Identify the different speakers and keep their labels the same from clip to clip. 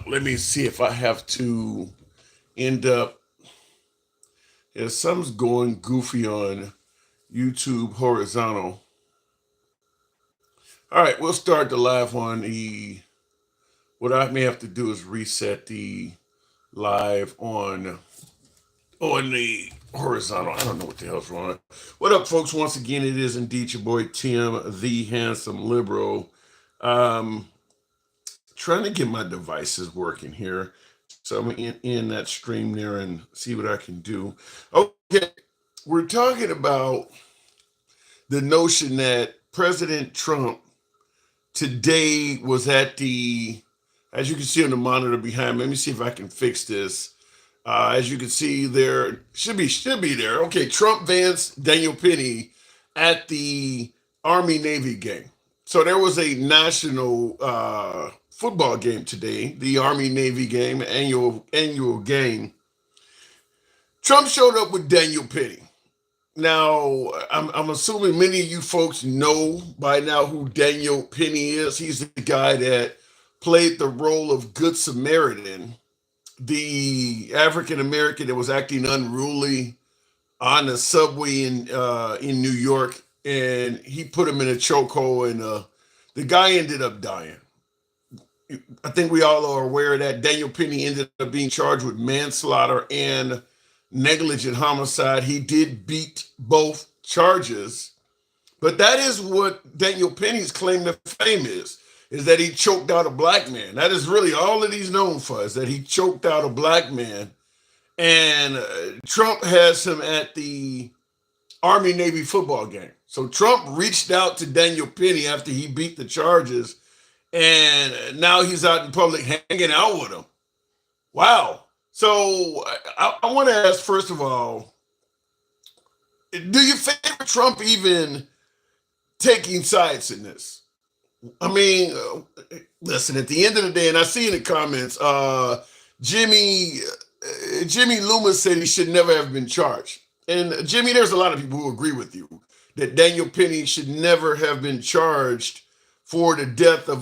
Speaker 1: Let me see if I have to end up. Yeah, something's going goofy on YouTube horizontal. All right, we'll start the live on the. What I may have to do is reset the live on the horizontal. I don't know what the hell's wrong. What up, folks? Once again, it is indeed your boy Tim, the handsome liberal. Um, Trying to get my devices working here. So I'm in that stream there and see what I can do. Okay, we're talking about the notion that President Trump today was at the, as you can see on the monitor behind me. Let me see if I can fix this. As you can see, there should be there. Okay, Trump, Vance, Daniel Penny at the Army Navy game. So there was a national football game today, the Army Navy game, annual game. Trump showed up with Daniel Penny. Now, I'm assuming many of you folks know by now who Daniel Penny is. He's the guy that played the role of Good Samaritan, the African American that was acting unruly on the subway in New York, and he put him in a chokehold, and the guy ended up dying. I think we all are aware of that. Daniel Penny ended up being charged with manslaughter and negligent homicide. He did beat both charges, but that is what Daniel Penny's claim to fame is that he choked out a black man. That is really all that he's known for, is that he choked out a black man. And Trump has him at the Army Navy football game. So Trump reached out to Daniel Penny after he beat the charges, and now he's out in public hanging out with him. Wow. So I want to ask, first of all, do you favor Trump even taking sides in this? I mean, listen, at the end of the day, and I see in the comments, Jimmy Loomis said he should never have been charged. And Jimmy, there's a lot of people who agree with you that Daniel Penny should never have been charged for the death of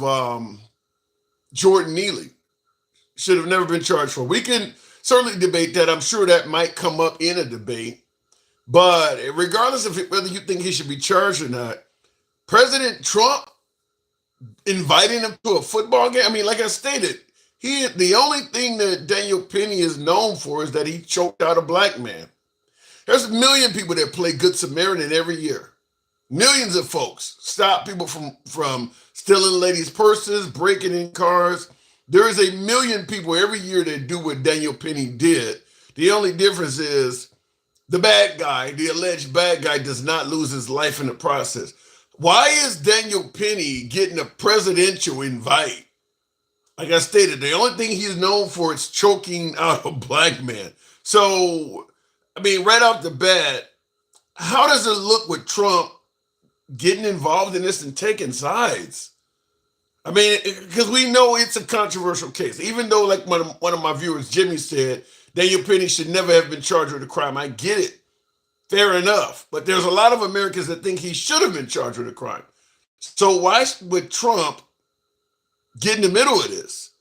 Speaker 1: Jordan Neely. Should have never been charged for. We can certainly debate that. I'm sure that might come up in a debate. But regardless of whether you think he should be charged or not, President Trump inviting him to a football game. I mean, like I stated, the only thing that Daniel Penny is known for is that he choked out a black man. There's a million people that play Good Samaritan every year. Millions of folks stop people from stealing ladies' purses, breaking in cars. There is a million people every year that do what Daniel Penny did. The only difference is the bad guy, the alleged bad guy, does not lose his life in the process. Why is Daniel Penny getting a presidential invite? Like I stated, the only thing he's known for is choking out a black man. So, I mean, right off the bat, how does it look with Trump getting involved in this and taking sides? I mean, because we know it's a controversial case. Even though, like one of my viewers, Jimmy, said, Daniel Penny should never have been charged with a crime. I get it. Fair enough. But there's a lot of Americans that think he should have been charged with a crime. So why would Trump get in the middle of this?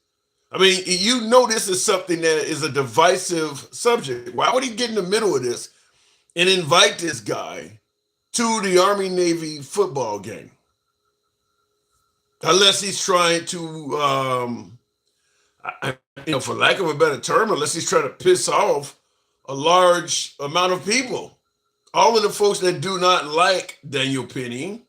Speaker 1: I mean, you know this is something that is a divisive subject. Why would he get in the middle of this and invite this guy to the Army-Navy football game? Unless he's trying to, for lack of a better term, unless he's trying to piss off a large amount of people. All of the folks that do not like Daniel Penny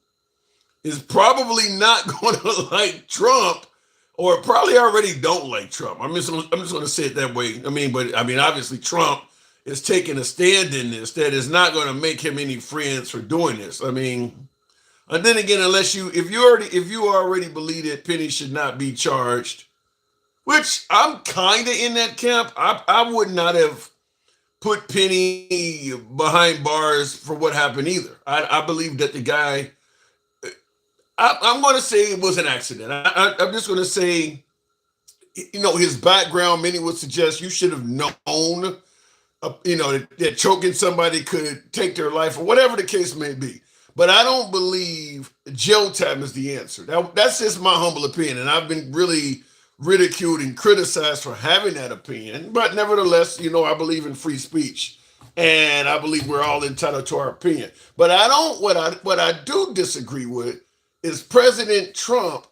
Speaker 1: is probably not going to like Trump, or probably already don't like Trump. I'm just going to say it that way. Obviously Trump is taking a stand in this that is not going to make him any friends for doing this. I mean, and then again, if you already believe that Penny should not be charged, which I'm kind of in that camp, I would not have put Penny behind bars for what happened either. I believe that the guy, I'm going to say it was an accident. I'm just going to say, his background, many would suggest you should have known, that choking somebody could take their life or whatever the case may be. But I don't believe jail time is the answer. That's just my humble opinion. And I've been really ridiculed and criticized for having that opinion. But nevertheless, I believe in free speech, and I believe we're all entitled to our opinion. But I don't. What I do disagree with is President Trump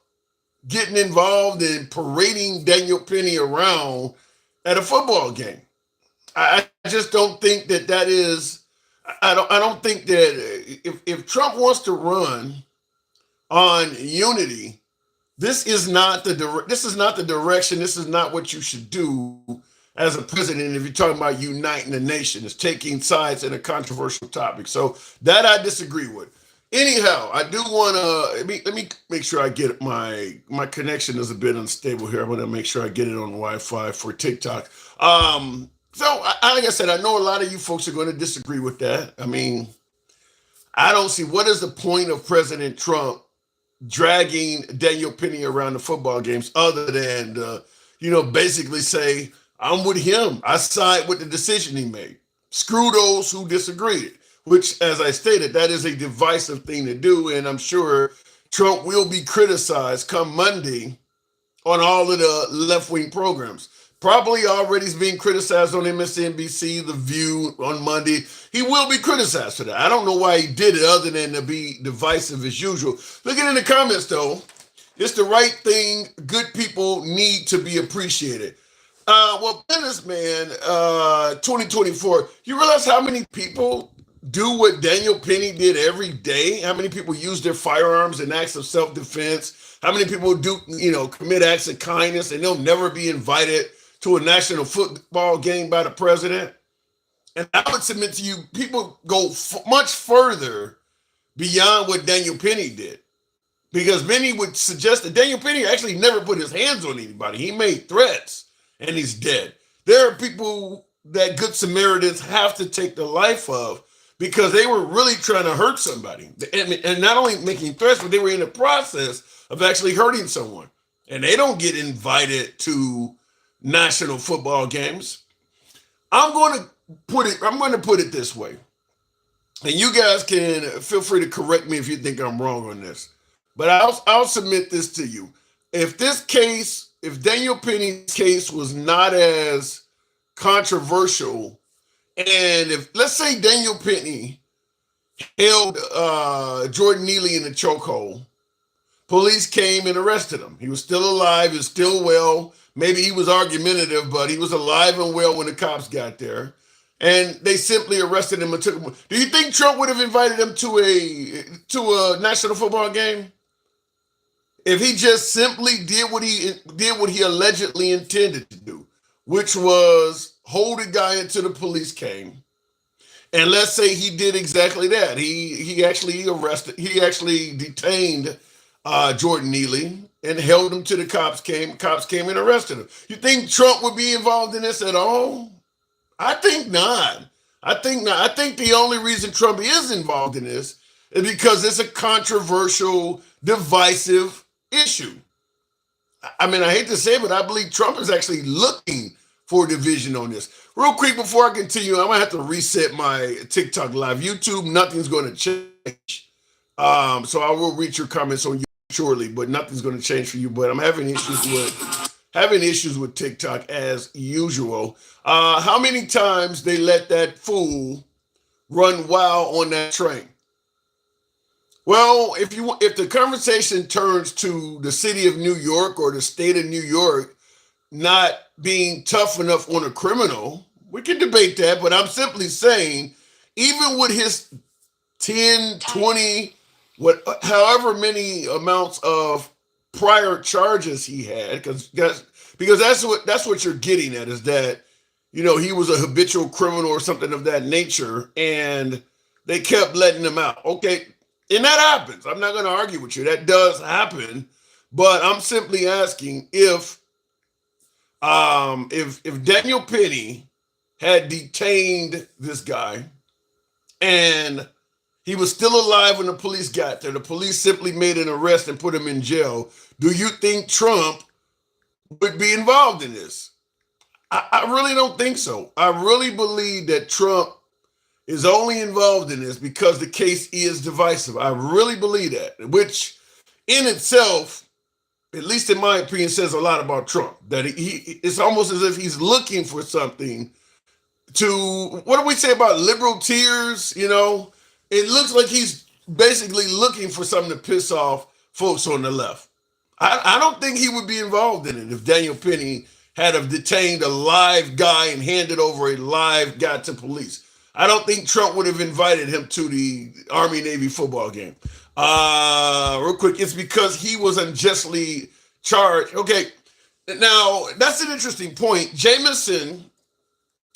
Speaker 1: getting involved in parading Daniel Penny around at a football game. I just don't think that is. I don't think that if Trump wants to run on unity, this is not the direction. This is not what you should do as a president if you're talking about uniting the nation. It's taking sides in a controversial topic. So that I disagree with. Anyhow, I do want to let me make sure I get my connection is a bit unstable here. I want to make sure I get it on Wi-Fi for TikTok. Like I said, I know a lot of you folks are going to disagree with that. I mean, I don't see what is the point of President Trump dragging Daniel Penny around the football games other than, basically say, I'm with him. I side with the decision he made. Screw those who disagreed, which, as I stated, that is a divisive thing to do. And I'm sure Trump will be criticized come Monday on all of the left-wing programs. Probably already is being criticized on MSNBC, The View on Monday. He will be criticized for that. I don't know why he did it other than to be divisive as usual. Looking in the comments, though, it's the right thing. Good people need to be appreciated. Businessman, 2024, you realize how many people do what Daniel Penny did every day? How many people use their firearms in acts of self-defense? How many people do, commit acts of kindness and they'll never be invited to a national football game by the president? And I would submit to you, people go much further beyond what Daniel Penny did. Because many would suggest that Daniel Penny actually never put his hands on anybody. He made threats and he's dead. There are people that Good Samaritans have to take the life of because they were really trying to hurt somebody. And not only making threats, but they were in the process of actually hurting someone. And they don't get invited to national football games. I'm going to put it this way. And you guys can feel free to correct me if you think I'm wrong on this. But I'll submit this to you. If Daniel Penny's case was not as controversial, and if, let's say, Daniel Penny held Jordan Neely in a chokehold, police came and arrested him. He was still alive, he was still well. Maybe he was argumentative, but he was alive and well when the cops got there. And they simply arrested him and took him. Do you think Trump would have invited him to a national football game? If he just simply did what he allegedly intended to do, which was hold a guy until the police came. And let's say he did exactly that. He actually detained Jordan Neely and held him till the cops came. Cops came and arrested him. You think Trump would be involved in this at all? I think not. I think the only reason Trump is involved in this is because it's a controversial, divisive issue. I mean, I hate to say it, but I believe Trump is actually looking for division on this. Real quick before I continue, I'm gonna have to reset my TikTok live. YouTube, nothing's going to change. So I will read your comments on you shortly, but nothing's going to change for you. But I'm having issues with TikTok as usual. How many times they let that fool run wild on that train? Well, if the conversation turns to the city of New York or the state of New York not being tough enough on a criminal, we can debate that. But I'm simply saying, even with his 10, 20, however many amounts of prior charges he had, because that's what you're getting at, is that he was a habitual criminal or something of that nature, and they kept letting him out. Okay, and that happens. I'm not going to argue with you. That does happen, but I'm simply asking if Daniel Penny had detained this guy and he was still alive when the police got there, the police simply made an arrest and put him in jail, do you think Trump would be involved in this? I really don't think so. I really believe that Trump is only involved in this because the case is divisive. I really believe that, which in itself at least in my opinion, says a lot about Trump. That it's almost as if he's looking for something to, what do we say about liberal tears? You know, it looks like he's basically looking for something to piss off folks on the left. I don't think he would be involved in it if Daniel Penny had have detained a live guy and handed over a live guy to police. I don't think Trump would have invited him to the Army-Navy football game. Real quick, it's because he was unjustly charged. Okay, now that's an interesting point. Jameson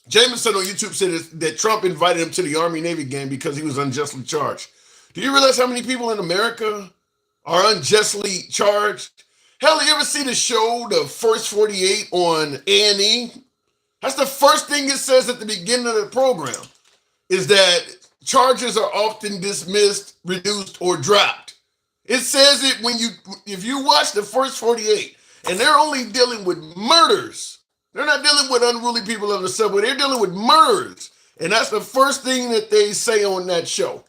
Speaker 1: on YouTube said that Trump invited him to the Army-Navy game because he was unjustly charged. Do you realize how many people in America are unjustly charged? Hell, you ever see the show, The First 48 on A&E? That's the first thing it says at the beginning of the program, is that charges are often dismissed, reduced, or dropped. It says it if you watch The First 48, and they're only dealing with murders. They're not dealing with unruly people on the subway. They're dealing with murders. And that's the first thing that they say on that show,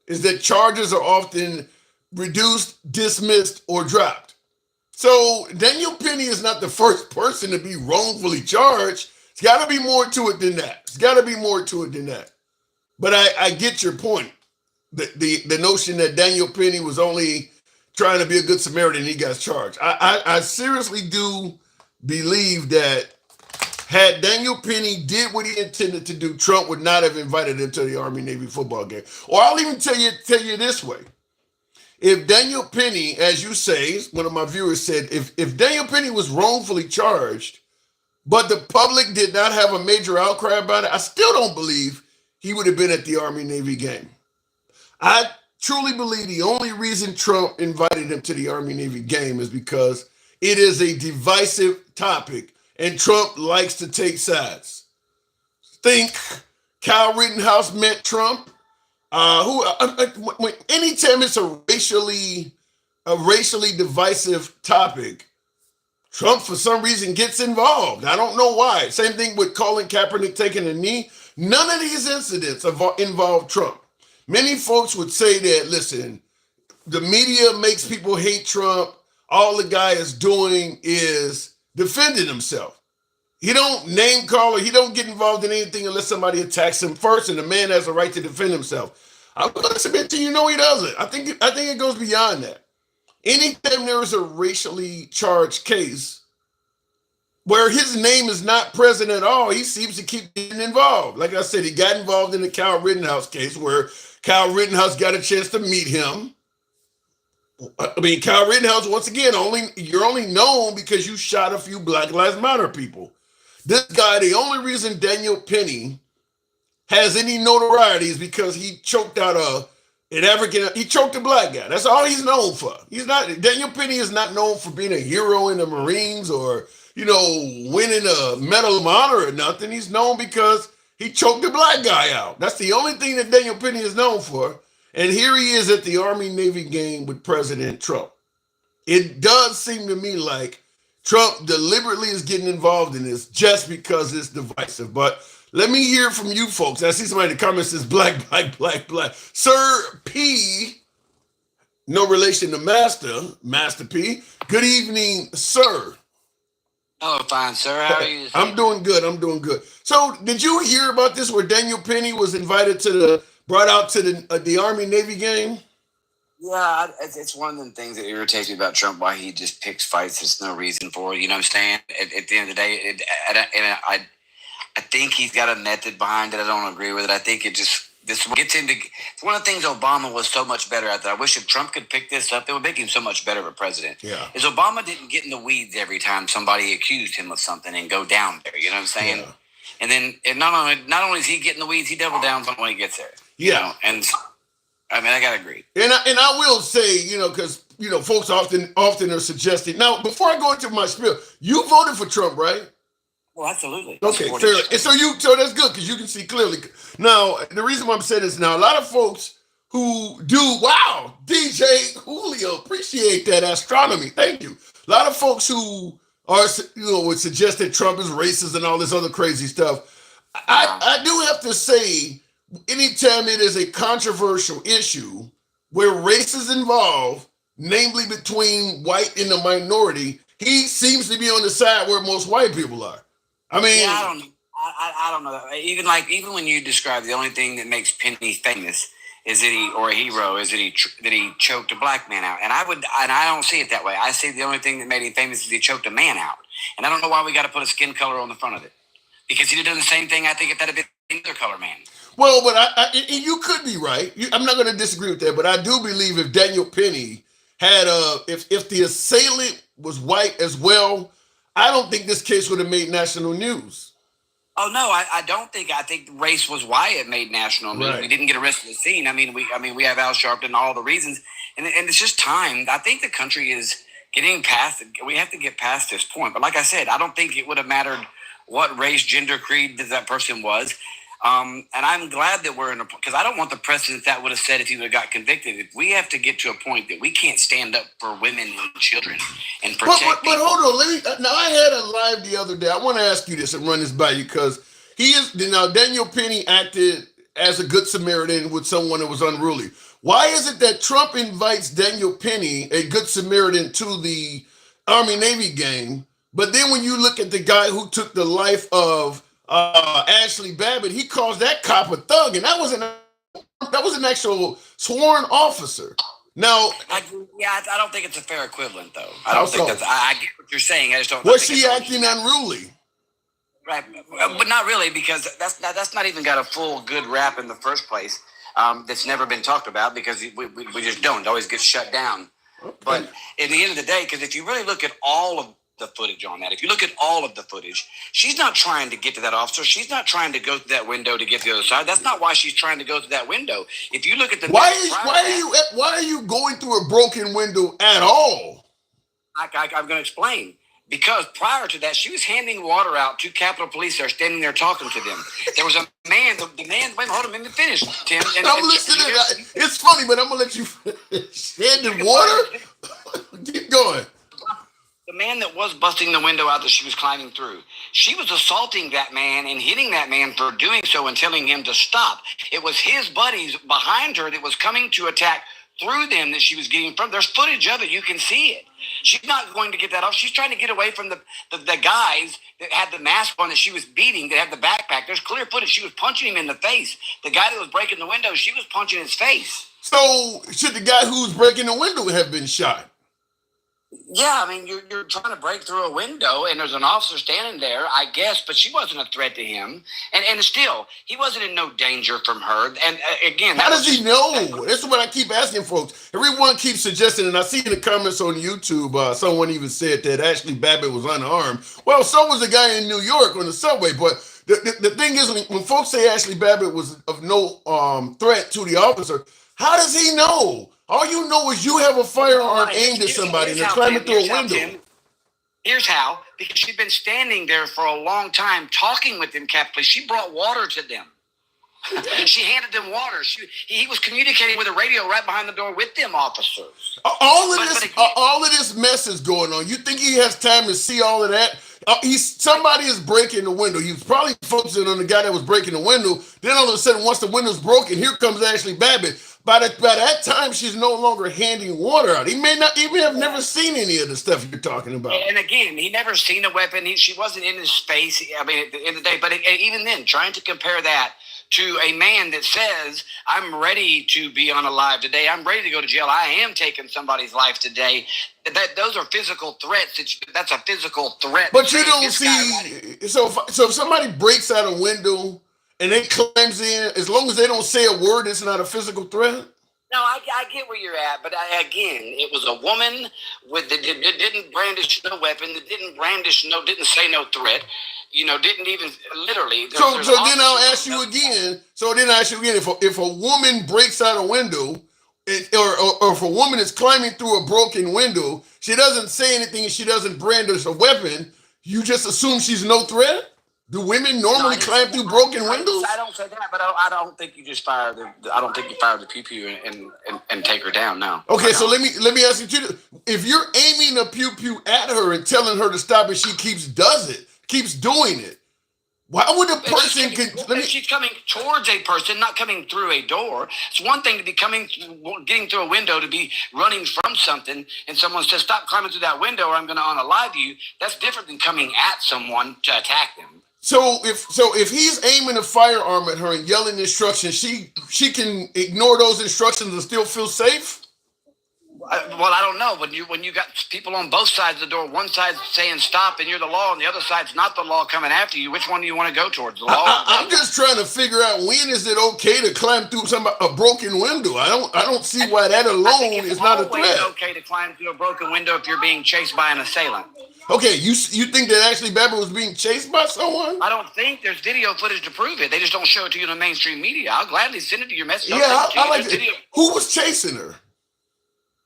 Speaker 1: is that charges are often reduced, dismissed, or dropped. So Daniel Penny is not the first person to be wrongfully charged. It's got to be more to it than that. But I get your point. The notion that Daniel Penny was only trying to be a good Samaritan and he got charged. I seriously do believe that had Daniel Penny did what he intended to do, Trump would not have invited him to the Army-Navy football game. Or I'll even tell you this way. If Daniel Penny, as you say, one of my viewers said, if Daniel Penny was wrongfully charged, but the public did not have a major outcry about it, I still don't believe he would have been at the Army-Navy game. I truly believe the only reason Trump invited him to the Army-Navy game is because it is a divisive topic, and Trump likes to take sides. Think Kyle Rittenhouse met Trump. Anytime it's a racially divisive topic, Trump for some reason gets involved. I don't know why. Same thing with Colin Kaepernick taking a knee. None of these incidents involve Trump. Many folks would say that, listen, the media makes people hate Trump. All the guy is doing is defending himself. He don't name call or he don't get involved in anything unless somebody attacks him first, and the man has a right to defend himself. I'm going to submit to you, no, he doesn't. I think it goes beyond that. Anytime there is a racially charged case where his name is not present at all, he seems to keep getting involved. Like I said, he got involved in the Kyle Rittenhouse case where Kyle Rittenhouse got a chance to meet him. I mean, Kyle Rittenhouse, once again, you're only known because you shot a few Black Lives Matter people. This guy, the only reason Daniel Penny has any notoriety is because he choked out he choked a black guy. That's all he's known for. Daniel Penny is not known for being a hero in the Marines or, winning a Medal of Honor or nothing. He's known because he choked a black guy out. That's the only thing that Daniel Penny is known for. And here he is at the Army-Navy game with President Trump. It does seem to me like Trump deliberately is getting involved in this just because it's divisive. But let me hear from you folks. I see somebody in the comments says black. Sir P, no relation to Master P. Good evening, sir.
Speaker 2: Oh, fine, sir. How are you?
Speaker 1: I'm doing good. So did you hear about this where Daniel Penny was brought out to the Army-Navy game?
Speaker 2: Yeah, it's one of them things that irritates me about Trump, why he just picks fights there's no reason for. You know what I'm saying? At the end of the day, I think he's got a method behind it. I don't agree with it. I think this gets into. It's one of the things Obama was so much better at. That I wish if Trump could pick this up, it would make him so much better of a president.
Speaker 1: Yeah.
Speaker 2: Is Obama didn't get in the weeds every time somebody accused him of something and go down there. You know what I'm saying?
Speaker 1: Yeah.
Speaker 2: And then not only is he getting the weeds, he double downs on when he gets there.
Speaker 1: Yeah.
Speaker 2: And I mean, I gotta agree.
Speaker 1: And I will say, because folks often are suggesting. Now, before I go into my spiel, you voted for Trump, right?
Speaker 2: Well, absolutely.
Speaker 1: Okay, fair. So that's good because you can see clearly. Now, the reason why I'm saying this now, a lot of folks who wow, DJ Julio, appreciate that astronomy. Thank you. A lot of folks who are, would suggest that Trump is racist and all this other crazy stuff. I do have to say, anytime it is a controversial issue where race is involved, namely between white and the minority, he seems to be on the side where most white people are. I mean,
Speaker 2: yeah, I don't know. I don't know. Even when you describe the only thing that makes Penny famous is that or a hero is that he choked a black man out, and I don't see it that way. I see the only thing that made him famous is he choked a man out, and I don't know why we got to put a skin color on the front of it, because he'd have done the same thing. I think if that had been another color man.
Speaker 1: well, but you could be right. I'm not going to disagree with that, but I do believe if Daniel Penny had if the assailant was white as well, I don't think this case would have made national news.
Speaker 2: Oh no, I don't think. I think race was why it made national news.
Speaker 1: Right.
Speaker 2: We didn't get arrested at the scene. I mean, we have Al Sharpton, all the reasons, and it's just time. I think the country is getting past it. We have to get past this point. But like I said, I don't think it would have mattered what race, gender, creed that person was. And I'm glad that we're in a, because I don't want the precedent that would have said if he would have got convicted. If we have to get to a point that we can't stand up for women and children and protect
Speaker 1: but hold on, now I had a live the other day. I want to ask you this and run this by you, because Daniel Penny acted as a good Samaritan with someone that was unruly. Why is it that Trump invites Daniel Penny, a good Samaritan, to the Army Navy game, but then when you look at the guy who took the life of Ashley Babbitt, he calls that cop a thug, and that was an actual sworn officer. Now,
Speaker 2: I don't think it's a fair equivalent, though. I don't think that's. I get what you're saying. I just don't.
Speaker 1: Was she acting unruly?
Speaker 2: Right, but not really, because that's not even got a full good rap in the first place. That's never been talked about because we just don't. It always gets shut down. Okay. But at the end of the day, because if you really look at all of the footage on that, if you look at all of the footage, she's not trying to get to that officer. She's not trying to go through that window to get to the other side. That's not why she's trying to go through that window. If you look at the
Speaker 1: why are you going through a broken window at all?
Speaker 2: I'm going to explain. Because prior to that, she was handing water out to Capitol Police that are standing there talking to them. There was a man, the man, wait, hold on, let me finish, Tim.
Speaker 1: I'm listening. It's funny, but I'm going to let you finish. Handing water? Keep going.
Speaker 2: The man that was busting the window out that she was climbing through, she was assaulting that man and hitting that man for doing so and telling him to stop. It was his buddies behind her that was coming to attack through them that she was getting from. There's footage of it. You can see it. She's not going to get that off. She's trying to get away from the guys that had the mask on that she was beating, that had the backpack. There's clear footage. She was punching him in the face. The guy that was breaking the window, she was punching his face.
Speaker 1: So should the guy who's breaking the window have been shot?
Speaker 2: Yeah, I mean, you're trying to break through a window, and there's an officer standing there, I guess, but she wasn't a threat to him. And still, he wasn't in no danger from her. And again,
Speaker 1: how does he know? That's what I keep asking folks. Everyone keeps suggesting, and I see in the comments on YouTube, someone even said that Ashley Babbitt was unarmed. Well, so was the guy in New York on the subway. But the thing is, when folks say Ashley Babbitt was of no threat to the officer, how does he know? All you know is you have a firearm aimed at somebody and they're climbing through a window.
Speaker 2: Here's how. Because she'd been standing there for a long time talking with them, Captain. She brought water to them. She handed them water. He was communicating with a radio right behind the door with them officers.
Speaker 1: All of this mess is going on. You think he has time to see all of that? Somebody is breaking the window. He was probably focusing on the guy that was breaking the window. Then all of a sudden, once the window's broken, here comes Ashley Babbitt. By that time, she's no longer handing water out. He may not even have never seen any of the stuff you're talking about.
Speaker 2: And again, he never seen a weapon. She wasn't in his space. I mean, at the end of the day, but even then, trying to compare that to a man that says, I'm ready to be unalive today. I'm ready to go to jail. I am taking somebody's life today. Those are physical threats. That's a physical threat.
Speaker 1: But you don't see. So if somebody breaks out a window and they climbs in, as long as they don't say a word, it's not a physical threat?
Speaker 2: No, I get where you're at, but again, it was a woman that didn't brandish no weapon, that didn't say no threat, didn't even literally.
Speaker 1: So then I'll ask you again. If a woman breaks out a window, or if a woman is climbing through a broken window, she doesn't say anything and she doesn't brandish a weapon, you just assume she's no threat? Do women normally climb through broken windows?
Speaker 2: I don't say that, but I don't think you just fire I don't think you fire the pew pew and take her down. No.
Speaker 1: Okay, so let me ask you too. If you're aiming a pew pew at her and telling her to stop, and she keeps doing it, Why would a person
Speaker 2: She's coming towards a person, not coming through a door. It's one thing to be getting through a window, to be running from something, and someone says, "Stop climbing through that window, or I'm going to unalive you." That's different than coming at someone to attack them.
Speaker 1: So if he's aiming a firearm at her and yelling instructions, she can ignore those instructions and still feel safe?
Speaker 2: Well, I don't know. When you got people on both sides of the door, one side saying stop and you're the law, and the other side's not the law coming after you, which one do you want to go towards? The law?
Speaker 1: I'm just trying to figure out, when is it okay to climb through a broken window? I don't see why that alone is not a threat.
Speaker 2: It's okay to climb through a broken window if you're being chased by an assailant.
Speaker 1: Okay, you think that Ashley Babbitt was being chased by someone?
Speaker 2: I don't think there's video footage to prove it. They just don't show it to you in the mainstream media. I'll gladly send it to your message.
Speaker 1: Yeah, I like it. Who was chasing her?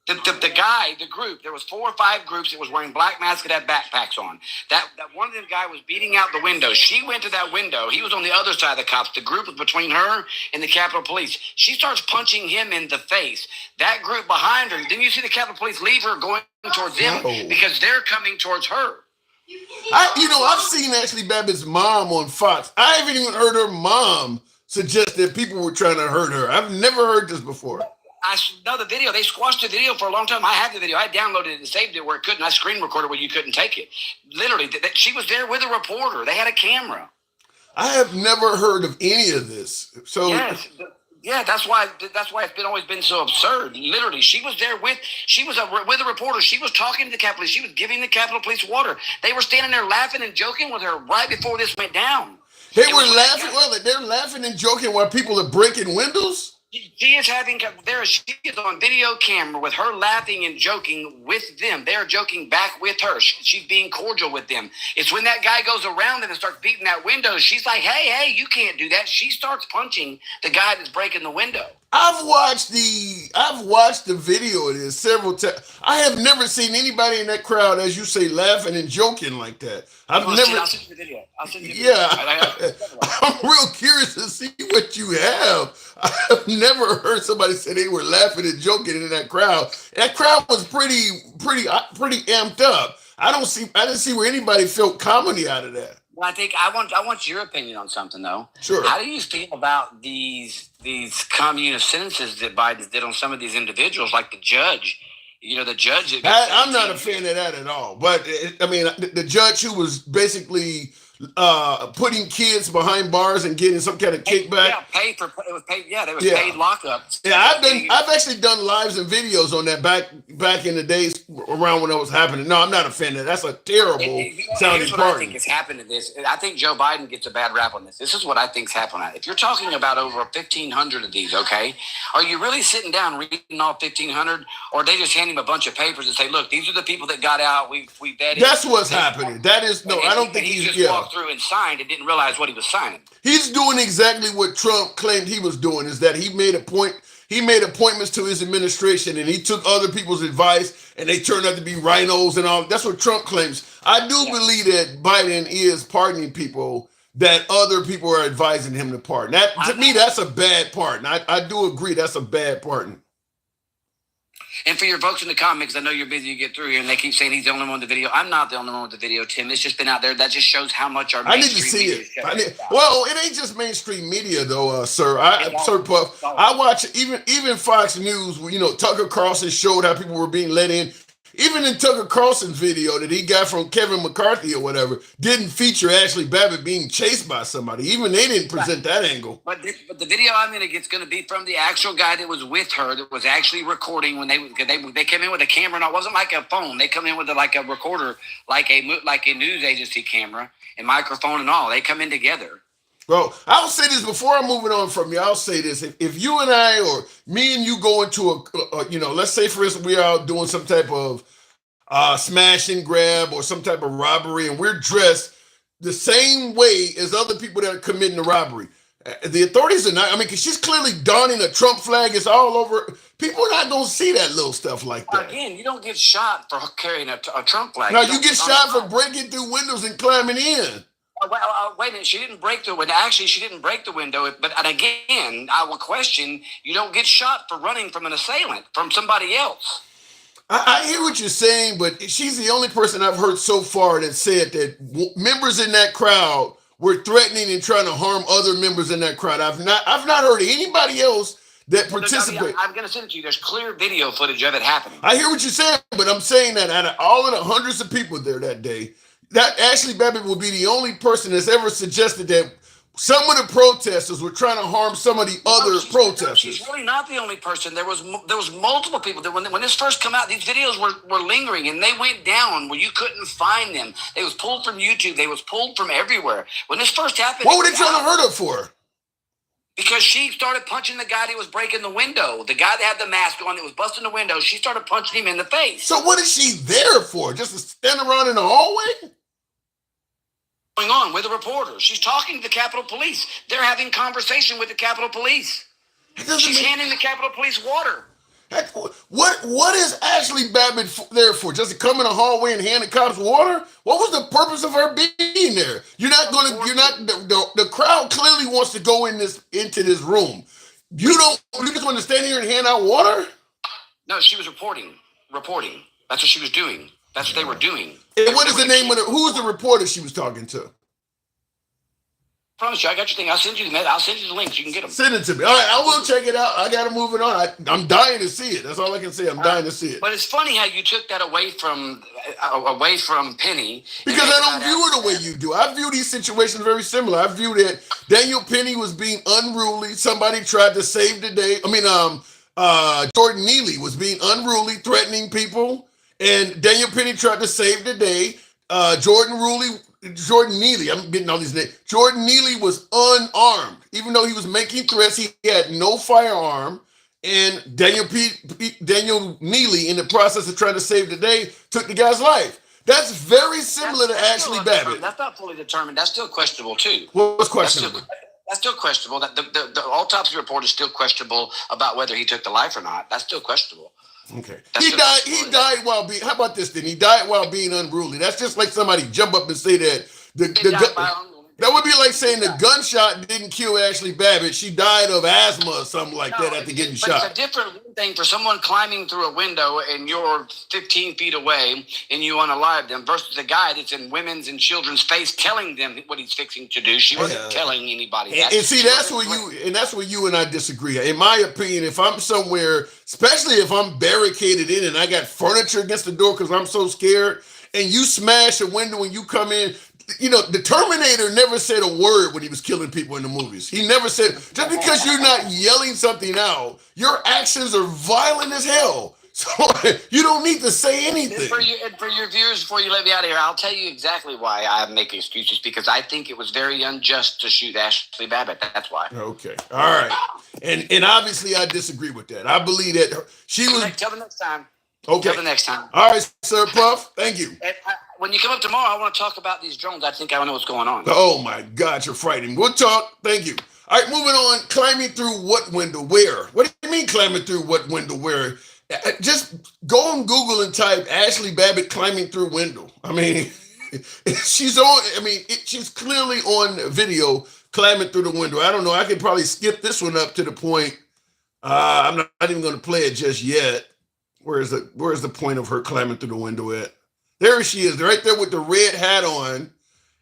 Speaker 2: The group, there was 4 or 5 groups that was wearing black masks that had backpacks on. That one of them guy was beating out the window. She went to that window. He was on the other side of the cops. The group was between her and the Capitol Police. She starts punching him in the face. That group behind her, didn't you see the Capitol Police leave her going towards them? No. Because they're coming towards her.
Speaker 1: I've seen Ashley Babbitt's mom on Fox. I haven't even heard her mom suggest that people were trying to hurt her. I've never heard this before.
Speaker 2: I know the video. They squashed the video for a long time. I had the video. I downloaded it and saved it where it couldn't. I screen recorded where you couldn't take it. Literally, she was there with a reporter. They had a camera.
Speaker 1: I have never heard of any of this. So
Speaker 2: yes, yeah, that's why it's always been so absurd. Literally, she was there with a reporter. She was talking to the Capitol Police. She was giving the Capitol Police water. They were standing there laughing and joking with her right before this went down.
Speaker 1: They were laughing. Well, they're laughing and joking while people are breaking windows.
Speaker 2: She is on video camera with her laughing and joking with them. They're joking back with her. She's being cordial with them. It's when that guy goes around them and starts beating that window, she's like, hey, you can't do that. She starts punching the guy that's breaking the window.
Speaker 1: I've watched the video of this several times. I have never seen anybody in that crowd, as you say, laughing and joking like that. I'll send you the video. Yeah, I'm real curious to see what you have. I've never heard somebody say they were laughing and joking in that crowd. That crowd was pretty amped up. I didn't see where anybody felt comedy out of that.
Speaker 2: Well, I want your opinion on something though.
Speaker 1: Sure.
Speaker 2: How do you feel about these communist sentences that Biden did on some of these individuals, like the judge? The judge.
Speaker 1: I'm not a fan of that at all. But I mean, the judge who was basically putting kids behind bars and getting some kind of kickback.
Speaker 2: Yeah, paid. They was paid lockups.
Speaker 1: Yeah, I've actually done lives and videos on that back in the days around when that was happening. No, I'm not a fan of that. That's a terrible sounding part.
Speaker 2: I think has happened to this. I think Joe Biden gets a bad rap on this. This is what I think's happened. If you're talking about over 1,500 of these, okay, are you really sitting down reading all 1,500, or they just hand him a bunch of papers and say, "Look, these are the people that got out. We vetted."
Speaker 1: That's what's happening. That is I don't think
Speaker 2: he's walked through and signed and didn't realize what he was signing.
Speaker 1: He's doing exactly what Trump claimed he was doing, is that he made appointments to his administration and he took other people's advice and they turned out to be rhinos and all. That's what Trump claims. I do believe that Biden is pardoning people that other people are advising him to pardon. To me, that's a bad pardon. I do agree that's a bad pardon.
Speaker 2: And for your folks in the comments, I know you're busy to get through here, and they keep saying he's the only one with the video. I'm not the only one with the video, Tim. It's just been out there. That just shows how much our mainstream media.
Speaker 1: I need to see it. Well, it ain't just mainstream media, though, sir. Sir Puff, I watch even Fox News. Tucker Carlson showed how people were being let in. Even in Tucker Carlson's video that he got from Kevin McCarthy or whatever, didn't feature Ashley Babbitt being chased by somebody. Even they didn't present that angle.
Speaker 2: But the video I'm going to get is going to be from the actual guy that was with her, that was actually recording when they came in with a camera. And it wasn't like a phone. They come in with a recorder, like a news agency camera and microphone and all. They come in together.
Speaker 1: Well, I'll say this before I'm moving on from you. I'll say this. If you and I, or me and you, go into let's say, for instance, we are doing some type of smash and grab or some type of robbery, and we're dressed the same way as other people that are committing the robbery. The authorities are not, because she's clearly donning a Trump flag. It's all over. People are not going to see that little stuff like that.
Speaker 2: Again, you don't get shot for carrying a Trump flag.
Speaker 1: No, you get shot for breaking through windows and climbing in.
Speaker 2: Wait a minute. She didn't break the window. Actually, she didn't break the window. And again, I will question, you don't get shot for running from an assailant, from somebody else.
Speaker 1: I hear what you're saying, but she's the only person I've heard so far that said that members in that crowd were threatening and trying to harm other members in that crowd. I've not heard anybody else that participated.
Speaker 2: I'm going to send it to you. There's clear video footage of it happening.
Speaker 1: I hear what you're saying, but I'm saying that out of all of the hundreds of people there that day, that Ashley Babbitt will be the only person that's ever suggested that some of the protesters were trying to harm some of the other protesters.
Speaker 2: She's really not the only person. There was multiple people. That when this first came out, these videos were lingering, and they went down where you couldn't find them. They was pulled from YouTube. They was pulled from everywhere. When this first happened,
Speaker 1: what were they trying to hurt her for?
Speaker 2: Because she started punching the guy that was breaking the window. The guy that had the mask on that was busting the window. She started punching him in the face.
Speaker 1: So what is she there for? Just to stand around in the hallway?
Speaker 2: Going on with a reporter. She's talking to the Capitol Police. They're having conversation with the Capitol Police. She's handing the Capitol Police water.
Speaker 1: What is Ashley Babbitt there for? Just to come in the hallway and hand the cops water? What was the purpose of her being there? The crowd clearly wants to go into this room. You just want to stand here and hand out water?
Speaker 2: No, she was reporting. That's what she was doing. That's what they were doing.
Speaker 1: And what is the name of who was the reporter she was talking to?
Speaker 2: I promise you, I got your thing. I'll send you the links. You can get them.
Speaker 1: Send it to me. All right, I will check it out. I got to move it on. I'm dying to see it. That's all I can say. I'm dying to see it.
Speaker 2: But it's funny how you took that away from Penny.
Speaker 1: Because I don't view it the way you do. I view these situations very similar. I view that Daniel Penny was being unruly. Somebody tried to save the day. Jordan Neely was being unruly, threatening people. And Daniel Penny tried to save the day. Jordan Neely, I'm getting all these names. Jordan Neely was unarmed. Even though he was making threats, he had no firearm. And Daniel Neely, in the process of trying to save the day, took the guy's life. That's very similar to Ashley Babbitt.
Speaker 2: That's not fully determined. That's still questionable, too.
Speaker 1: What's questionable?
Speaker 2: That's still questionable. The autopsy report is still questionable about whether he took the life or not. That's still questionable.
Speaker 1: Okay. He died while being, how about this then? He died while being unruly. That's just like somebody jump up and say that that would be like saying the gunshot didn't kill Ashley Babbitt. She died of asthma or something like that after getting shot.
Speaker 2: It's a different thing for someone climbing through a window and you're 15 feet away and you unalive them versus a guy that's in women's and children's face telling them what he's fixing to do. She wasn't telling anybody that.
Speaker 1: And see, that's where you and I disagree. In my opinion, if I'm somewhere, especially if I'm barricaded in and I got furniture against the door because I'm so scared, and you smash a window and you come in. You know, the Terminator never said a word when he was killing people in the movies. He never said, just because you're not yelling something out, your actions are violent as hell. So you don't need to say anything.
Speaker 2: And for your viewers, before you let me out of here, I'll tell you exactly why I make excuses, because I think it was very unjust to shoot Ashley Babbitt. That's why.
Speaker 1: Okay. All right. And obviously I disagree with that. I believe that she was...
Speaker 2: Till the next time.
Speaker 1: Okay.
Speaker 2: Till the next time.
Speaker 1: All right, Sir Puff. Thank you.
Speaker 2: And when you come up tomorrow, I want to talk about these drones. I think I know what's going on.
Speaker 1: Oh, my God. You're frightening. We'll talk. Thank you. All right, moving on. Climbing through what window where? What do you mean climbing through what window where? Just go on Google and type Ashley Babbitt climbing through window. I mean, she's clearly on video climbing through the window. I don't know. I could probably skip this one up to the point. I'm not even going to play it just yet. Where's the point of her climbing through the window at? There she is, right there with the red hat on.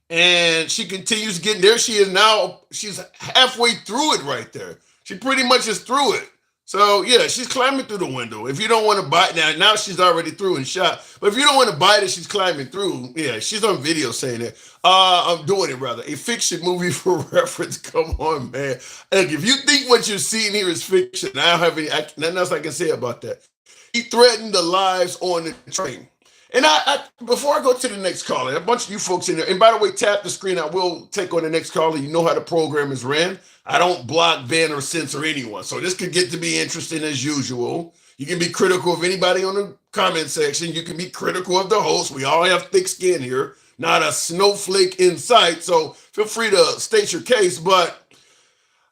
Speaker 1: And she continues getting, there she is now. She's halfway through it right there. She pretty much is through it. So yeah, she's climbing through the window. If you don't want to bite, now she's already through and shot. But if you don't want to bite it, she's climbing through. Yeah, she's on video saying that. I'm doing it rather. A fiction movie for reference. Come on, man. Look, if you think what you're seeing here is fiction, I don't have nothing else I can say about that. He threatened the lives on the train. And I before I go to the next caller, a bunch of you folks in there, and by the way, tap the screen. I will take on the next caller. You know how the program is ran. I don't block, ban, or censor anyone. So this could get to be interesting as usual. You can be critical of anybody on the comment section. You can be critical of the host. We all have thick skin here, not a snowflake in sight. So feel free to state your case. But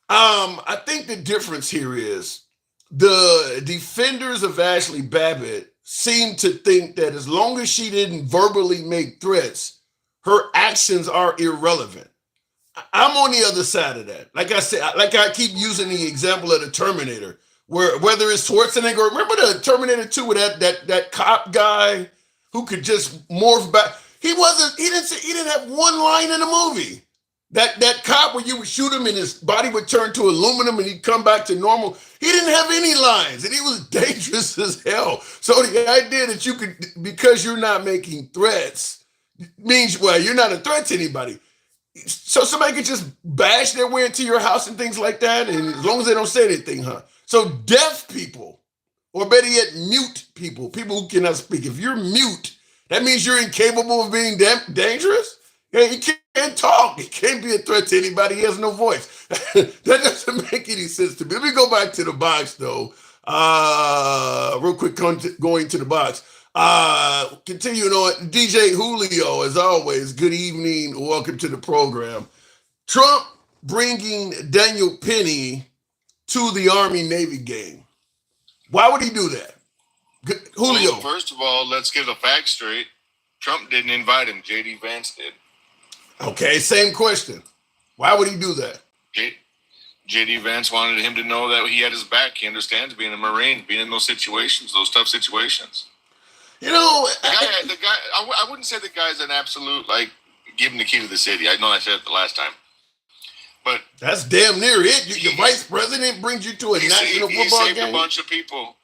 Speaker 1: I think the difference here is the defenders of Ashley Babbitt seem to think that as long as she didn't verbally make threats, her actions are irrelevant. I'm on the other side of that. Like I said, like I keep using the example of the Terminator, where whether it's Schwarzenegger, remember the Terminator 2 with that cop guy who could just morph back. He didn't have one line in the movie. That cop where you would shoot him and his body would turn to aluminum and he'd come back to normal. He didn't have any lines and he was dangerous as hell. So the idea that you could, because you're not making threats, means, well, you're not a threat to anybody. So somebody could just bash their way into your house and things like that, and as long as they don't say anything, huh? So deaf people, or better yet, mute people, people who cannot speak. If you're mute, that means you're incapable of being dangerous. Yeah, he can't talk. He can't be a threat to anybody. He has no voice. That doesn't make any sense to me. Let me go back to the box, though. Real quick, going to the box. Continuing on, DJ Julio, as always, good evening. Welcome to the program. Trump bringing Daniel Penny to the Army-Navy game. Why would he do that? Julio.
Speaker 3: Well, first of all, let's get the facts straight. Trump didn't invite him. JD Vance did.
Speaker 1: Okay, same question. Why would he do that?
Speaker 3: JD Vance wanted him to know that he had his back. He understands being a Marine, being in those situations, those tough situations.
Speaker 1: You know,
Speaker 3: the guy. I wouldn't say the guy's an absolute, like, give him the key to the city. I know I said it the last time. But
Speaker 1: that's damn near it. Your vice president brings you to a national football game. He saved
Speaker 3: a bunch of people.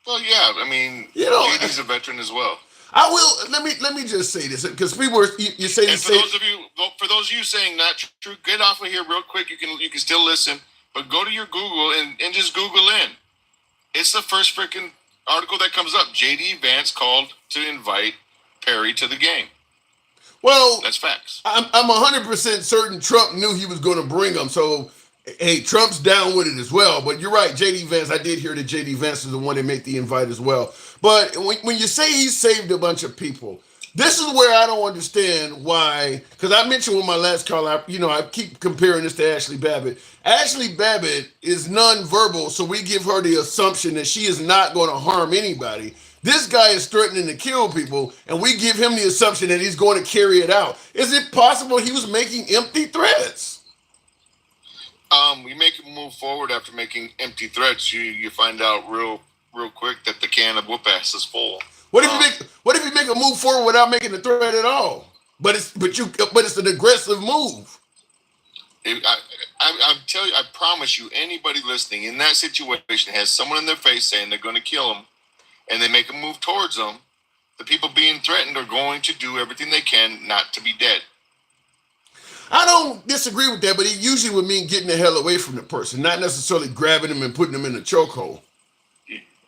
Speaker 3: Well, yeah, I mean,
Speaker 1: you know,
Speaker 3: JD's a veteran as well.
Speaker 1: I will let me just say this, because people are, you say,
Speaker 3: and for those of you saying not true, get off of here real quick. You can still listen, but go to your Google and just Google in. It's the first freaking article that comes up. JD Vance called to invite Perry to the game.
Speaker 1: Well,
Speaker 3: that's facts.
Speaker 1: I'm 100% certain Trump knew he was going to bring him. So, hey, Trump's down with it as well. But you're right, JD Vance. I did hear that JD Vance is the one that made the invite as well. But when you say he saved a bunch of people, this is where I don't understand why. Because I mentioned with my last call, I keep comparing this to Ashley Babbitt. Ashley Babbitt is nonverbal, so we give her the assumption that she is not going to harm anybody. This guy is threatening to kill people, and we give him the assumption that he's going to carry it out. Is it possible he was making empty threats?
Speaker 3: We make him move forward after making empty threats. You find out real quick that the can of whoop ass is full.
Speaker 1: What if you make a move forward without making a threat at all? But it's an aggressive move.
Speaker 3: I tell you, I promise you, anybody listening in that situation has someone in their face saying they're going to kill him, and they make a move towards them. The people being threatened are going to do everything they can not to be dead.
Speaker 1: I don't disagree with that, but it usually would mean getting the hell away from the person, not necessarily grabbing them and putting them in a chokehold.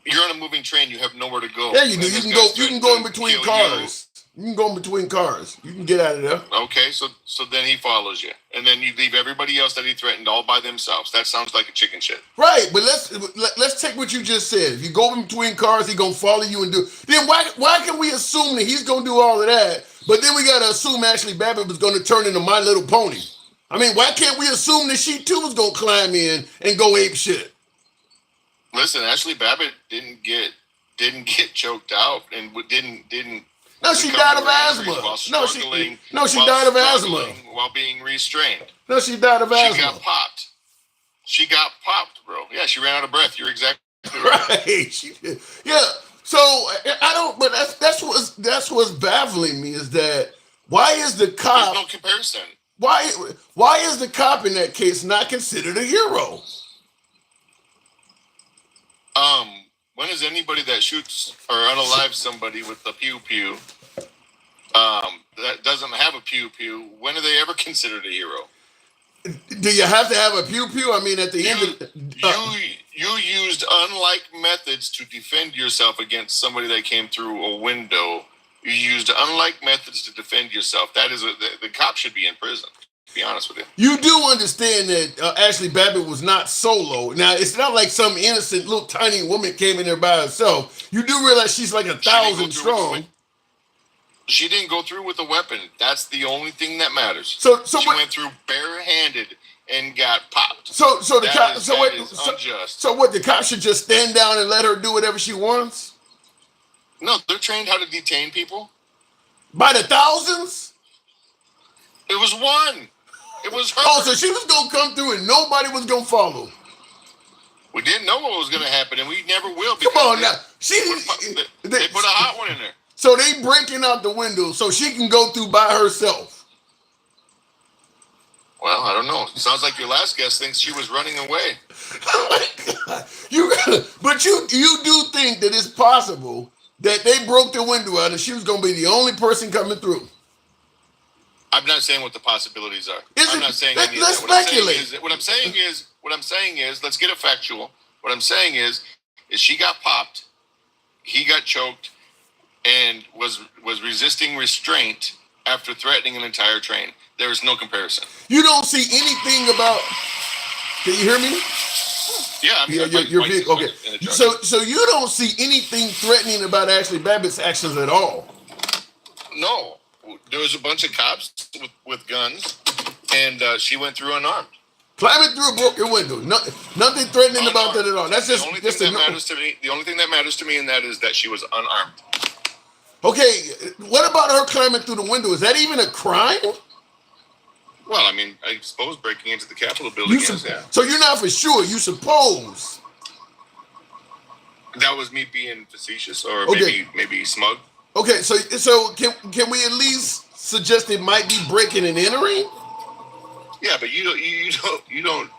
Speaker 3: You're on a moving train. You have nowhere to go.
Speaker 1: Yeah, you do. You can go in between cars. You can go in between cars. You can get out of there.
Speaker 3: Okay, so then he follows you, and then you leave everybody else that he threatened all by themselves. That sounds like a chicken shit.
Speaker 1: Right, but let's take what you just said. If you go in between cars, he gonna follow you and do. Then why can we assume that he's gonna do all of that? But then we gotta assume Ashley Babbitt was gonna turn into My Little Pony. I mean, why can't we assume that she too was gonna climb in and go ape shit?
Speaker 3: Listen, Ashley Babbitt didn't get choked out and didn't.
Speaker 1: No, she died of asthma. No, she died of asthma
Speaker 3: while being restrained.
Speaker 1: No, she died of asthma.
Speaker 3: She got popped, bro. Yeah, she ran out of breath. You're exactly
Speaker 1: right. She did. Yeah. So I don't. But that's what's baffling me is that why is the cop?
Speaker 3: There's no comparison.
Speaker 1: Why is the cop in that case not considered a hero?
Speaker 3: When is anybody that shoots or unalives somebody with a pew pew, that doesn't have a pew pew, when are they ever considered a hero?
Speaker 1: Do you have to have a pew pew? I mean, at the end of
Speaker 3: you used unlike methods to defend yourself against somebody that came through a window. You used unlike methods to defend yourself. That is the cop should be in prison. Be honest with you.
Speaker 1: You do understand that Ashley Babbitt was not solo. Now, it's not like some innocent little tiny woman came in there by herself. You do realize she's like 1,000 strong.
Speaker 3: She didn't go through with a weapon. That's the only thing that matters.
Speaker 1: So
Speaker 3: she went through barehanded and got popped.
Speaker 1: So the cop.
Speaker 3: Unjust.
Speaker 1: So what? The cop should just stand down and let her do whatever she wants?
Speaker 3: No, they're trained how to detain people.
Speaker 1: By the thousands?
Speaker 3: It was one. It was her.
Speaker 1: Oh, so she was going to come through and nobody was going to follow.
Speaker 3: We didn't know what was going to happen, and we never will.
Speaker 1: Come on now.
Speaker 3: They put a hot one in there.
Speaker 1: So they breaking out the window so she can go through by herself.
Speaker 3: Well, Well, I don't know. It sounds like your last guest thinks she was running away.
Speaker 1: But you do think that it's possible that they broke the window out and she was going to be the only person coming through?
Speaker 3: I'm not saying what the possibilities are. I'm not saying any of
Speaker 1: let's
Speaker 3: that.
Speaker 1: speculate.
Speaker 3: What I'm saying is, let's get it factual. What I'm saying is she got popped, he got choked, and was resisting restraint after threatening an entire train. There is no comparison.
Speaker 1: You don't see anything about. Can you hear me?
Speaker 3: Yeah,
Speaker 1: you're big. Okay, so you don't see anything threatening about Ashley Babbitt's actions at all.
Speaker 3: No, there was a bunch of cops with guns, and she went through unarmed.
Speaker 1: Climbing through a broken window. Nothing threatening about that at all. That's just
Speaker 3: the only thing that matters to me. The only thing that matters to me in that is that she was unarmed.
Speaker 1: Okay, what about her climbing through the window? Is that even a crime?
Speaker 3: Well, I mean, I suppose breaking into the Capitol building is, yeah.
Speaker 1: So you're not for sure. You suppose.
Speaker 3: That was me being facetious, or maybe smug.
Speaker 1: Okay, so can we at least suggest it might be breaking and entering?
Speaker 3: Yeah, but you don't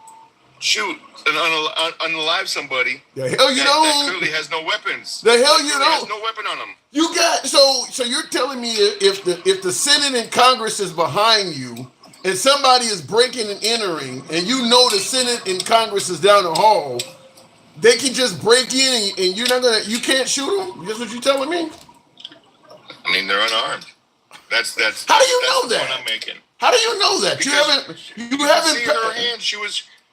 Speaker 3: shoot and unalive somebody.
Speaker 1: The hell you don't.
Speaker 3: That clearly has no weapons.
Speaker 1: The hell you don't.
Speaker 3: Has no weapon on him.
Speaker 1: You got so you're telling me if the Senate and Congress is behind you and somebody is breaking and entering, and you know the Senate and Congress is down the hall, they can just break in and you can't shoot them? That's what you're telling me?
Speaker 3: I mean, they're unarmed. That's
Speaker 1: how do you know that?
Speaker 3: Point I'm making.
Speaker 1: How do you know that?
Speaker 3: Because you haven't see her hands.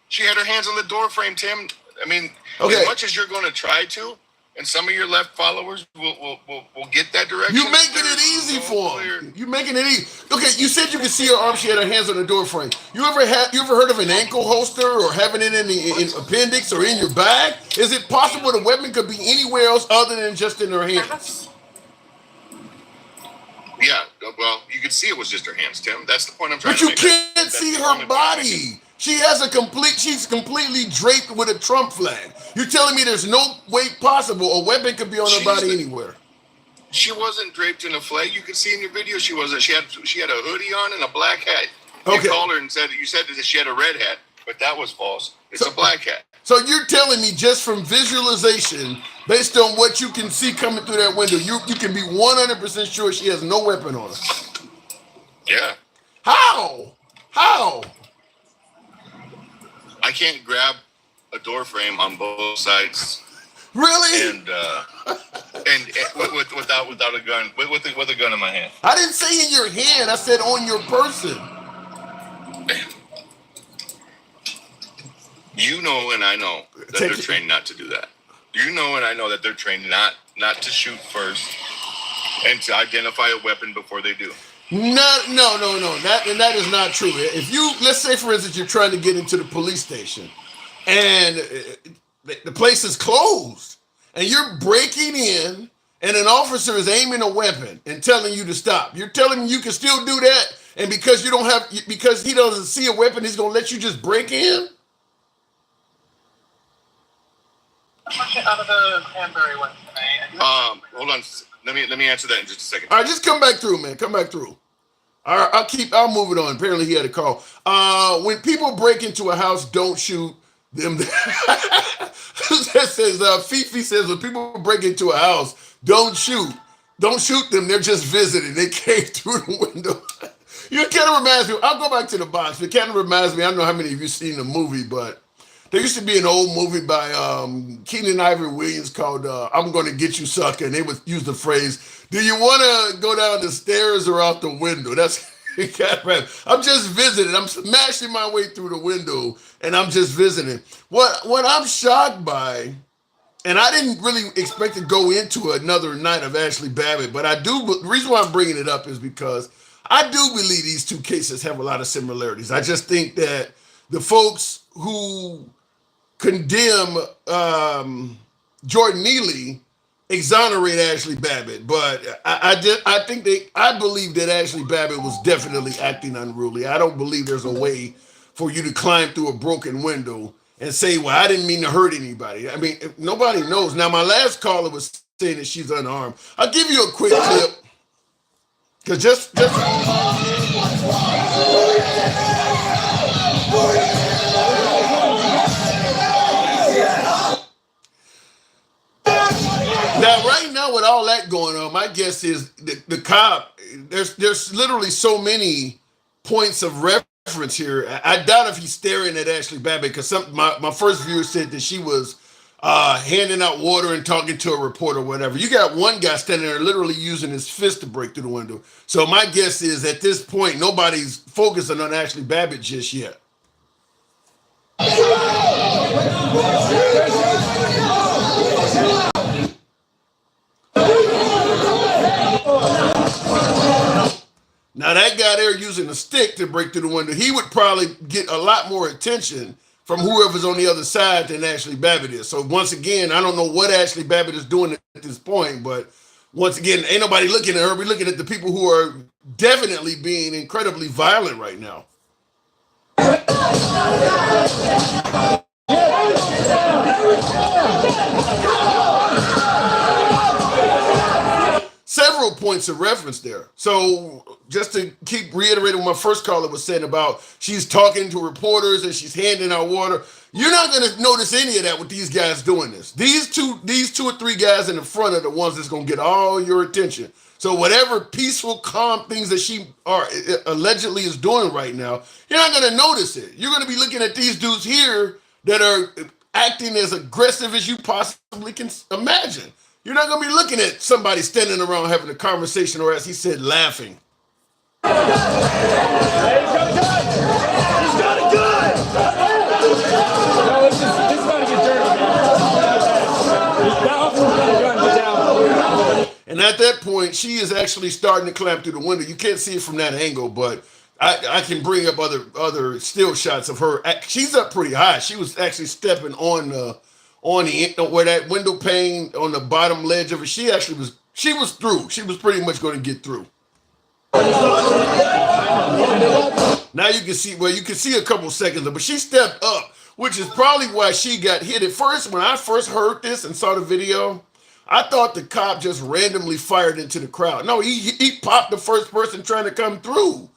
Speaker 3: She had her hands on the door frame, Tim. I mean, as much as you're going to try to, and some of your left followers will get that direction.
Speaker 1: You making it easy for them. You making it easy. Okay, you said you could see her arm. She had her hands on the door frame. You ever heard of an ankle holster or having it in the appendix or in your bag? Is it possible the weapon could be anywhere else other than just in her hands?
Speaker 3: Yeah, well, you could see it was just her hands, Tim. That's the point I'm trying to make.
Speaker 1: But you can't see her body. She's completely draped with a Trump flag. You're telling me there's no way possible a weapon could be on her body anywhere?
Speaker 3: She wasn't draped in a flag. You could see in your video she wasn't. She had a hoodie on and a black hat.
Speaker 1: Okay.
Speaker 3: You called her and said that she had a red hat, but that was false. It's a black hat.
Speaker 1: So you're telling me just from visualization, based on what you can see coming through that window, you can be 100% sure she has no weapon on her?
Speaker 3: Yeah.
Speaker 1: How?
Speaker 3: I can't grab a door frame on both sides.
Speaker 1: Really?
Speaker 3: And without a gun, with a gun in my hand.
Speaker 1: I didn't say in your hand. I said on your person.
Speaker 3: You know, and I know that they're trained not to do that. You know, and I know that they're trained not to shoot first and to identify a weapon before they do.
Speaker 1: No. That is not true. Let's say, for instance, you're trying to get into the police station and the place is closed and you're breaking in and an officer is aiming a weapon and telling you to stop. You're telling me you can still do that, and because he doesn't see a weapon, he's going to let you just break in?
Speaker 4: Out of the cranberry one tonight.
Speaker 3: Hold on. Let me answer that in just a second.
Speaker 1: All right, just come back through, man. Come back through. All right, I'll move it on. Apparently he had a call. When people break into a house, don't shoot them. That says Fifi says when people break into a house, don't shoot them. They're just visiting. They came through the window. You kind of reminds me. I'll go back to the box. It kind of reminds me. I don't know how many of you seen the movie, but there used to be an old movie by Keenan Ivory Williams called I'm Gonna Get You Sucker, and they would use the phrase, do you want to go down the stairs or out the window? That's I'm just visiting. I'm smashing my way through the window, and I'm just visiting. What I'm shocked by, and I didn't really expect to go into another night of Ashley Babbitt, but the reason why I'm bringing it up is because I do believe these two cases have a lot of similarities. I just think that the folks who condemn Jordan Neely exonerate Ashley Babbitt, but I believe that Ashley Babbitt was definitely acting unruly. I don't believe there's a way for you to climb through a broken window and say, well, I didn't mean to hurt anybody. I mean, nobody knows. Now, my last caller was saying that she's unarmed. I'll give you a quick clip. Because just all that going on, my guess is the cop. There's literally so many points of reference here. I doubt if he's staring at Ashley Babbitt because my first viewer said that she was handing out water and talking to a reporter, or whatever. You got one guy standing there literally using his fist to break through the window. So my guess is at this point nobody's focusing on Ashley Babbitt just yet. Now that guy there using a stick to break through the window, he would probably get a lot more attention from whoever's on the other side than Ashley Babbitt is. So once again, I don't know what Ashley Babbitt is doing at this point, but once again, ain't nobody looking at her. We're looking at the people who are definitely being incredibly violent right now. Several points of reference there. So just to keep reiterating what my first caller was saying about she's talking to reporters and she's handing out water. You're not going to notice any of that with these guys doing this. These two or three guys in the front are the ones that's going to get all your attention. So whatever peaceful, calm things that she allegedly is doing right now, you're not going to notice it. You're going to be looking at these dudes here that are acting as aggressive as you possibly can imagine. You're not going to be looking at somebody standing around having a conversation or, as he said, laughing.
Speaker 5: He's got a gun! No, this is about to get dirty, man. That officer's got a gun. Get down.
Speaker 1: And at that point, she is actually starting to climb through the window. You can't see it from that angle, but I can bring up other still shots of her. She's up pretty high. She was actually stepping on the where that window pane on the bottom ledge of it. She was through. She was pretty much going to get through. Now you can see a couple seconds, but she stepped up, which is probably why she got hit. At first, when I first heard this and saw the video, I thought the cop just randomly fired into the crowd. No, he popped the first person trying to come through.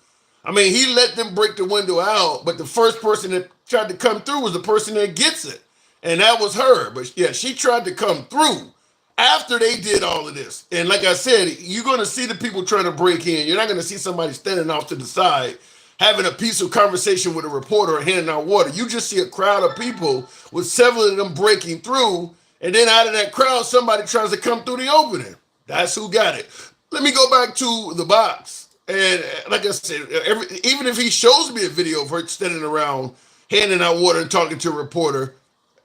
Speaker 1: I mean, he let them break the window out, but the first person that tried to come through was the person that gets it. And that was her. But yeah, she tried to come through after they did all of this. And like I said, you're going to see the people trying to break in. You're not going to see somebody standing off to the side having a peaceful conversation with a reporter or handing out water. You just see a crowd of people with several of them breaking through. And then out of that crowd, somebody tries to come through the opening. That's who got it. Let me go back to the box. And like I said, even if he shows me a video of her standing around handing out water and talking to a reporter,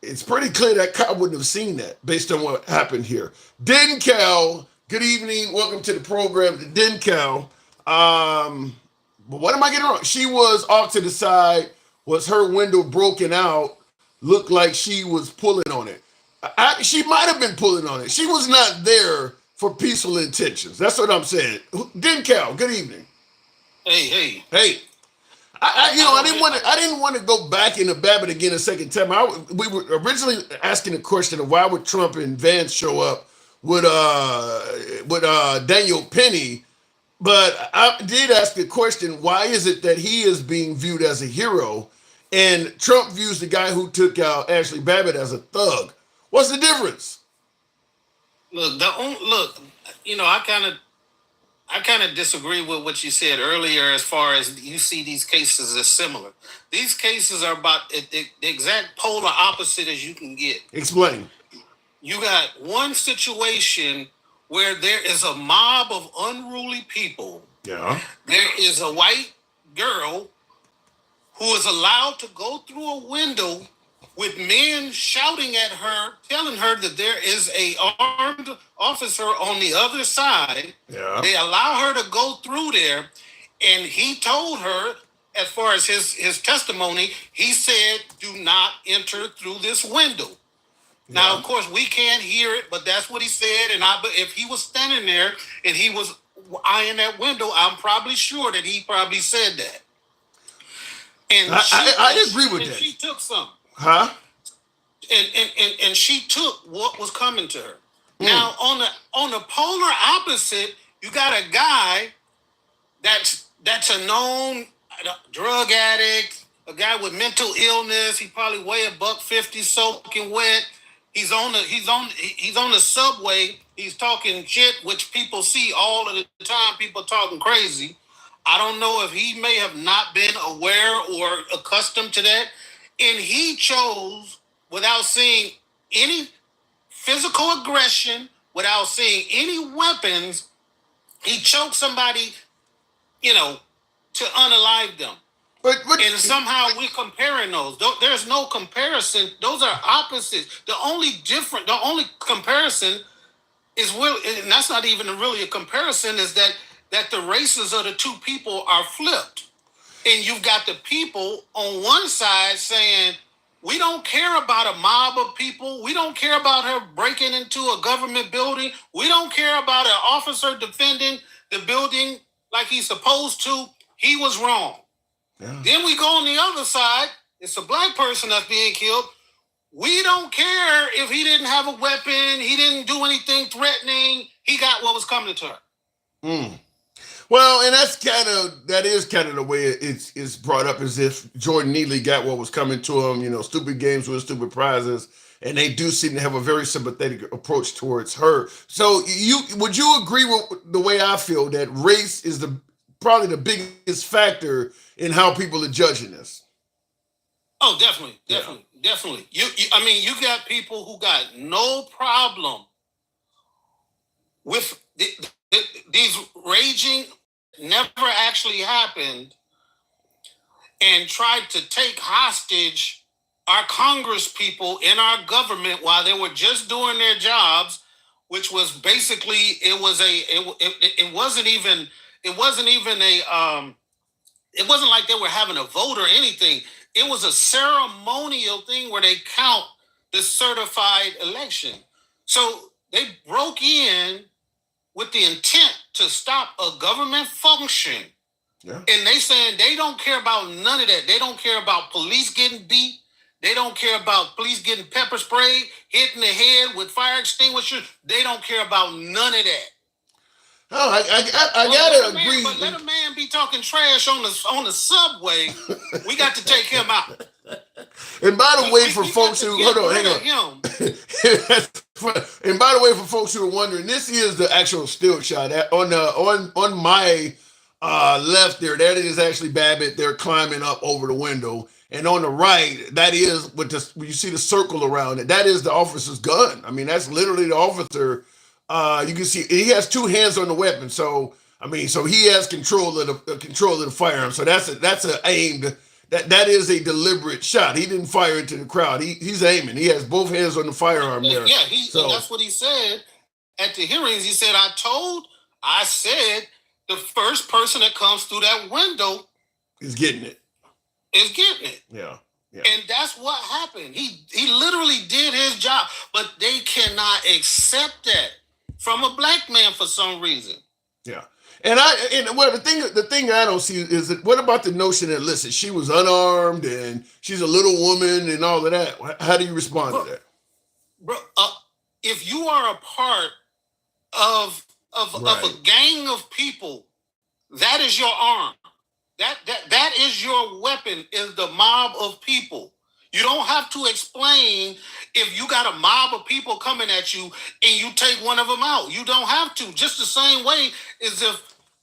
Speaker 1: it's pretty clear that cop wouldn't have seen that based on what happened here. Dencal, good evening. Welcome to the program. Dencal. But what am I getting wrong? She was off to the side. Was her window broken out? Looked like she was pulling on it. She might have been pulling on it. She was not there for peaceful intentions. That's what I'm saying. Dencal, good evening.
Speaker 6: Hey.
Speaker 1: I didn't want to go back into Babbitt again a second time. We were originally asking the question of why would Trump and Vance show up with Daniel Penny, but I did ask the question: why is it that he is being viewed as a hero, and Trump views the guy who took out Ashley Babbitt as a thug? What's the difference?
Speaker 6: Look, I kind of disagree with what you said earlier as far as you see these cases as similar. These cases are about the exact polar opposite as you can get.
Speaker 1: Explain.
Speaker 6: You got one situation where there is a mob of unruly people.
Speaker 1: Yeah.
Speaker 6: There is a white girl who is allowed to go through a window with men shouting at her, telling her that there is a armed officer on the other side.
Speaker 1: Yeah.
Speaker 6: They allow her to go through there, and he told her, as far as his testimony, he said, "Do not enter through this window." Yeah. Now, of course, we can't hear it, but that's what he said. And if he was standing there and he was eyeing that window, I'm probably sure that he probably said that. And
Speaker 1: I agree with that.
Speaker 6: She took something.
Speaker 1: Huh?
Speaker 6: And she took what was coming to her. Now on the polar opposite, you got a guy that's a known drug addict, a guy with mental illness. He probably weigh $150 soaking wet. He's on the subway. He's talking shit, which people see all of the time. People talking crazy. I don't know if he may have not been aware or accustomed to that, and he chose, without seeing any physical aggression, without seeing any weapons, he choked somebody, to unalive them. But and somehow we're comparing those. There's no comparison. Those are opposites. The only comparison is and that's not even really a comparison, is that the races of the two people are flipped. And you've got the people on one side saying, we don't care about a mob of people. We don't care about her breaking into a government building. We don't care about an officer defending the building like he's supposed to. He was wrong. Yeah. Then we go on the other side. It's a black person that's being killed. We don't care if he didn't have a weapon. He didn't do anything threatening. He got what was coming to her.
Speaker 1: Mm. Well, and that is kind of the way it's brought up, as if Jordan Neely got what was coming to him, stupid games with stupid prizes. And they do seem to have a very sympathetic approach towards her. So would you agree with the way I feel, that race is probably the biggest factor in how people are judging this?
Speaker 6: Oh, definitely. You got people who got no problem with these raging, never actually happened, and tried to take hostage our Congress people in our government while they were just doing their jobs, which was basically it wasn't like they were having a vote or anything. It was a ceremonial thing where they count the certified election. So they broke in with the intent to stop a government function. Yeah. And they saying they don't care about none of that. They don't care about police getting beat. They don't care about police getting pepper sprayed, hit in the head with fire extinguishers. They don't care about none of that.
Speaker 1: Oh, I gotta agree.
Speaker 6: But let a man be talking trash on the subway. We got to take him out.
Speaker 1: And by the way, for folks who hang on. And by the way, for folks who are wondering, this is the actual still shot on my left there. That is Ashley Babbitt. They're climbing up over the window, and on the right, that is when you see the circle around it. That is the officer's gun. I mean, that's literally the officer. You can see he has two hands on the weapon, so he has control of the firearm. So that's an aimed. That is a deliberate shot. He didn't fire into the crowd. He's aiming. He has both hands on the firearm there.
Speaker 6: Yeah, and that's what he said at the hearings. He said, I said the first person that comes through that window
Speaker 1: is getting it.
Speaker 6: Yeah. And that's what happened. He literally did his job, but they cannot accept that from a black man for some reason.
Speaker 1: Yeah. The thing I don't see is that, what about the notion that, listen, she was unarmed and she's a little woman and all of that? How do you respond to that?
Speaker 6: Bro, if you are a part of a gang of people, that is your arm. That is your weapon, is the mob of people. You don't have to explain if you got a mob of people coming at you and you take one of them out. You don't have to. Just the same way as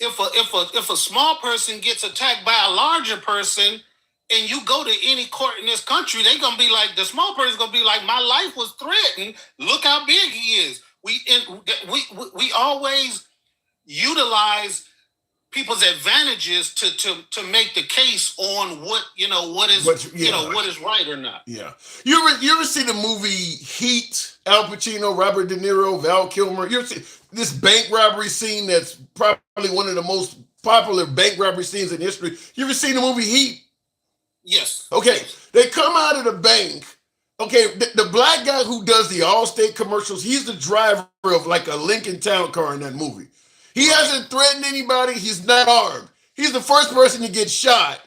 Speaker 6: if a small person gets attacked by a larger person and you go to any court in this country, they're going to be like, the small person's going to be like, my life was threatened. Look how big he is. We always utilize people's advantages to make the case on what is right or not.
Speaker 1: Yeah. You ever see the movie Heat? Al Pacino, Robert De Niro, Val Kilmer. You ever see this bank robbery scene that's probably one of the most popular bank robbery scenes in history? You ever seen the movie Heat?
Speaker 6: Yes.
Speaker 1: Okay. They come out of the bank. Okay, the black guy who does the Allstate commercials, he's the driver of like a Lincoln Town Car in that movie. He hasn't threatened anybody. He's not armed. He's the first person to get shot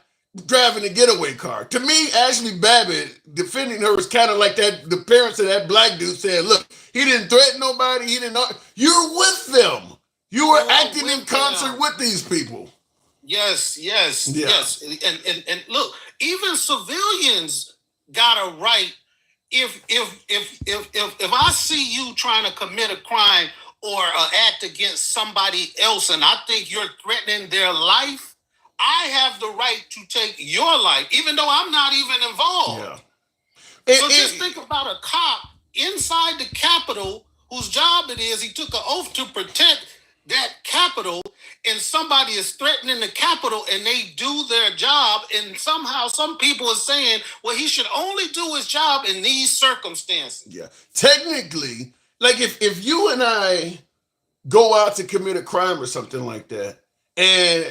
Speaker 1: driving a getaway car. To me, Ashley Babbitt defending her is kind of like that. The parents of that black dude said, look, he didn't threaten nobody. He didn't. You're with them. You were acting in concert with these people.
Speaker 6: Yes. And look, even civilians got a right if I see you trying to commit a crime or an act against somebody else, and I think you're threatening their life, I have the right to take your life, even though I'm not even involved.
Speaker 1: Yeah.
Speaker 6: So just think about a cop inside the Capitol whose job it is. He took an oath to protect that Capitol, and somebody is threatening the Capitol, and they do their job, and somehow some people are saying, well, he should only do his job in these circumstances.
Speaker 1: Yeah. Technically, like if you and I go out to commit a crime or something like that, and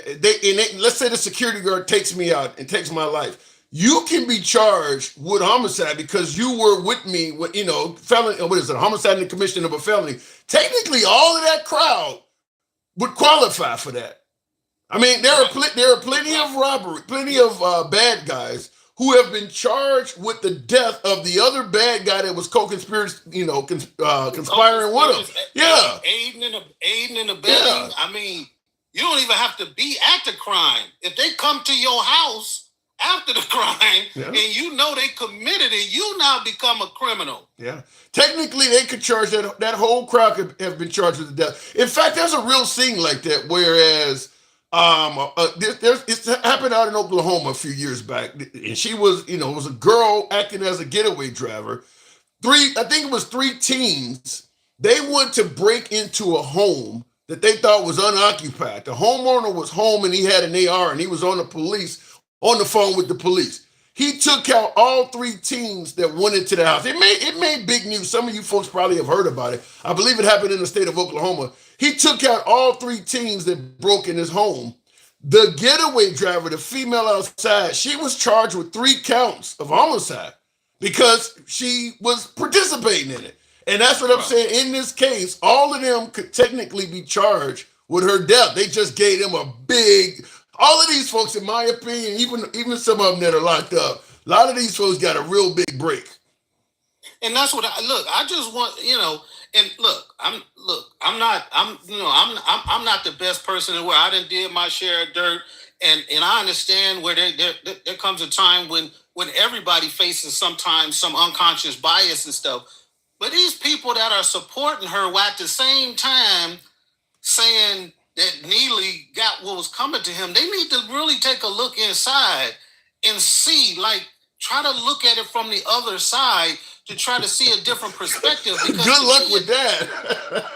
Speaker 1: let's say the security guard takes me out and takes my life, you can be charged with homicide because you were with me with, felony, what is it, homicide in the commission of a felony. Technically, all of that crowd would qualify for that. I mean, there are plenty of robbery, plenty of bad guys who have been charged with the death of the other bad guy that was co-conspiring, conspiring with him. Yeah.
Speaker 6: Aiding and abetting.
Speaker 1: Yeah.
Speaker 6: I mean, you don't even have to be at the crime. If they come to your house after the crime, and you know they committed it, you now become a criminal.
Speaker 1: Yeah. Technically, they could charge that whole crowd could have been charged with the death. In fact, there's a real scene like that, whereas it's happened out in Oklahoma a few years back, and she was, it was a girl acting as a getaway driver. I think it was 3 teens. They went to break into a home that they thought was unoccupied. The homeowner was home and he had an AR and he was on the phone with the police. He took out all 3 teens that went into the house. It made big news. Some of you folks probably have heard about it. I believe it happened in the state of Oklahoma. He took out all 3 teens that broke in his home. The getaway driver, the female outside, she was charged with 3 counts of homicide because she was participating in it. And that's what I'm saying. In this case, all of them could technically be charged with her death. They just gave them a big... All of these folks, in my opinion, even some of them that are locked up, a lot of these folks got a real big break.
Speaker 6: And that's what I just want, and I'm not the best person in the world. I done did my share of dirt, and I understand where there comes a time when everybody faces sometimes some unconscious bias and stuff. But these people that are supporting her while at the same time saying that Neely got what was coming to him, they need to really take a look inside and see, try to look at it from the other side to try to see a different perspective. Because
Speaker 1: good luck with that.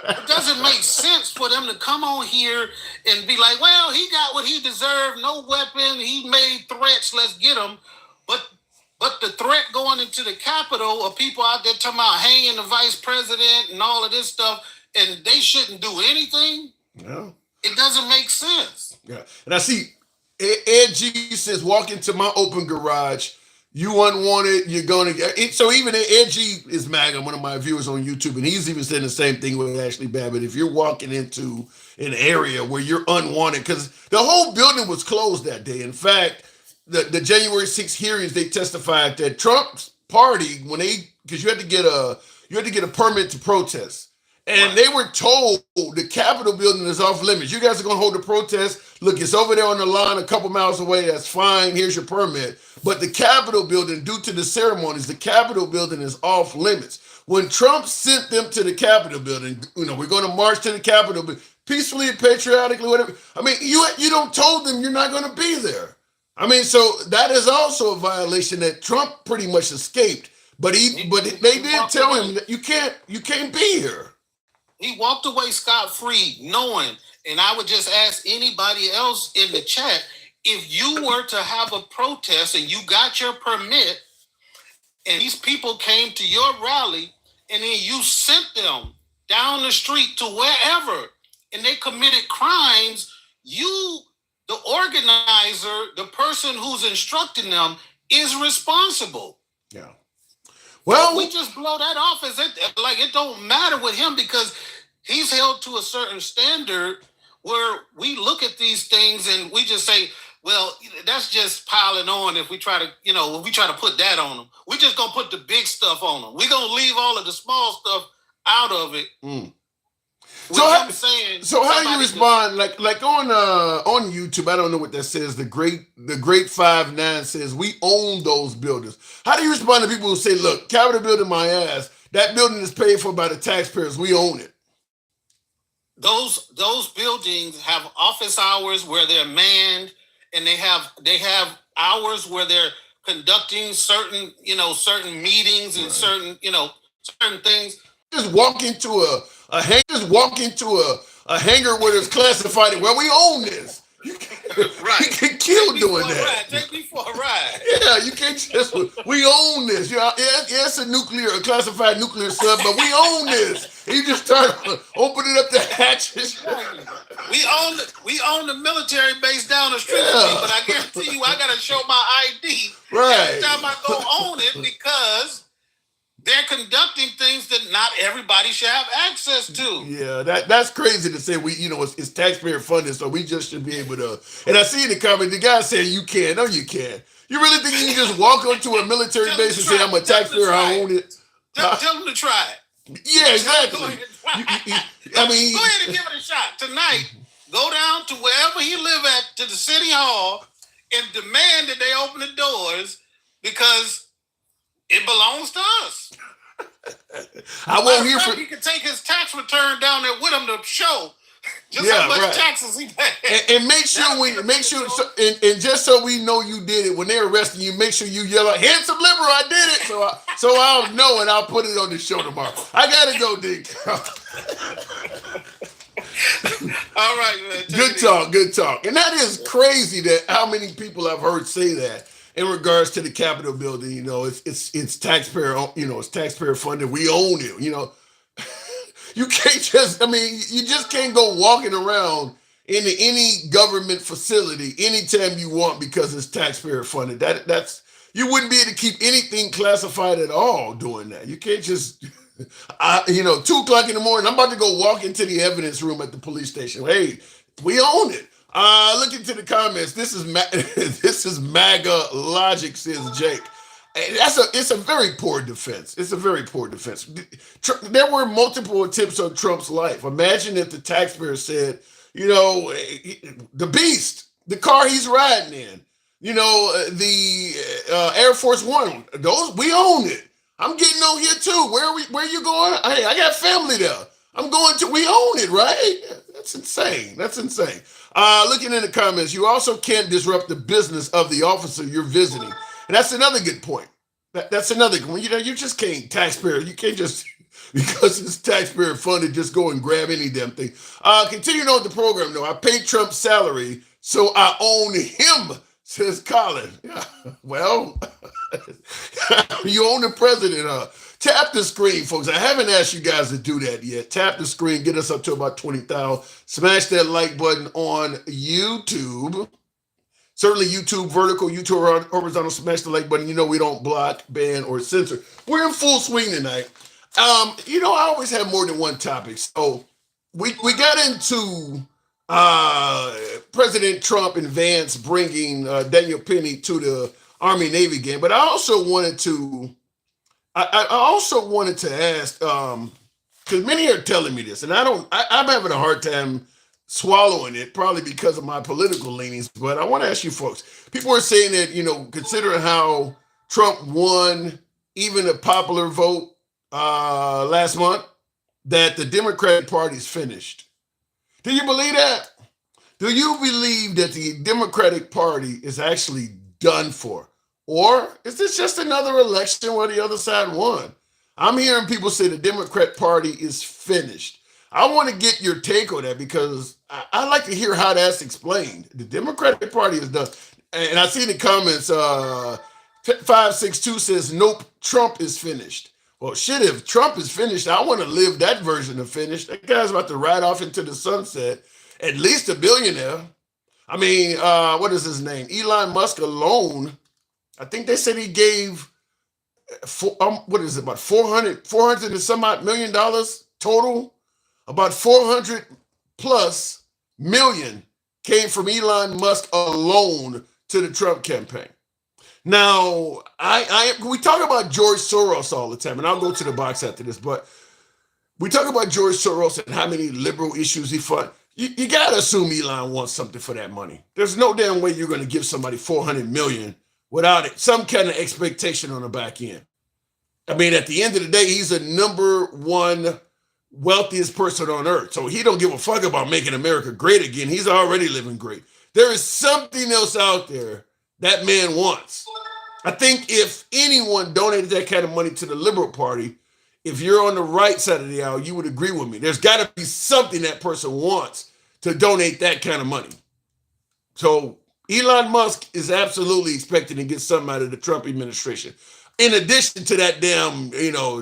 Speaker 6: It doesn't make sense for them to come on here and be like, well, he got what he deserved, no weapon, he made threats, let's get him. But the threat going into the Capitol of people out there talking about hanging the vice president and all of this stuff, and they shouldn't do anything.
Speaker 1: No.
Speaker 6: It doesn't make sense.
Speaker 1: Yeah. And I see Ed G says, walk into my open garage. You unwanted, you're going to get... So even Ed G is MAGA, one of my viewers on YouTube, and he's even saying the same thing with Ashley Babbitt. If you're walking into an area where you're unwanted, because the whole building was closed that day. In fact, the January 6th hearings, they testified that Trump's party, because you had to get a permit to protest. And they were told the Capitol building is off limits. You guys are going to hold the protest. Look, it's over there on the line a couple miles away. That's fine. Here's your permit. But the Capitol building, due to the ceremonies, the Capitol building is off limits. When Trump sent them to the Capitol building, we're going to march to the Capitol building peacefully and patriotically, whatever. I mean, you don't told them you're not going to be there. I mean, so that is also a violation that Trump pretty much escaped. But they did tell him that you can't be here.
Speaker 6: He walked away scot-free knowing, and I would just ask anybody else in the chat, if you were to have a protest and you got your permit and these people came to your rally and then you sent them down the street to wherever and they committed crimes, you, the organizer, the person who's instructing them, is responsible.
Speaker 1: Yeah. Well,
Speaker 6: we just blow that off as it don't matter with him because he's held to a certain standard where we look at these things and we just say, well, that's just piling on if we try to put that on them. We're just going to put the big stuff on them. We're going to leave all of the small stuff out of it. with him saying.
Speaker 1: So how do you respond? Like on YouTube, I don't know what that says. The great 5-9 says we own those buildings. How do you respond to people who say, "Look, Capitol building my ass. That building is paid for by the taxpayers. We own it."
Speaker 6: Those buildings have office hours where they're manned, and they have hours where they're conducting certain meetings and certain things.
Speaker 1: Just walk into a hangar where there's classified. Well, we own this.
Speaker 6: Right.
Speaker 1: You get killed doing that.
Speaker 6: Take me for a ride.
Speaker 1: Yeah, you can't just. We own this. Yeah, it's a classified nuclear sub, but we own this. And you just start opening up the hatches.
Speaker 6: We own the military base down the street, but I guarantee you, I gotta show my ID every time I go own it because they're conducting things that not everybody should have access to.
Speaker 1: Yeah, that's crazy to say. It's taxpayer funded, so we just should be able to. And I see in the comment, the guy saying you can. No, you can't. You really think you can just walk onto a military base and say I'm a taxpayer, I own it?
Speaker 6: Tell them to try it.
Speaker 1: Yeah, exactly.
Speaker 6: Go ahead and give it a shot tonight. Go down to wherever he live at, to the city hall, and demand that they open the doors because it belongs to us.
Speaker 1: I won't hear from.
Speaker 6: He can take his tax return down there with him to show just how much taxes he paid.
Speaker 1: And make sure and just so we know you did it, when they're arresting you, make sure you yell out, "Handsome liberal, I did it!" So I'll know and I'll put it on the show tomorrow. I gotta go, Dick.
Speaker 6: All right, man.
Speaker 1: Good talk. And that is crazy that how many people I've heard say that in regards to the Capitol building. It's taxpayer, it's taxpayer funded. We own it. You can't just, you just can't go walking around into any government facility anytime you want because it's taxpayer funded. That's you wouldn't be able to keep anything classified at all doing that. You can't just 2:00 in the morning, I'm about to go walk into the evidence room at the police station. Hey, we own it. Look into the comments. This is MAGA logic, says Jake. It's a very poor defense. It's a very poor defense. There were multiple attempts on Trump's life. Imagine if the taxpayer said, the beast, the car he's riding in, the Air Force One, those we own it. I'm getting on here too. Where you going? Hey, I got family there. I'm going to. We own it, right? That's insane. Looking in the comments, you also can't disrupt the business of the officer you're visiting. And that's another good point. That's another one. You just can't taxpayer. You can't just, because it's taxpayer funded, just go and grab any damn thing. Continuing on with the program, though. I pay Trump's salary, so I own him, says Colin. Yeah, well, you own the president. Tap the screen, folks. I haven't asked you guys to do that yet. Tap the screen. Get us up to about 20,000. Smash that like button on YouTube. Certainly YouTube vertical, YouTube horizontal, smash the like button. We don't block, ban, or censor. We're in full swing tonight. I always have more than one topic. So we got into President Trump and Vance bringing Daniel Penny to the Army Navy game. But I also wanted to ask, because many are telling me this, and I'm having a hard time swallowing it, probably because of my political leanings. But I want to ask you folks, people are saying that, considering how Trump won even a popular vote last month, that the Democratic Party's finished. Do you believe that? Do you believe that the Democratic Party is actually done for? Or is this just another election where the other side won? I'm hearing people say the Democrat Party is finished. I want to get your take on that because I like to hear how that's explained. The Democratic Party is done. And I see in the comments, 562 says, nope, Trump is finished. Well, shit, if Trump is finished, I want to live that version of finished. That guy's about to ride off into the sunset, at least a billionaire. What is his name? Elon Musk alone, I think they said he gave, about 400 and some odd $million total? About 400 plus million came from Elon Musk alone to the Trump campaign. Now, we talk about George Soros all the time, and I'll go to the box after this, but we talk about George Soros and how many liberal issues he fund. You got to assume Elon wants something for that money. There's no damn way you're going to give somebody $400 million without it, some kind of expectation on the back end. I mean, at the end of the day, he's the number one wealthiest person on earth. So he don't give a fuck about making America great again. He's already living great. There is something else out there that man wants. I think if anyone donated that kind of money to the Liberal Party, if you're on the right side of the aisle, you would agree with me. There's got to be something that person wants to donate that kind of money. So Elon Musk is absolutely expecting to get something out of the Trump administration. In addition to that damn,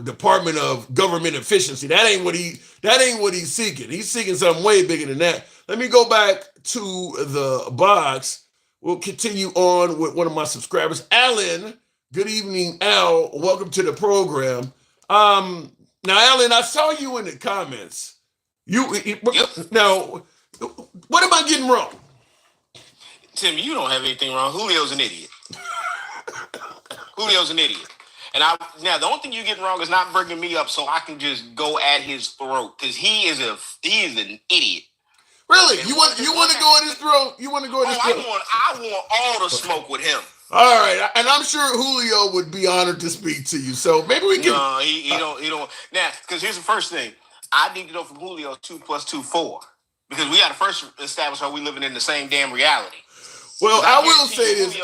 Speaker 1: Department of Government Efficiency, that ain't what he's seeking. He's seeking something way bigger than that. Let me go back to the box. We'll continue on with one of my subscribers, Alan. Good evening, Al. Welcome to the program. Now, Alan, I saw you in the comments. Now, what am I getting wrong?
Speaker 7: Tim, you don't have anything wrong. Julio's an idiot. Julio's an idiot. And now the only thing you're getting wrong is not bringing me up so I can just go at his throat, because he is an idiot.
Speaker 1: Really? You want to go at his throat? You want to go at his throat?
Speaker 7: I want all the smoke with him.
Speaker 1: All right, and I'm sure Julio would be honored to speak to you. So maybe we can.
Speaker 7: No, he don't. Now, because here's the first thing. I need to know from Julio 2 + 2 = 4, because we got to first establish how we living in the same damn reality.
Speaker 1: Well, I will say this.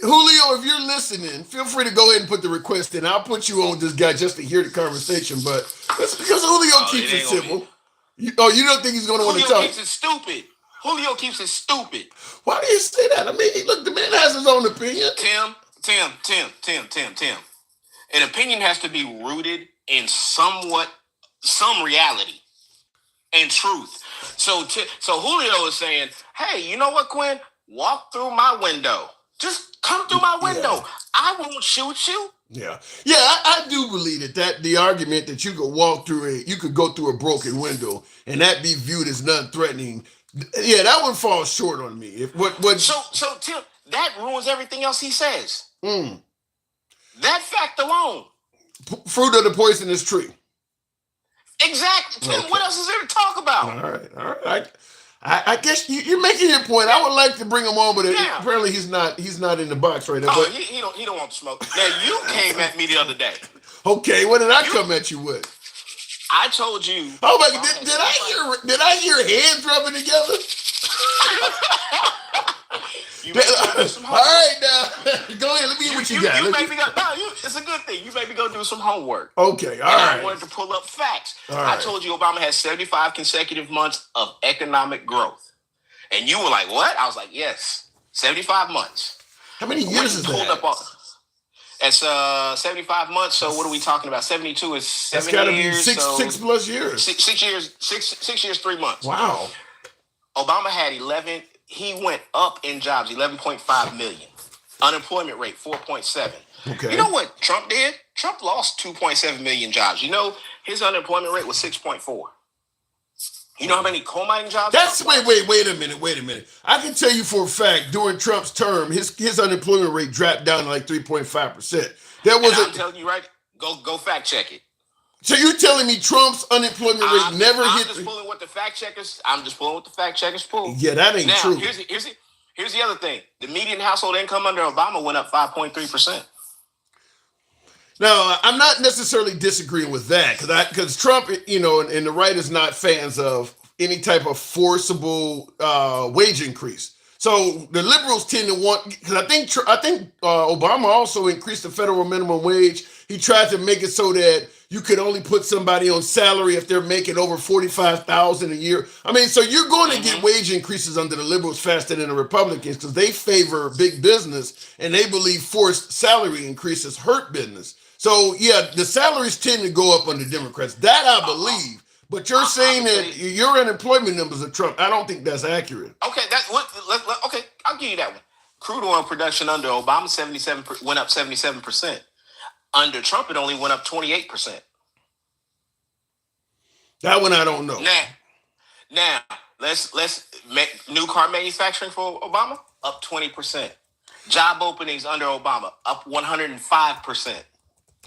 Speaker 1: Julio, if you're listening, feel free to go ahead and put the request in. I'll put you on with this guy just to hear the conversation, but that's because Julio keeps it simple. You don't think he's going to want to talk?
Speaker 7: Julio keeps it stupid. Julio keeps it stupid.
Speaker 1: Why do you say that? I mean, look, the man has his own opinion.
Speaker 7: Tim. An opinion has to be rooted in some reality and truth. So Julio is saying, hey, you know what, Quinn? Walk through my window. Just come through my window. Yeah. I won't shoot you.
Speaker 1: Yeah, I do believe that the argument that you could go through a broken window and that be viewed as non-threatening. Yeah, that one falls short on me.
Speaker 7: So Tim, that ruins everything else he says. That fact alone.
Speaker 1: Fruit of the poisonous tree.
Speaker 7: Exactly. Tim, okay. What else is there to talk about?
Speaker 1: All right. I guess you're making your point. I would like to bring him on, but apparently he's not in the box right now.
Speaker 7: Oh, he don't want to smoke. Now, you came at me the other day.
Speaker 1: Okay, what did I come at you with?
Speaker 7: I told you.
Speaker 1: Oh my God! Did I hear hands rubbing together? All right, now go ahead. Let me hear what you got.
Speaker 7: It's a good thing. You made me go do some homework.
Speaker 1: Okay, all right.
Speaker 7: I wanted to pull up facts.
Speaker 1: All right.
Speaker 7: I told you Obama had 75 consecutive months of economic growth, and you were like, "What?" I was like, "Yes, 75 months."
Speaker 1: How many years is that?
Speaker 7: That's 75 months. So what are we talking about? 72 is 7
Speaker 1: That's gotta
Speaker 7: years.
Speaker 1: Be six plus years.
Speaker 7: 6 years. 6 years, 3 months.
Speaker 1: Wow.
Speaker 7: Obama had 11. He went up in jobs, 11.5 million. Unemployment rate, 4.7.
Speaker 1: Okay.
Speaker 7: You know what Trump did? Trump lost 2.7 million jobs. You know, his unemployment rate was 6.4. You know how many coal mining jobs?
Speaker 1: Wait a minute. I can tell you for a fact, during Trump's term, his unemployment rate dropped down to like 3.5%.
Speaker 7: I'm telling you, right? Go fact check it.
Speaker 1: So you're telling me Trump's unemployment rate never hit?
Speaker 7: I'm just pulling what the fact checkers pull.
Speaker 1: Yeah, that ain't true.
Speaker 7: Here's the other thing. The median household income under Obama went up 5.3%.
Speaker 1: Now, I'm not necessarily disagreeing with that because Trump, and the right is not fans of any type of forcible wage increase. So the liberals tend to want, because I think Obama also increased the federal minimum wage. He tried to make it so that you could only put somebody on salary if they're making over $45,000 a year. I mean, so you're going to get wage increases under the liberals faster than the Republicans because they favor big business and they believe forced salary increases hurt business. So yeah, the salaries tend to go up under Democrats. That I believe. But you're saying that your unemployment numbers are Trump. I don't think that's accurate.
Speaker 7: Okay, okay, I'll give you that one. Crude oil production under Obama went up 77%. Under Trump, it only went up 28%.
Speaker 1: That one I don't know.
Speaker 7: Now let's make new car manufacturing for Obama up 20%. Job openings under Obama up 105%.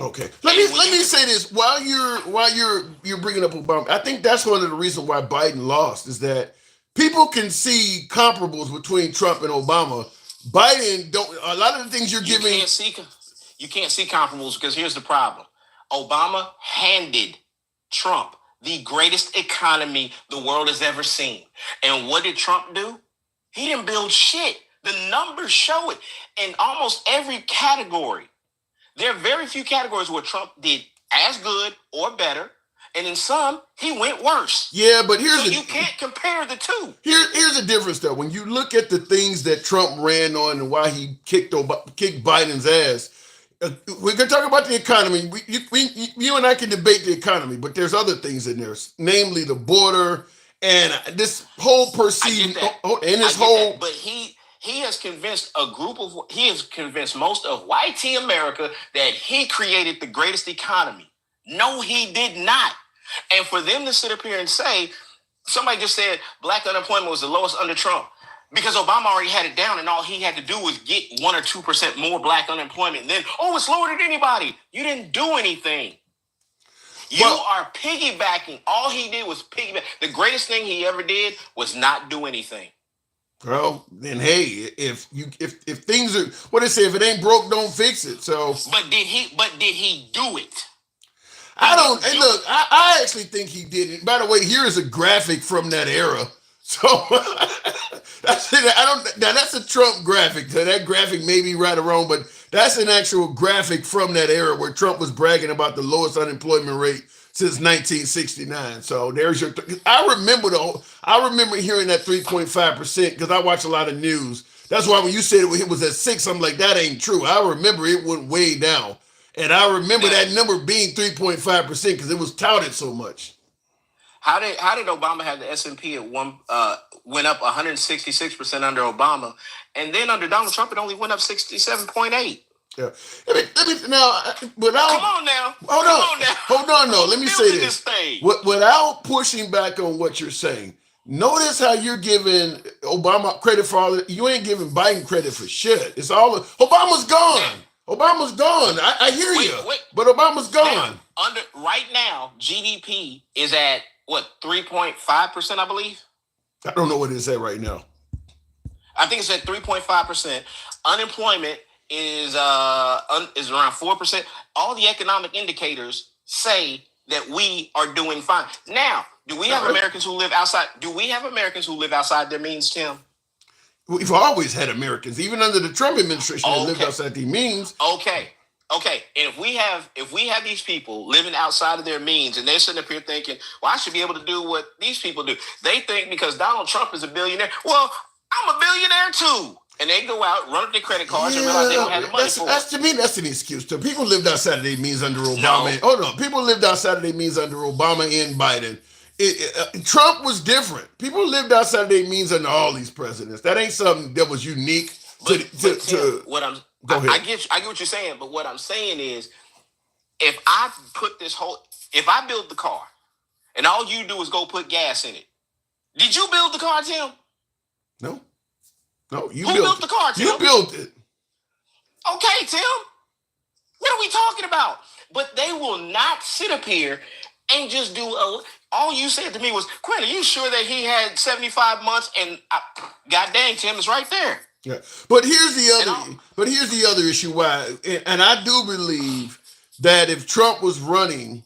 Speaker 1: Okay. Let me say this while you're bringing up Obama. I think that's one of the reasons why Biden lost is that people can see comparables between Trump and Obama. Biden don't. A lot of the things you're giving.
Speaker 7: You can't see comparables because here's the problem. Obama handed Trump the greatest economy the world has ever seen. And what did Trump do? He didn't build shit. The numbers show it in almost every category. There are very few categories where Trump did as good or better, and in some, he went worse.
Speaker 1: Yeah, but
Speaker 7: you can't compare the two.
Speaker 1: Here's the difference, though. When you look at the things that Trump ran on and why he kicked Biden's ass, we can talk about the economy. You and I can debate the economy, but there's other things in there, namely the border and this whole perceived and this whole.
Speaker 7: But he has convinced most of white America that he created the greatest economy. No, he did not. And for them to sit up here and say, somebody just said black unemployment was the lowest under Trump because Obama already had it down and all he had to do was get 1 or 2% more black unemployment. Then, it's lower than anybody. You didn't do anything. You are piggybacking. All he did was piggyback. The greatest thing he ever did was not do anything.
Speaker 1: Well, then hey, if things are what they say, if it ain't broke, don't fix it. So,
Speaker 7: but did he do it?
Speaker 1: I don't. And look, I actually think he did it. By the way, here is a graphic from that era. So that's it. That's a Trump graphic. So that graphic may be right or wrong, but that's an actual graphic from that era where Trump was bragging about the lowest unemployment rate since 1969. So there's your. I remember hearing that 3.5% because I watch a lot of news. That's why when you said it was at 6, I'm like, that ain't true. I remember it went way down, and I remember that number being 3.5% because it was touted so much.
Speaker 7: How did Obama have the S&P at went up 166% under Obama, and then under Donald Trump it only went up 67.8%?
Speaker 1: Yeah. Let me now. Without,
Speaker 7: come on now.
Speaker 1: Hold on. No, let me say this. Without pushing back on what you're saying, notice how you're giving Obama credit for all. You ain't giving Biden credit for shit. It's all Obama's gone. Obama's gone. I hear you, but Obama's gone.
Speaker 7: Right now, GDP is at what 3.5%, I believe.
Speaker 1: I don't know what it is at right now.
Speaker 7: I think it's at 3.5%. Unemployment is around 4%. All the economic indicators say that we are doing fine. Now, do we have Americans who live outside? Do we have Americans who live outside their means, Tim?
Speaker 1: We've always had Americans, even under the Trump administration, that lived outside their means.
Speaker 7: Okay. And if we have these people living outside of their means, and they're sitting up here thinking, well, I should be able to do what these people do. They think because Donald Trump is a billionaire, well, I'm a billionaire too. And they go out, run up their credit cards, and realize they don't have the money for it.
Speaker 1: To me, that's an excuse. So people lived outside of their means under Obama. People lived outside of their means under Obama and Biden. Trump was different. People lived outside of their means under all these presidents. That ain't something that was unique to
Speaker 7: what I'm.
Speaker 1: Go ahead.
Speaker 7: I get what you're saying, but what I'm saying is, if I build the car, and all you do is go put gas in it, did you build the car, Tim?
Speaker 1: No, you
Speaker 7: built the car, Tim?
Speaker 1: You built it.
Speaker 7: Okay, Tim. What are we talking about? But they will not sit up here and just do all you said to me was, Quinn, are you sure that he had 75 months? And God dang, Tim, it's right there.
Speaker 1: Yeah, but here's the other issue why, and I do believe that if Trump was running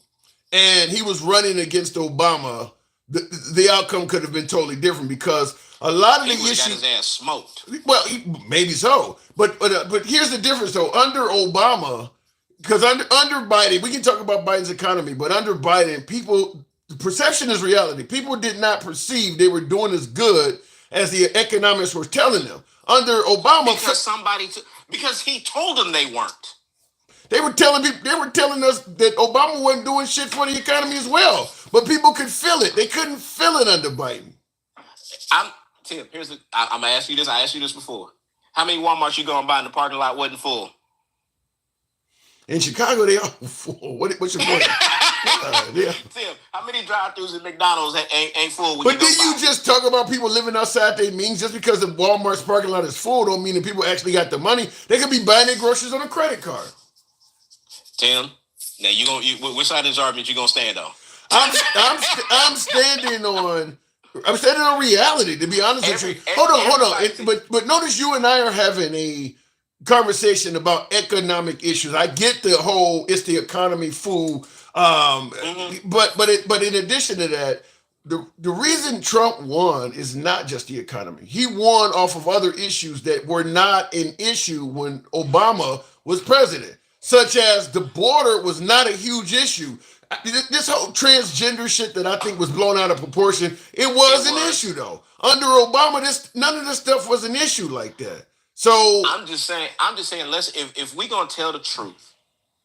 Speaker 1: and he was running against Obama, the outcome could have been totally different because a lot of the issues.
Speaker 7: Got his ass smoked.
Speaker 1: Well, maybe so, but here's the difference though. Under Obama, because under Biden, we can talk about Biden's economy, but under Biden, perception is reality. People did not perceive they were doing as good as the economists were telling them. Under Obama,
Speaker 7: because he told them they weren't.
Speaker 1: They were telling us that Obama wasn't doing shit for the economy as well, but people could feel it. They couldn't feel it under Biden.
Speaker 7: Tim, I'm gonna ask you this. I asked you this before. How many Walmarts you going by in the parking lot wasn't full?
Speaker 1: In Chicago, they are full. What's your point?
Speaker 7: Yeah. Tim, how many drive-thrus at McDonald's ain't full?
Speaker 1: But then you just talk about people living outside their means. Just because the Walmart's parking lot is full don't mean that people actually got the money. They could be buying their groceries on a credit card.
Speaker 7: Tim, now which side of this argument you gonna stand on?
Speaker 1: I'm standing on reality, to be honest with you. Hold on. But notice you and I are having a conversation about economic issues. I get the whole it's the economy fool. But in addition to that, the reason Trump won is not just the economy. He won off of other issues that were not an issue when Obama was president, such as the border was not a huge issue. This whole transgender shit that I think was blown out of proportion, it was an issue though. Under Obama, none of this stuff was an issue like that. So
Speaker 7: I'm just saying, if we're gonna tell the truth,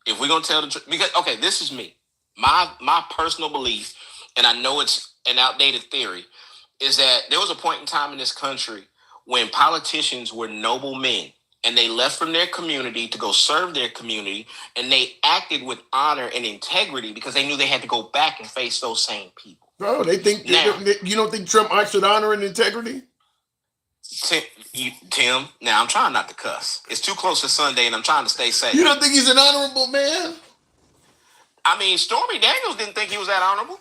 Speaker 7: because okay, this is me. My personal belief, and I know it's an outdated theory, is that there was a point in time in this country when politicians were noble men and they left from their community to go serve their community, and they acted with honor and integrity because they knew they had to go back and face those same people.
Speaker 1: Bro, you don't think Trump acts with honor and integrity?
Speaker 7: Tim, now I'm trying not to cuss. It's too close to Sunday and I'm trying to stay safe.
Speaker 1: You don't think he's an honorable man?
Speaker 7: I mean, Stormy Daniels didn't think he was that honorable.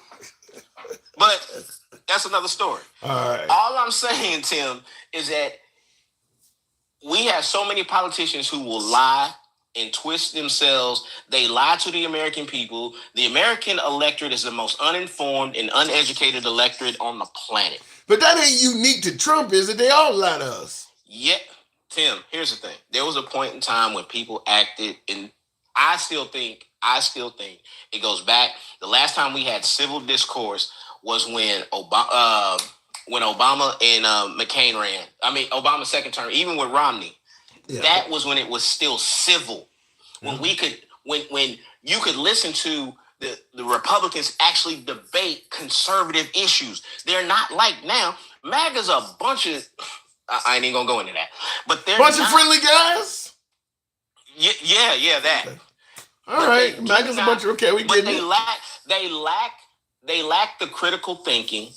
Speaker 7: But that's another story.
Speaker 1: All right.
Speaker 7: All I'm saying, Tim, is that we have so many politicians who will lie and twist themselves. They lie to the American people. The American electorate is the most uninformed and uneducated electorate on the planet.
Speaker 1: But that ain't unique to Trump, is it? They all lie to us.
Speaker 7: Yeah. Tim, here's the thing. There was a point in time when people acted, and I still think it goes back. The last time we had civil discourse was when Obama and McCain ran. I mean, Obama's second term, even with Romney. Yeah. That was when it was still civil. When when you could listen to the Republicans actually debate conservative issues. They're not like now. MAGA's a bunch of, I ain't even gonna go into that, but they're
Speaker 1: bunch of friendly guys.
Speaker 7: Yeah, that.
Speaker 1: All right, MAGA's a bunch of, okay, we get it.
Speaker 7: They lack the critical thinking.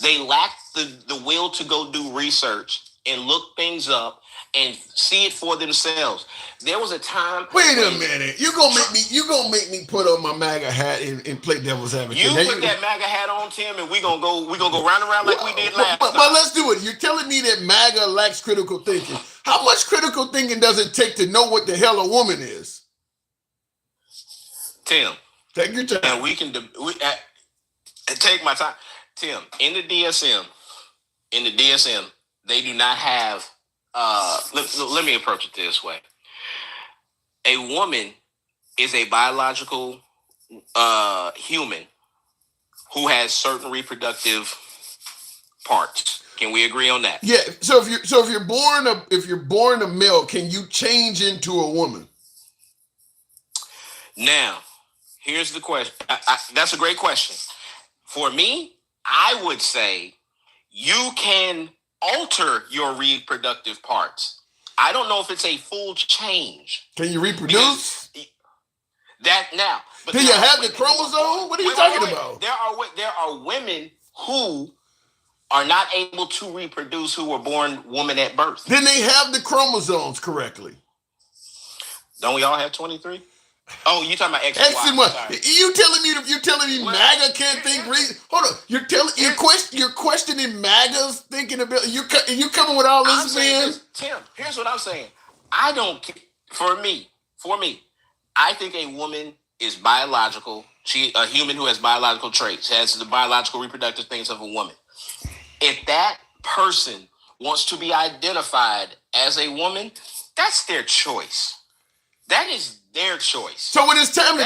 Speaker 7: They lack the will to go do research and look things up and see it for themselves. There was a time.
Speaker 1: Wait a minute. You gonna make me put on my MAGA hat and play devil's advocate.
Speaker 7: You put that MAGA hat on, Tim, and we gonna go round and round like we did last time.
Speaker 1: But let's do it. You're telling me that MAGA lacks critical thinking. How much critical thinking does it take to know what the hell a woman is?
Speaker 7: Tim,
Speaker 1: take your time.
Speaker 7: And we can take my time. Tim, in the DSM, they do not have. Let me approach it this way. A woman is a biological human who has certain reproductive parts. Can we agree on that?
Speaker 1: Yeah. So if you're born a male, can you change into a woman?
Speaker 7: Now, here's the question. That's a great question. For me, I would say you can alter your reproductive parts. I don't know if it's a full change.
Speaker 1: Can you reproduce?
Speaker 7: That now.
Speaker 1: But do you have the chromosome? What are you talking about?
Speaker 7: There are women who are not able to reproduce who were born woman at birth.
Speaker 1: Then they have the chromosomes correctly.
Speaker 7: Don't we all have 23? Oh, you talking about X
Speaker 1: and Y? You telling me MAGA can't think? Hold on, you're questioning MAGA's thinking ability. You coming with all this, man?
Speaker 7: Tim, here's what I'm saying. For me, I think a woman is biological. A human who has biological traits, has the biological reproductive things of a woman. If that person wants to be identified as a woman, that's their choice. That is their choice.
Speaker 1: So when it's time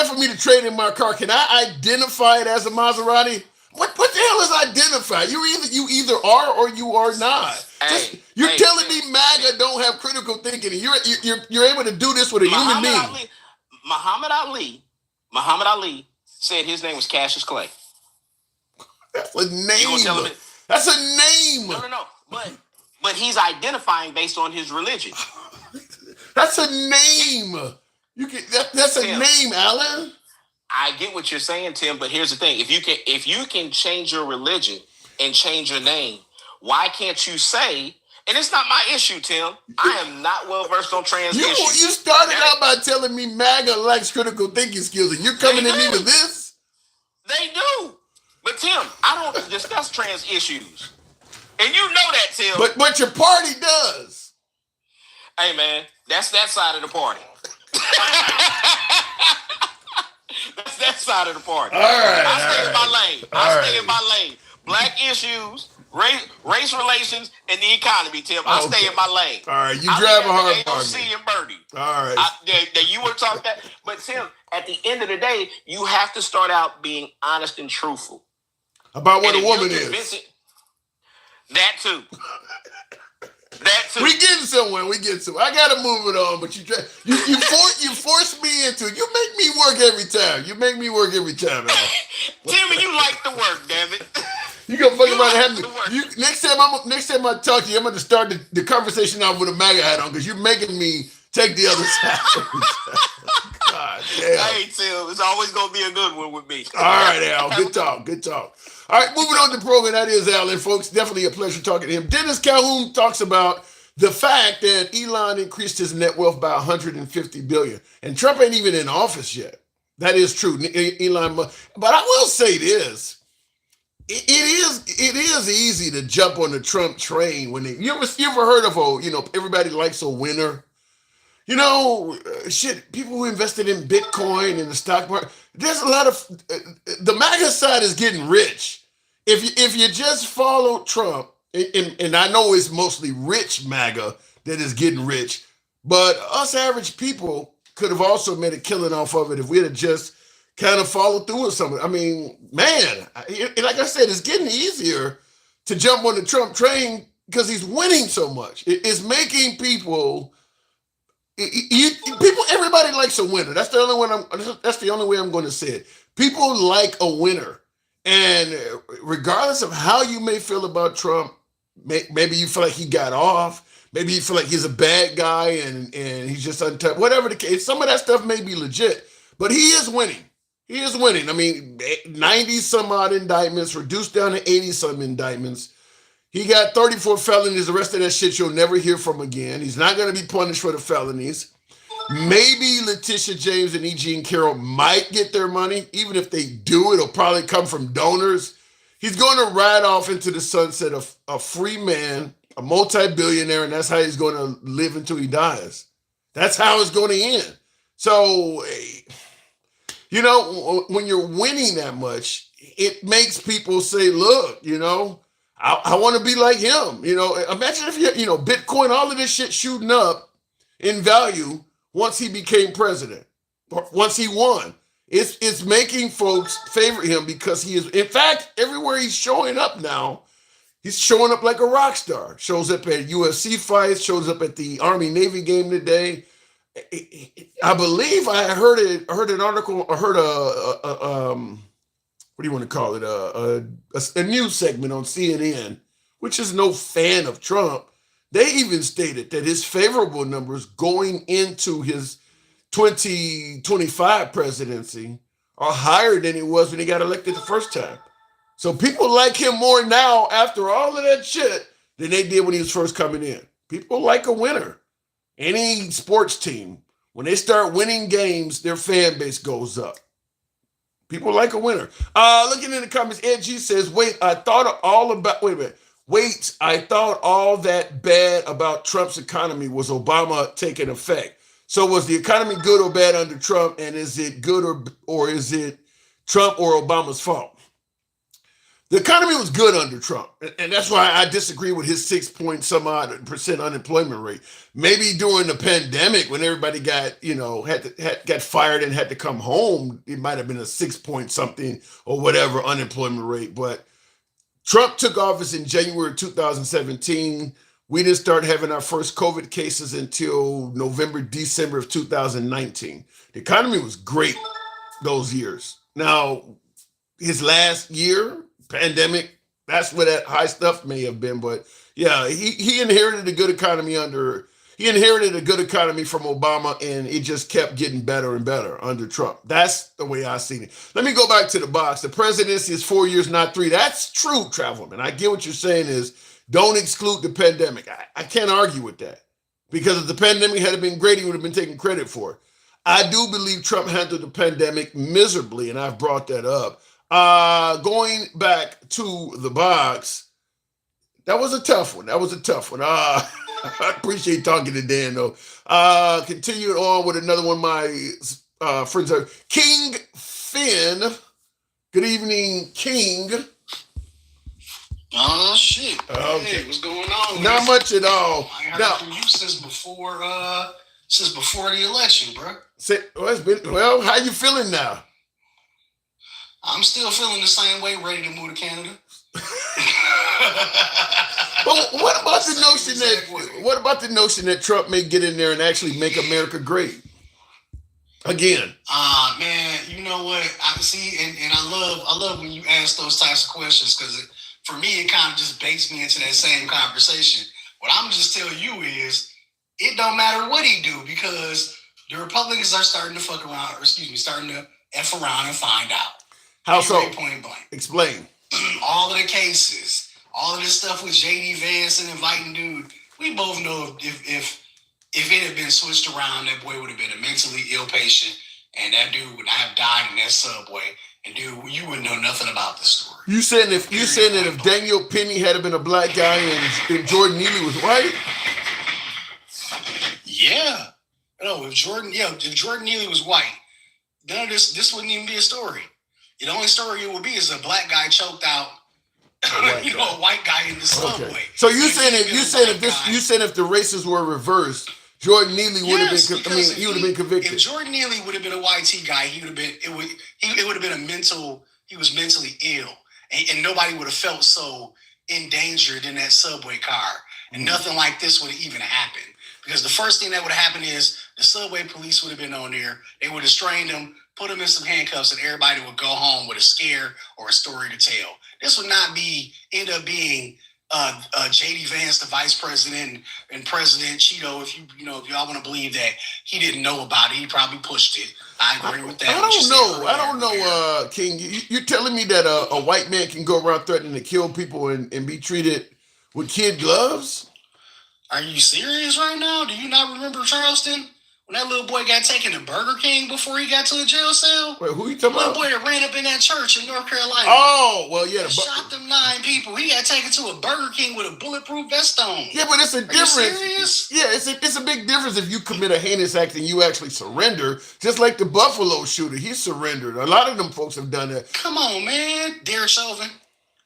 Speaker 1: for me to trade in my car, can I identify it as a Maserati? What the hell is identify? You either are or you are not. You're telling me MAGA don't have critical thinking, and you're able to do this with a human being.
Speaker 7: Muhammad Ali said his name was Cassius Clay.
Speaker 1: That's a name. That's a name.
Speaker 7: No. But he's identifying based on his religion.
Speaker 1: That's a name. That's a name, Alan.
Speaker 7: I get what you're saying, Tim, but here's the thing. If you can change your religion and change your name, why can't you say And it's not my issue, Tim. I am not well versed on trans issues.
Speaker 1: You started out by telling me MAGA lacks critical thinking skills, and you're coming at me with this?
Speaker 7: They do. But Tim, I don't discuss trans issues. And you know that, Tim.
Speaker 1: But your party does.
Speaker 7: Hey man, that's that side of the party. That's that side of the party.
Speaker 1: All right.
Speaker 7: I stay in my lane. I stay in my lane. Black issues, race relations, and the economy, Tim. I stay in my lane.
Speaker 1: All right, you drive a hard bargain.
Speaker 7: AOC and Birdie.
Speaker 1: All right.
Speaker 7: That you were talking about. But Tim, at the end of the day, you have to start out being honest and truthful.
Speaker 1: About what a woman is.
Speaker 7: That too. That too.
Speaker 1: We getting somewhere. I gotta move it on, but you force me into it. You make me work every time. Man.
Speaker 7: Timmy, you like the work, damn it.
Speaker 1: You gonna fuck around and have me. Next time I talk to you, I'm gonna start the conversation off with a MAGA hat on because you're making me take the other side. God damn.
Speaker 7: Hey Tim, it's always gonna be a good one with me.
Speaker 1: All right, Al. Good talk. All right, moving on to the program. That is Al, and folks, definitely a pleasure talking to him. Dennis Calhoun talks about the fact that Elon increased his net wealth by $150 billion, and Trump ain't even in office yet. That is true, Elon. But I will say this: it is easy to jump on the Trump train when you ever heard of everybody likes a winner. People who invested in Bitcoin and the stock market. There's a lot of the MAGA side is getting rich. If you just follow Trump, and I know it's mostly rich MAGA that is getting rich, but us average people could have also made a killing off of it if we had just kind of followed through with something. I mean, man, like I said, it's getting easier to jump on the Trump train because he's winning so much. It's making people. Everybody likes a winner. That's the only way I'm going to say it. People like a winner, and regardless of how you may feel about Trump, maybe you feel like he got off, maybe you feel like he's a bad guy and he's just untouched. Whatever the case, some of that stuff may be legit, but he is winning. I mean, 90 some odd indictments reduced down to 80 some indictments. He got 34 felonies. The rest of that shit you'll never hear from again. He's not going to be punished for the felonies. Maybe Letitia James and E. Jean Carroll might get their money. Even if they do, it'll probably come from donors. He's going to ride off into the sunset of a free man, a multi-billionaire, and that's how he's going to live until he dies. That's how it's going to end. So, when you're winning that much, it makes people say, look, I want to be like him. Imagine if Bitcoin, all of this shit shooting up in value once he became president, once he won. It's making folks favor him because he is, in fact, everywhere he's showing up now, he's showing up like a rock star. Shows up at UFC fights, shows up at the Army-Navy game today. I believe I heard an article, I heard what do you want to call it? A news segment on CNN, which is no fan of Trump. They even stated that his favorable numbers going into his 2025 presidency are higher than it was when he got elected the first time. So people like him more now after all of that shit than they did when he was first coming in. People like a winner. Any sports team, when they start winning games, their fan base goes up. People like a winner. Looking in the comments, Ed G says, I thought all that bad about Trump's economy was Obama taking effect. So was the economy good or bad under Trump? And is it good or is it Trump or Obama's fault? The economy was good under Trump. And that's why I disagree with his 6% unemployment rate. Maybe during the pandemic when everybody got, got fired and had to come home, it might have been a 6-point-something or whatever unemployment rate. But Trump took office in January 2017. We didn't start having our first COVID cases until November, December of 2019. The economy was great those years. Now, his last year, pandemic, that's where that high stuff may have been. But yeah, he inherited a good economy from Obama, and it just kept getting better and better under Trump. That's the way I see it. Let me go back to the box. The presidency is 4 years, not 3. That's true, Travelman. I get what you're saying is Don't exclude the pandemic. I can't argue with that. Because if the pandemic had been great, he would have been taking credit for it. I do believe Trump handled the pandemic miserably, and I've brought that up. Going back to the box, that was a tough one. I appreciate talking to Dan, though. Continuing on with another one of my friends. King Finn. Good evening, King.
Speaker 8: Oh shit!
Speaker 1: Okay.
Speaker 8: Hey, what's going on?
Speaker 1: Not much at all.
Speaker 8: I heard from you since before the election, bro.
Speaker 1: Well, how you feeling now?
Speaker 8: I'm still feeling the same way, ready to move to Canada.
Speaker 1: But what about the notion that Trump may get in there and actually make America great again?
Speaker 8: Man, you know what? I see, and I love when you ask those types of questions, because for me, it kind of just bakes me into that same conversation. What I'm just telling you is, it don't matter what he do, because the Republicans are starting to fuck around, starting to F around and find out.
Speaker 1: How so?
Speaker 8: Point blank.
Speaker 1: Explain.
Speaker 8: All of the cases, all of this stuff with JD Vance and inviting dude, we both know if it had been switched around, that boy would have been a mentally ill patient, and that dude would not have died in that subway. And dude, you wouldn't know nothing about the story. You saying that
Speaker 1: if Daniel Penny had been a black guy and Jordan Neely was white?
Speaker 8: Yeah. No, if Jordan Neely was white, none of this wouldn't even be a story. The only story it would be is a black guy choked out a white guy in the subway. Okay.
Speaker 1: So you saying if the races were reversed, Jordan Neely would have been. He would have been convicted.
Speaker 8: If Jordan Neely would have been a YT guy, he would have been. It would have been a mental. He was mentally ill, and nobody would have felt so endangered in that subway car, and nothing like this would have even happened. Because the first thing that would have happened is the subway police would have been on there. They would have strained him, put him in some handcuffs, and everybody would go home with a scare or a story to tell. This would not end up being JD Vance, the vice president, and President Cheeto. If y'all want to believe that he didn't know about it, he probably pushed it. I agree with that.
Speaker 1: I don't know, King. You're telling me that a white man can go around threatening to kill people and be treated with kid gloves?
Speaker 8: Are you serious right now? Do you not remember Charleston? When that little boy got taken to Burger King before he got to the jail cell?
Speaker 1: Wait, who you talking about?
Speaker 8: The little boy that ran up in that church in North Carolina.
Speaker 1: Oh, well, yeah.
Speaker 8: Shot them 9 people. He got taken to a Burger King with a bulletproof vest on.
Speaker 1: Yeah, but it's a difference.
Speaker 8: You serious?
Speaker 1: Yeah, it's a big difference if you commit a heinous act and you actually surrender. Just like the Buffalo shooter, he surrendered. A lot of them folks have done that.
Speaker 8: Come on, man. Derek Chauvin.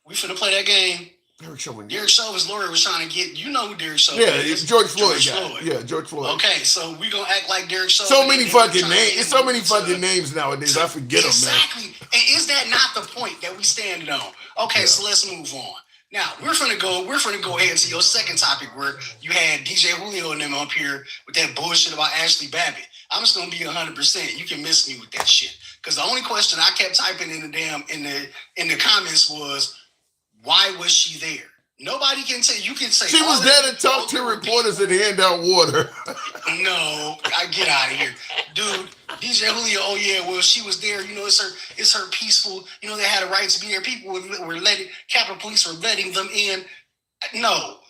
Speaker 8: We finna play that game. Derek Chauvin's lawyer was trying to get, who Derek Chauvin is?
Speaker 1: Yeah, it's George Floyd. Yeah, George Floyd.
Speaker 8: Okay, so we gonna act like Derek Chauvin.
Speaker 1: So many fucking names. It's so many fucking names nowadays. I forget them, man.
Speaker 8: Exactly. And is that not the point that we standing on? Okay, yeah. So let's move on. Now we're finna go ahead to your second topic where you had DJ Julio and them up here with that bullshit about Ashley Babbitt. I'm just gonna be 100%. You can miss me with that shit. Because the only question I kept typing in the comments was, why was she there? Nobody can tell. You can say
Speaker 1: she was there to talk to reporters and hand out water.
Speaker 8: No, I get out of here, dude. DJ Julio. Oh yeah, well she was there. It's her peaceful. They had a right to be there. People were letting Capitol Police were letting them in. No.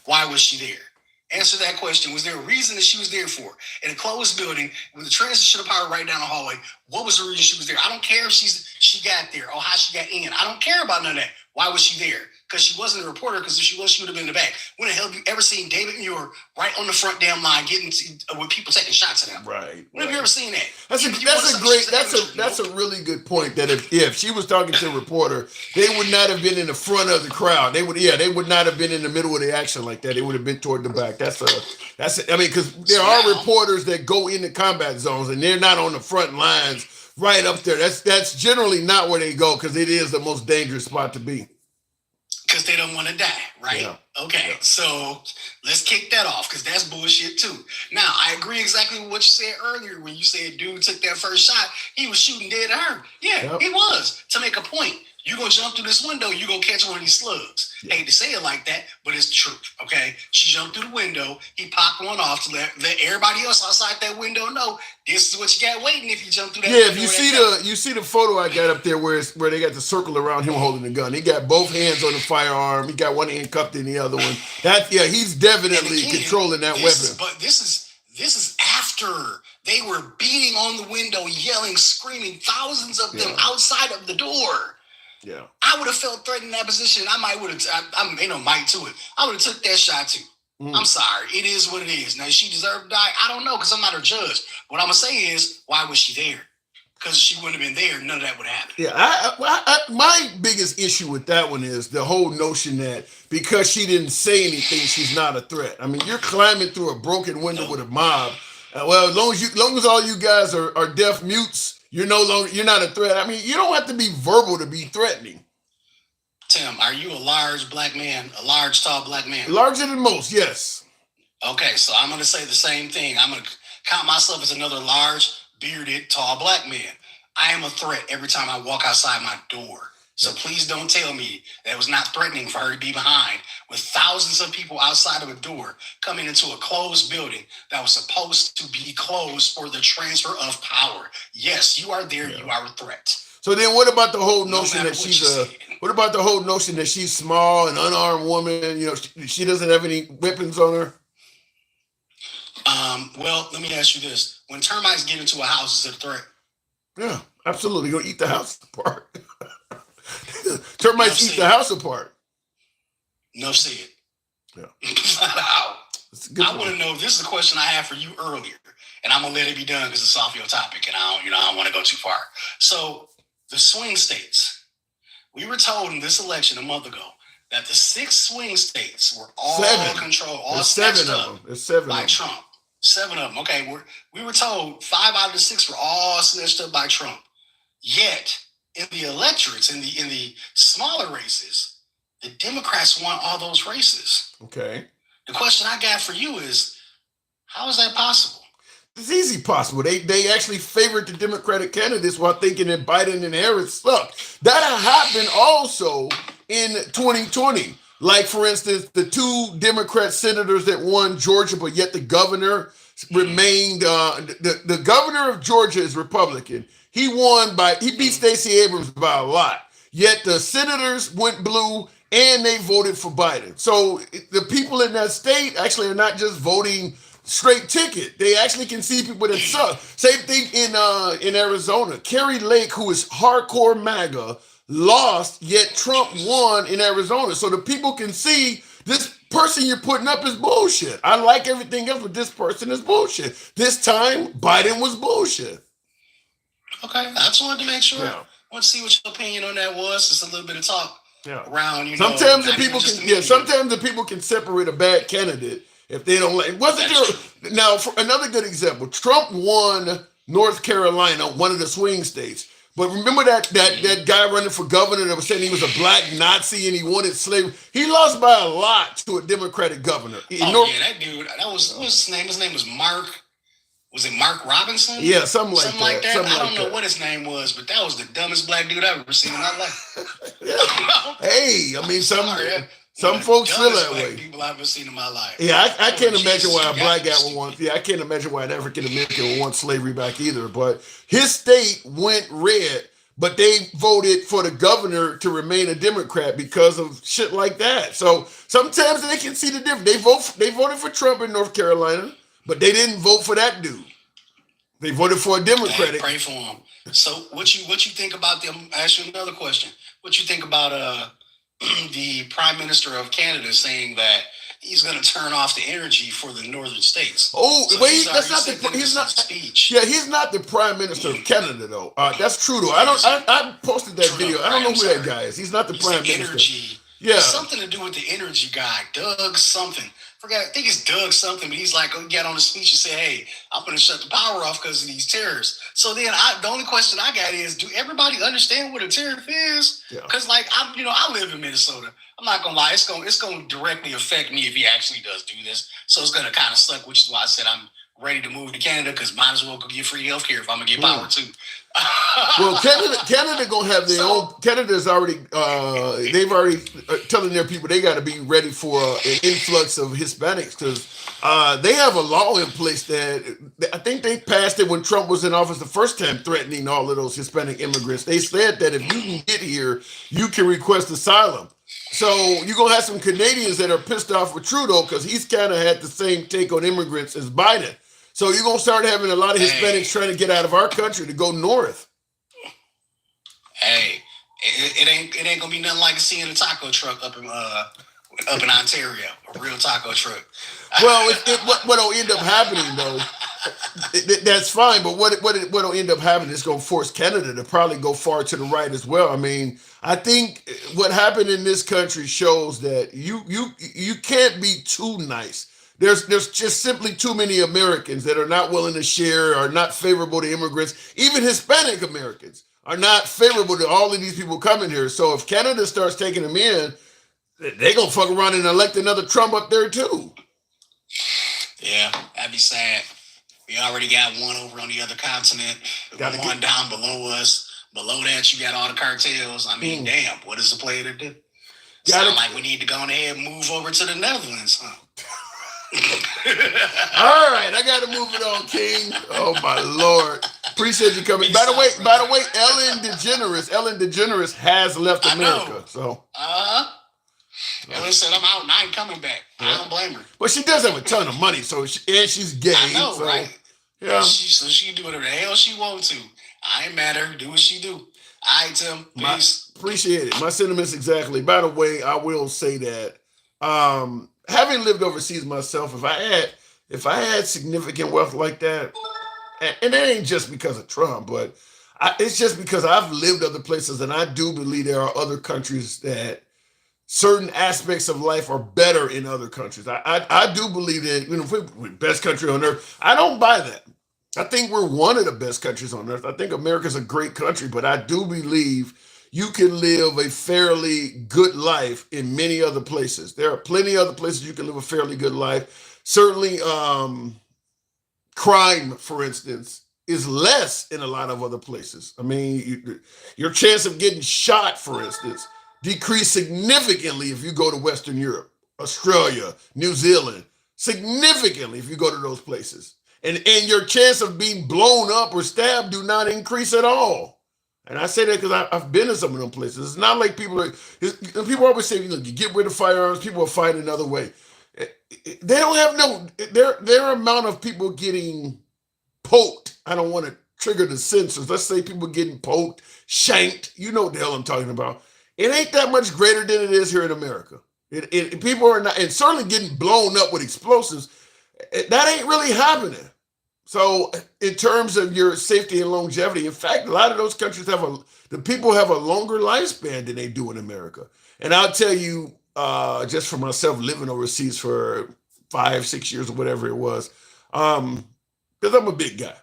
Speaker 8: Why was she there? Answer that question. Was there a reason that she was there for? In a closed building with the transition of power right down the hallway, what was the reason she was there? I don't care if she got there or how she got in. I don't care about none of that. Why was she there? Because she wasn't a reporter, because if she was, she would have been in the back. When the hell have you ever seen David Muir right on the front damn line getting with people taking shots at him?
Speaker 1: Right.
Speaker 8: When have you ever seen that?
Speaker 1: That's a really good point. That if she was talking to a reporter, they would not have been in the front of the crowd. They would not have been in the middle of the action like that. They would have been toward the back. Because there are reporters that go into combat zones and they're not on the front lines right up there. That's generally not where they go, because it is the most dangerous spot to be.
Speaker 8: Because they don't want to die, right? Yeah. Okay, so let's kick that off, because that's bullshit too. Now, I agree exactly with what you said earlier when you said dude took that first shot. He was shooting dead at her. Yeah, he was, to make a point. You gonna jump through this window, you gonna catch one of these slugs.
Speaker 1: Yeah.
Speaker 8: Hate to say it like that, but it's true. Okay, she jumped through the window. He popped one off to let everybody else outside that window know this is what you got waiting if you jump through that.
Speaker 1: Yeah,
Speaker 8: window.
Speaker 1: if you see the photo I got up there where they got the circle around him holding the gun. He got both hands on the firearm. He got one hand cupped in the other one. He's definitely controlling that weapon.
Speaker 8: But this is after they were beating on the window, yelling, screaming, thousands of them outside of the door.
Speaker 1: Yeah,
Speaker 8: I would have felt threatened in that position. I might would have. I'm might to it. I would have took that shot too. I'm sorry. It is what it is. Now, she deserved to die. I don't know because I'm not her judge. What I'm gonna say is, why was she there? Because if she wouldn't have been there, none of that would happen.
Speaker 1: Yeah, my biggest issue with that one is the whole notion that because she didn't say anything, she's not a threat. I mean, you're climbing through a broken window with a mob. Well, as long as all you guys are deaf mutes. You're not a threat. I mean, you don't have to be verbal to be threatening.
Speaker 8: Tim, are you a large black man? A large, tall black man?
Speaker 1: Larger than most, yes.
Speaker 8: Okay, so I'm going to say the same thing. I'm going to count myself as another large, bearded, tall black man. I am a threat every time I walk outside my door. So please don't tell me that it was not threatening for her to be behind with thousands of people outside of a door coming into a closed building that was supposed to be closed for the transfer of power. Yes, you are there. You are a threat.
Speaker 1: So then what about the whole notion that what about the whole notion that she's small, an unarmed woman, she doesn't have any weapons on her?
Speaker 8: Well, let me ask you this. When termites get into a house, is it a threat?
Speaker 1: Yeah, absolutely. You're going to eat the house apart. Termites eat the house apart.
Speaker 8: No, see it.
Speaker 1: Yeah.
Speaker 8: I want to know. This is a question I had for you earlier, and I'm gonna let it be done because it's off your topic, and I don't want to go too far. So the swing states, we were told in this election a month ago that the 6 swing states were all controlled, all snatched up by Trump. 7 of them. Okay, we were told 5 out of the 6 were all snatched up by Trump. Yet in the electorates, in the smaller races, the Democrats won all those races.
Speaker 1: Okay.
Speaker 8: The question I got for you is, how is that possible?
Speaker 1: It's easy possible. They actually favored the Democratic candidates while thinking that Biden and Harris sucked. That happened also in 2020. Like, for instance, the 2 Democrat senators that won Georgia, but yet the governor remained, the governor of Georgia is Republican. He beat Stacey Abrams by a lot. Yet the senators went blue and they voted for Biden. So the people in that state actually are not just voting straight ticket. They actually can see people that suck. Same thing in Arizona. Kerry Lake, who is hardcore MAGA, lost, yet Trump won in Arizona. So the people can see this person you're putting up is bullshit. I like everything else, but this person is bullshit. This time, Biden was bullshit.
Speaker 8: Okay, I just wanted to make sure. I want to see what your opinion on that was. Just a little bit of talk around,
Speaker 1: Sometimes the people can separate a bad candidate if they don't like. Now, for another good example, Trump won North Carolina, one of the swing states. But remember that guy running for governor that was saying he was a black Nazi and he wanted slavery? He lost by a lot to a Democratic governor.
Speaker 8: That dude. That was what was his name? His name was Mark. Was it Mark Robinson?
Speaker 1: Yeah, something like that.
Speaker 8: I don't know what his name was, but that was the dumbest black dude I've ever seen in my life.
Speaker 1: Hey, I mean, some folks feel that way.
Speaker 8: People I've ever seen in my life.
Speaker 1: Yeah, I can't imagine why a black guy would want. Yeah, I can't imagine why an African American would want slavery back either. But his state went red, but they voted for the governor to remain a Democrat because of shit like that. So sometimes they can see the difference. They voted for Trump in North Carolina, but they didn't vote for that dude. They voted for a Democratic.
Speaker 8: Pray for him. So what you think about them? Ask you another question. What you think about the Prime Minister of Canada saying that he's going to turn off the energy for the northern states?
Speaker 1: Oh, so wait, that's not he's not speech. Yeah, he's not the Prime Minister of Canada though. That's true though. I posted that video. I don't know who that guy is. He's not the Prime Minister.
Speaker 8: Energy.
Speaker 1: Yeah,
Speaker 8: it's something to do with the energy guy, Doug something. I think it's Doug something, but he's like, got on the speech and said, "Hey, I'm going to shut the power off because of these terrorists." So then, the only question I got is, do everybody understand what a tariff is? Because, I live in Minnesota. I'm not gonna lie, it's going to directly affect me if he actually does do this. So it's going to kind of suck, which is why I said I'm ready to move to Canada because might as well go get free healthcare if I'm gonna get power too.
Speaker 1: Well, Canada gonna have their own. Canada's already. They've already telling their people they got to be ready for an influx of Hispanics because they have a law in place that I think they passed it when Trump was in office the first time, threatening all of those Hispanic immigrants. They said that if you can get here, you can request asylum. So you're gonna have some Canadians that are pissed off with Trudeau because he's kind of had the same take on immigrants as Biden. So you're gonna start having a lot of Hispanics trying to get out of our country to go north.
Speaker 8: Hey, it ain't gonna be nothing like seeing a taco truck up in Ontario, a real taco truck.
Speaker 1: Well, what'll end up happening though, that's fine. But what'll end up happening is going to force Canada to probably go far to the right as well. I mean, I think what happened in this country shows that you can't be too nice. There's just simply too many Americans that are not willing to share, are not favorable to immigrants. Even Hispanic Americans are not favorable to all of these people coming here. So if Canada starts taking them in, they're going to fuck around and elect another Trump up there too.
Speaker 8: Yeah, that'd be sad. We already got one over on the other continent, one down below us. Below that, you got all the cartels. I mean, damn, what is the play to do? Sound like we need to go ahead and move over to the Netherlands, huh?
Speaker 1: All right, I got to move it on, King. Oh my Lord, appreciate you coming. By the way, Ellen DeGeneres has left America. So,
Speaker 8: Ellen said, "I'm out and I ain't coming back." I don't blame her.
Speaker 1: But she does have a ton of money, so she's gay.
Speaker 8: I know,
Speaker 1: so,
Speaker 8: right?
Speaker 1: Yeah.
Speaker 8: She can do whatever the hell she wants to. I ain't mad at her. Do what she do. All right, Tim. Peace.
Speaker 1: Appreciate it. My sentiments exactly. By the way, I will say that having lived overseas myself, if I had significant wealth like that, and that ain't just because of Trump, but it's just because I've lived other places, and I do believe there are other countries that certain aspects of life are better in other countries. I do believe that, if we're the best country on earth. I don't buy that. I think we're one of the best countries on earth. I think America's a great country, but I do believe you can live a fairly good life in many other places. There are plenty of other places you can live a fairly good life. Certainly, crime, for instance, is less in a lot of other places. I mean, your chance of getting shot, for instance, decrease significantly if you go to Western Europe, Australia, New Zealand, significantly if you go to those places. And your chance of being blown up or stabbed do not increase at all. And I say that because I've been in some of them places. It's not like people always say, you get rid of firearms, people will fight another way. They don't have their amount of people getting poked. I don't want to trigger the censors. Let's say people getting poked, shanked. You know what the hell I'm talking about. It ain't that much greater than it is here in America. People are not, and certainly getting blown up with explosives, that ain't really happening. So in terms of your safety and longevity, in fact, a lot of those countries the people have a longer lifespan than they do in America. And I'll tell you, just for myself, living overseas for 5-6 years or whatever it was, because I'm a big guy,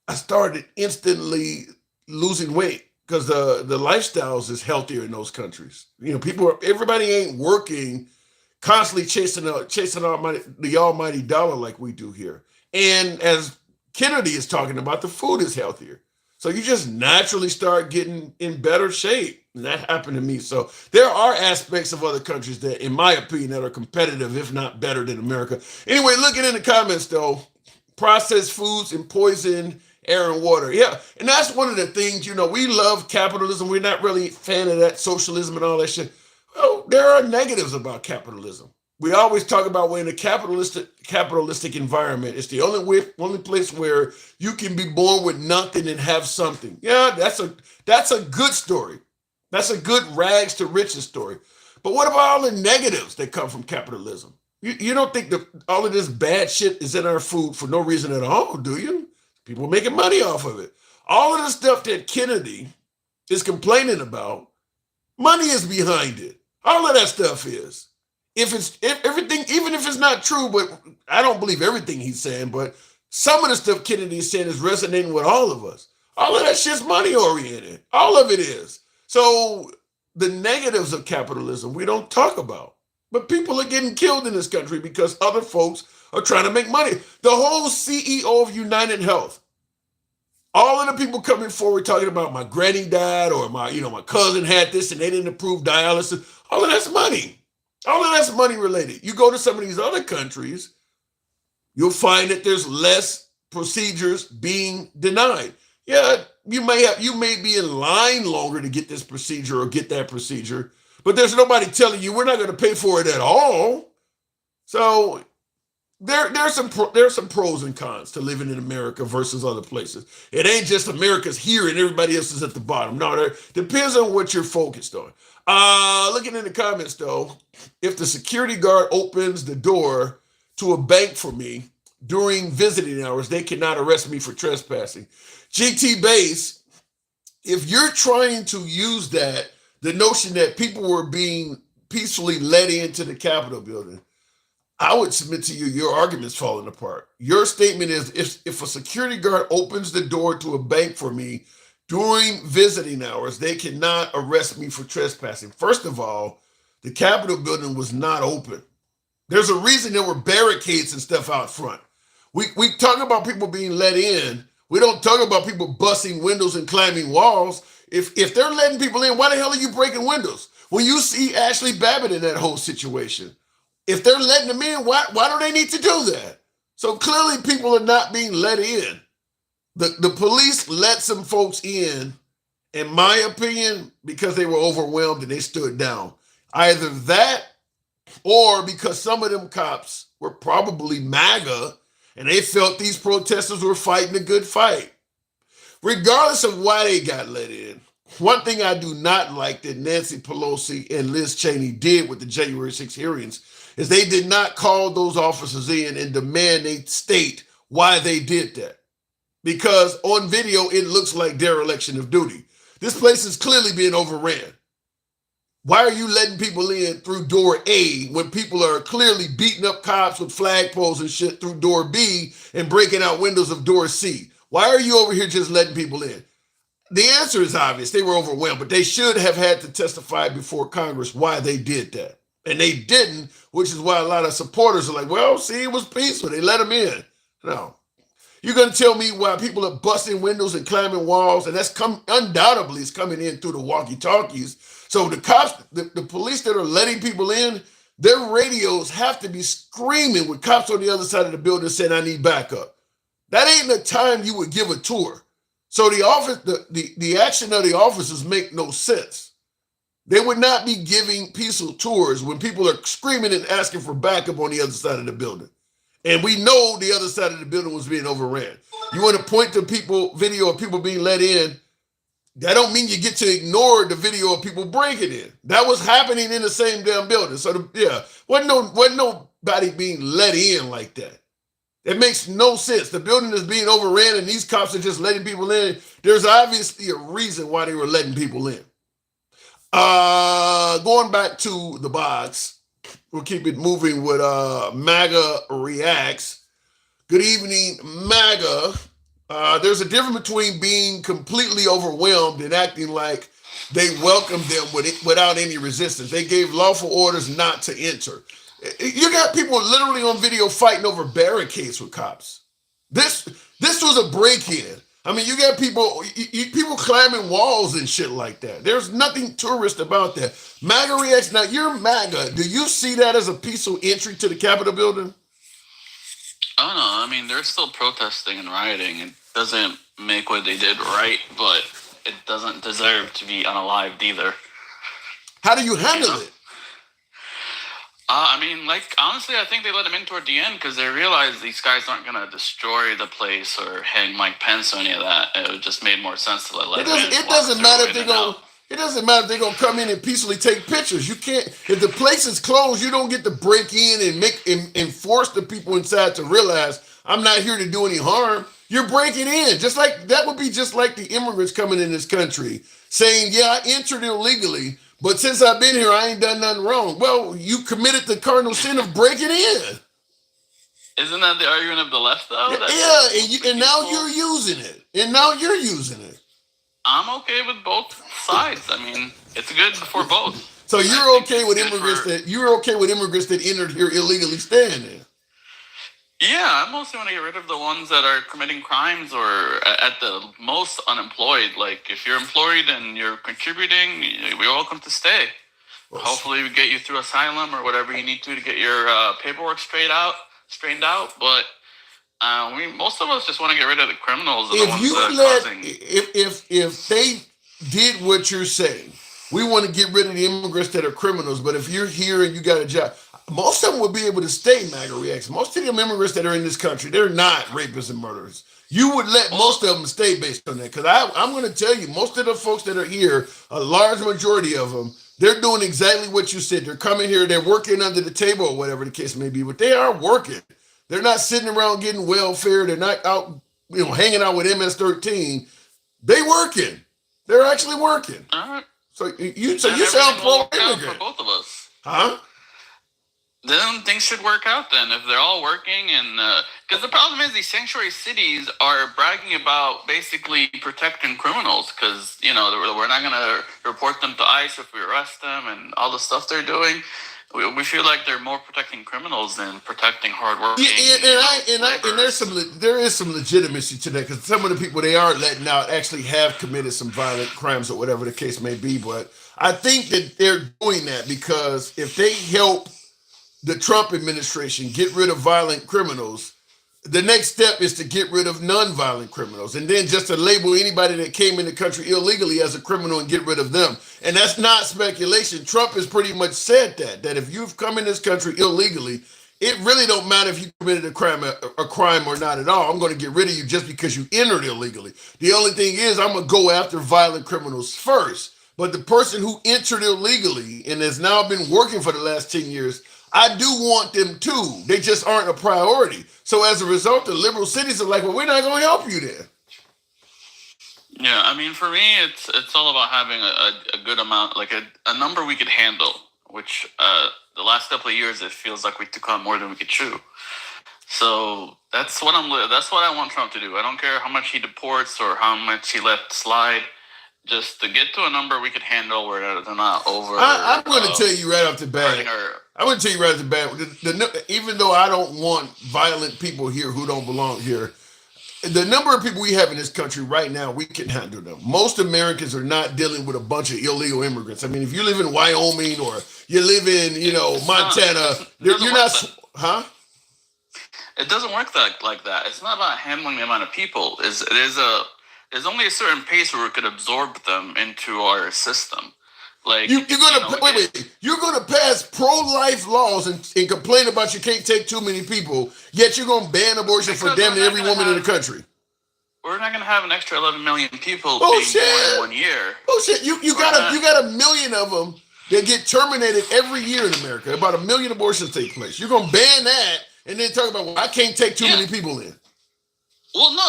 Speaker 1: I started instantly losing weight because the lifestyles is healthier in those countries. Everybody ain't working, constantly chasing the almighty dollar like we do here. And as Kennedy is talking about, the food is healthier. So you just naturally start getting in better shape. And that happened to me. So there are aspects of other countries that, in my opinion, that are competitive, if not better than America. Anyway, looking in the comments, though, processed foods and poison air and water. Yeah, and that's one of the things, we love capitalism. We're not really a fan of that socialism and all that shit. Well, there are negatives about capitalism. We always talk about when in a capitalistic environment, it's the only place where you can be born with nothing and have something. Yeah, that's a good story. That's a good rags to riches story. But what about all the negatives that come from capitalism? You don't think that all of this bad shit is in our food for no reason at all, do you? People making money off of it. All of the stuff that Kennedy is complaining about, money is behind it. All of that stuff is. If everything, even if it's not true, but I don't believe everything he's saying, but some of the stuff Kennedy is saying is resonating with all of us. All of that shit's money oriented. All of it is. So the negatives of capitalism we don't talk about. But people are getting killed in this country because other folks are trying to make money. The whole CEO of United Health, all of the people coming forward talking about my granny died or my cousin had this and they didn't approve dialysis. All of that's money. All of that's money related. You go to some of these other countries, you'll find that there's less procedures being denied. Yeah, you may be in line longer to get this procedure or get that procedure, but there's nobody telling you we're not going to pay for it at all. So there's some pros and cons to living in America versus other places. It ain't just America's here and everybody else is at the bottom. No, there depends on what you're focused on. Looking in the comments though, if the security guard opens the door to a bank for me during visiting hours, they cannot arrest me for trespassing. GT Base, if you're trying to use the notion that people were being peacefully let into the Capitol building, I would submit to you, your argument's falling apart. Your statement is, if a security guard opens the door to a bank for me during visiting hours, they cannot arrest me for trespassing. First of all, the Capitol building was not open. There's a reason there were barricades and stuff out front. We talk about people being let in. We don't talk about people busting windows and climbing walls. If they're letting people in, why the hell are you breaking windows? When you see Ashley Babbitt in that whole situation, if they're letting them in, why do they need to do that? So clearly people are not being let in. The police let some folks in my opinion, because they were overwhelmed and they stood down. Either that or because some of them cops were probably MAGA and they felt these protesters were fighting a good fight. Regardless of why they got let in, one thing I do not like that Nancy Pelosi and Liz Cheney did with the January 6 hearings is they did not call those officers in and demand they state why they did that. Because on video, it looks like dereliction of duty. This place is clearly being overran. Why are you letting people in through door A when people are clearly beating up cops with flagpoles and shit through door B and breaking out windows of door C? Why are you over here just letting people in? The answer is obvious. They were overwhelmed, but they should have had to testify before Congress why they did that. And they didn't, which is why a lot of supporters are like, well, see, it was peaceful. They let them in. No. You're going to tell me why people are busting windows and climbing walls, and that's undoubtedly is coming in through the walkie-talkies. So the cops, the police that are letting people in, their radios have to be screaming with cops on the other side of the building saying, I need backup. That ain't the time you would give a tour. So the action of the officers make no sense. They would not be giving peaceful tours when people are screaming and asking for backup on the other side of the building. And we know the other side of the building was being overran. You want to point to video of people being let in, that don't mean you get to ignore the video of people breaking in. That was happening in the same damn building. So wasn't nobody being let in like that. It makes no sense. The building is being overran and these cops are just letting people in. There's obviously a reason why they were letting people in. Going back to the box, we'll keep it moving with MAGA Reacts. Good evening, MAGA. There's a difference between being completely overwhelmed and acting like they welcomed them without any resistance. They gave lawful orders not to enter. You got people literally on video fighting over barricades with cops. This was a break-in. I mean, you got people climbing walls and shit like that. There's nothing tourist about that. MAGA Reacts. Now, you're MAGA. Do you see that as a peaceful entry to the Capitol building?
Speaker 9: I don't know. I mean, they're still protesting and rioting. It doesn't make what they did right, but it doesn't deserve to be unalived either.
Speaker 1: How do you handle it?
Speaker 9: I mean, honestly, I think they let him in toward the end because they realized these guys aren't going to destroy the place or hang Mike Pence or any of that. It just made more sense to let him in.
Speaker 1: It doesn't matter if they're going to come in and peacefully take pictures. You can't, if the place is closed, you don't get to break in and force the people inside to realize I'm not here to do any harm. You're breaking in. That would be just like the immigrants coming in this country saying, yeah, I entered illegally, but since I've been here, I ain't done nothing wrong. Well, you committed the cardinal sin of breaking in.
Speaker 9: Isn't that the argument of the left, though?
Speaker 1: And now you're using it.
Speaker 9: I'm okay with both sides. I mean, it's good for both.
Speaker 1: So you're okay with immigrants that entered here illegally staying there?
Speaker 9: Yeah, I mostly want to get rid of the ones that are committing crimes or at the most unemployed. Like, if you're employed and you're contributing, you're welcome to stay. Hopefully, we get you through asylum or whatever you need to get your paperwork straightened out. But most of us just want to get rid of the criminals.
Speaker 1: If they did what you're saying, we want to get rid of the immigrants that are criminals. But if you're here and you got a job, most of them will be able to stay, MAGA reacts. Most of them immigrants that are in this country, they're not rapists and murderers. You would let most of them stay based on that. Because I'm going to tell you, most of the folks that are here, a large majority of them, they're doing exactly what you said. They're coming here, they're working under the table or whatever the case may be, but they are working. They're not sitting around getting welfare. They're not out, hanging out with MS-13. They working. They're actually working.
Speaker 9: All right.
Speaker 1: So you sound pro-immigrant.
Speaker 9: For both of us.
Speaker 1: Huh?
Speaker 9: Then things should work out then if they're all working. And because the problem is these sanctuary cities are bragging about basically protecting criminals because, we're not going to report them to ICE if we arrest them and all the stuff they're doing. We feel like they're more protecting criminals than protecting hardworking.
Speaker 1: There is some legitimacy to that because some of the people they are letting out actually have committed some violent crimes or whatever the case may be. But I think that they're doing that because if they help the Trump administration get rid of violent criminals, the next step is to get rid of non-violent criminals and then just to label anybody that came in the country illegally as a criminal and get rid of them. And that's not speculation. Trump has pretty much said that if you've come in this country illegally, it really don't matter if you committed a crime or not at all. I'm going to get rid of you just because you entered illegally. The only thing is I'm going to go after violent criminals first. But the person who entered illegally and has now been working for the last 10 years, I do want them too. They just aren't a priority. So as a result, the liberal cities are like, well, we're not going to help you there.
Speaker 9: Yeah, I mean, for me, it's all about having a good amount, like a number we could handle, which the last couple of years, it feels like we took on more than we could chew. So that's what I want Trump to do. I don't care how much he deports or how much he lets slide. Just to get to a number we could handle where they're not over.
Speaker 1: I'm going to tell you right off the bat. Even though I don't want violent people here who don't belong here, the number of people we have in this country right now, we can handle them. Most Americans are not dealing with a bunch of illegal immigrants. I mean, if you live in Wyoming or you live in, Montana, you're not, huh?
Speaker 9: It doesn't work like that. It's not about handling the amount of people. There's only a certain pace where we could absorb them into our system. Like
Speaker 1: you're gonna pass pro-life laws and complain about you can't take too many people, yet you're gonna ban abortion for damn near every woman in the country.
Speaker 9: We're not gonna have an extra 11 million people being born in 1 year.
Speaker 1: Bullshit! You got a million of them that get terminated every year in America. About 1 million abortions take place. You're gonna ban that and then talk about I can't take too many people in.
Speaker 9: Well, no,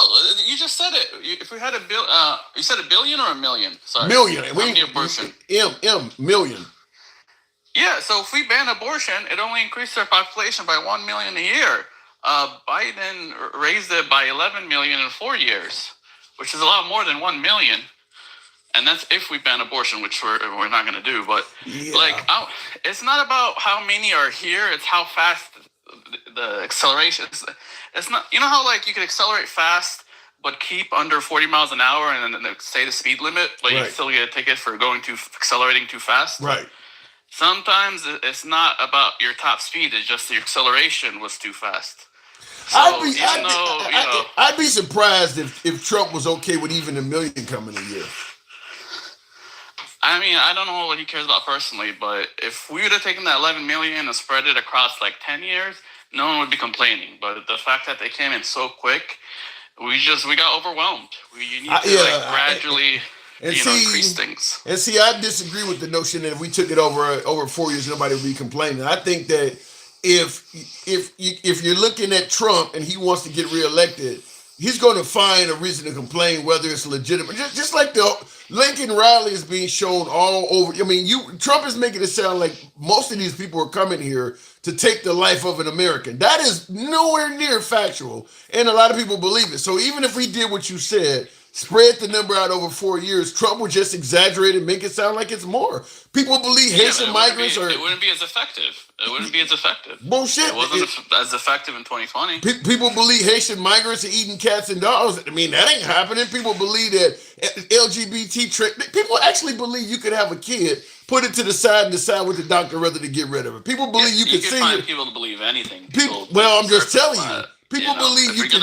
Speaker 9: you just said it. If we had you said $1 billion or $1 million? Sorry.
Speaker 1: Million.
Speaker 9: Abortion.
Speaker 1: Million.
Speaker 9: Yeah, so if we ban abortion, it only increased our population by 1 million a year. Biden raised it by 11 million in 4 years, which is a lot more than 1 million. And that's if we ban abortion, which we're not going to do. But it's not about how many are here; it's how fast the acceleration. It's not, how you can accelerate fast but keep under 40 miles an hour and then say the speed limit, but you still get a ticket for accelerating too fast.
Speaker 1: Right.
Speaker 9: Sometimes it's not about your top speed; it's just the acceleration was too fast. So
Speaker 1: I'd be surprised if Trump was okay with even 1 million coming a year.
Speaker 9: I mean, I don't know what he cares about personally, but if we would have taken that 11 million and spread it across 10 years, no one would be complaining. But the fact that they came in so quick, we got overwhelmed. You need to gradually increase things.
Speaker 1: And see, I disagree with the notion that if we took it over 4 years, nobody would be complaining. I think that if you're looking at Trump and he wants to get reelected, he's going to find a reason to complain, whether it's legitimate. Just like the Lincoln rally is being shown all over. I mean, Trump is making it sound like most of these people are coming here to take the life of an American. That is nowhere near factual, and a lot of people believe it. So even if we did what you said, spread the number out over 4 years. Trump would just exaggerate and make it sound like it's more. People believe Haitian migrants are.
Speaker 9: It wouldn't be as effective. It wouldn't be as effective.
Speaker 1: Bullshit.
Speaker 9: It wasn't as effective in 2020.
Speaker 1: People believe Haitian migrants are eating cats and dogs. I mean, that ain't happening. People believe that LGBT people actually believe you could have a kid, put it to the side, and decide with the doctor whether to get rid of it. People believe you can
Speaker 9: find people to believe anything.
Speaker 1: I'm just telling you. People believe you can.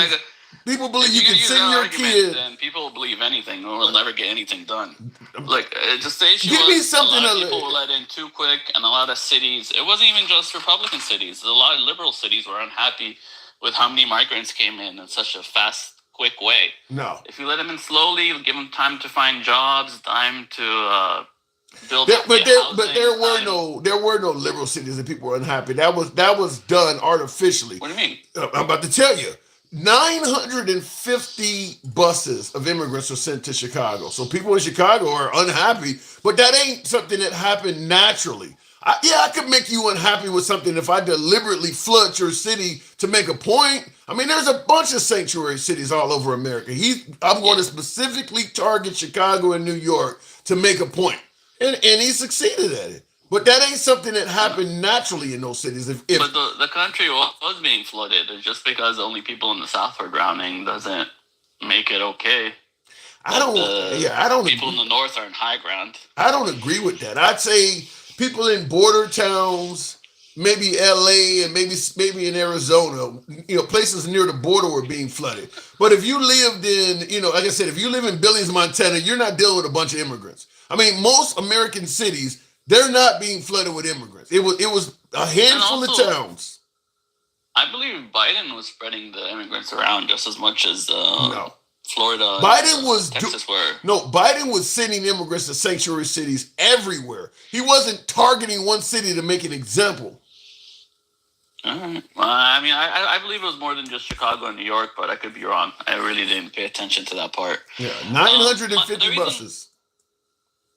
Speaker 1: People believe you can send your kid.
Speaker 9: Then people believe anything, or we'll never get anything done. Like, just the issue
Speaker 1: Give
Speaker 9: was
Speaker 1: me something
Speaker 9: a lot of people were let in too quick, and a lot of cities. It wasn't even just Republican cities. A lot of liberal cities were unhappy with how many migrants came in such a fast, quick way.
Speaker 1: No.
Speaker 9: If you let them in slowly, give them time to find jobs, time to build.
Speaker 1: But there were no liberal cities that people were unhappy. That was done artificially.
Speaker 9: What do you mean?
Speaker 1: I'm about to tell you. 950 buses of immigrants were sent to Chicago. So people in Chicago are unhappy, but that ain't something that happened naturally. I could make you unhappy with something if I deliberately flood your city to make a point. I mean, there's a bunch of sanctuary cities all over America. I'm going to specifically target Chicago and New York to make a point. And he succeeded at it. But that ain't something that happened naturally in those cities. But
Speaker 9: the country was being flooded. Just because only people in the South were drowning doesn't make it okay.
Speaker 1: I don't.
Speaker 9: People in the North are in high ground.
Speaker 1: I don't agree with that. I'd say people in border towns, maybe LA and maybe in Arizona, places near the border were being flooded. But if you lived in, like I said, if you live in Billings, Montana, you're not dealing with a bunch of immigrants. I mean, most American cities, they're not being flooded with immigrants. It was a handful of towns.
Speaker 9: I believe Biden was spreading the immigrants around just as much as Florida, Texas were.
Speaker 1: No, Biden was sending immigrants to sanctuary cities everywhere. He wasn't targeting one city to make an example.
Speaker 9: All right. I mean, I believe it was more than just Chicago and New York, but I could be wrong. I really didn't pay attention to that part.
Speaker 1: Yeah, 950 buses.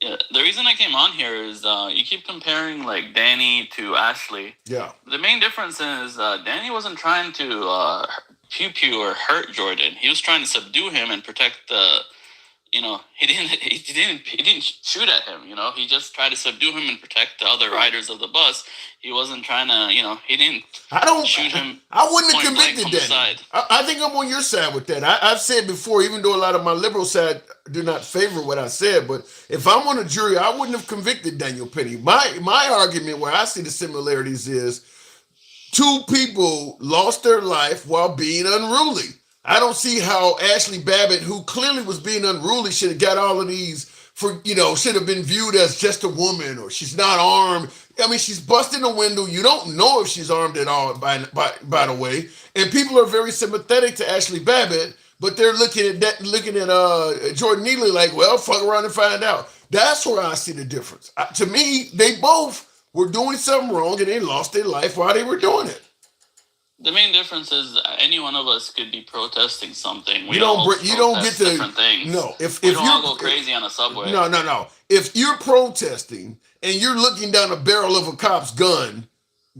Speaker 9: Yeah, the reason I came on here is you keep comparing like Danny to Ashley.
Speaker 1: Yeah. The
Speaker 9: main difference is Danny wasn't trying to pew or hurt Jordan. He was trying to subdue him and protect the. He didn't shoot at him. He just tried to subdue him and protect the other riders of the bus. He wasn't trying to. He didn't. Shoot him.
Speaker 1: I wouldn't have convicted Danny. I think I'm on your side with that. I've said before, even though a lot of my liberal side do not favor what I said, but if I'm on a jury, I wouldn't have convicted Daniel Penny. My argument where I see the similarities is two people lost their life while being unruly. I don't see how Ashley Babbitt, who clearly was being unruly, should have got all of these should have been viewed as just a woman or she's not armed. I mean, she's busting a window. You don't know if she's armed at all, by the way. And people are very sympathetic to Ashley Babbitt, but they're looking at Jordan Neely like, well, fuck around and find out. That's where I see the difference. To me, they both were doing something wrong and they lost their life while they were doing it.
Speaker 9: The main difference is any one of us could be protesting something.
Speaker 1: You don't get to
Speaker 9: different things.
Speaker 1: No, if
Speaker 9: you
Speaker 1: you
Speaker 9: go crazy on a subway.
Speaker 1: No. If you're protesting and you're looking down the barrel of a cop's gun,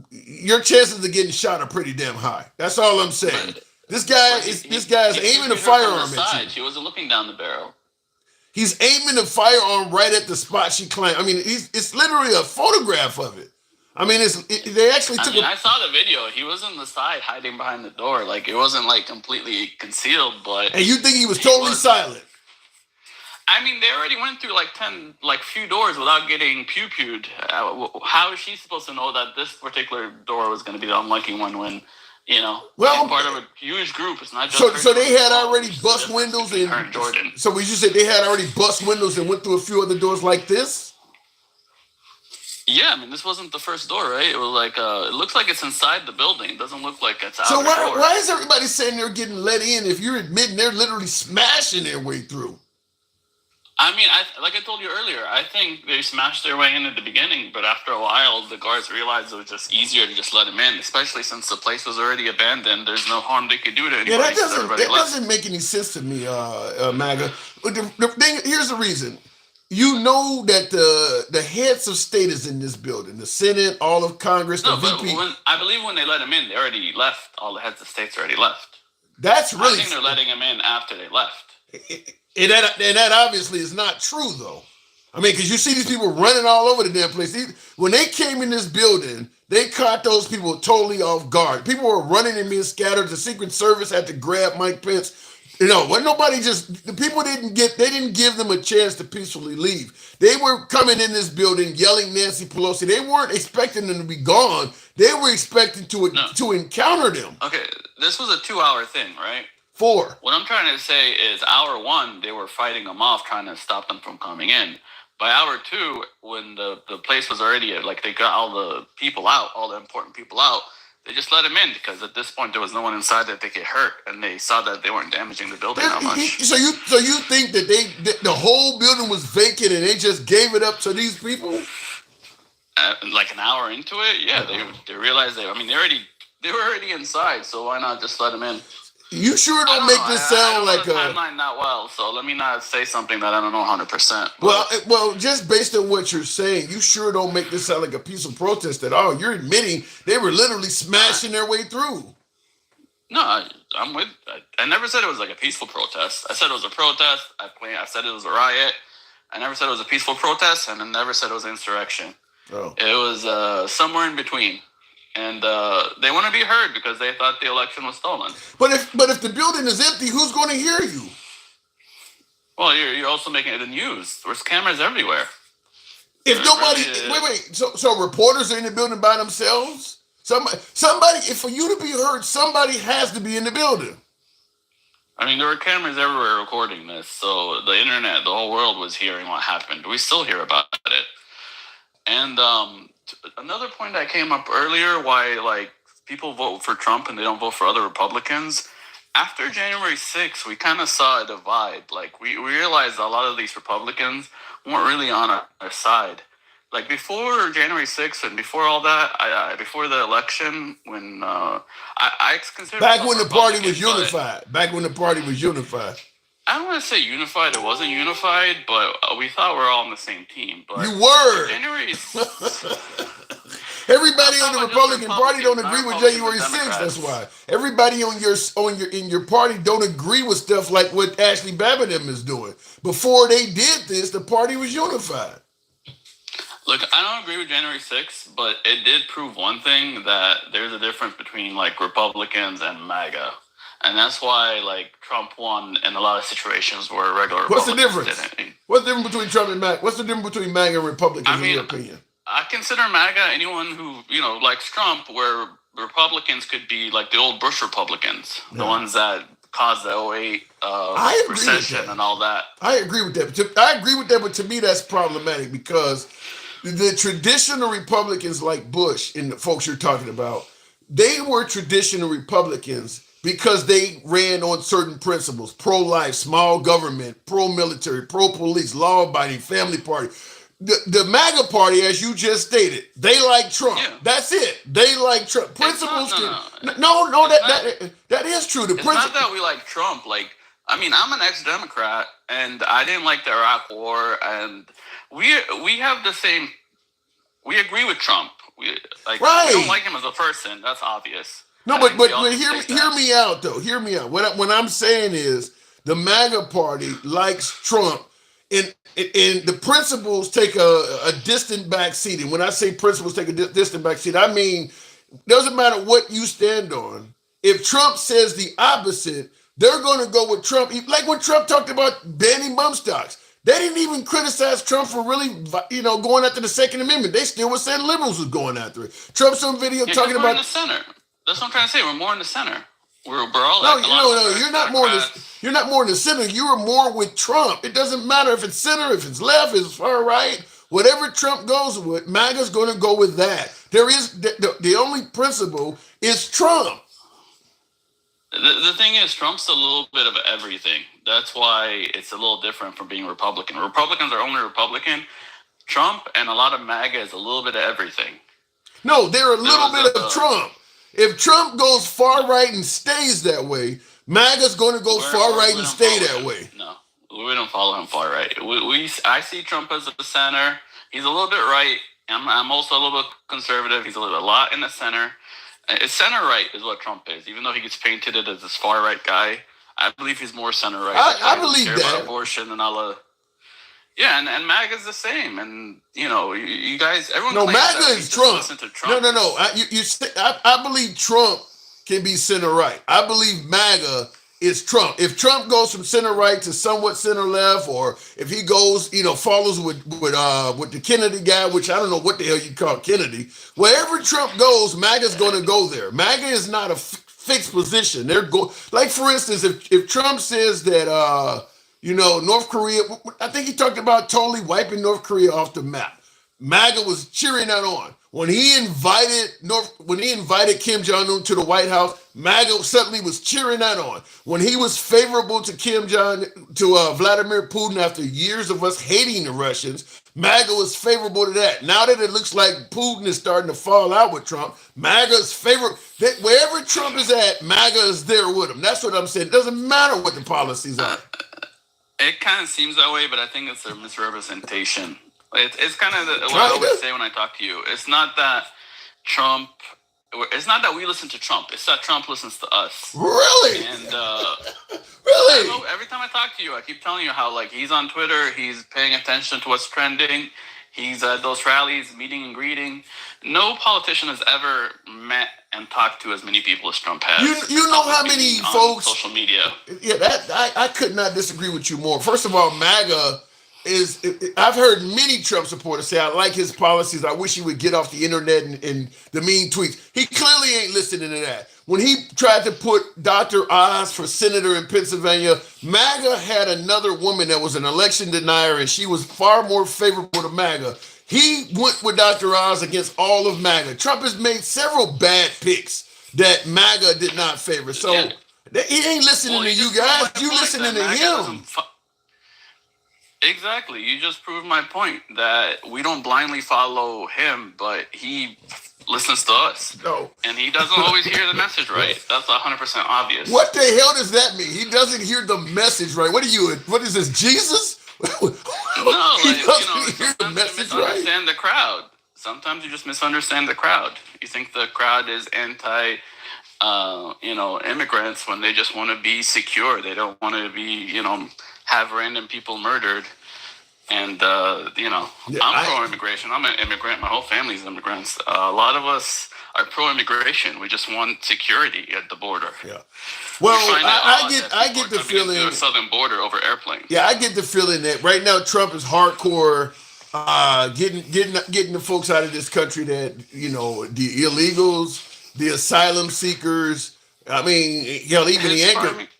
Speaker 1: your chances of getting shot are pretty damn high. That's all I'm saying. This guy is aiming a firearm at you.
Speaker 9: She wasn't looking down the barrel.
Speaker 1: He's aiming the firearm right at the spot she claimed. I mean, it's literally a photograph of it. I mean, they actually took.
Speaker 9: I saw the video. He was on the side, hiding behind the door. Like it wasn't like completely concealed, but.
Speaker 1: And you think he was totally silent?
Speaker 9: I mean, they already went through few doors without getting pew-pewed. How is she supposed to know that this particular door was going to be the unlucky one when, part of a huge group? It's not just.
Speaker 1: So they had already bust windows and.
Speaker 9: Jordan.
Speaker 1: So you said they had already bust windows and went through a few other doors like this?
Speaker 9: Yeah, I mean, this wasn't the first door, right? It was like, it looks like it's inside the building. It doesn't look like it's out.
Speaker 1: So why is everybody saying they're getting let in if you're admitting they're literally smashing their way through?
Speaker 9: I mean, like I told you earlier, I think they smashed their way in at the beginning, but after a while, the guards realized it was just easier to just let them in, especially since the place was already abandoned. There's no harm they could do to anybody.
Speaker 1: Yeah, that doesn't make any sense to me, MAGA. But the thing, here's the reason. You know that the heads of state is in this building. The Senate, all of Congress, the VP.
Speaker 9: I believe when they let him in, they already left. All the heads of states already left.
Speaker 1: That's really.
Speaker 9: I think they're letting him in after they left.
Speaker 1: And that obviously is not true, though. I mean, because you see these people running all over the damn place. When they came in this building, they caught those people totally off guard. People were running and being scattered. The Secret Service had to grab Mike Pence. When nobody the people didn't give them a chance to peacefully leave. They were coming in this building yelling Nancy Pelosi. They weren't expecting them to be gone. They were expecting to encounter them.
Speaker 9: Okay, this was a 2-hour thing, right?
Speaker 1: 4.
Speaker 9: What I'm trying to say is hour 1, they were fighting them off, trying to stop them from coming in. By hour 2, when the place was already, they got all the people out, all the important people out, they just let them in because at this point there was no one inside that they could hurt, and they saw that they weren't damaging the building that much.
Speaker 1: So you think that the whole building was vacant and they just gave it up to these people?
Speaker 9: Like an hour into it, yeah, they realized they were already inside, so why not just let them in?
Speaker 1: You sure don't make this sound like a
Speaker 9: timeline not well, so let me not say something that I don't know 100%.
Speaker 1: Well, just based on what you're saying, you sure don't make this sound like a peaceful protest at all. You're admitting they were literally smashing their way through.
Speaker 9: No, I'm with. I never said it was like a peaceful protest. I said it was a protest. I said it was a riot. I never said it was a peaceful protest, and I never said it was insurrection.
Speaker 1: Oh.
Speaker 9: It was somewhere in between. And they want to be heard because they thought the election was stolen.
Speaker 1: But if the building is empty, who's going to hear you?
Speaker 9: Well, you're also making it the news. There's cameras everywhere.
Speaker 1: If nobody, wait. So reporters are in the building by themselves? Somebody. If for you to be heard, somebody has to be in the building.
Speaker 9: I mean, there were cameras everywhere recording this, so the internet, the whole world was hearing what happened. We still hear about it. And another point that came up earlier, why people vote for Trump and they don't vote for other Republicans. After January 6th, we kind of saw a divide. We realized a lot of these Republicans weren't really on our side. Before January 6th and before all that, before the election, when I consider
Speaker 1: back when the party was unified.
Speaker 9: I don't want to say unified. It wasn't unified, but we thought we were all on the same team. But
Speaker 1: you were.
Speaker 9: January.
Speaker 1: Everybody on the Republican Party don't agree with January 6th. That's why everybody in your party don't agree with stuff like what Ashley Babbitt is doing. Before they did this, the party was unified.
Speaker 9: Look, I don't agree with January 6th, but it did prove one thing, that there's a difference between Republicans and MAGA. And that's why Trump won in a lot of situations where regular
Speaker 1: What's
Speaker 9: Republicans
Speaker 1: the difference?
Speaker 9: didn't.
Speaker 1: What's the difference between Trump and MAGA? What's the difference between MAGA and Republicans in your opinion?
Speaker 9: I consider MAGA anyone who, likes Trump, where Republicans could be like the old Bush Republicans, the ones that caused the 2008 recession and all that.
Speaker 1: I agree with that. But to me that's problematic because the traditional Republicans like Bush and the folks you're talking about, they were traditional Republicans because they ran on certain principles: pro-life, small government, pro-military, pro-police, law-abiding, family party. The MAGA party, as you just stated, they like Trump. Yeah. That's it. They like Trump. Principles. That is true.
Speaker 9: It's not that we like Trump. I'm an ex-Democrat, and I didn't like the Iraq War, and we have the same. We agree with Trump. We don't like him as a person. That's obvious.
Speaker 1: No, but hear me out though. Hear me out. What I'm saying is the MAGA party likes Trump. And the principles take a distant back seat. And when I say principles take a distant back seat, I mean, doesn't matter what you stand on. If Trump says the opposite, they're going to go with Trump. Like when Trump talked about banning bump stocks, they didn't even criticize Trump for really, going after the Second Amendment. They still were saying liberals was going after it. Trump's on video talking about
Speaker 9: in the center. That's what I'm trying to say. We're more in the center. We're all
Speaker 1: no. You're not more in the center. You are more with Trump. It doesn't matter if it's center, if it's left, if it's far right. Whatever Trump goes with, MAGA's going to go with that. There is the only principle is Trump.
Speaker 9: The thing is, Trump's a little bit of everything. That's why it's a little different from being Republican. Republicans are only Republican. Trump and a lot of MAGA is a little bit of everything.
Speaker 1: No, they're a little bit of Trump. If Trump goes far right and stays that way, MAGA's going to go far right and stay that way.
Speaker 9: No, we don't follow him far right. I see Trump as the center. He's a little bit right. I'm also a little bit conservative. He's a lot in the center. Center right is what Trump is. Even though he gets painted as this far right guy, I believe he's more center right.
Speaker 1: I believe that.
Speaker 9: About abortion and all of. Yeah, and MAGA is the same, and you guys, everyone.
Speaker 1: No, MAGA is Trump.
Speaker 9: Trump.
Speaker 1: No. I believe Trump can be center right. I believe MAGA is Trump. If Trump goes from center right to somewhat center left, or if he goes, follows with the Kennedy guy, which I don't know what the hell you call Kennedy. Wherever Trump goes, MAGA's going to go there. MAGA is not a fixed position. Like, for instance, if Trump says that North Korea, I think he talked about totally wiping North Korea off the map. MAGA was cheering that on. When he invited Kim Jong-un to the White House, MAGA suddenly was cheering that on. When he was favorable to Vladimir Putin after years of us hating the Russians, MAGA was favorable to that. Now that it looks like Putin is starting to fall out with Trump, MAGA is favorable. Wherever Trump is at, MAGA is there with him. That's what I'm saying. It doesn't matter what the policies are.
Speaker 9: It kind of seems that way, but I think it's a misrepresentation. It's kind of what I always say when I talk to you. It's not that we listen to Trump. It's that Trump listens to us.
Speaker 1: Really?
Speaker 9: And
Speaker 1: really?
Speaker 9: Every time I talk to you, I keep telling you how he's on Twitter, he's paying attention to what's trending, he's at those rallies, meeting and greeting. No politician has ever met and talked to as many people as Trump has.
Speaker 1: You know how many folks
Speaker 9: on social media?
Speaker 1: Yeah, I could not disagree with you more. First of all, MAGA I've heard many Trump supporters say, I like his policies. I wish he would get off the internet and the mean tweets. He clearly ain't listening to that. When he tried to put Dr. Oz for senator in Pennsylvania, MAGA had another woman that was an election denier, and she was far more favorable to MAGA. He went with Dr. Oz against all of MAGA. Trump has made several bad picks that MAGA did not favor. So he ain't listening to you guys. You listening to him.
Speaker 9: Exactly. You just proved my point that we don't blindly follow him, but he listens to us.
Speaker 1: No.
Speaker 9: And he doesn't always hear the message right. That's 100% obvious.
Speaker 1: What the hell does that mean? He doesn't hear the message right. What is this, Jesus?
Speaker 9: No, sometimes you misunderstand the crowd. Sometimes you just misunderstand the crowd. You think the crowd is anti immigrants when they just want to be secure. They don't want to be, have random people murdered. And, I'm pro-immigration. I'm an immigrant. My whole family's immigrants. A lot of us are pro-immigration. We just want security at the border.
Speaker 1: Yeah. Well, I get the feeling
Speaker 9: to a southern border over airplanes.
Speaker 1: Yeah, I get the feeling that right now Trump is hardcore getting the folks out of this country that, the illegals, the asylum seekers. I mean,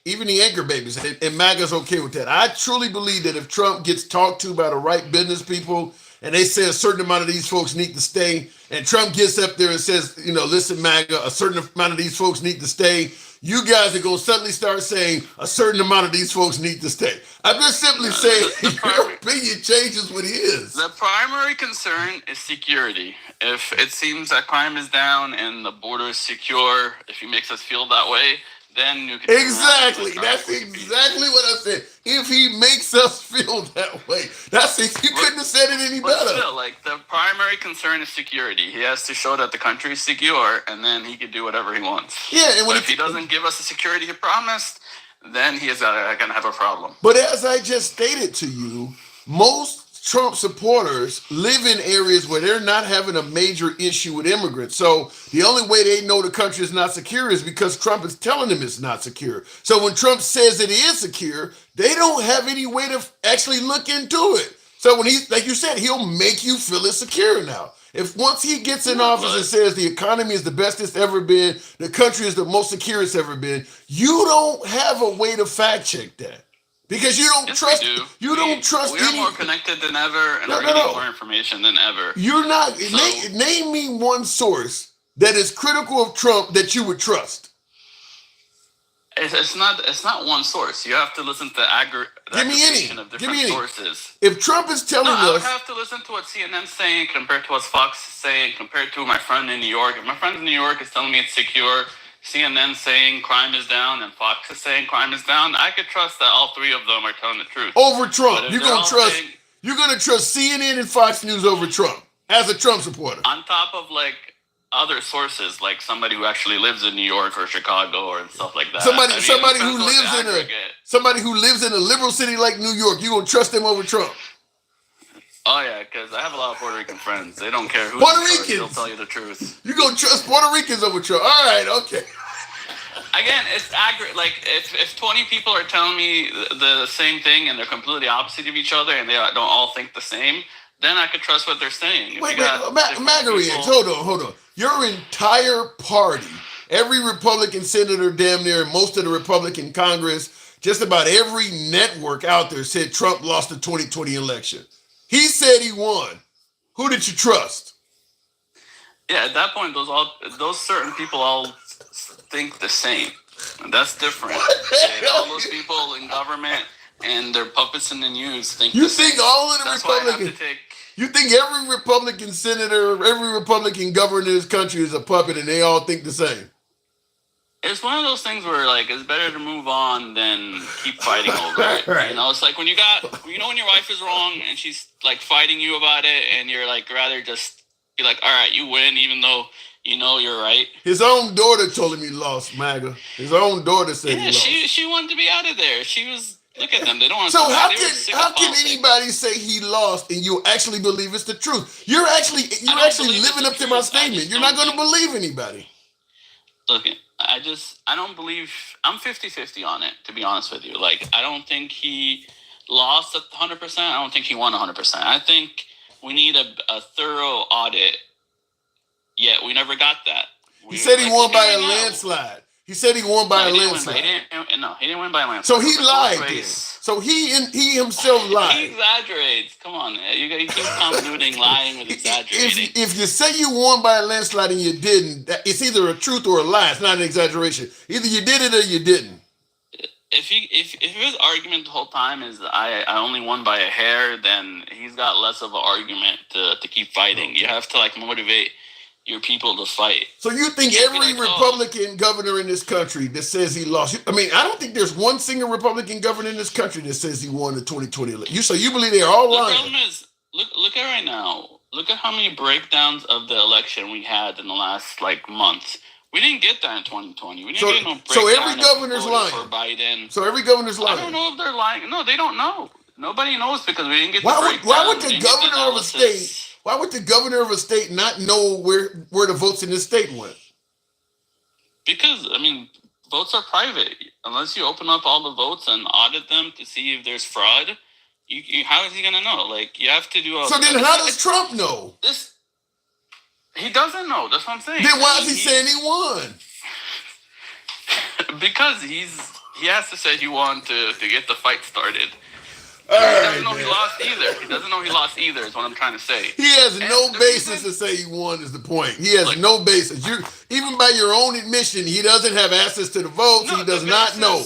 Speaker 1: even the anchor babies, and MAGA's okay with that. I truly believe that if Trump gets talked to by the right business people, and they say a certain amount of these folks need to stay, and Trump gets up there and says, listen, MAGA, a certain amount of these folks need to stay, you guys are going to suddenly start saying a certain amount of these folks need to stay. I'm just simply saying your opinion changes what he is.
Speaker 9: The primary concern is security. If it seems that crime is down and the border is secure, if he makes us feel that way, then you can...
Speaker 1: Exactly. That's exactly what I said. If he makes us feel that way. That's it. You couldn't have said it any better.
Speaker 9: But still, the primary concern is security. He has to show that the country is secure, and then he can do whatever he wants.
Speaker 1: Yeah, and
Speaker 9: if he doesn't give us the security he promised, then he is going to have a problem.
Speaker 1: But as I just stated to you, most Trump supporters live in areas where they're not having a major issue with immigrants. So the only way they know the country is not secure is because Trump is telling them it's not secure. So when Trump says it is secure, they don't have any way to actually look into it. So when like you said, he'll make you feel it's secure now. If once he gets in office and says the economy is the best it's ever been, the country is the most secure it's ever been, you don't have a way to fact check that. Because you don't trust. We
Speaker 9: are more connected than ever, and we're getting more information than ever.
Speaker 1: You're not. Name me one source that is critical of Trump that you would trust.
Speaker 9: It's not one source. You have to listen to aggregation of different sources.
Speaker 1: If Trump is telling us,
Speaker 9: I would have to listen to what CNN's saying compared to what Fox is saying compared to my friend in New York. If my friend in New York is telling me it's secure, CNN saying crime is down, and Fox is saying crime is down, I could trust that all three of them are telling the truth.
Speaker 1: Over Trump. You're gonna trust CNN and Fox News over Trump as a Trump supporter.
Speaker 9: On top of other sources, like somebody who actually lives in New York or Chicago or stuff like that.
Speaker 1: Somebody
Speaker 9: I mean,
Speaker 1: somebody
Speaker 9: it
Speaker 1: who
Speaker 9: depends on
Speaker 1: lives
Speaker 9: the
Speaker 1: in a
Speaker 9: aggregate.
Speaker 1: somebody who lives in a liberal city like New York, you gonna trust them over Trump?
Speaker 9: Oh yeah, because I have a lot of Puerto Rican friends. They don't care who
Speaker 1: Puerto
Speaker 9: you trust,
Speaker 1: Ricans?
Speaker 9: they'll tell you the truth.
Speaker 1: You gonna trust Puerto Ricans over Trump? All right, okay.
Speaker 9: Again, it's like if 20 people are telling me the same thing and they're completely opposite of each other and they don't all think the same, then I could trust what they're saying.
Speaker 1: Wait, MAGA, hold on. Your entire party, every Republican senator, damn near most of the Republican Congress, just about every network out there said Trump lost the 2020 election. He said he won. Who did you trust?
Speaker 9: Yeah, at that point, those certain people all think the same. And that's different. And all those people in government and their puppets in the news think
Speaker 1: You
Speaker 9: the same.
Speaker 1: think all of the
Speaker 9: That's why I have
Speaker 1: Republicans...
Speaker 9: to take...
Speaker 1: You think every Republican senator, every Republican governor in this country is a puppet and they all think the same?
Speaker 9: It's one of those things where, like, it's better to move on than keep fighting over it.
Speaker 1: Right.
Speaker 9: You know, it's like when when your wife is wrong and she's, like, fighting you about it and you're, like, rather just be like, all right, you win even though you know you're right.
Speaker 1: His own daughter told him he lost, MAGA. His own daughter said he lost.
Speaker 9: She wanted to be out of there. She was... Look at them. They don't want
Speaker 1: So
Speaker 9: to.
Speaker 1: how can anybody say he lost and you actually believe it's the truth? You're actually living up to my statement. You're not going to believe anybody.
Speaker 9: Look, I don't believe. I'm 50-50 on it, to be honest with you. Like, I don't think he lost 100%. I don't think he won 100%. I think we need a thorough audit. Yet we never got that.
Speaker 1: He said he won by a landslide. He said he won by a landslide.
Speaker 9: He didn't win by a landslide.
Speaker 1: So he lied then. So he himself lied.
Speaker 9: He exaggerates. Come on, man. You keep convoluting lying with exaggerating.
Speaker 1: If you say you won by a landslide and you didn't, it's either a truth or a lie. It's not an exaggeration. Either you did it or you didn't.
Speaker 9: If his argument the whole time is I only won by a hair, then he's got less of an argument to keep fighting. Okay. You have to, like, motivate your people to fight.
Speaker 1: So you think every Republican governor in this country that says he lost? I mean, I don't think there's one single Republican governor in this country that says he won the 2020 election. So you believe they're all lying?
Speaker 9: The problem is, look at right now. Look at how many breakdowns of the election we had in the last, like, month. We didn't get that in 2020. We didn't get no breakdown.
Speaker 1: So every governor's lying.
Speaker 9: For Biden.
Speaker 1: So every governor's lying.
Speaker 9: I don't know if they're lying. No, they don't know. Nobody knows because we didn't get
Speaker 1: why
Speaker 9: the breakdown.
Speaker 1: Why would the governor of a state? Why would the governor of a state not know where the votes in this state went?
Speaker 9: Because, I mean, votes are private. Unless you open up all the votes and audit them to see if there's fraud, how is he going to know? Like, you have to do all...
Speaker 1: So then how does Trump know?
Speaker 9: He doesn't know. That's what I'm saying.
Speaker 1: Then why is he saying he won?
Speaker 9: Because he has to say he won to get the fight started.
Speaker 1: All
Speaker 9: he
Speaker 1: right,
Speaker 9: doesn't know he lost either. He doesn't know he lost either is what I'm trying to say.
Speaker 1: He has no basis to say he won is the point. He has no basis. Even by your own admission, he doesn't have access to the votes. He does not know.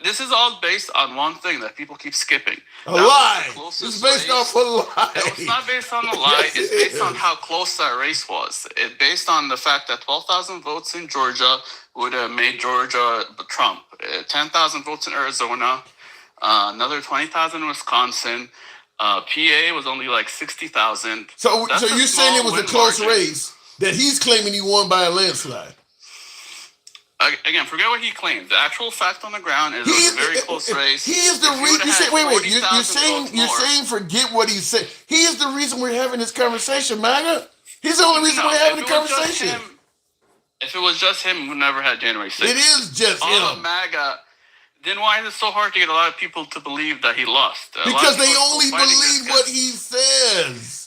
Speaker 9: This is all based on one thing that people keep skipping.
Speaker 1: A lie. It's based off a lie.
Speaker 9: It's not based on a lie. It's based on how close that race was. It's based on the fact that 12,000 votes in Georgia would have made Georgia Trump. 10,000 votes in Arizona. Another 20,000 in Wisconsin. PA was only like 60,000.
Speaker 1: So you're saying it was a close race that he's claiming he won by a landslide?
Speaker 9: Again, forget what he claimed. The actual fact on the ground is it was a very close race.
Speaker 1: He is the reason. You're saying forget what he said. He is the reason we're having this conversation, MAGA. He's the only reason we're having the conversation.
Speaker 9: If it was just him, we never had January 6th.
Speaker 1: It is just him.
Speaker 9: MAGA. Then why is it so hard to get a lot of people to believe that he lost?
Speaker 1: Because they only believe what he says.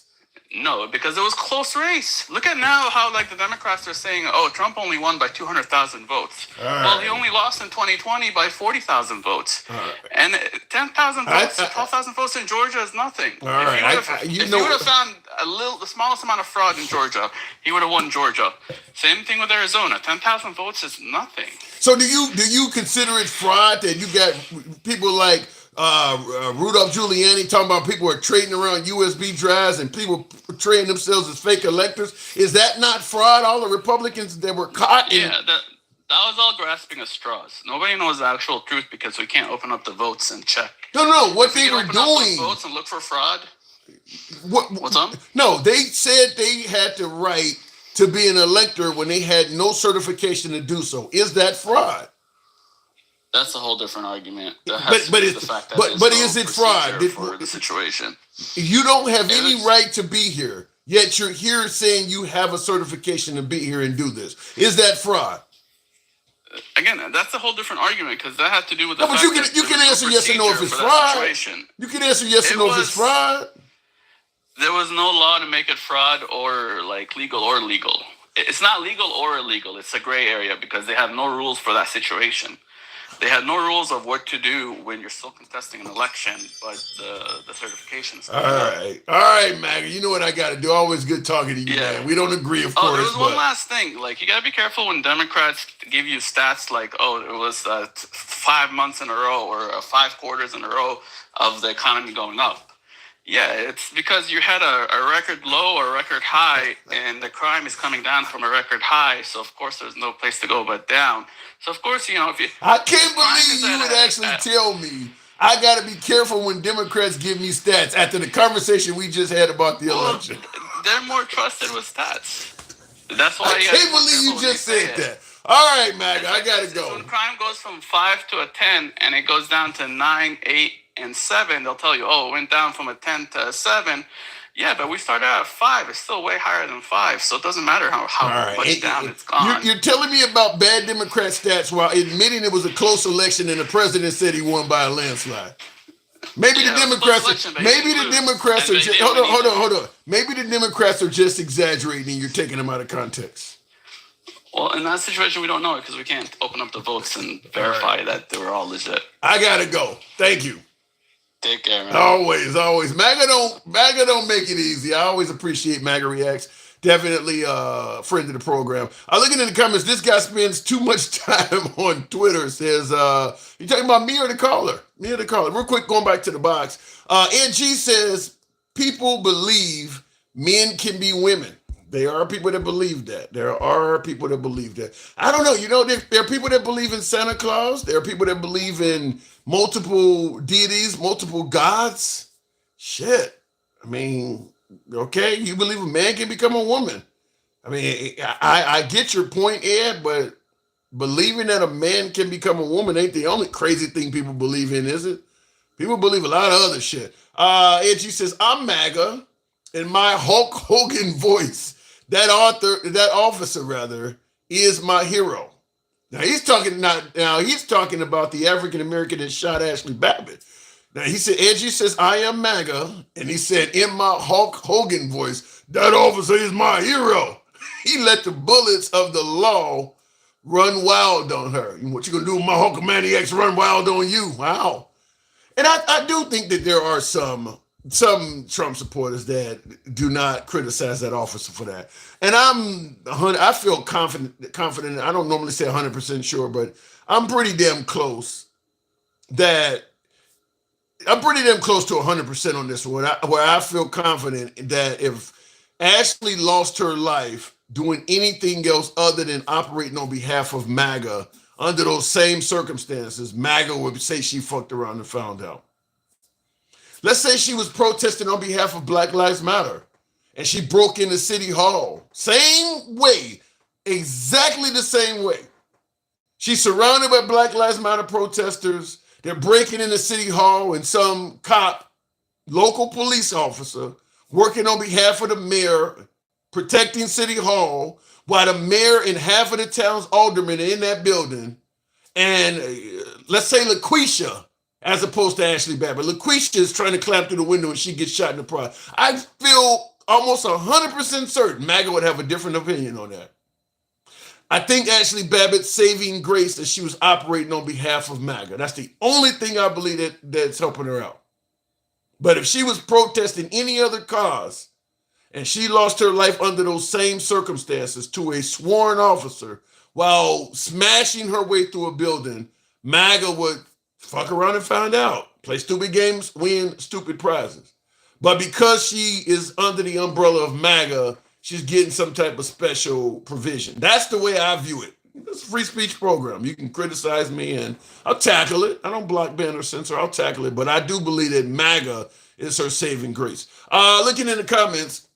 Speaker 9: No, because it was a close race. Look at now how, like, the Democrats are saying, oh, Trump only won by 200,000 votes. Well, he only lost in 2020 by 40,000 votes. And 10,000 votes, 12,000 votes in Georgia is nothing. If he would have found the smallest amount of fraud in Georgia, he would have won Georgia. Same thing with Arizona. 10,000 votes is nothing.
Speaker 1: So do you consider it fraud that you got people like Rudolph Giuliani talking about people are trading around USB drives and people portraying themselves as fake electors? Is that not fraud? All the Republicans that were caught in...
Speaker 9: Yeah, that was all grasping at straws. Nobody knows the actual truth because we can't open up the votes and check.
Speaker 1: No, what they were doing...
Speaker 9: votes and look for fraud?
Speaker 1: What's
Speaker 9: up?
Speaker 1: No, they said they had to write to be an elector when they had no certification to do so? Is that fraud?
Speaker 9: That's a whole different argument. That
Speaker 1: But
Speaker 9: has
Speaker 1: but
Speaker 9: to do
Speaker 1: it's
Speaker 9: with the fact that
Speaker 1: but
Speaker 9: there's
Speaker 1: but
Speaker 9: no
Speaker 1: is it fraud?
Speaker 9: procedure for the situation.
Speaker 1: You don't have
Speaker 9: It
Speaker 1: any
Speaker 9: is.
Speaker 1: right to be here, yet you're here saying you have a certification to be here and do this. Is that fraud?
Speaker 9: Again, that's a whole different argument because that has to do with the
Speaker 1: No, but
Speaker 9: fact
Speaker 1: you
Speaker 9: that
Speaker 1: can
Speaker 9: there was
Speaker 1: answer
Speaker 9: no
Speaker 1: yes or no if
Speaker 9: procedure
Speaker 1: it's
Speaker 9: for that
Speaker 1: fraud.
Speaker 9: situation.
Speaker 1: You can answer yes or
Speaker 9: It
Speaker 1: no if it's
Speaker 9: was-
Speaker 1: fraud.
Speaker 9: There was no law to make it fraud or like legal or illegal. It's not legal or illegal. It's a gray area because they have no rules for that situation. They had no rules of what to do when you're still contesting an election, but the certification is
Speaker 1: All right, MAGA. You know what I got to do. Always good talking to you,
Speaker 9: Yeah.
Speaker 1: man. We don't agree, of
Speaker 9: Oh,
Speaker 1: course.
Speaker 9: there was one
Speaker 1: but
Speaker 9: last thing. Like, you gotta be careful when Democrats give you stats like, oh, it was 5 months in a row or 5 quarters in a row of the economy going up. Yeah, it's because you had a record low or a record high, and the crime is coming down from a record high. So of course, there's no place to go but down. So of course, you know, if you
Speaker 1: I can't
Speaker 9: crime
Speaker 1: believe
Speaker 9: is
Speaker 1: you
Speaker 9: at
Speaker 1: would
Speaker 9: a-
Speaker 1: actually
Speaker 9: at-
Speaker 1: tell me I got to be careful when Democrats give me stats after the conversation we just had about the
Speaker 9: Well,
Speaker 1: election.
Speaker 9: they're more trusted with stats. That's why
Speaker 1: I
Speaker 9: you gotta
Speaker 1: can't
Speaker 9: be
Speaker 1: believe you
Speaker 9: careful when
Speaker 1: just
Speaker 9: they say
Speaker 1: said
Speaker 9: it.
Speaker 1: that. All right, MAGA, I got to
Speaker 9: It's
Speaker 1: go.
Speaker 9: When crime goes from 5 to a 10 and it goes down to 9, 8, and 7, they'll tell you, oh, it went down from a 10 to a 7. Yeah, but we started out at 5. It's still way higher than 5, so it doesn't matter how
Speaker 1: All right.
Speaker 9: much down it's gone.
Speaker 1: You're telling me about bad Democrat stats while admitting it was a close election and the president said he won by a landslide. Maybe
Speaker 9: Yeah,
Speaker 1: the
Speaker 9: it was a
Speaker 1: Democrats.
Speaker 9: close election, but
Speaker 1: Maybe
Speaker 9: he
Speaker 1: the
Speaker 9: didn't lose.
Speaker 1: Democrats
Speaker 9: And
Speaker 1: are
Speaker 9: they
Speaker 1: just.
Speaker 9: did win
Speaker 1: Hold on. Maybe the Democrats are just exaggerating and you're taking them out of context.
Speaker 9: Well, in that situation, we don't know it because we can't open up the votes and verify that they were all legit.
Speaker 1: I gotta go. Thank you.
Speaker 9: Take care, man.
Speaker 1: Always. MAGA don't make it easy. I always appreciate MAGA Reacts. Definitely a friend of the program. Looking in the comments, this guy spends too much time on Twitter. Says, you talking about me or the caller? Me or the caller? Real quick, going back to the box. Ed G says, people believe men can be women. There are people that believe that. I don't know. You know, there are people that believe in Santa Claus. There are people that believe in multiple deities, multiple gods. Shit. I mean, okay, you believe a man can become a woman. I mean, I get your point, Ed, but believing that a man can become a woman ain't the only crazy thing people believe in, is it? People believe a lot of other shit. Ed G says, I'm MAGA in my Hulk Hogan voice. That officer is my hero. Now he's talking about the African American that shot Ashley Babbitt. Now he said, Edgy says, I am MAGA, and he said in my Hulk Hogan voice, that officer is my hero. He let the bullets of the law run wild on her. And what you gonna do with my Hulkamaniacs run wild on you? Wow. And I do think that there are some Trump supporters that do not criticize that officer for that. And I feel confident. I don't normally say 100% sure, but I'm pretty damn close to 100% on this one, where I feel confident that if Ashley lost her life doing anything else other than operating on behalf of MAGA under those same circumstances, MAGA would say she fucked around and found out. Let's say she was protesting on behalf of Black Lives Matter and she broke into City Hall. Same way, exactly the same way. She's surrounded by Black Lives Matter protesters. They're breaking into City Hall and some cop, local police officer, working on behalf of the mayor, protecting City Hall, while the mayor and half of the town's aldermen are in that building. And let's say LaQuisha, as opposed to Ashley Babbitt. LaQuisha is trying to climb through the window and she gets shot in the pride. I feel almost 100% certain MAGA would have a different opinion on that. I think Ashley Babbitt's saving grace is she was operating on behalf of MAGA. That's the only thing I believe that's helping her out. But if she was protesting any other cause and she lost her life under those same circumstances to a sworn officer while smashing her way through a building, MAGA would fuck around and find out. Play stupid games, win stupid prizes. But because she is under the umbrella of MAGA, she's getting some type of special provision. That's the way I view it. It's a free speech program. You can criticize me and I'll tackle it. I don't block, ban, or censor. I'll tackle it. But I do believe that MAGA is her saving grace. Looking in the comments,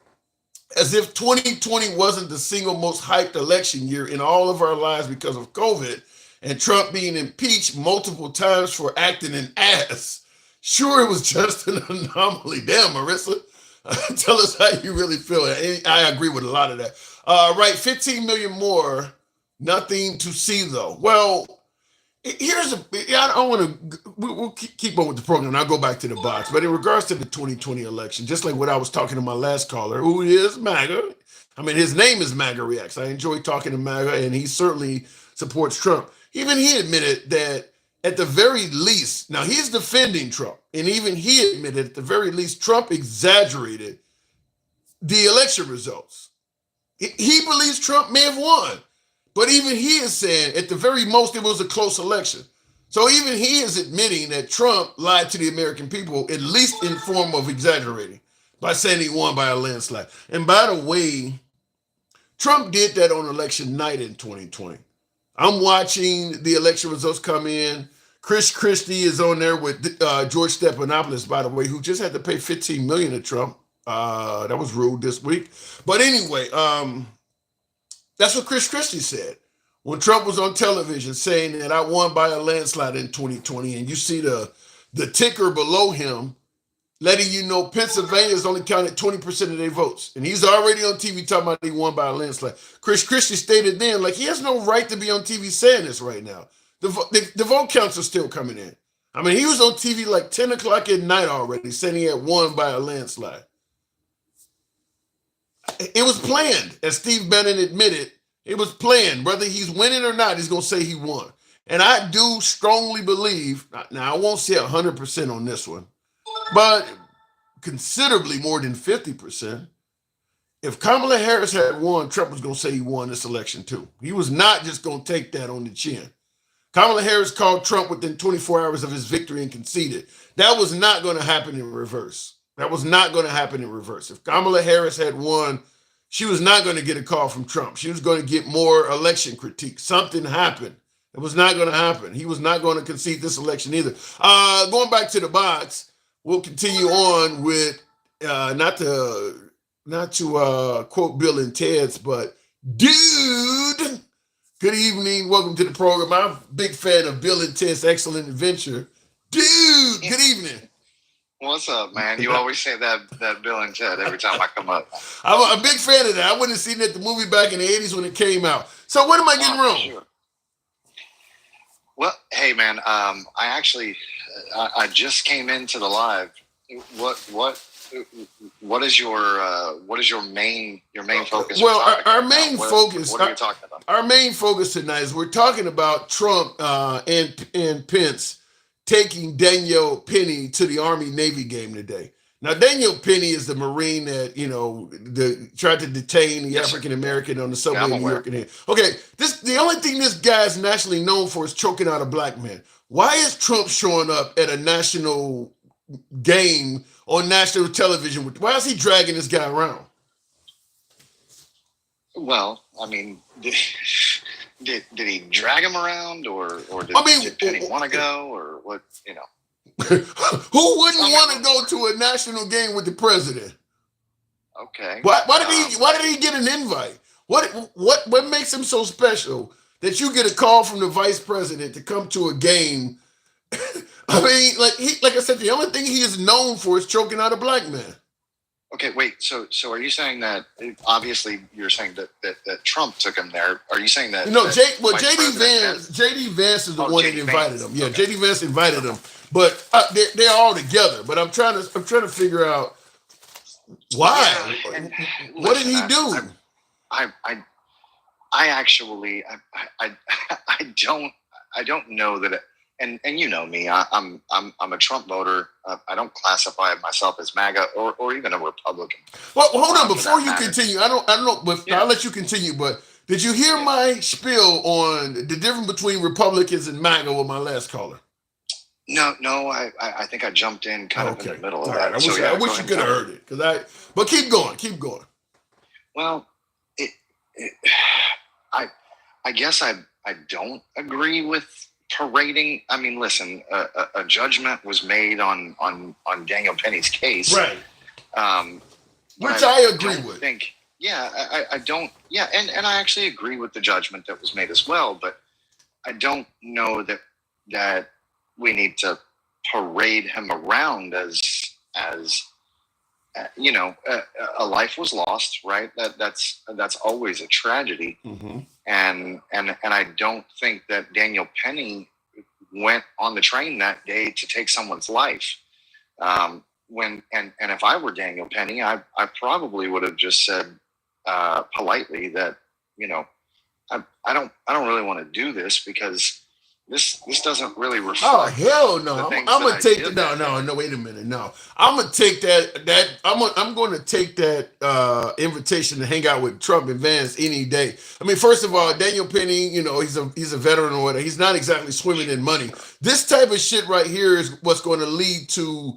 Speaker 1: as if 2020 wasn't the single most hyped election year in all of our lives because of COVID and Trump being impeached multiple times for acting an ass. Sure, it was just an anomaly. Damn, Marissa. Tell us how you really feel. I agree with a lot of that. Right, 15 million more. Nothing to see, though. Well, here's I don't want to. We'll keep on with the program. And I'll go back to the box. But in regards to the 2020 election, just like what I was talking to my last caller, who is MAGA. I mean, his name is MAGA Reacts. I enjoy talking to MAGA, and he certainly supports Trump. Even he admitted that at the very least, now he's defending Trump, and even he admitted at the very least, Trump exaggerated the election results. He believes Trump may have won. But even he is saying, at the very most, it was a close election. So even he is admitting that Trump lied to the American people, at least in form of exaggerating, by saying he won by a landslide. And by the way, Trump did that on election night in 2020. I'm watching the election results come in. Chris Christie is on there with George Stephanopoulos, by the way, who just had to pay $15 million to Trump. That was ruled this week. But anyway, that's what Chris Christie said when Trump was on television saying that I won by a landslide in 2020. And you see the ticker below him letting you know Pennsylvania's only counted 20% of their votes. And he's already on TV talking about he won by a landslide. Chris Christie stated then, like, he has no right to be on TV saying this right now. The vote counts are still coming in. I mean, he was on TV like 10 o'clock at night already saying he had won by a landslide. It was planned, as Steve Bannon admitted. It was planned. Whether he's winning or not, he's going to say he won. And I do strongly believe, now I won't say 100% on this one, but considerably more than 50%. If Kamala Harris had won, Trump was going to say he won this election too. He was not just going to take that on the chin. Kamala Harris called Trump within 24 hours of his victory and conceded. That was not going to happen in reverse. That was not going to happen in reverse. If Kamala Harris had won, she was not going to get a call from Trump. She was going to get more election critique. Something happened. It was not going to happen. He was not going to concede this election either. Going back to the box, we'll continue on with not to quote Bill and Ted's, but dude. Good evening. Welcome to the program. I'm a big fan of Bill and Ted's Excellent Adventure. Dude, good evening.
Speaker 10: What's up, man? You always say that Bill and Ted every time I come up.
Speaker 1: I'm a big fan of that. I wouldn't have seen that the movie back in the 80s when it came out. So what am I getting wrong?
Speaker 10: Sure. Well, hey, man, I just came into the live. What is your main focus?
Speaker 1: Well, our main focus.
Speaker 10: What are you talking about?
Speaker 1: Our main focus tonight is we're talking about Trump and Pence taking Daniel Penny to the Army-Navy game today. Now, Daniel Penny is the Marine that tried to detain the African-American on the subway in New York. Okay, the only thing this guy is nationally known for is choking out a black man. Why is Trump showing up at a national game on national television? Why is he dragging this guy around?
Speaker 10: Well, I mean, did he drag him around, or did Penny want to go, or what? You know,
Speaker 1: who wouldn't want to go to a national game with the president?
Speaker 10: Okay.
Speaker 1: Why did he get an invite? What makes him so special that you get a call from the vice president to come to a game? I mean, like I said, the only thing he is known for is choking out a black man.
Speaker 10: Okay, wait. So are you saying that? Obviously, you're saying that Trump took him there. Are you saying that?
Speaker 1: No, JD Vance is the one that invited him. Yeah, okay. JD Vance invited him, but they're all together. But I'm trying to figure out why. Yeah, what did he do?
Speaker 10: I don't know that. And you know me, I'm a Trump voter. I don't classify myself as MAGA or even a Republican.
Speaker 1: Well, hold on, before you continue, I don't know, but yeah. I'll let you continue. But did you hear my spiel on the difference between Republicans and MAGA with my last caller?
Speaker 10: No, I think I jumped in kind of in the middle of that.
Speaker 1: I wish you could have heard it, but keep going. Well,
Speaker 10: I guess I don't agree with parading. I mean, listen, a judgment was made on Daniel Penny's case,
Speaker 1: right? Which I agree with.
Speaker 10: I don't. Yeah, and I actually agree with the judgment that was made as well. But I don't know that we need to parade him around as a life was lost, right? That's always a tragedy.
Speaker 1: Mm-hmm.
Speaker 10: And I don't think that Daniel Penny went on the train that day to take someone's life. And if I were Daniel Penny, I probably would have just said politely that, I don't really want to do this because this doesn't really reflect.
Speaker 1: Oh hell no! I'm gonna take that. No. Wait a minute. No, I'm gonna take that. I'm going to take that invitation to hang out with Trump and Vance any day. I mean, first of all, Daniel Penny, he's a veteran or whatever. He's not exactly swimming in money. This type of shit right here is what's going to lead to,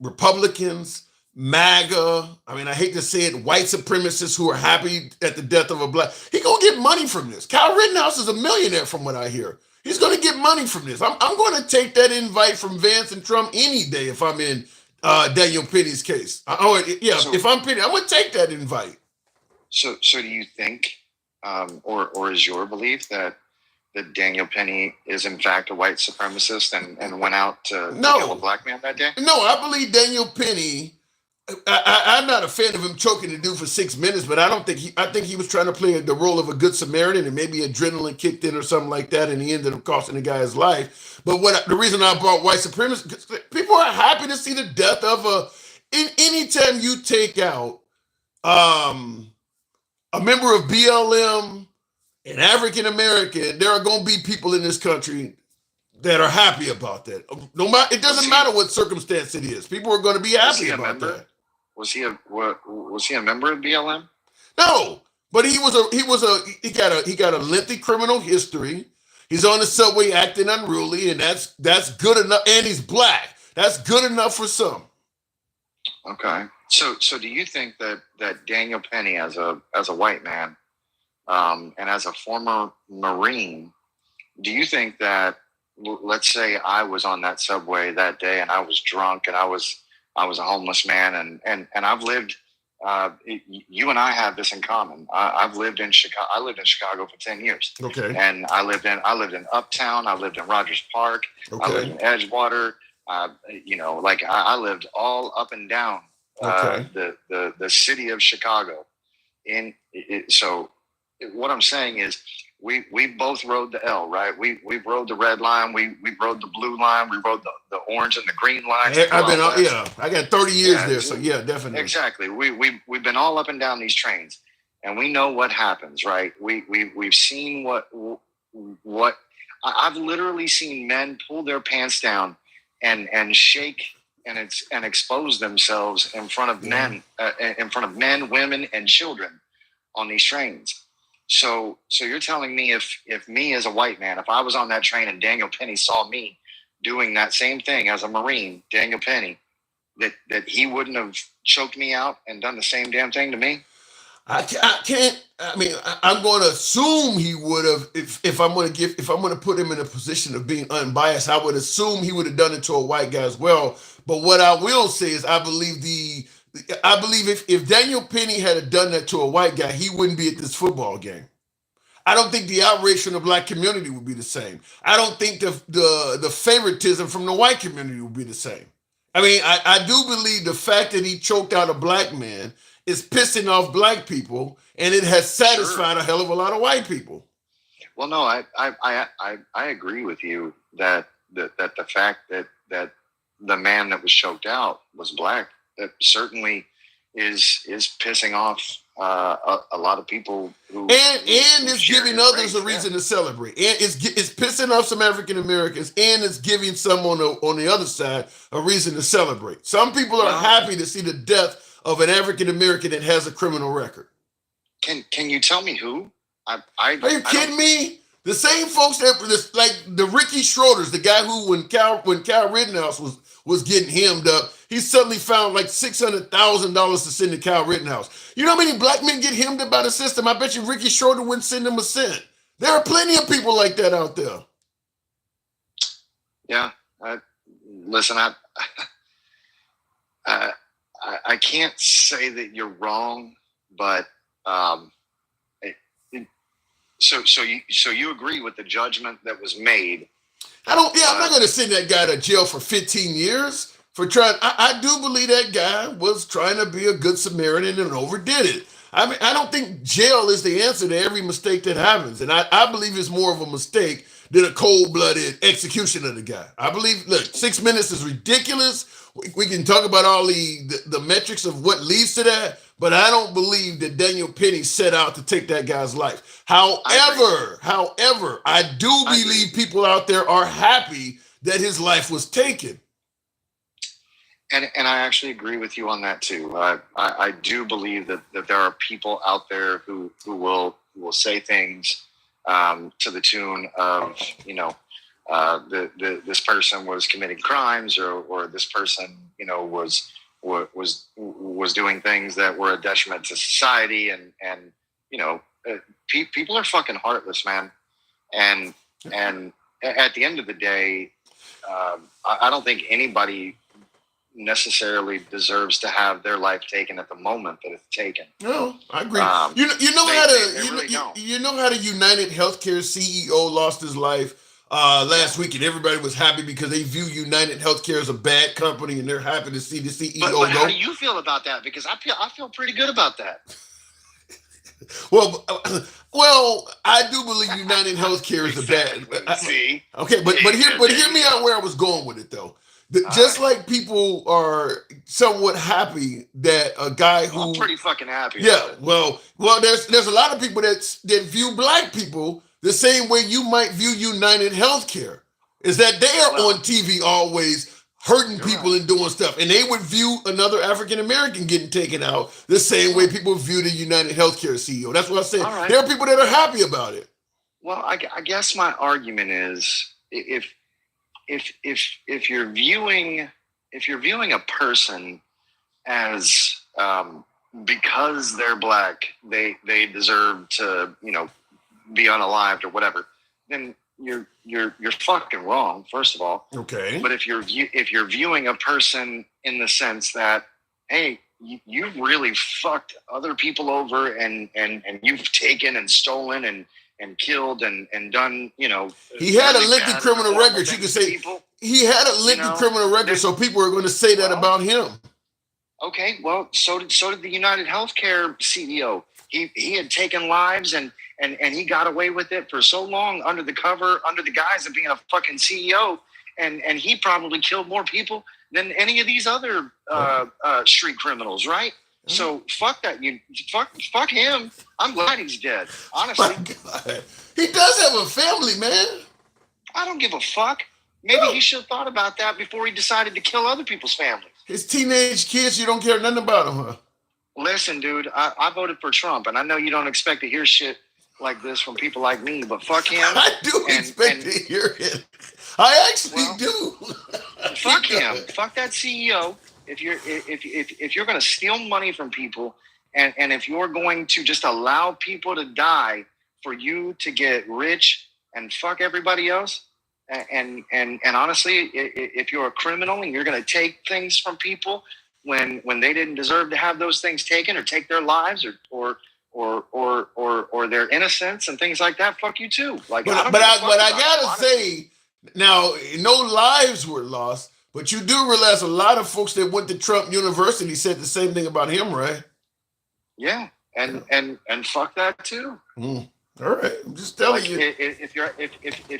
Speaker 1: Republicans, MAGA. I mean, I hate to say it, white supremacists who are happy at the death of a black. He's gonna get money from this. Kyle Rittenhouse is a millionaire, from what I hear. He's gonna get money from this. I'm going to take that invite from Vance and Trump any day if I'm in Daniel Penny's case. If I'm Penny, I'm gonna take that invite.
Speaker 10: So do you think, or is your belief that Daniel Penny is in fact a white supremacist and went out to kill a black man that day?
Speaker 1: No, I believe Daniel Penny. I'm not a fan of him choking the dude for 6 minutes, but I think he was trying to play the role of a good Samaritan, and maybe adrenaline kicked in or something like that, and he ended up costing the guy his life. But the reason I brought white supremacy, people are happy to see the death of anytime you take out a member of BLM, an African American, there are going to be people in this country that are happy about that. No matter, it doesn't matter what circumstance it is. People are going to be happy about that.
Speaker 10: Was he a member of BLM?
Speaker 1: No, but he got a lengthy criminal history. He's on the subway acting unruly, and that's good enough. And he's black. That's good enough for some.
Speaker 10: Okay. So do you think that Daniel Penny, as a white man, and as a former Marine, do you think that, let's say I was on that subway that day and I was drunk and I was a homeless man and I've lived, you and I have this in common. I've lived in Chicago. I lived in Chicago for 10 years.
Speaker 1: Okay.
Speaker 10: And I lived in Uptown. I lived in Rogers Park.
Speaker 1: Okay.
Speaker 10: I lived in Edgewater. I lived all up and down the city of Chicago. So what I'm saying is, we both rode the L, right? We rode the red line, we rode the blue line, we rode the orange and the green line.
Speaker 1: I got 30 years there, so yeah, definitely.
Speaker 10: Exactly. We've been all up and down these trains, and we know what happens, right? We've seen what I've literally seen men pull their pants down and shake and expose themselves in front of men, women, and children on these trains. So you're telling me if me as a white man, if I was on that train and Daniel Penny saw me doing that same thing as a Marine, Daniel Penny, that he wouldn't have choked me out and done the same damn thing to me?
Speaker 1: I can't. I mean, I'm going to assume he would have. If I'm going to put him in a position of being unbiased, I would assume he would have done it to a white guy as well. But what I will say is, I believe if Daniel Penny had done that to a white guy, he wouldn't be at this football game. I don't think the outrage from the black community would be the same. I don't think the favoritism from the white community would be the same. I mean, I do believe the fact that he choked out a black man is pissing off black people, and it has satisfied a hell of a lot of white people.
Speaker 10: Well, no, I agree with you that the fact that the man that was choked out was black, that certainly is pissing off a lot of people who
Speaker 1: is giving others a reason to celebrate, and it's pissing off some African Americans, and it's giving some on the other side a reason to celebrate. Some people are happy to see the death of an African American that has a criminal record.
Speaker 10: Can you tell me who?
Speaker 1: Are you kidding me? The same folks that like the Ricky Schroeders, the guy who when Kyle Rittenhouse was getting hemmed up, he suddenly found like $600,000 to send to Kyle Rittenhouse. You know how many black men get hemmed up by the system? I bet you Ricky Schroeder wouldn't send them a cent. There are plenty of people like that out there.
Speaker 10: Yeah, listen, I can't say that you're wrong, but so you agree with the judgment that was made?
Speaker 1: I'm not going to send that guy to jail for 15 years for trying. I do believe that guy was trying to be a good Samaritan and overdid it. I mean, I don't think jail is the answer to every mistake that happens. And I believe it's more of a mistake than a cold-blooded execution of the guy. I believe, look, 6 minutes is ridiculous. We can talk about all the metrics of what leads to that, but I don't believe that Daniel Penny set out to take that guy's life. However, I do believe people out there are happy that his life was taken.
Speaker 10: And I actually agree with you on that too. I do believe that there are people out there who will say things to the tune of, this person was committing crimes, or this person, was doing things that were a detriment to society, and people are fucking heartless, man. And at the end of the day, I don't think anybody necessarily deserves to have their life taken at the moment that it's taken.
Speaker 1: No, I agree. You know how the United Healthcare CEO lost his life last week, and everybody was happy because they view United Healthcare as a bad company, and they're happy to see the CEO
Speaker 10: but how do you feel about that? Because I feel pretty good about that.
Speaker 1: Well, I do believe United Healthcare is a bad.
Speaker 10: See,
Speaker 1: okay, but hear me out where I was going with it though. Just like people are somewhat happy that a guy who
Speaker 10: I'm pretty fucking happy.
Speaker 1: Yeah, well, there's a lot of people that view black people the same way you might view United Healthcare. Is that they are on TV always hurting people and doing stuff, and they would view another African American getting taken out the same way people view the United Healthcare CEO. That's what I said. Right. There are people that are happy about it.
Speaker 10: Well, I guess my argument is if you're viewing a person as because they're black, they deserve to be unalived or whatever, then you're fucking wrong, first of all.
Speaker 1: Okay.
Speaker 10: But if you're viewing a person in the sense that, hey, you've really fucked other people over, and you've taken and stolen and killed and done,
Speaker 1: he had a lengthy criminal record. You could say he had a lengthy criminal record, so people are going to say that about him.
Speaker 10: Okay, well, so did the United Healthcare CEO. He had taken lives and he got away with it for so long under the guise of being a fucking CEO, and he probably killed more people than any of these other street criminals, right? So fuck that. Fuck him. I'm glad he's dead. Honestly,
Speaker 1: my God. He does have a family, man.
Speaker 10: I don't give a fuck. Maybe he should have thought about that before he decided to kill other people's families.
Speaker 1: His teenage kids, you don't care nothing about them, huh?
Speaker 10: Listen, dude, I voted for Trump, and I know you don't expect to hear shit like this from people like me, but fuck him.
Speaker 1: I do expect to hear it. I actually do.
Speaker 10: Fuck him. Fuck that CEO. If you're going to steal money from people, and if you're going to just allow people to die for you to get rich and fuck everybody else, and honestly, if you're a criminal and you're going to take things from people when they didn't deserve to have those things taken, or take their lives, or their innocence and things like that, fuck you too. Like, but
Speaker 1: I gotta say, now, no lives were lost. But you do realize a lot of folks that went to Trump University said the same thing about him, right?
Speaker 10: Yeah, and fuck that too.
Speaker 1: All right, I'm just telling you.
Speaker 10: If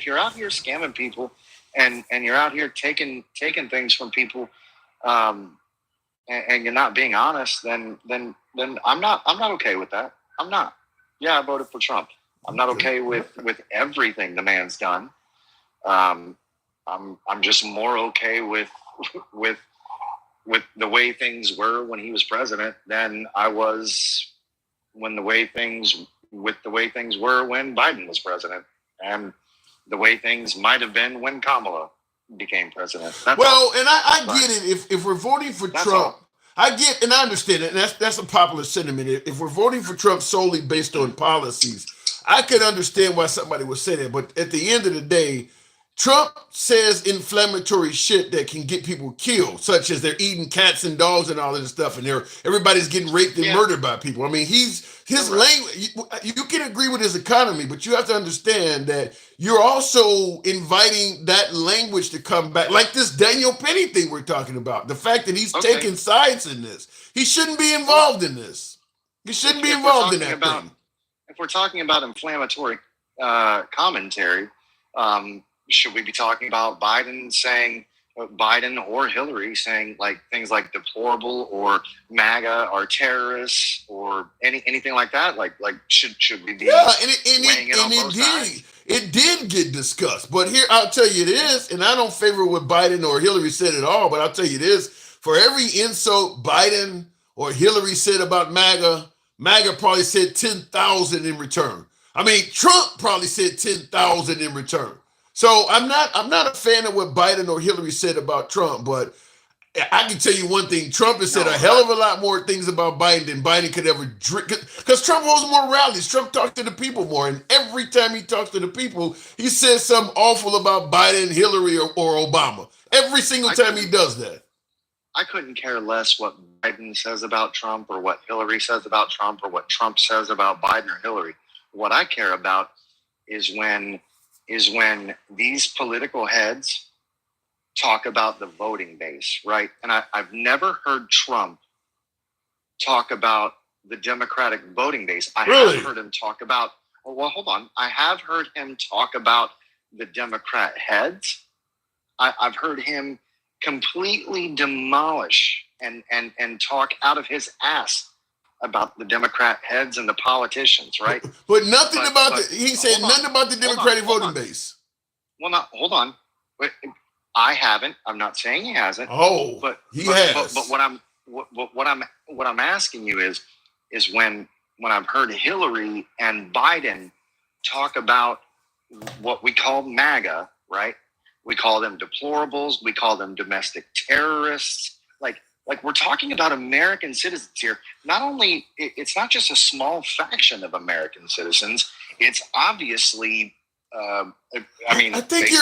Speaker 10: you're out here scamming people, and you're out here taking things from people, and you're not being honest, then I'm not okay with that. I'm not. Yeah, I voted for Trump. I'm not okay with everything the man's done. I'm just more okay with the way things were when he was president than I was when the way things were when Biden was president, and the way things might have been when Kamala became president. And
Speaker 1: I get it. If we're voting for Trump, I get, and I understand it, and that's a popular sentiment. If we're voting for Trump solely based on policies, I could understand why somebody would say that. But at the end of the day, Trump says inflammatory shit that can get people killed, such as they're eating cats and dogs and all of this stuff, and everybody's getting raped and murdered by people. I mean, his language. You can agree with his economy, but you have to understand that you're also inviting that language to come back, like this Daniel Penny thing we're talking about. The fact that he's taking sides in this, he shouldn't be involved in this. He shouldn't be involved in that thing.
Speaker 10: If we're talking about inflammatory commentary. Should we be talking about Biden or Hillary saying like things like deplorable or MAGA or terrorists or anything like that? Like should we be weighing in on both sides?
Speaker 1: It did get discussed, but here I'll tell you this, and I don't favor what Biden or Hillary said at all, but I'll tell you this: for every insult Biden or Hillary said about MAGA probably said 10,000 in return. I mean, Trump probably said 10,000 in return. So I'm not a fan of what Biden or Hillary said about Trump, but I can tell you one thing: Trump has said a hell of a lot more things about Biden than Biden could ever drink. Because Trump holds more rallies. Trump talks to the people more, and every time he talks to the people, he says something awful about Biden, Hillary, or Obama. Every single time he does that.
Speaker 10: I couldn't care less what Biden says about Trump or what Hillary says about Trump or what Trump says about Biden or Hillary. What I care about is when these political heads talk about the voting base, right? And I've never heard Trump talk about the Democratic voting base. I have heard him talk about, hold on. I have heard him talk about the Democrat heads. I've heard him completely demolish and talk out of his ass about the Democrat heads and the politicians, right?
Speaker 1: But nothing he said nothing about the Democratic voting base.
Speaker 10: Well, hold on. I haven't. I'm not saying he hasn't.
Speaker 1: Oh, but he has.
Speaker 10: But what I'm asking you is when I've heard Hillary and Biden talk about what we call MAGA, right? We call them deplorables. We call them domestic terrorists. Like we're talking about American citizens here. Not only, it's not just a small faction of American citizens. It's obviously, I think you're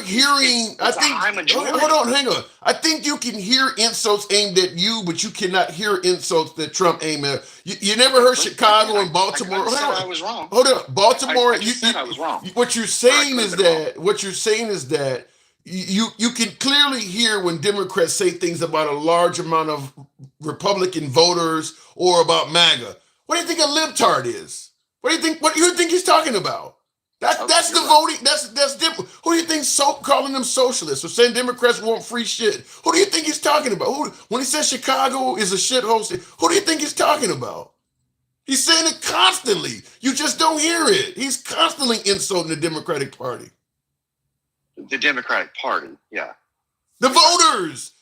Speaker 10: hearing,
Speaker 1: hold on, hang on. I think you can hear insults aimed at you, but you cannot hear insults that Trump aimed at. You never heard Chicago and Baltimore.
Speaker 10: I was wrong.
Speaker 1: Hold on, Baltimore.
Speaker 10: I was wrong.
Speaker 1: What you're saying is that you can clearly hear when Democrats say things about a large amount of Republican voters or about MAGA. What do you think a libtard is? What do you think he's talking about? That's the voting. That's different. Who do you think calling them socialists or saying Democrats want free shit? Who do you think he's talking about? When he says Chicago is a shithole, who do you think he's talking about? He's saying it constantly. You just don't hear it. He's constantly insulting the Democratic Party.
Speaker 10: The Democratic Party, yeah.
Speaker 1: The voters.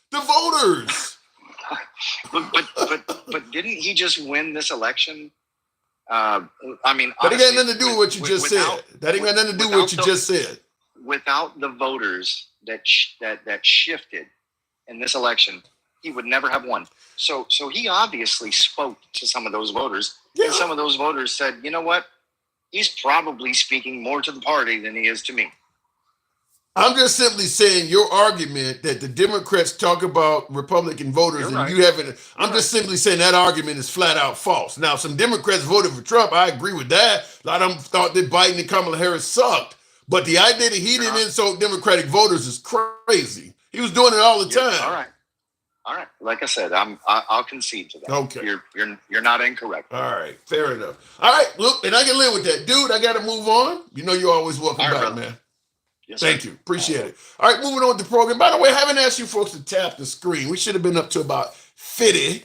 Speaker 10: but didn't he just win this election? That ain't got
Speaker 1: nothing to do with what you just said. That ain't got nothing to do with what you just said.
Speaker 10: Without the voters that shifted in this election, he would never have won. So he obviously spoke to some of those voters, and some of those voters said, you know what? He's probably speaking more to the party than he is to me.
Speaker 1: I'm just simply saying your argument that the Democrats talk about Republican voters you haven't. I'm just simply saying that argument is flat out false. Now, some Democrats voted for Trump. I agree with that. A lot of them thought that Biden and Kamala Harris sucked. But the idea that he didn't insult Democratic voters is crazy. He was doing it all the time.
Speaker 10: All right. Like I said, I'll concede to that.
Speaker 1: Okay.
Speaker 10: You're not incorrect.
Speaker 1: All right. Fair enough. All right. Look, and I can live with that. Dude, I got to move on. You know you're always welcome back, man.
Speaker 10: Yes,
Speaker 1: Thank you. Appreciate it. All right, moving on with the program. By the way, I haven't asked you folks to tap the screen. We should have been up to about 50,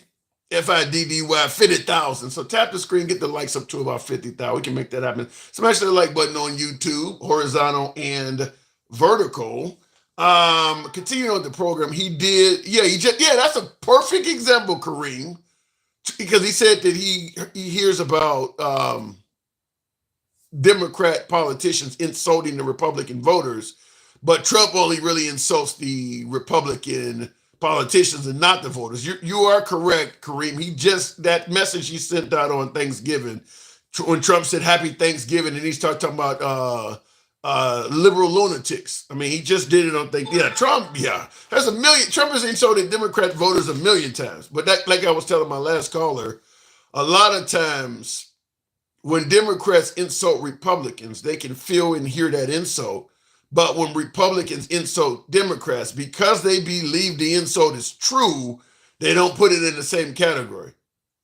Speaker 1: F-I-D-D-Y, 50,000. So tap the screen, get the likes up to about 50,000. We can make that happen. Smash the like button on YouTube, horizontal and vertical. Continuing on with the program, that's a perfect example, Kareem, because he said that he hears about Democrat politicians insulting the Republican voters, but Trump only really insults the Republican politicians and not the voters. You are correct, Kareem. That message he sent out on Thanksgiving when Trump said Happy Thanksgiving, and he's talking about liberal lunatics. I mean, he just did it on Trump, there's a million. Trump has insulted Democrat voters a million times. But that, like I was telling my last caller, a lot of times when Democrats insult Republicans, they can feel and hear that insult. But when Republicans insult Democrats, because they believe the insult is true, they don't put it in the same category.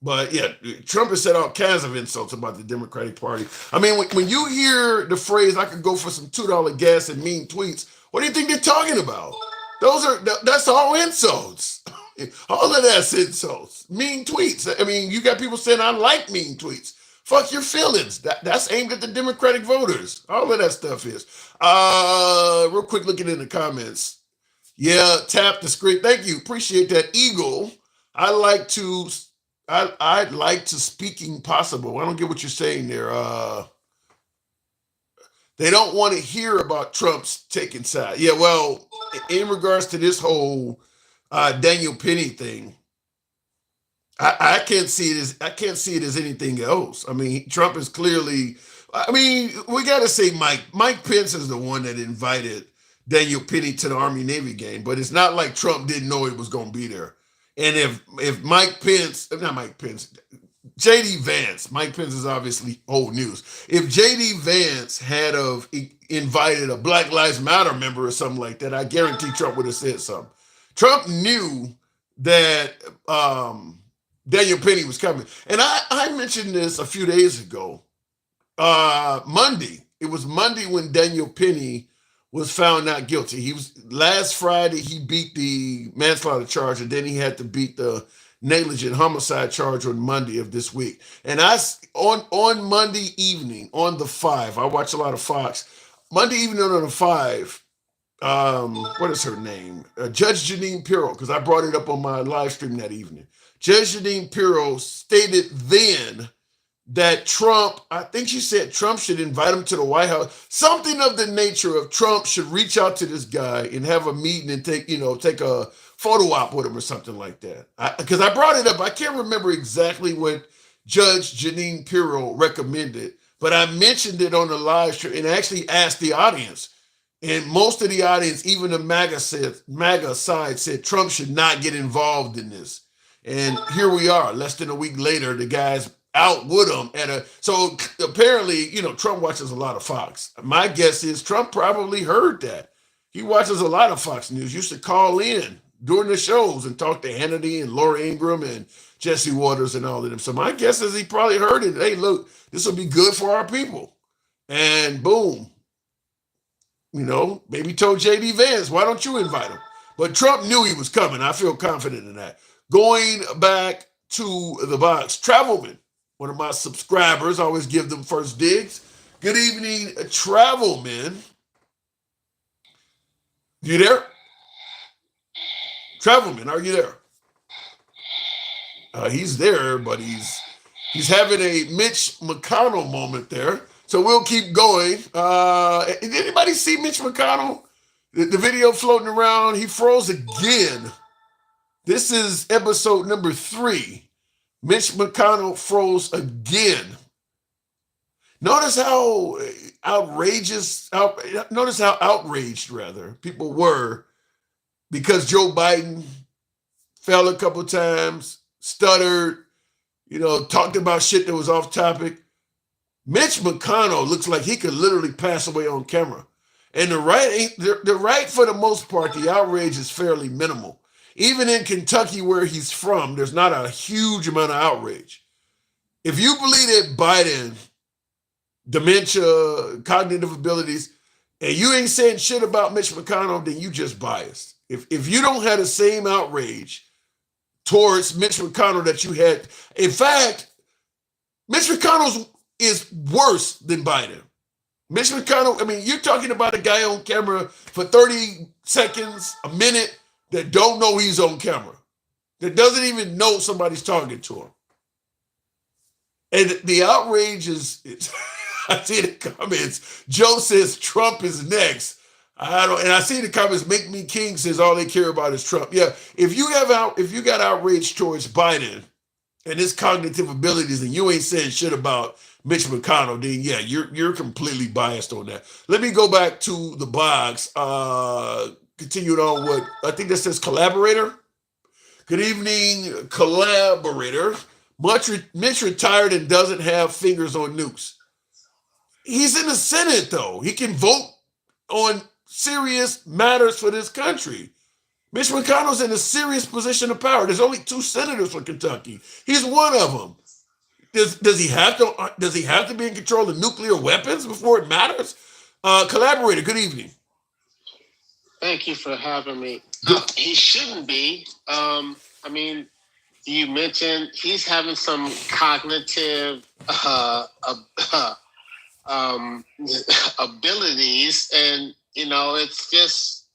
Speaker 1: But yeah, Trump has said all kinds of insults about the Democratic Party. I mean, when you hear the phrase, I could go for some $2 gas and mean tweets, what do you think they're talking about? That's all insults. All of that's insults. Mean tweets. I mean, you got people saying, I like mean tweets. Fuck your feelings. That's aimed at the Democratic voters. All of that stuff is. Real quick, looking in the comments. Yeah, tap the screen. Thank you. Appreciate that. Eagle. I'd like to speaking possible. I don't get what you're saying there. They don't want to hear about Trump's taking side. Yeah, well, in regards to this whole Daniel Penny thing, I can't see it as anything else. I mean, Trump is clearly. I mean, we got to say Mike Pence is the one that invited Daniel Penny to the Army Navy game, but it's not like Trump didn't know he was going to be there. And if Mike Pence, JD Vance, Mike Pence is obviously old news. If JD Vance had invited a Black Lives Matter member or something like that, I guarantee Trump would have said something. Trump knew that Daniel Penny was coming. And I mentioned this a few days ago. Monday. It was Monday when Daniel Penny was found not guilty. Last Friday, he beat the manslaughter charge, and then he had to beat the negligent homicide charge on Monday of this week. And on Monday evening, on the 5, I watch a lot of Fox. Monday evening on the 5, what is her name? Judge Jeanine Pirro, because I brought it up on my live stream that evening. Judge Jeanine Pirro stated then that Trump, I think she said Trump should invite him to the White House. Something of the nature of Trump should reach out to this guy and have a meeting and take a photo op with him or something like that. Because I brought it up. I can't remember exactly what Judge Jeanine Pirro recommended, but I mentioned it on the live stream and actually asked the audience. And most of the audience, even the MAGA side, said Trump should not get involved in this. And here we are, less than a week later, the guy's out with him so apparently, Trump watches a lot of Fox. My guess is Trump probably heard that. He watches a lot of Fox News, used to call in during the shows and talk to Hannity and Laura Ingraham and Jesse Waters and all of them. So my guess is he probably heard it. Hey, look, this will be good for our people. And boom, maybe told JD Vance, why don't you invite him? But Trump knew he was coming. I feel confident in that. Going back to the box, Travelman, one of my subscribers, I always give them first digs. Good evening, Travelman. You there? Travelman, are you there? He's there, but he's having a Mitch McConnell moment there. So we'll keep going. Did anybody see Mitch McConnell? The video floating around, he froze again. This is episode number 3. Mitch McConnell froze again. Notice how outraged people were because Joe Biden fell a couple times, stuttered, talked about shit that was off topic. Mitch McConnell looks like he could literally pass away on camera. And the right, for the most part, the outrage is fairly minimal. Even in Kentucky, where he's from, there's not a huge amount of outrage. If you believe that Biden, dementia, cognitive abilities, and you ain't saying shit about Mitch McConnell, then you just biased. If you don't have the same outrage towards Mitch McConnell that you had, in fact, Mitch McConnell is worse than Biden. Mitch McConnell, you're talking about a guy on camera for 30 seconds, a minute, that don't know he's on camera, that doesn't even know somebody's talking to him. And the outrage is I see the comments. Joe says Trump is next. And I see the comments. Make Me King says all they care about is Trump. Yeah, if you got outrage towards Biden, and his cognitive abilities, and you ain't saying shit about Mitch McConnell, then yeah, you're completely biased on that. Let me go back to the box. Continued on what I think that says collaborator. Good evening, collaborator. Mitch retired and doesn't have fingers on nukes. He's in the Senate though. He can vote on serious matters for this country. Mitch McConnell's in a serious position of power. There's only 2 senators for Kentucky. He's one of them. Does he have to be in control of nuclear weapons before it matters? Collaborator, good evening.
Speaker 11: Thank you for having me. He shouldn't be. I mean, you mentioned he's having some cognitive abilities, and it's just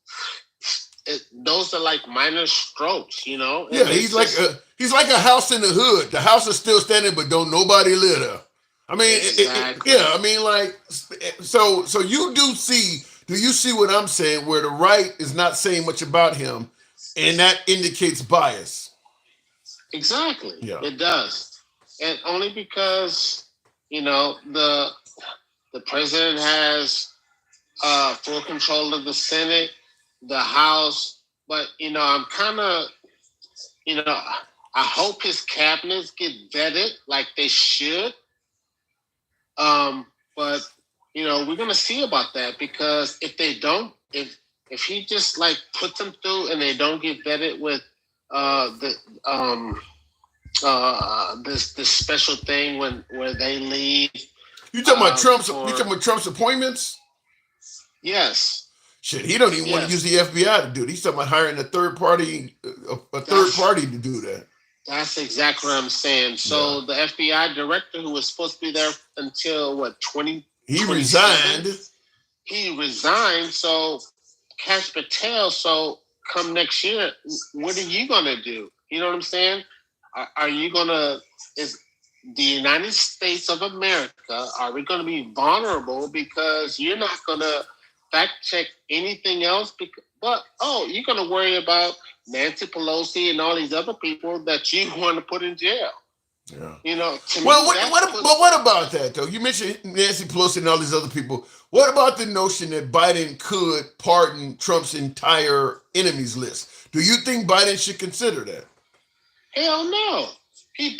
Speaker 11: those are like minor strokes, Yeah,
Speaker 1: he's like a house in the hood. The house is still standing, but don't nobody live there. I mean,
Speaker 11: exactly.
Speaker 1: I mean, like, so you do you see what I'm saying? Where the right is not saying much about him, and that indicates bias.
Speaker 11: Exactly.
Speaker 1: Yeah,
Speaker 11: it does, and only because the president has full control of the Senate, the House, but I'm kind of I hope his cabinets get vetted like they should. But we're gonna see about that, because if they don't, if he just like puts them through and they don't get vetted with this special thing where they leave.
Speaker 1: You talking about Trump's? You talking about Trump's appointments?
Speaker 11: Yes.
Speaker 1: Shit, he don't even want to use the FBI to do it. He's talking about hiring a third party to do that.
Speaker 11: That's exactly what I'm saying. So the FBI director, who was supposed to be there until 20?
Speaker 1: He resigned.
Speaker 11: He resigned. So Cash Patel. So come next year, what are you gonna do? You know what I'm saying? Are you gonna? Is the United States of America? Are we gonna be vulnerable because you're not gonna fact check anything else? But you're gonna worry about Nancy Pelosi and all these other people that you want to put in jail.
Speaker 1: Yeah. What about that though? You mentioned Nancy Pelosi and all these other people. What about the notion that Biden could pardon Trump's entire enemies list? Do you think Biden should consider that?
Speaker 11: Hell no. He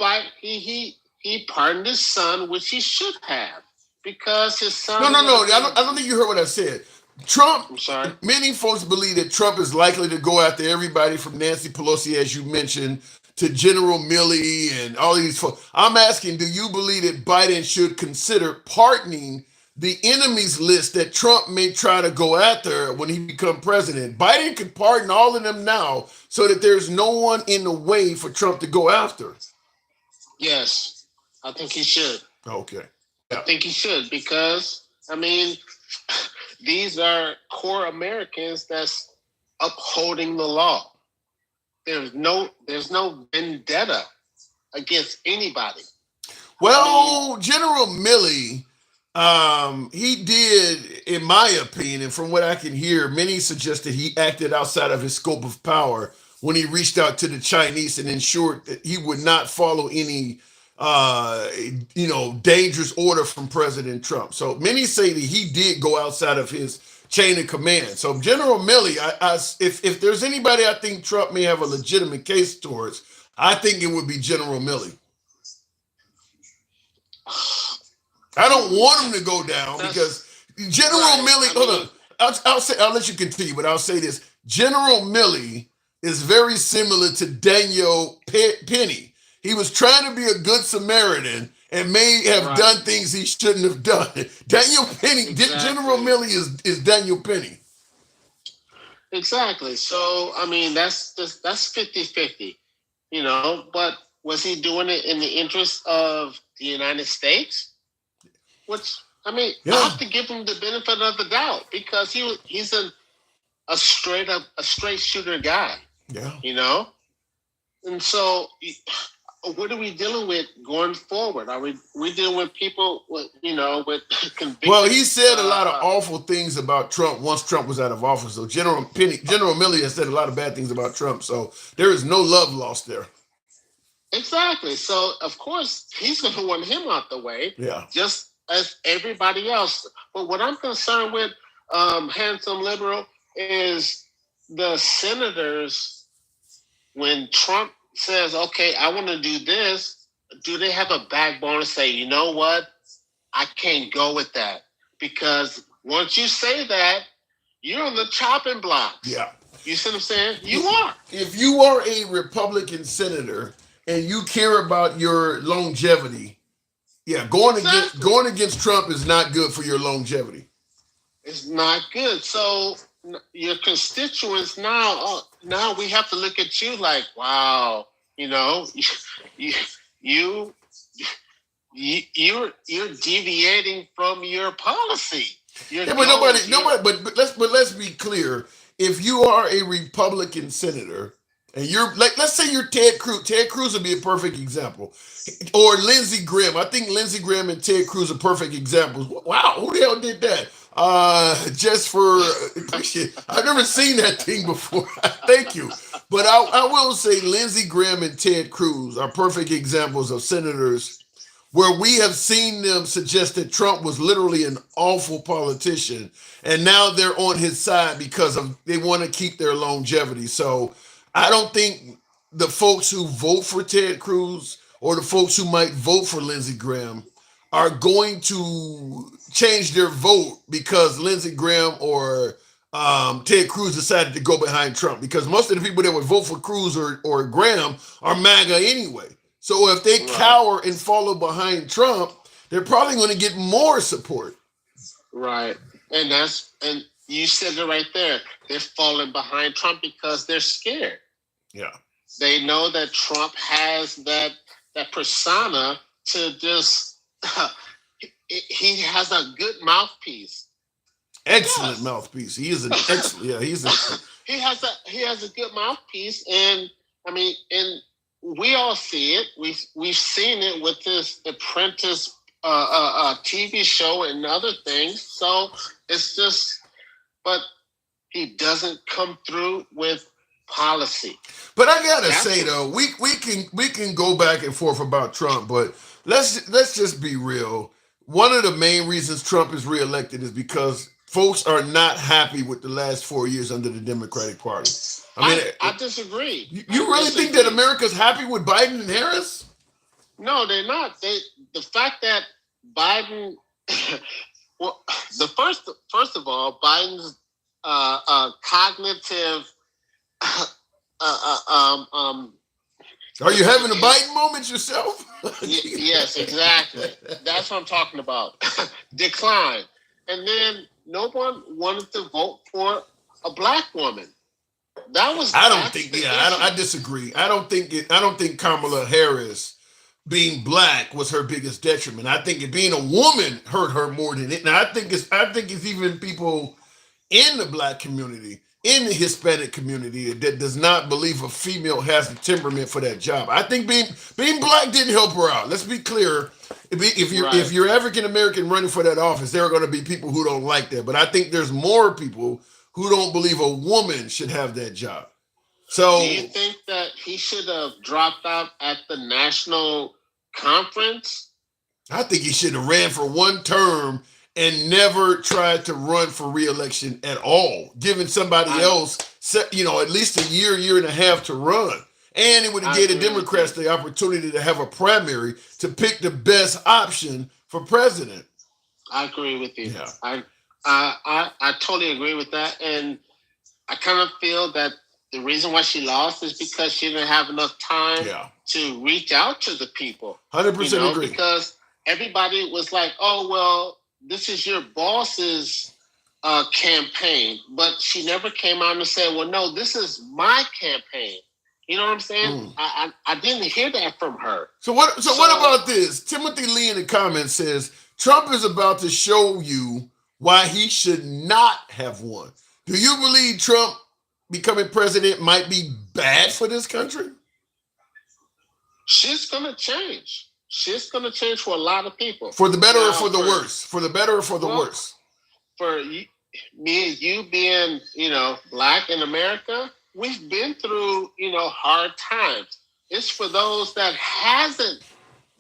Speaker 11: pardoned his son, which he should have, because his son.
Speaker 1: No. I don't think you heard what I said. Trump.
Speaker 11: I'm sorry.
Speaker 1: Many folks believe that Trump is likely to go after everybody from Nancy Pelosi, as you mentioned, to General Milley and all these folks. I'm asking, do you believe that Biden should consider pardoning the enemies list that Trump may try to go after when he becomes president? Biden could pardon all of them now so that there's no one in the way for Trump to go after.
Speaker 11: Yes, I think he should.
Speaker 1: Okay.
Speaker 11: Yeah. I think he should, because, I mean, these are core Americans that's upholding the law. There's no vendetta against anybody.
Speaker 1: Well, General Milley, he did, in my opinion, and from what I can hear, many suggest that he acted outside of his scope of power when he reached out to the Chinese and ensured that he would not follow any dangerous order from President Trump. So many say that he did go outside of his chain of command. So General Milley, if there's anybody I think Trump may have a legitimate case towards, I think it would be General Milley. I don't want him to go down because General Milley. Hold on, I'll let you continue, but I'll say this: General Milley is very similar to Daniel Penny. He was trying to be a good Samaritan and may have done things he shouldn't have done. Daniel Penny, General Milley is Daniel Penny.
Speaker 11: Exactly. So, I mean, that's 50-50, but was he doing it in the interest of the United States? Which, I mean, I have to give him the benefit of the doubt, because he's a straight shooter guy.
Speaker 1: Yeah.
Speaker 11: And so, what are we dealing with going forward? Are we dealing with people with convictions?
Speaker 1: Well, he said a lot of awful things about Trump once Trump was out of office. So General Milley has said a lot of bad things about Trump. So there is no love lost there.
Speaker 11: Exactly. So of course he's going to want him out the way.
Speaker 1: Yeah.
Speaker 11: Just as everybody else. But what I'm concerned with, handsome liberal, is the senators. When Trump says, "Okay, I want to do this," do they have a backbone to say, "You know what? I can't go with that," because once you say that, you're on the chopping blocks.
Speaker 1: Yeah.
Speaker 11: You see what I'm saying? You are.
Speaker 1: If you are a Republican senator and you care about your longevity, yeah, going against Trump is not good for your longevity.
Speaker 11: It's not good. So your constituents now we have to look at you like, wow, you're deviating from your policy.
Speaker 1: But let's be clear. If you are a Republican senator and you're like, let's say you're Ted Cruz. Ted Cruz would be a perfect example. Or Lindsey Graham. I think Lindsey Graham and Ted Cruz are perfect examples. Wow, who the hell did that? Just for appreciate. I've never seen that thing before. Thank you. But I will say Lindsey Graham and Ted Cruz are perfect examples of senators where we have seen them suggest that Trump was literally an awful politician, and now they're on his side because they want to keep their longevity. So I don't think the folks who vote for Ted Cruz or the folks who might vote for Lindsey Graham are going to change their vote because Lindsey Graham or Ted Cruz decided to go behind Trump, because most of the people that would vote for Cruz or Graham are MAGA anyway. So if they cower and follow behind Trump, they're probably going to get more support.
Speaker 11: Right. And you said it right there. They're falling behind Trump because they're scared.
Speaker 1: Yeah.
Speaker 11: They know that Trump has that persona to just he has a good mouthpiece.
Speaker 1: Excellent mouthpiece. He is an excellent. Yeah,
Speaker 11: he has a good mouthpiece, and I mean, and we all see it. We've seen it with this Apprentice TV show and other things. So it's just, but he doesn't come through with policy.
Speaker 1: But I gotta say though, we can go back and forth about Trump, but let's just be real. One of the main reasons Trump is reelected is because folks are not happy with the last 4 years under the Democratic Party.
Speaker 11: I disagree.
Speaker 1: You really think that America's happy with Biden and Harris?
Speaker 11: No, they're not. The fact that Biden, well, first of all, Biden's cognitive.
Speaker 1: Are you having a Biden moment yourself?
Speaker 11: Yes, exactly. That's what I'm talking about. Decline, and then no one wanted to vote for a black woman.
Speaker 1: I disagree. I don't think Kamala Harris being black was her biggest detriment. I think being a woman hurt her more than it. Now I think it's even people in the black community, in the Hispanic community, that does not believe a female has the temperament for that job. I think being black didn't help her out. Let's be clear. If you're African American running for that office, there are going to be people who don't like that. But I think there's more people who don't believe a woman should have that job. So,
Speaker 11: do you think that he should have dropped out at the national conference?
Speaker 1: I think he should have ran for one term and never tried to run for re-election at all, giving somebody else, at least a year and a half to run. And it would have given the Democrats the opportunity to have a primary to pick the best option for president.
Speaker 11: I agree with you.
Speaker 1: Yeah.
Speaker 11: I totally agree with that. And I kind of feel that the reason why she lost is because she didn't have enough time to reach out to the people.
Speaker 1: 100% agree.
Speaker 11: Because everybody was like, oh, well, this is your boss's campaign. But she never came out and said, well, no, this is my campaign. You know what I'm saying? I didn't hear that from her.
Speaker 1: So what about this? Timothy Lee in the comments says, Trump is about to show you why he should not have won. Do you believe Trump becoming president might be bad for this country?
Speaker 11: She's going to change. She's going to change for a lot of people.
Speaker 1: For the better or for the worse? For the better or for the worse?
Speaker 11: For me and you being, black in America, we've been through, hard times. It's for those that hasn't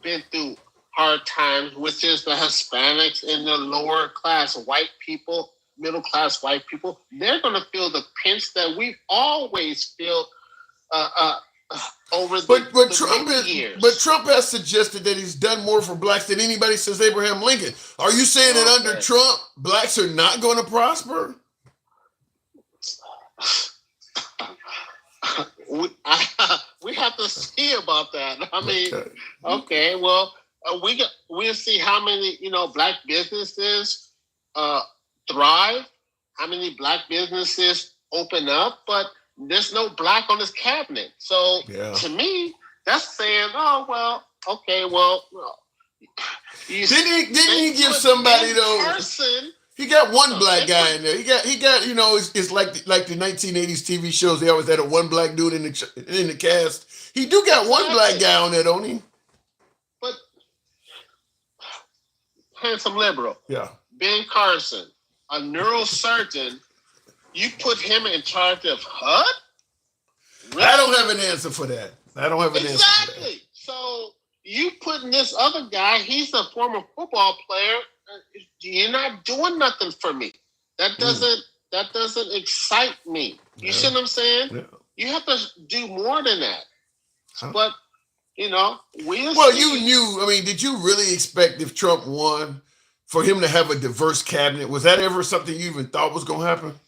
Speaker 11: been through hard times, which is the Hispanics and the lower class white people, middle class white people. They're going to feel the pinch that we've always felt over the years.
Speaker 1: But Trump has suggested that he's done more for blacks than anybody since Abraham Lincoln. Are you saying that under Trump, blacks are not going to prosper?
Speaker 11: We have to see about that. I mean, okay, well, we'll see how many black businesses thrive, how many black businesses open up, but there's no black on this cabinet. So to me, that's saying, oh well, okay, well,
Speaker 1: didn't he give somebody though? He got one black guy in there. He got it's like the 1980s TV shows. They always had a one black dude in the cast. He do got one black guy on there, don't he?
Speaker 11: But handsome liberal.
Speaker 1: Yeah.
Speaker 11: Ben Carson, a neurosurgeon. You put him in charge of HUD?
Speaker 1: Really? I don't have an answer for that.
Speaker 11: Exactly. So you putting this other guy, he's a former football player. You're not doing nothing for me. That doesn't excite me. You see what I'm saying? Yeah. You have to do more than that. But we'll see.
Speaker 1: You knew. I mean, did you really expect if Trump won for him to have a diverse cabinet? Was that ever something you even thought was going to happen?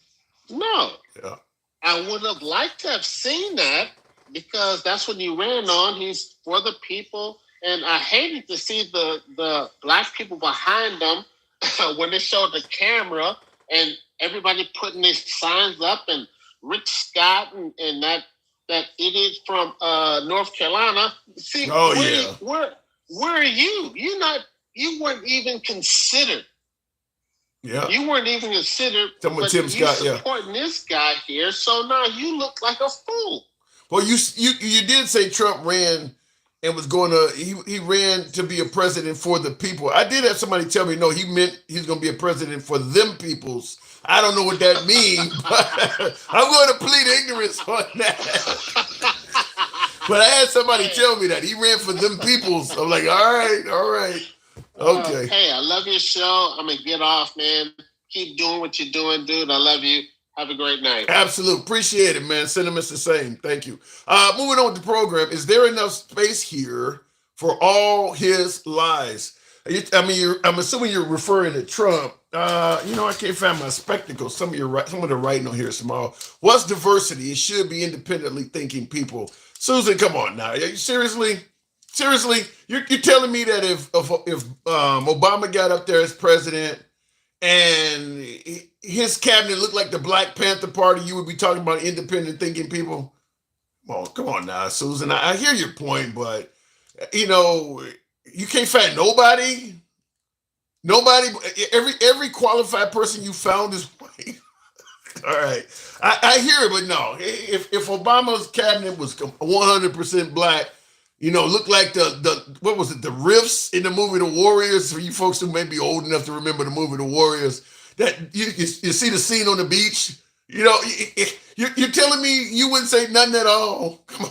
Speaker 11: No.
Speaker 1: Yeah.
Speaker 11: I would have liked to have seen that because that's what he ran on. He's for the people. And I hated to see the black people behind them when they showed the camera and everybody putting their signs up and Rick Scott and that idiot from North Carolina. See, where are you? You weren't even considered.
Speaker 1: Yeah.
Speaker 11: You weren't even considered.
Speaker 1: Someone Tim Scott,
Speaker 11: supporting this guy here, so now you look like a fool.
Speaker 1: Well, you did say Trump ran and was going to he ran to be a president for the people. I did have somebody tell me no, he meant he's going to be a president for them peoples. I don't know what that means, but I'm going to plead ignorance on that. But I had somebody tell me that he ran for them peoples. I'm like, all right. Okay.
Speaker 11: Hey, I love your show. I'm going to get off, man. Keep doing what you're doing, dude. I love you. Have a great night.
Speaker 1: Absolutely. Appreciate it, man. Sentiments the same. Thank you. Moving on with the program. Is there enough space here for all his lies? I'm assuming you're referring to Trump. I can't find my spectacles. Some of the writing on here is small. What's diversity? It should be independently thinking people. Susan, come on now. Seriously, you're telling me that if Obama got up there as president and his cabinet looked like the Black Panther Party, you would be talking about independent thinking people? Well, come on now, Susan. I hear your point, but you can't find nobody. Every qualified person you found is white. All right. I hear it, but no. If Obama's cabinet was 100% black, looked like the riffs in the movie The Warriors, for you folks who may be old enough to remember the movie The Warriors, that you see the scene on the beach. You're telling me you wouldn't say nothing at all? Come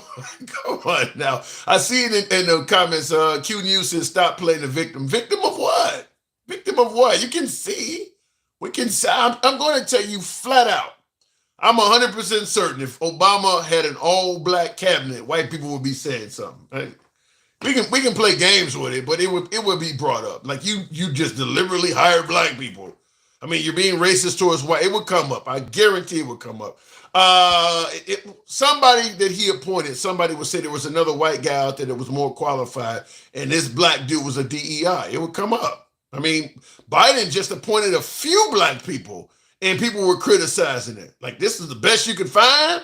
Speaker 1: on now. I see it in the comments. Q News says, stop playing the victim. Victim of what? Victim of what? You can see. We can see. I'm going to tell you flat out. I'm 100% certain if Obama had an all-black cabinet, white people would be saying something. Right? We can play games with it, but it would be brought up. Like you just deliberately hired black people. I mean, you're being racist towards white. It would come up. I guarantee it would come up. Somebody that he appointed, somebody would say there was another white guy out there that was more qualified, and this black dude was a DEI. It would come up. I mean, Biden just appointed a few black people, and people were criticizing it. Like, this is the best you could find?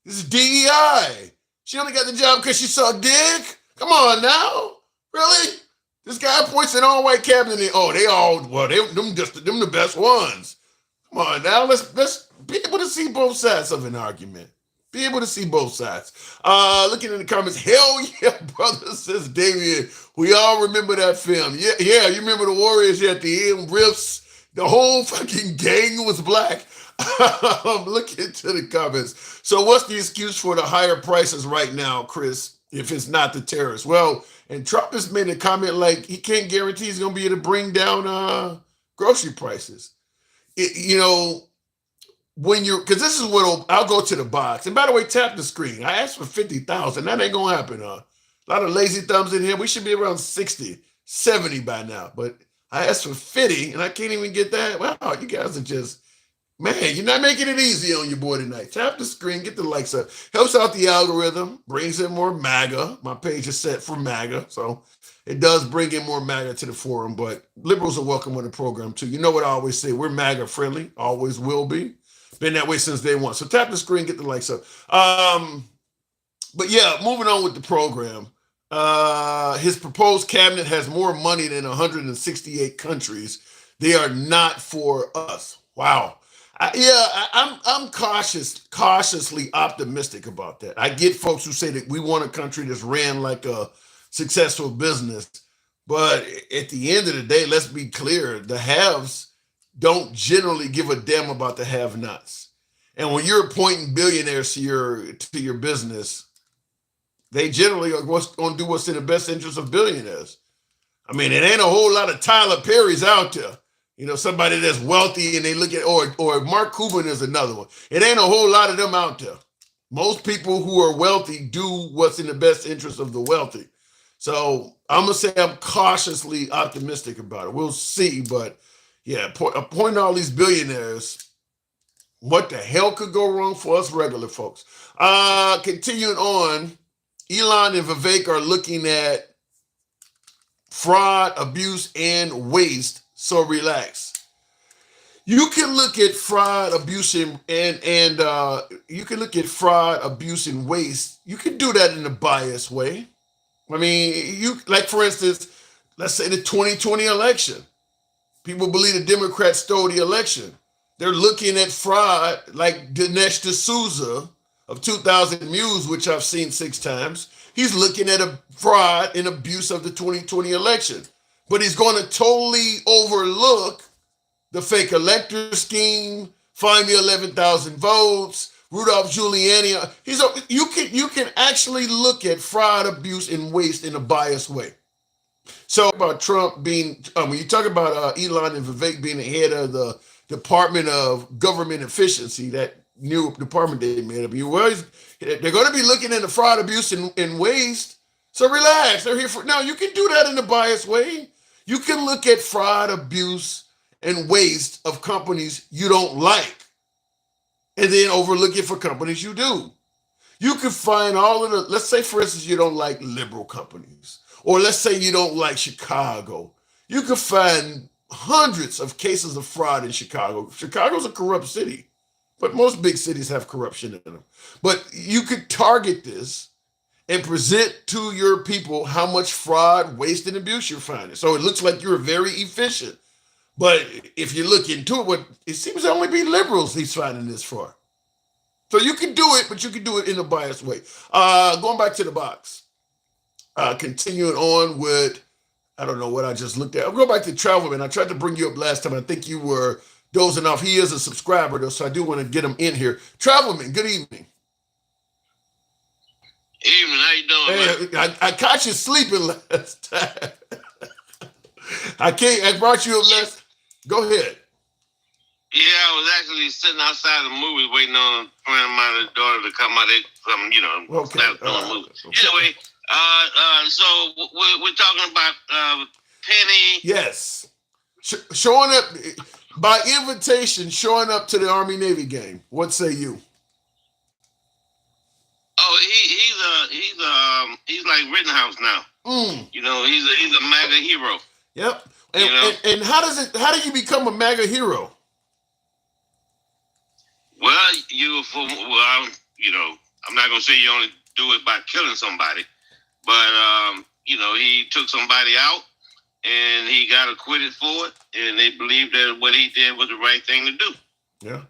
Speaker 1: This is DEI. She only got the job because she saw dick? Come on now. Really? This guy appoints an all-white cabinet, and them the best ones. Come on now, let's be able to see both sides of an argument. Be able to see both sides. Looking in the comments, hell yeah, brother, says Damien. We all remember that film. Yeah, you remember the Warriors at the end, riffs. The whole fucking gang was black. Look into the comments. So what's the excuse for the higher prices right now, Chris? if it's not the terrorists. Well, and Trump has made a comment like he can't guarantee he's going to be able to bring down grocery prices. You know, when you're, because this is what I'll go to the box. And by the way, tap the screen. I asked for 50,000. That ain't going to happen. A lot of lazy thumbs in here. We should be around 60, 70 by now. But I asked for 50 and I can't even get that. Wow, you guys are just, man, you're not making it easy on your boy tonight. Tap the screen, get the likes up. Helps out the algorithm, brings in more MAGA. My page is set for MAGA, so it does bring in more MAGA to the forum, but liberals are welcome on the program too. You know what I always say, we're MAGA friendly, always will be. Been that way since day one. So tap the screen, get the likes up. But yeah, moving on with the program. His proposed cabinet has more money than 168 countries. They are not for us. Wow. I'm cautiously optimistic about that. I get folks who say that we want a country that's ran like a successful business, but at the end of the day, let's be clear: the haves don't generally give a damn about the have-nots. And when you're appointing billionaires to your business, they generally are going to do what's in the best interest of billionaires. I mean, it ain't a whole lot of Tyler Perry's out there. You know, somebody that's wealthy and they look at, or Mark Cuban is another one. It ain't a whole lot of them out there. Most people who are wealthy do what's in the best interest of the wealthy. So I'm going to say I'm cautiously optimistic about it. We'll see. But yeah, appointing all these billionaires, what the hell could go wrong for us regular folks? Continuing on, Elon and Vivek are looking at fraud, abuse, and waste. So relax. You can look at fraud, abuse, and you can look at fraud, abuse, and waste. You can do that in a biased way. I mean, you like, for instance, let's say the 2020 election. People believe the Democrats stole the election. They're looking at fraud like Dinesh D'Souza of 2000 News, which I've seen 6 times. He's looking at a fraud and abuse of the 2020 election. But he's going to totally overlook the fake elector scheme, find me 11,000 votes, Rudolph Giuliani. You can actually look at fraud, abuse, and waste in a biased way. So about Trump being, when you talk about Elon and Vivek being the head of the Department of Government Efficiency, that new department they made up, they're going to be looking at the fraud, abuse, and waste. So relax. They're here for, now you can do that in a biased way. You can look at fraud, abuse, and waste of companies you don't like, and then overlook it for companies you do. You can find all of the, let's say, for instance, you don't like liberal companies, or let's say you don't like Chicago. You can find hundreds of cases of fraud in Chicago. Chicago's a corrupt city, but most big cities have corruption in them. But you could target this and present to your people how much fraud, waste, and abuse you're finding. So it looks like you're very efficient. But if you look into it, it seems to only be liberals he's finding this for. So you can do it, but you can do it in a biased way. Going back to the box. Continuing on with, I don't know what I just looked at. I'll go back to Travelman. I tried to bring you up last time. I think you were dozing off. He is a subscriber, though, so I do want to get him in here. Travelman, good evening.
Speaker 12: Evening, how you doing, man?
Speaker 1: I caught you sleeping last time. I brought you up last. Go ahead.
Speaker 12: Yeah, I was actually sitting outside the movie waiting on a friend of mine, daughter, to come out from,
Speaker 1: Okay.
Speaker 12: the movie. Okay. Anyway, so we're talking about Penny.
Speaker 1: Yes. Showing up by invitation, showing up to the Army-Navy game. What say you?
Speaker 12: Oh, he's like Rittenhouse now. He's a MAGA hero.
Speaker 1: Yep. And how do you become a MAGA hero?
Speaker 12: Well, I'm not gonna say you only do it by killing somebody, but he took somebody out and he got acquitted for it, and they believed that what he did was the right thing to do.
Speaker 1: Yeah.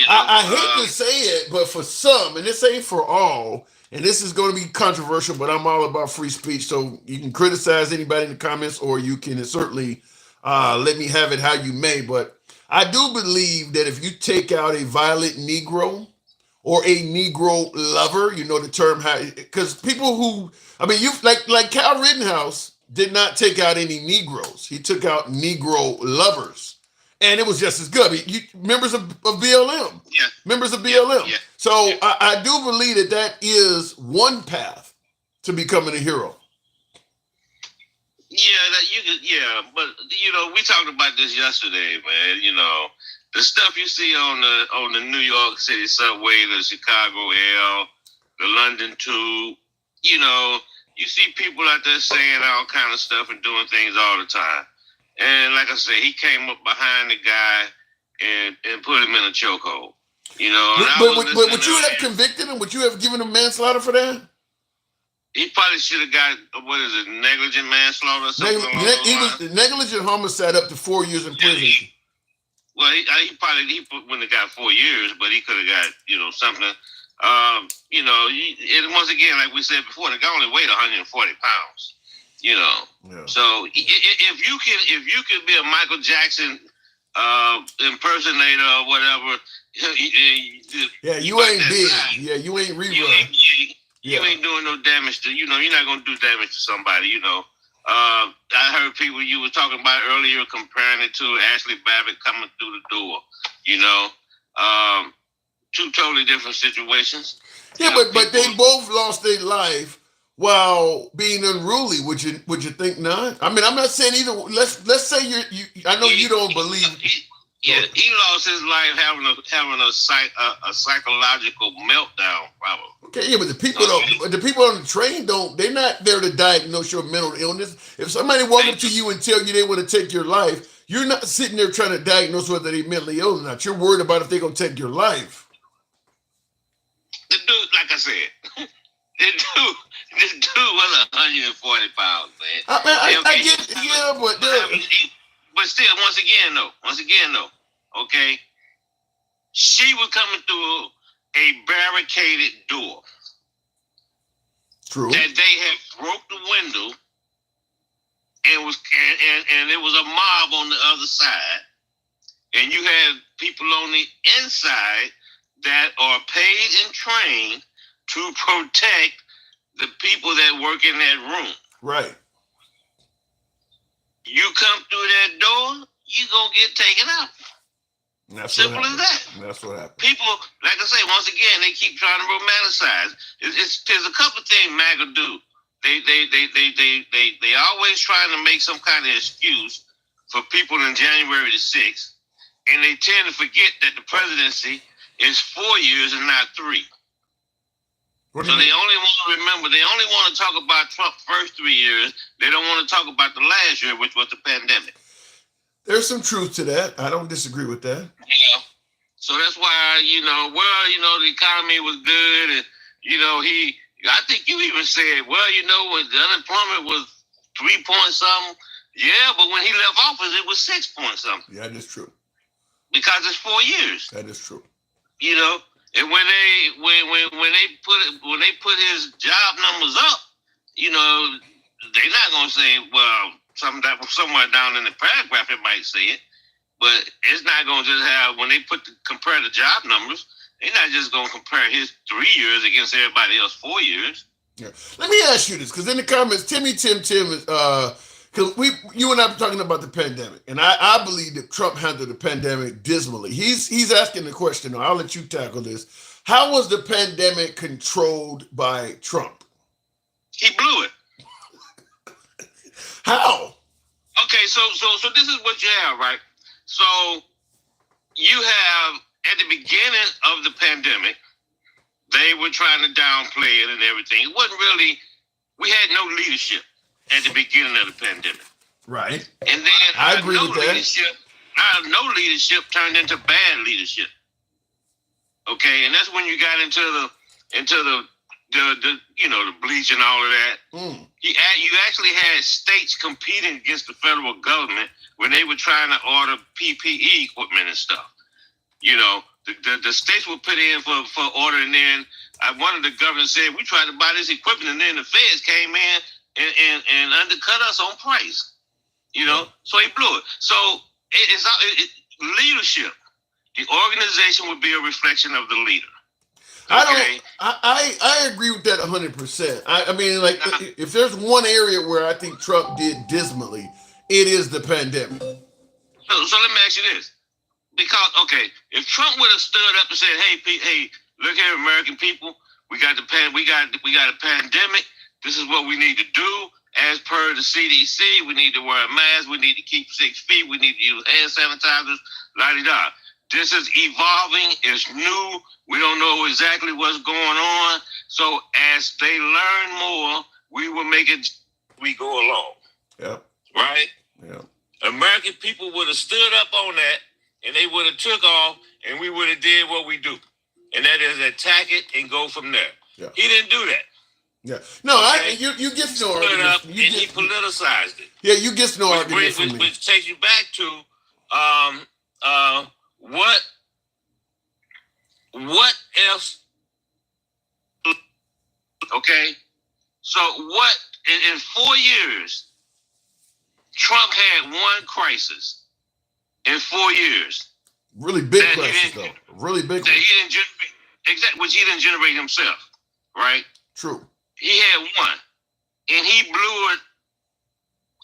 Speaker 1: I hate to say it, but for some, and this ain't for all, and this is going to be controversial, but I'm all about free speech, so you can criticize anybody in the comments, or you can certainly let me have it how you may, but I do believe that if you take out a violent Negro or a Negro lover. You know the term, because people who, I mean, you like Cal Rittenhouse did not take out any Negroes. He took out Negro lovers, and it was just as good. I mean, members of BLM,
Speaker 12: Yeah.
Speaker 1: members of BLM.
Speaker 12: Yeah.
Speaker 1: So
Speaker 12: Yeah.
Speaker 1: I do believe that is one path to becoming a hero.
Speaker 12: Yeah, but we talked about this yesterday, man. The stuff you see on the New York City subway, the Chicago L, the London Tube, you see people out there saying all kind of stuff and doing things all the time. And like I said, he came up behind the guy and put him in a chokehold.
Speaker 1: But would you have convicted him? Would you have given him manslaughter for that?
Speaker 12: He probably should have got, negligent manslaughter or something.
Speaker 1: He was negligent homicide up to 4 years in prison.
Speaker 12: He wouldn't have got 4 years, but he could have got, something. And once again, like we said before, the guy only weighed 140 pounds.
Speaker 1: Yeah.
Speaker 12: So if you can be a Michael Jackson impersonator or whatever,
Speaker 1: you ain't big. Yeah, you ain't rerun.
Speaker 12: You ain't doing no damage to, you're not going to do damage to somebody, I heard people you were talking about earlier comparing it to Ashley Babbitt coming through the door, two totally different situations.
Speaker 1: Yeah, but they both lost their life while being unruly. Would you think not? I mean, I'm not saying either. Let's say I know you don't believe.
Speaker 12: He lost his life having a psychological meltdown, probably.
Speaker 1: Okay, yeah, but the people on the train they're not there to diagnose your mental illness. If somebody walk up to you and tell you they want to take your life, you're not sitting there trying to diagnose whether they're mentally ill or not. You're worried about if they're going to take your life.
Speaker 12: The dude, like I said, this dude was 140 pounds, man.
Speaker 1: I get it, yeah,
Speaker 12: but still, once again, though, okay, she was coming through a barricaded door.
Speaker 1: True.
Speaker 12: That they had broke the window, and there was a mob on the other side, and you had people on the inside that are paid and trained to protect the people that work in that room.
Speaker 1: Right.
Speaker 12: You come through that door, you gonna get taken out. Simple as that.
Speaker 1: That's what happened.
Speaker 12: People, like I say, once again, they keep trying to romanticize. There's a couple of things MAGA do. They always trying to make some kind of excuse for people in January the 6th, and they tend to forget that the presidency is 4 years and not 3. So they only want to remember, they only want to talk about Trump's first 3 years. They don't want to talk about the last year, which was the pandemic.
Speaker 1: There's some truth to that. I don't disagree with that.
Speaker 12: Yeah. So that's why, the economy was good. And, I think you even said, when the unemployment was 3 point something. Yeah, but when he left office, it was 6 point something.
Speaker 1: Yeah, that's true.
Speaker 12: Because it's 4 years.
Speaker 1: That is true.
Speaker 12: And when they put his job numbers up, they're not gonna say, well, somewhere down in the paragraph it might say it, but it's not gonna just have when they compare the job numbers, they're not just gonna compare his 3 years against everybody else 4 years.
Speaker 1: Yeah. Let me ask you this, because in the comments, Tim is because you and I were talking about the pandemic, and I believe that Trump handled the pandemic dismally. He's asking the question, I'll let you tackle this. How was the pandemic controlled by Trump?
Speaker 12: He blew it.
Speaker 1: How?
Speaker 12: Okay, so this is what you have, right? So you have at the beginning of the pandemic, they were trying to downplay it and everything. It wasn't really, we had no leadership at the beginning of the pandemic.
Speaker 1: Right.
Speaker 12: And then
Speaker 1: I agree with that.
Speaker 12: No leadership turned into bad leadership. Okay, and that's when you got into the bleach and all of that. You actually had states competing against the federal government when they were trying to order PPE equipment and stuff. The states were put in for ordering. Then one of the governors said, we tried to buy this equipment, and then the feds came in and undercut us on price. So he blew it. So it's leadership. The organization would be a reflection of the leader.
Speaker 1: I agree with that 100%. I mean, like, if there's one area where I think Trump did dismally, it is the pandemic.
Speaker 12: So let me ask you this. Because, okay, if Trump would have stood up and said, hey, look here, American people, we got a pandemic. This is what we need to do. As per the CDC, we need to wear a mask. We need to keep 6 feet. We need to use hand sanitizers. La-di-da. This is evolving. It's new. We don't know exactly what's going on. So as they learn more, we will make it. We go along.
Speaker 1: Yeah.
Speaker 12: Right.
Speaker 1: Yeah.
Speaker 12: American people would have stood up on that, and they would have took off, and we would have did what we do, and that is attack it and go from there.
Speaker 1: Yeah.
Speaker 12: He didn't do that.
Speaker 1: Yeah. No,
Speaker 12: okay?
Speaker 1: You get no
Speaker 12: argument.
Speaker 1: argument.
Speaker 12: He politicized it.
Speaker 1: Yeah, you get no argument from me.
Speaker 12: Which takes you back to what else? Okay, so what in 4 years? Trump had one crisis in 4 years.
Speaker 1: Really big crisis, though. Really big.
Speaker 12: That he didn't generate, which he didn't generate himself, right?
Speaker 1: True.
Speaker 12: He had one, and he blew it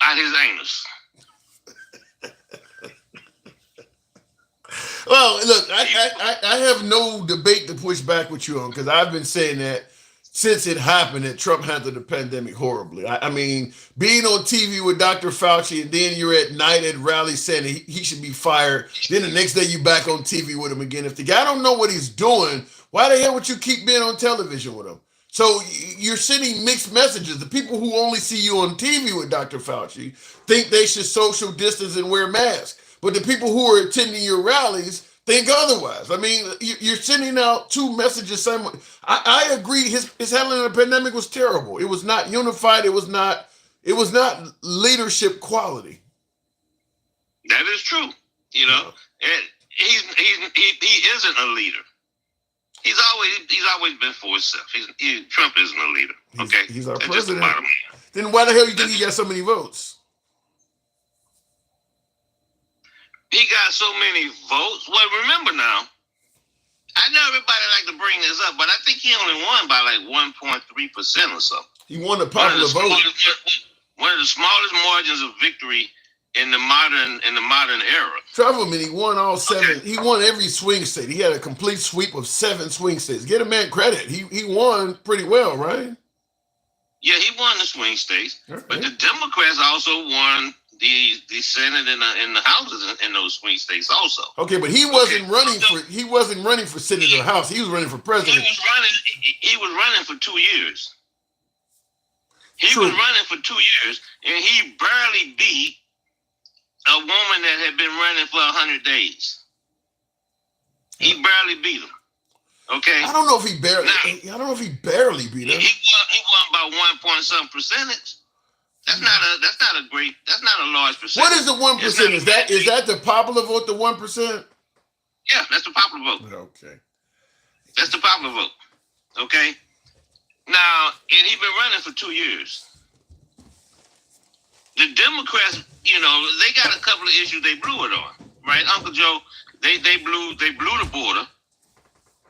Speaker 12: out his anus.
Speaker 1: Well, look, I have no debate to push back with you on, because I've been saying that since it happened that Trump handled the pandemic horribly. I mean, being on TV with Dr. Fauci, and then you're at night at rallies saying he should be fired. Then the next day you back on TV with him again. If the guy don't know what he's doing, why the hell would you keep being on television with him? So you're sending mixed messages. The people who only see you on TV with Dr. Fauci think they should social distance and wear masks. But the people who are attending your rallies think otherwise. I mean, you're sending out two messages. I agree. His handling of the pandemic was terrible. It was not unified. It was not leadership quality.
Speaker 12: That is true. You know, he isn't a leader. He's always been for himself. Trump isn't a leader. Okay,
Speaker 1: he's our
Speaker 12: That's
Speaker 1: president.
Speaker 12: Just the bottom line.
Speaker 1: Then why the hell you think he got so many votes?
Speaker 12: He got so many votes. Well, remember now, I know everybody like to bring this up, but I think he only won by like 1.3% or something.
Speaker 1: He won the popular vote.
Speaker 12: One of the smallest margins of victory in the modern era.
Speaker 1: Trouble, he won all 7. Okay. He won every swing state. He had a complete sweep of 7 swing states. Get a man credit. He won pretty well, right?
Speaker 12: Yeah, he won the swing states, right. But the Democrats also won the Senate and the houses in those swing states also.
Speaker 1: Okay, but he wasn't running for Senate or House. He was running for president.
Speaker 12: He was running for 2 years. He was running for 2 years, and he barely beat a woman that had been running for 100 days. He barely beat him. Okay.
Speaker 1: I don't know if he barely beat him.
Speaker 12: He won by 1 percentage. That's not a large percentage.
Speaker 1: What is the 1%? Is that the popular vote, the 1%?
Speaker 12: Yeah, that's the popular vote.
Speaker 1: Okay.
Speaker 12: That's the popular vote. Okay. Now, and he's been running for 2 years. The Democrats, they got a couple of issues they blew it on, right? Uncle Joe, they blew the border.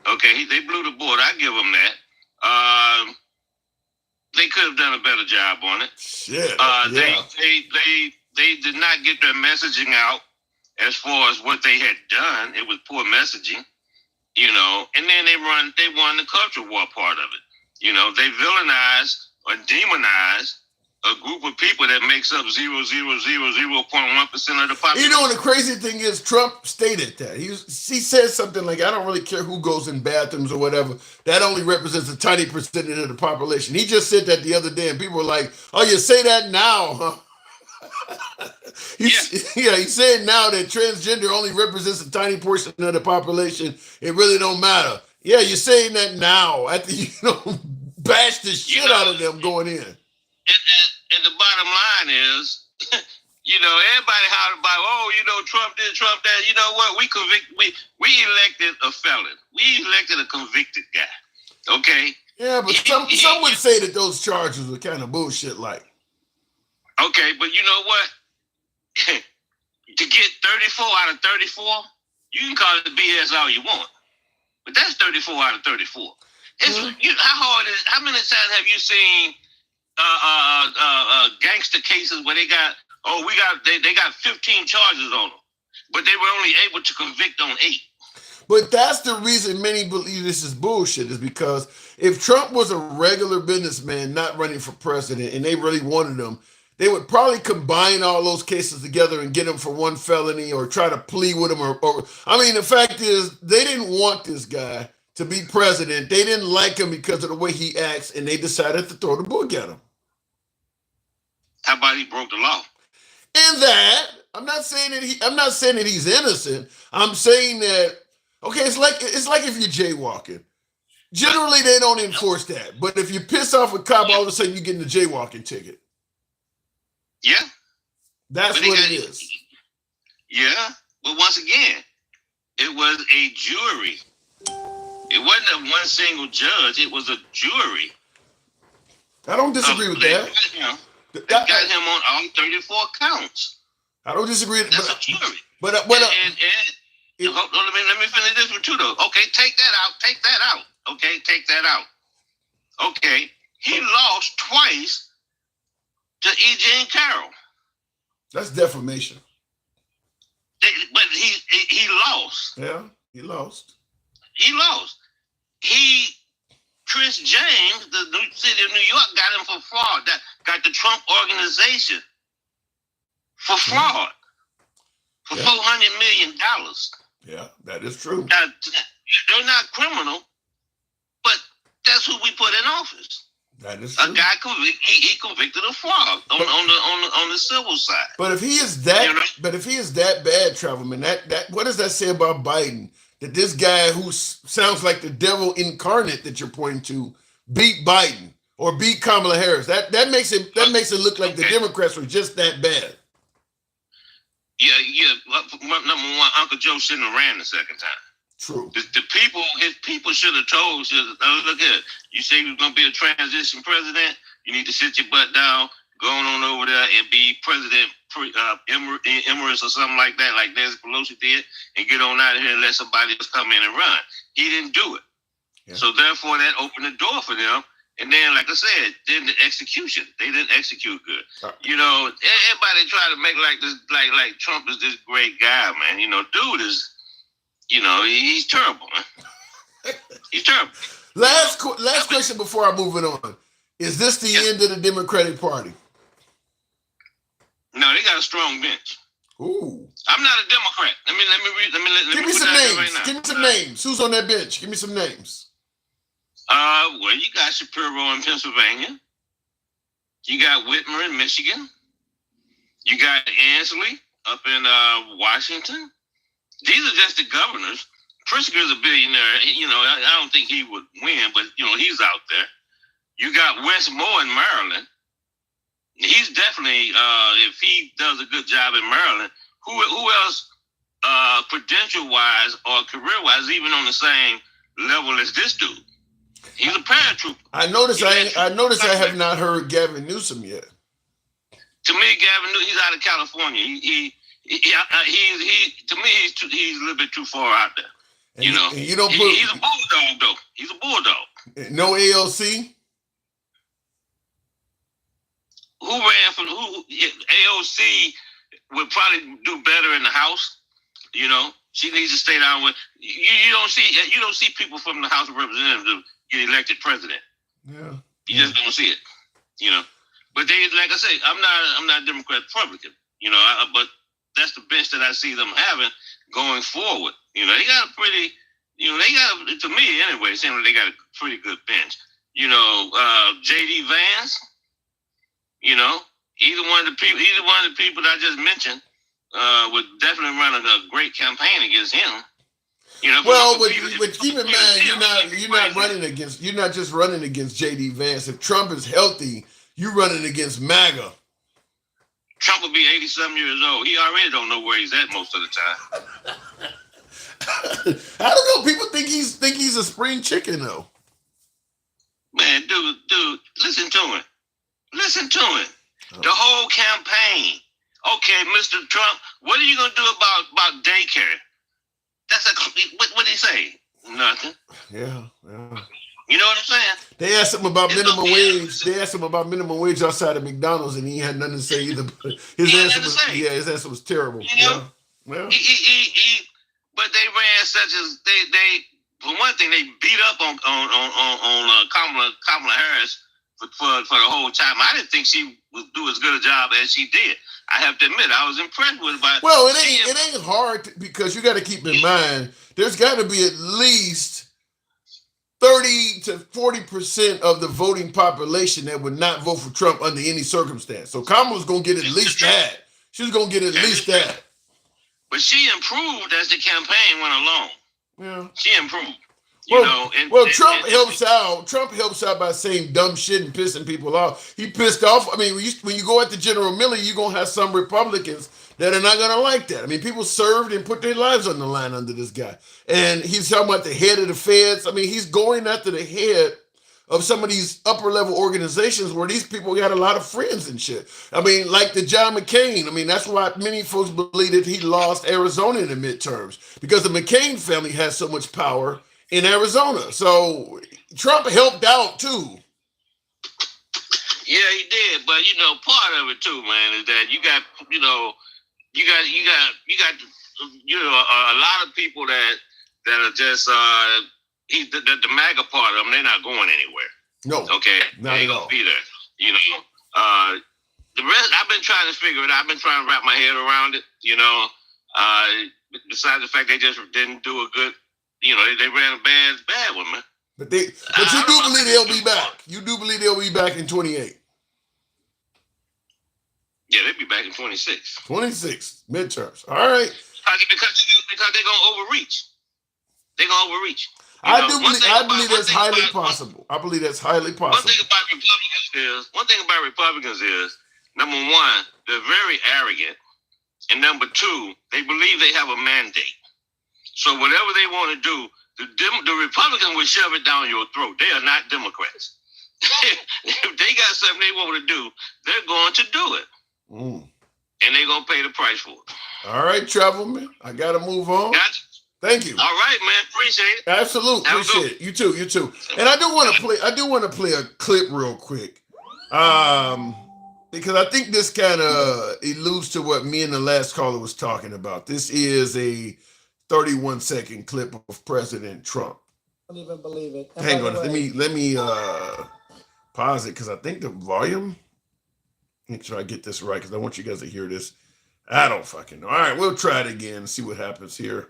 Speaker 12: Okay, they blew the border. I give them that. They could have done a better job on it.
Speaker 1: Shit.
Speaker 12: They did not get their messaging out as far as what they had done. It was poor messaging, and then they won the culture war part of it. They villainized or demonized a group of people that makes up 0.1% of the population.
Speaker 1: The crazy thing is Trump stated that. He said something like, I don't really care who goes in bathrooms or whatever. That only represents a tiny percentage of the population. He just said that the other day, and people were like, oh, you say that now, huh? He's saying now that transgender only represents a tiny portion of the population. It really don't matter. Yeah, you're saying that now after bash the shit out of them going in.
Speaker 12: And the bottom line is, everybody hollering about, Trump did, Trump that. You know what? We elected a felon. We elected a convicted guy. Okay?
Speaker 1: Yeah, but some would say that those charges were kind of bullshit like.
Speaker 12: Okay, but you know what? To get 34 out of 34, you can call it the BS all you want. But that's 34 out of 34. It's how hard is? How many times have you seen gangster cases where they got they got 15 charges on them, but they were only able to convict on 8.
Speaker 1: But that's the reason many believe this is bullshit, is because if Trump was a regular businessman not running for president and they really wanted him, they would probably combine all those cases together and get him for one felony or try to plea with him. Or I mean, the fact is, they didn't want this guy to be president. They didn't like him because of the way he acts, and they decided to throw the book at him.
Speaker 12: How about he broke the law?
Speaker 1: And that, I'm not saying that he's innocent. I'm saying that, okay, it's like if you're jaywalking. Generally, they don't enforce that. But if you piss off a cop, all of a sudden you get a jaywalking ticket.
Speaker 12: Yeah.
Speaker 1: That's what it is.
Speaker 12: Yeah. But once again, it was a jury. It wasn't a one single judge. It was a jury.
Speaker 1: I don't disagree with that.
Speaker 12: They got him on all 34 counts.
Speaker 1: I don't disagree.
Speaker 12: That's a jury.
Speaker 1: But
Speaker 12: let me finish this one too, though. Okay, take that out. Take that out. Okay, take that out. Okay, he lost twice to E. Jean Carroll.
Speaker 1: That's defamation.
Speaker 12: But he lost.
Speaker 1: Yeah, he lost.
Speaker 12: He lost. Chris James, the city of New York, got him for fraud. That got the Trump organization for fraud for $400 million.
Speaker 1: Yeah, that is true.
Speaker 12: Now, they're not criminal, but that's who we put in office.
Speaker 1: That is true.
Speaker 12: A guy he convicted of fraud on the civil side.
Speaker 1: But if he is that, bad, Travelman, that what does that say about Biden? That this guy who sounds like the devil incarnate that you're pointing to beat Biden or beat Kamala Harris. That makes it look like the Democrats were just that bad.
Speaker 12: Yeah. Number one, Uncle Joe shouldn't have ran the second time.
Speaker 1: True.
Speaker 12: His people should have told. Look at it. You say you're going to be a transition president. You need to sit your butt down, go on over there and be president emeritus or something like that, like Nancy Pelosi did, and get on out of here and let somebody else come in and run. He didn't do it. Yeah. So therefore, that opened the door for them. And then, like I said, then the execution. They didn't execute good. You know, everybody try to make like this, like Trump is this great guy, man. You know, dude is, you know, he's terrible, man. He's terrible.
Speaker 1: Last question before I move it on. Is this the end of the Democratic Party?
Speaker 12: No, they got a strong bench.
Speaker 1: Ooh.
Speaker 12: I'm not a Democrat. Let me
Speaker 1: Give me some names. Right now. Give me some names. Who's on that bench? Give me some names.
Speaker 12: Well, you got Shapiro in Pennsylvania. You got Whitmer in Michigan. You got Ansley up in Washington. These are just the governors. Pritzker's a billionaire. You know, I don't think he would win, but, you know, he's out there. You got Wes Moore in Maryland. He's definitely, if he does a good job in Maryland, who else, credential-wise or career-wise, even on the same level as this dude? He's a paratrooper.
Speaker 1: I notice I have not heard Gavin Newsom yet.
Speaker 12: To me, Gavin Newsom, he's out of California. He's a little bit too far out there. And you know, he's a bulldog though. He's a bulldog.
Speaker 1: No AOC.
Speaker 12: Who ran for AOC would probably do better in the House. You know, she needs to stay down with. You don't see people from the House of Representatives get elected president.
Speaker 1: Yeah,
Speaker 12: you just don't see it. You know, but they, like I say, I'm not Democrat, Republican. You know, but that's the bench that I see them having going forward. You know, they got a pretty. You know, they got, to me anyway, it seems like they got a pretty good bench. You know, JD Vance. You know, either one of the people that I just mentioned would definitely run a great campaign against him. You know,
Speaker 1: well, but keep in mind, you're not just running against JD Vance. If Trump is healthy, you're running against MAGA.
Speaker 12: Trump will be 87 years old. He already don't know where he's at most of the time.
Speaker 1: I don't know. People think he's a spring chicken though.
Speaker 12: Man, dude, listen to him. Listen to him. The whole campaign. Okay, Mr. Trump, what are you gonna do about daycare? That's what did he say? Nothing.
Speaker 1: Yeah.
Speaker 12: You know what I'm saying?
Speaker 1: They asked him about minimum wage. They asked him about minimum wage outside of McDonald's, and he had nothing to say either. His answer was terrible.
Speaker 12: You know?
Speaker 1: Yeah.
Speaker 12: But they ran such as they for one thing they beat up on Kamala Harris for the whole time. I didn't think she would do as good a job as she did. I have to admit, I was impressed with it.
Speaker 1: Well, it ain't hard because you got to keep in mind there's got to be at least 30 to 40% of the voting population that would not vote for Trump under any circumstance. So Kamala's going to get at least that. She's going to get at least that.
Speaker 12: But she improved as the campaign went along.
Speaker 1: Yeah.
Speaker 12: She improved.
Speaker 1: Trump helps out. Trump helps out by saying dumb shit and pissing people off. He pissed off. I mean, when you go at the General Miller, you're going to have some Republicans that are not going to like that. I mean, people served and put their lives on the line under this guy. And he's talking about the head of the feds. I mean, he's going after the head of some of these upper level organizations where these people got a lot of friends and shit. I mean, like the John McCain. I mean, that's why many folks believe that he lost Arizona in the midterms because the McCain family has so much power in Arizona. So Trump helped out too.
Speaker 12: Yeah, he did. But part of it too, man, is that you got a lot of people that are just the MAGA part of them. They're not going anywhere.
Speaker 1: No.
Speaker 12: Okay.
Speaker 1: Not
Speaker 12: they ain't gonna be there. The rest I've been trying to figure it out. I've been trying to wrap my head around it. Besides the fact they just didn't do a good. They ran a bad one, man.
Speaker 1: But you do believe they'll be back. You do believe they'll be back in 28.
Speaker 12: Yeah, they'll be back in 26.
Speaker 1: 26 midterms. All right.
Speaker 12: Because they're gonna overreach. They're gonna overreach.
Speaker 1: I believe that's highly possible. I believe that's highly possible.
Speaker 12: One thing about Republicans is number one, they're very arrogant, and number two, they believe they have a mandate. So whatever they want to do, the Republicans will shove it down your throat. They are not Democrats. If they got something they want to do, they're going to do it. And they're going to pay the price for it.
Speaker 1: All right, Travelman. I got to move on.
Speaker 12: Gotcha.
Speaker 1: Thank you.
Speaker 12: All right, man. Appreciate it.
Speaker 1: Absolutely. Appreciate it. You too. And I do want to play a clip real quick. Because I think this kind of alludes to what me and the last caller was talking about. This is a 31-second clip of President Trump.
Speaker 13: I don't even believe it. And
Speaker 1: hang on, let me pause it because I think the volume. Make sure I get this right because I want you guys to hear this. I don't fucking know. All right, we'll try it again and see what happens here.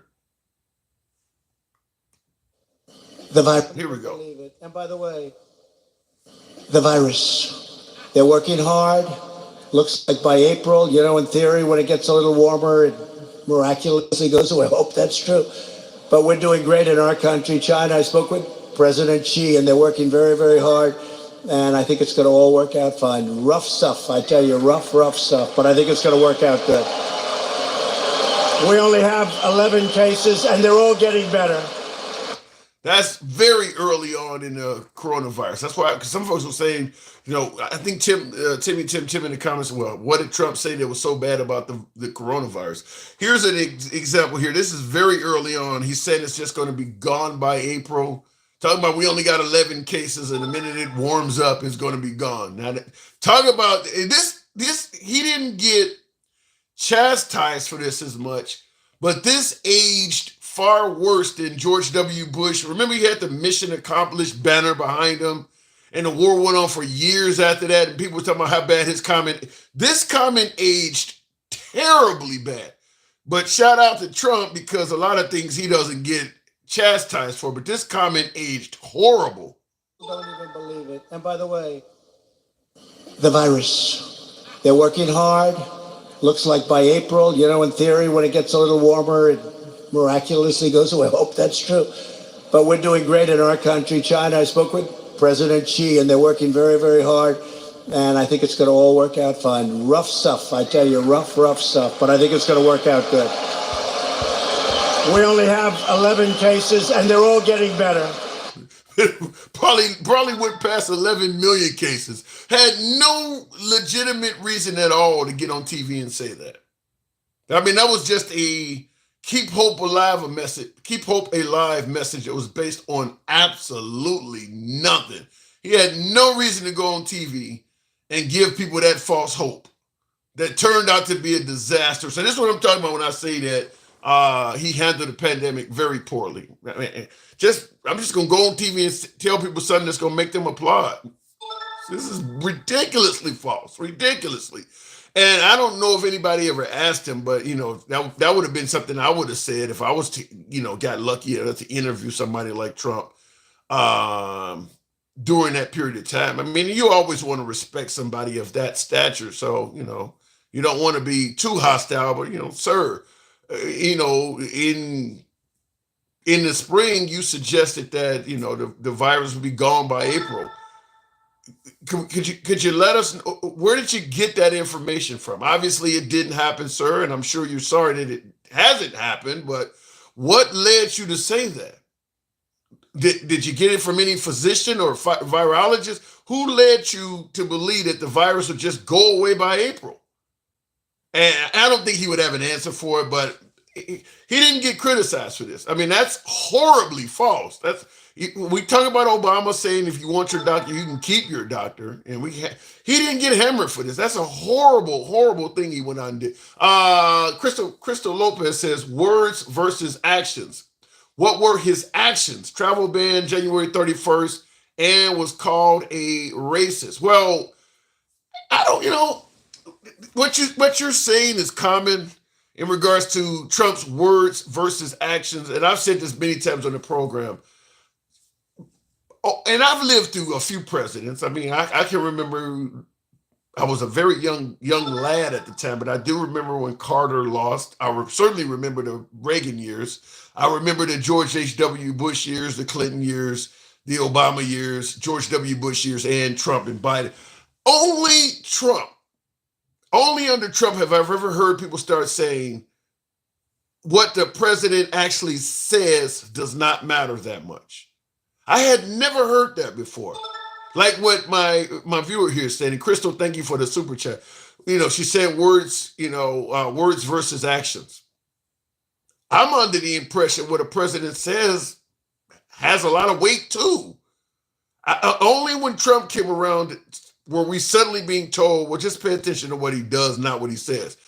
Speaker 1: Here we go.
Speaker 13: Believe it. And by the way, the virus. They're working hard. Looks like by April, in theory, when it gets a little warmer, it miraculously goes away. I hope that's true. But we're doing great in our country. China, I spoke with President Xi, and they're working very, very hard. And I think it's going to all work out fine. Rough stuff, I tell you, rough stuff. But I think it's going to work out good. We only have 11 cases, and they're all getting better.
Speaker 1: That's very early on in the coronavirus. That's why, because some folks were saying, I think Tim in the comments, well, what did Trump say that was so bad about the coronavirus? Here's an example here. This is very early on. He said it's just going to be gone by April. Talking about we only got 11 cases, and the minute it warms up, it's going to be gone. Now, talk about this. He didn't get chastised for this as much, but this aged far worse than George W. Bush. Remember, he had the mission accomplished banner behind him, and the war went on for years after that, and people were talking about how bad this comment aged terribly bad. But shout out to Trump because a lot of things he doesn't get chastised for, but this comment aged horrible.
Speaker 13: I don't even believe it. And by the way, the virus. They're working hard. Looks like by April, in theory, when it gets a little warmer, it miraculously goes away. I hope that's true. But we're doing great in our country. China, I spoke with President Xi, and they're working very, very hard. And I think it's going to all work out fine. Rough stuff, I tell you, rough stuff. But I think it's going to work out good. We only have 11 cases, and they're all getting better.
Speaker 1: probably went past 11 million cases. Had no legitimate reason at all to get on TV and say that. I mean, that was just a keep hope alive message that was based on absolutely nothing. He had no reason to go on TV and give people that false hope that turned out to be a disaster. So this is what I'm talking about when I say that he handled the pandemic very poorly. I'm just gonna go on TV and tell people something that's gonna make them applaud. This is ridiculously false, ridiculously. And I don't know if anybody ever asked him, but that would have been something I would have said if I was got lucky enough to interview somebody like Trump during that period of time. I mean, you always want to respect somebody of that stature, so you don't want to be too hostile, but sir, in the spring you suggested that the virus would be gone by April. Could you let us know, where did you get that information from? Obviously it didn't happen, sir, and I'm sure you're sorry that it hasn't happened, but what led you to say that? Did you get it from any physician or virologist? Who led you to believe that the virus would just go away by April? And I don't think he would have an answer for it, but he didn't get criticized for this. I mean, that's horribly false. We talk about Obama saying if you want your doctor, you can keep your doctor, and he didn't get hammered for this. That's a horrible, horrible thing he went on and did. Crystal Lopez says words versus actions. What were his actions? Travel ban January 31st and was called a racist. Well, I don't, what you're saying is common in regards to Trump's words versus actions. And I've said this many times on the program. Oh, and I've lived through a few presidents. I mean, I can remember I was a very young lad at the time, but I do remember when Carter lost. I certainly remember the Reagan years. I remember the George H.W. Bush years, the Clinton years, the Obama years, George W. Bush years, and Trump and Biden. Only under Trump have I ever heard people start saying what the president actually says does not matter that much. I had never heard that before. Like what my viewer here said, and Crystal, thank you for the super chat. She said words versus actions. I'm under the impression what a president says has a lot of weight too. Only when Trump came around were we suddenly being told, well, just pay attention to what he does, not what he says.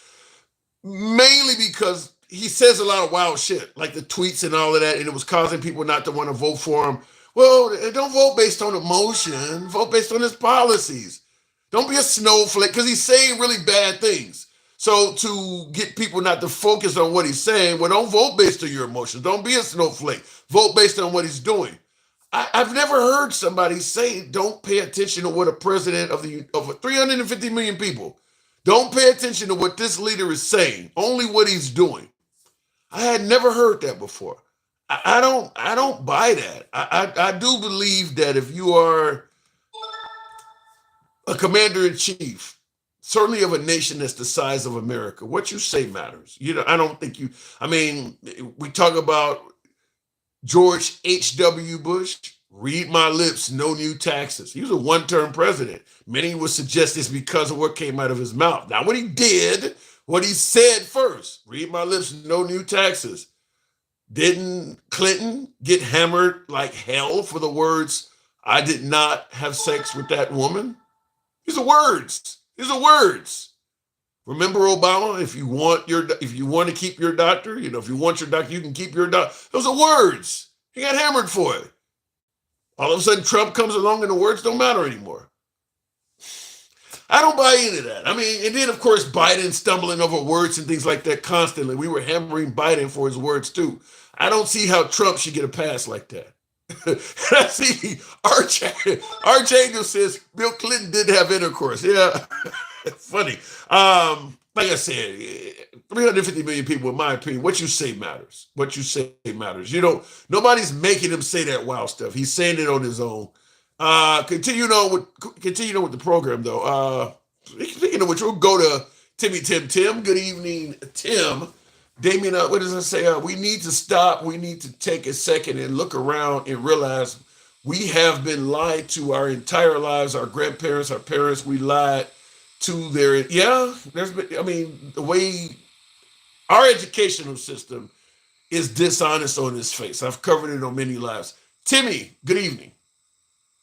Speaker 1: Mainly because he says a lot of wild shit, like the tweets and all of that, and it was causing people not to want to vote for him. Well, don't vote based on emotion. Vote based on his policies. Don't be a snowflake, because he's saying really bad things. So to get people not to focus on what he's saying, well, don't vote based on your emotions. Don't be a snowflake. Vote based on what he's doing. I've never heard somebody say, don't pay attention to what a president of 350 million people, don't pay attention to what this leader is saying, only what he's doing. I had never heard that before. I don't buy that. I do believe that if you are a commander in chief, certainly of a nation that's the size of America, what you say matters. I don't think we talk about George H.W. Bush, read my lips, no new taxes. He was a one-term president. Many would suggest it's because of what came out of his mouth. Not what he did, what he said first. Read my lips, no new taxes. Didn't Clinton get hammered like hell for the words, I did not have sex with that woman? These are words. Remember Obama? If you want to keep your doctor, if you want your doctor, you can keep your doctor. Those are words. He got hammered for it. All of a sudden, Trump comes along and the words don't matter anymore. I don't buy into that. And then, of course, Biden stumbling over words and things like that constantly. We were hammering Biden for his words, too. I don't see how Trump should get a pass like that. I see Arch Angel says Bill Clinton did have intercourse. Yeah, funny. Like I said, 350 million people, in my opinion, what you say matters. Nobody's making him say that wild stuff. He's saying it on his own. Continuing on with the program, though. Speaking of which, we'll go to Timmy Tim. Good evening, Tim. Damien, what does it say? We need to stop. We need to take a second and look around and realize we have been lied to our entire lives. Our grandparents, our parents, we lied to their, the way our educational system is dishonest on his face. I've covered it on many lives. Timmy, good evening.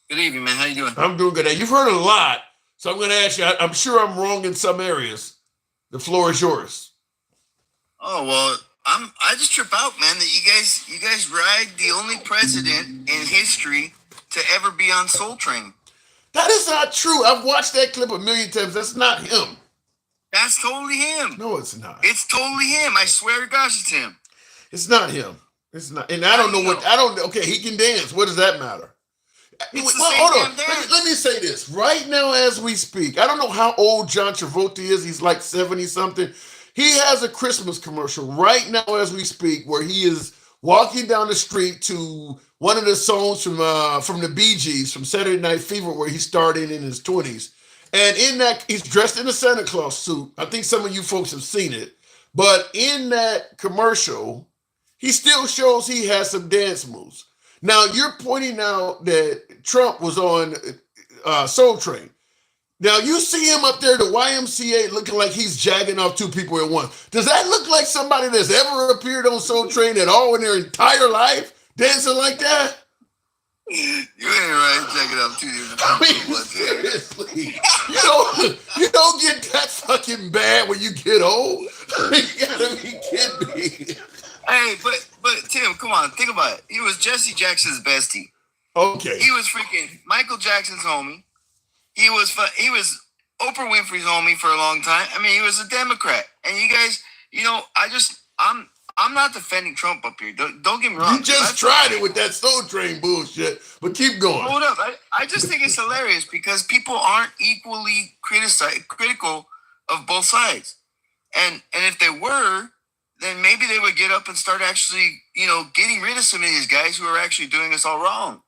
Speaker 14: Good evening, man. How you doing?
Speaker 1: I'm doing good. Now, you've heard a lot, so I'm going to ask you. I'm sure I'm wrong in some areas. The floor is yours.
Speaker 14: Oh well, I just trip out, man, that you guys ride the only president in history to ever be on Soul Train.
Speaker 1: That is not true. I've watched that clip a million times. That's not him.
Speaker 14: That's totally him.
Speaker 1: No, it's not.
Speaker 14: It's totally him. I swear to gosh, it's him.
Speaker 1: It's not him. It's not. And I don't know what. I don't. Okay, he can dance. What does that matter? Hold on. Let me say this. Right now, as we speak, I don't know how old John Travolta is. He's like 70 something. He has a Christmas commercial right now as we speak where he is walking down the street to one of the songs from the Bee Gees from Saturday Night Fever where he started in his 20s. And in that, he's dressed in a Santa Claus suit. I think some of you folks have seen it. But in that commercial, he still shows he has some dance moves. Now, you're pointing out that Trump was on Soul Train. Now, you see him up there, the YMCA, looking like he's jagging off two people at once. Does that look like somebody that's ever appeared on Soul Train at all in their entire life, dancing like that?
Speaker 14: You ain't right, checking out two different people.
Speaker 1: Seriously. You don't get that fucking bad when you get old. You gotta be kidding me.
Speaker 14: Hey, but Tim, come on, think about it. He was Jesse Jackson's bestie.
Speaker 1: Okay.
Speaker 14: He was freaking Michael Jackson's homie. He was Oprah Winfrey's homie for a long time. I mean, he was a Democrat. And you guys, I'm not defending Trump up here. Don't get me wrong.
Speaker 1: You just tried it with that Soul Train bullshit, but keep going.
Speaker 14: Hold up. I just think it's hilarious because people aren't equally critical of both sides. And if they were, then maybe they would get up and start actually, getting rid of some of these guys who are actually doing us all wrong.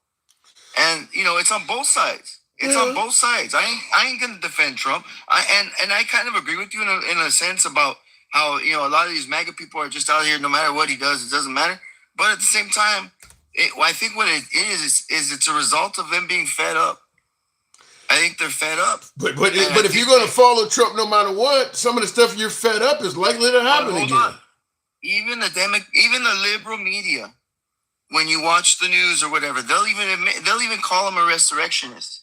Speaker 14: And, it's on both sides. It's on both sides. I ain't gonna defend Trump. I kind of agree with you in a sense about how a lot of these MAGA people are just out here. No matter what he does, it doesn't matter. But at the same time, I think what it is it's a result of them being fed up. I think they're fed up.
Speaker 1: But if you're gonna follow Trump no matter what, some of the stuff you're fed up is likely to happen again.
Speaker 14: On. Even the liberal media, when you watch the news or whatever, they'll even call him a resurrectionist.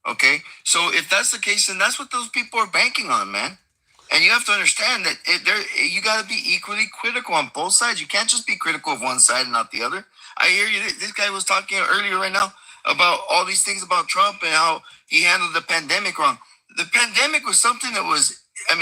Speaker 14: Okay, so if that's the case, then that's what those people are banking on, man. And you have to understand that you got to be equally critical on both sides. You can't just be critical of one side and not the other. I hear you. This guy was talking earlier right now about all these things about Trump and how he handled the pandemic wrong. The pandemic was something that was,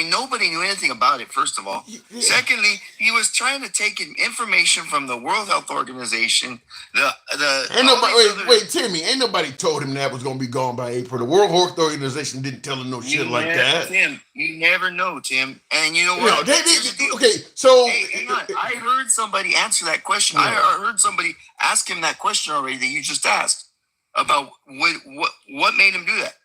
Speaker 14: nobody knew anything about it, first of all. Yeah. Secondly, he was trying to take information from the World Health Organization.
Speaker 1: Wait, Timmy, ain't nobody told him that was going to be gone by April. The World Health Organization didn't tell him no shit like that.
Speaker 14: Tim, you never know, Tim. And you know what?
Speaker 1: Okay, so...
Speaker 14: Hey, hang on. I heard somebody answer that question. Yeah. I heard somebody ask him that question already that you just asked about what made him do that.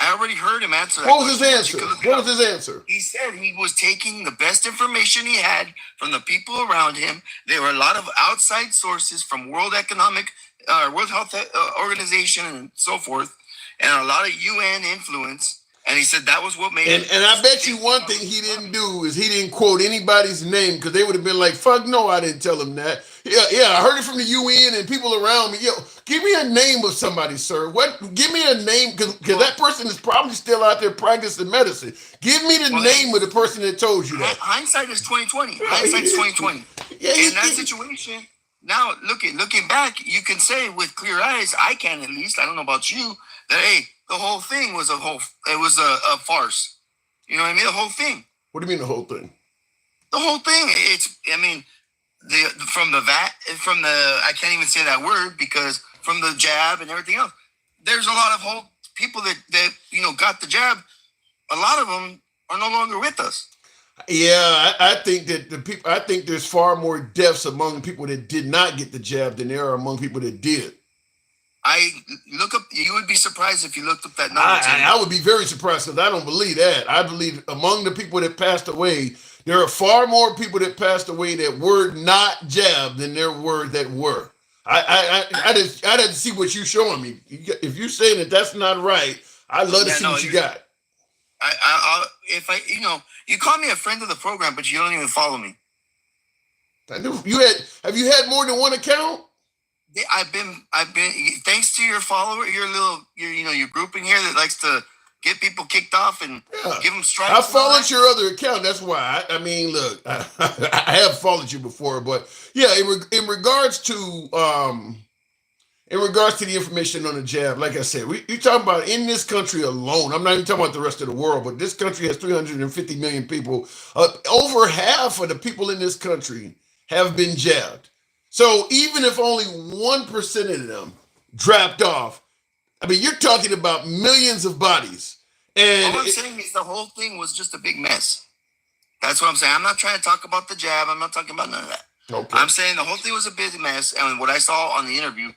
Speaker 14: I already heard him answer that.
Speaker 1: What was his answer?
Speaker 14: He said he was taking the best information he had from the people around him. There were a lot of outside sources from World Health Organization and so forth, and a lot of UN influence. And he said that was what made him.
Speaker 1: And I bet you one thing he didn't do is he didn't quote anybody's name because they would have been like, fuck no, I didn't tell him that. Yeah, I heard it from the UN and people around me. Yo, give me a name of somebody, sir. Give me a name because that person is probably still out there practicing medicine. Give me the name of the person that told you that.
Speaker 14: Hindsight is 2020. Hindsight is 2020. In that situation, now looking back, you can say with clear eyes, I can at least, I don't know about you, that hey, the whole thing was a farce. You know what I mean? The whole thing.
Speaker 1: What do you mean the whole thing?
Speaker 14: The whole thing. I can't even say that word because from the jab and everything else, there's a lot of people that got the jab. A lot of them are no longer with us.
Speaker 1: Yeah, I think that I think there's far more deaths among people that did not get the jab than there are among people that did.
Speaker 14: You would be surprised if you looked up that number.
Speaker 1: I would be very surprised because I don't believe that. I believe among the people that passed away, there are far more people that passed away that were not jabbed than there were that were. I had to see what you're showing me. If you're saying that that's not right, I'd love to see what you got.
Speaker 14: You call me a friend of the program, but you don't even follow me.
Speaker 1: I knew you had. Have you had more than one account?
Speaker 14: I've been. Thanks to your follower, your grouping here that likes to get people kicked off and give them strikes.
Speaker 1: I followed your other account. That's why. I mean, look, I have followed you before, but yeah, in regards to the information on the jab, like I said, you're talking about in this country alone. I'm not even talking about the rest of the world, but this country has 350 million people. Over half of the people in this country have been jabbed. So even if only 1% of them dropped off, I mean, you're talking about millions of bodies. And
Speaker 14: all I'm saying is the whole thing was just a big mess. That's what I'm saying. I'm not trying to talk about the jab. I'm not talking about none of that. Okay. I'm saying the whole thing was a big mess. And what I saw on the interview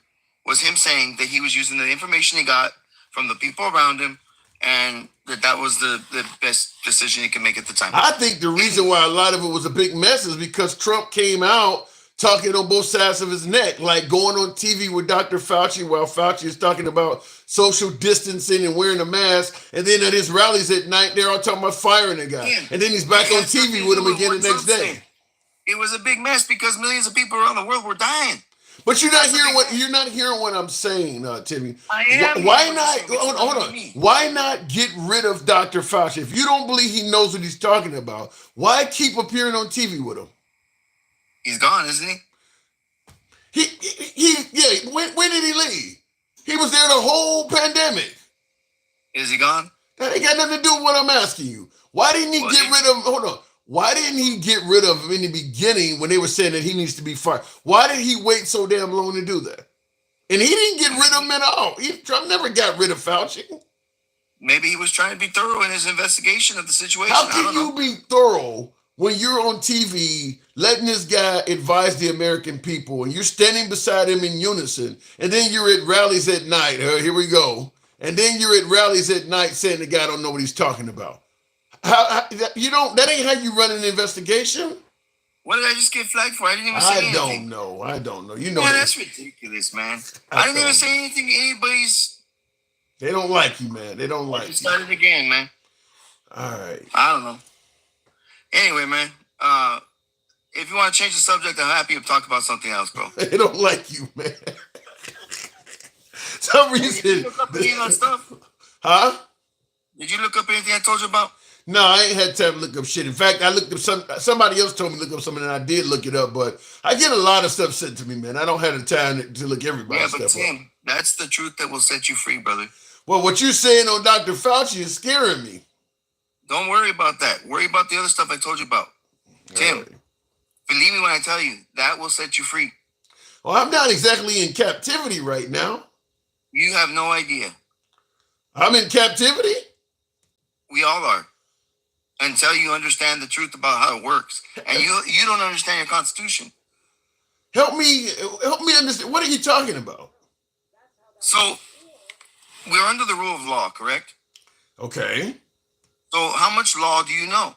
Speaker 14: was him saying that he was using the information he got from the people around him, and that was the best decision he could make at the time.
Speaker 1: I think the reason why a lot of it was a big mess is because Trump came out talking on both sides of his neck, like going on TV with Dr. Fauci while Fauci is talking about social distancing and wearing a mask. And then at his rallies at night, they're all talking about firing a guy. And then he's back on TV with him again the next day.
Speaker 14: It was a big mess because millions of people around the world were dying.
Speaker 1: But you're not hearing what I'm saying, Timmy.
Speaker 14: I am.
Speaker 1: Why not? Hold on. Why not get rid of Dr. Fauci? If you don't believe he knows what he's talking about, why keep appearing on TV with him?
Speaker 14: He's gone, isn't he?
Speaker 1: Yeah. When did he leave? He was there the whole pandemic.
Speaker 14: Is he gone?
Speaker 1: That ain't got nothing to do with what I'm asking you. Why didn't he get rid of? Hold on. Why didn't he get rid of him in the beginning when they were saying that he needs to be fired? Why did he wait so damn long to do that? And he didn't get rid of him at all. Trump never got rid of Fauci.
Speaker 14: Maybe he was trying to be thorough in his investigation of the situation.
Speaker 1: How can you be thorough when you're on TV letting this guy advise the American people and you're standing beside him in unison, and then you're at rallies at night, here we go, and then you're at rallies at night saying the guy don't know what he's talking about? That ain't how you run an investigation.
Speaker 14: What did I just get flagged for? I didn't even say anything.
Speaker 1: I don't know. You know
Speaker 14: man, that's ridiculous, man. I didn't even say anything to anybody's.
Speaker 1: They don't like you, man. They don't like you.
Speaker 14: Started again, man.
Speaker 1: All right.
Speaker 14: I don't know. Anyway, man, if you want to change the subject, I'm happy to talk about something else, bro.
Speaker 1: They don't like you, man. Some reason.
Speaker 14: Did you look up any of that stuff?
Speaker 1: Huh?
Speaker 14: Did you look up anything I told you about?
Speaker 1: No, I ain't had time to look up shit. In fact, I looked up somebody else told me to look up something, and I did look it up, but I get a lot of stuff sent to me, man. I don't have the time to look everybody's stuff up. Yeah, but Tim,
Speaker 14: that's the truth that will set you free, brother.
Speaker 1: Well, what you're saying on Dr. Fauci is scaring me.
Speaker 14: Don't worry about that. Worry about the other stuff I told you about. Tim, believe me when I tell you, that will set you free.
Speaker 1: Well, I'm not exactly in captivity right now.
Speaker 14: You have no idea.
Speaker 1: I'm in captivity?
Speaker 14: We all are. Until you understand the truth about how it works. And you don't understand your Constitution.
Speaker 1: Help me understand. What are you talking about?
Speaker 14: So, we're under the rule of law, correct?
Speaker 1: Okay.
Speaker 14: So, how much law do you know?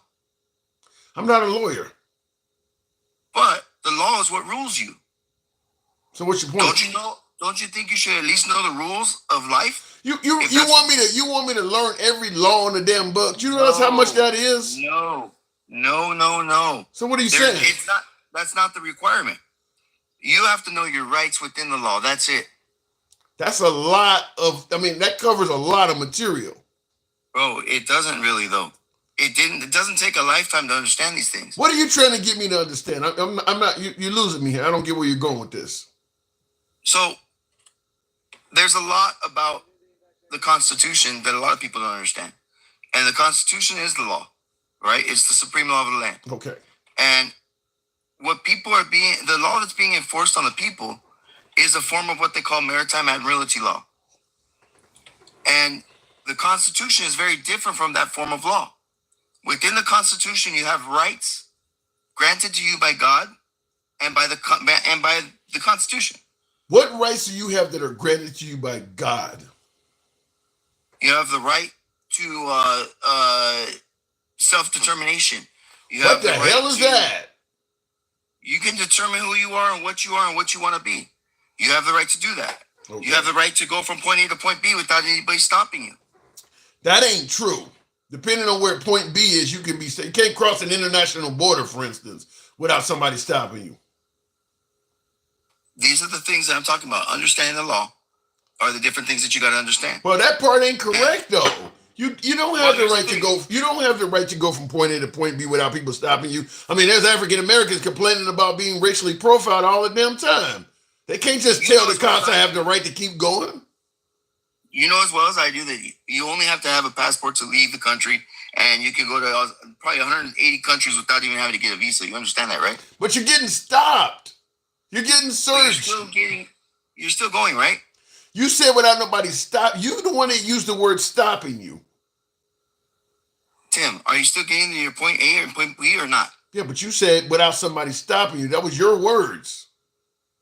Speaker 1: I'm not a lawyer.
Speaker 14: But the law is what rules you.
Speaker 1: So what's your point?
Speaker 14: Don't you think you should at least know the rules of life?
Speaker 1: You want me to learn every law in the damn book? Do you realize how much that is?
Speaker 14: No.
Speaker 1: So what are you saying?
Speaker 14: That's not the requirement. You have to know your rights within the law. That's it.
Speaker 1: That's a lot of. That covers a lot of material.
Speaker 14: Bro, it doesn't really though. It doesn't take a lifetime to understand these things.
Speaker 1: What are you trying to get me to understand? I'm not. You're losing me here. I don't get where you're going with this.
Speaker 14: So there's a lot about the Constitution that a lot of people don't understand. And the Constitution is the law, right? It's the supreme law of the land.
Speaker 1: Okay.
Speaker 14: And the law that's being enforced on the people is a form of what they call maritime admiralty law. And the Constitution is very different from that form of law. Within the Constitution, you have rights granted to you by God and by the Constitution.
Speaker 1: What rights do you have that are granted to you by God?
Speaker 14: You have the right to self-determination.
Speaker 1: What the hell is that?
Speaker 14: You can determine who you are and what you want to be. You have the right to do that. Okay. You have the right to go from point A to point B without anybody stopping you.
Speaker 1: That ain't true. Depending on where point B is, you can't cross an international border, for instance, without somebody stopping you.
Speaker 14: These are the things that I'm talking about. Understanding the law are the different things that you got to understand.
Speaker 1: Well, that part ain't correct though. You don't have the right to go. You don't have the right to go from point A to point B without people stopping you. I mean, there's African Americans complaining about being racially profiled all the damn time. They can't just tell the cops I have the right to keep going.
Speaker 14: You know as well as I do that you only have to have a passport to leave the country, and you can go to probably 180 countries without even having to get a visa. You understand that, right?
Speaker 1: But you're getting stopped. You're getting searched.
Speaker 14: You're still going, right?
Speaker 1: You said without nobody stop. You the one that used the word stopping you.
Speaker 14: Tim, are you still getting to your point A or point B or not?
Speaker 1: Yeah, but you said without somebody stopping you. That was your words.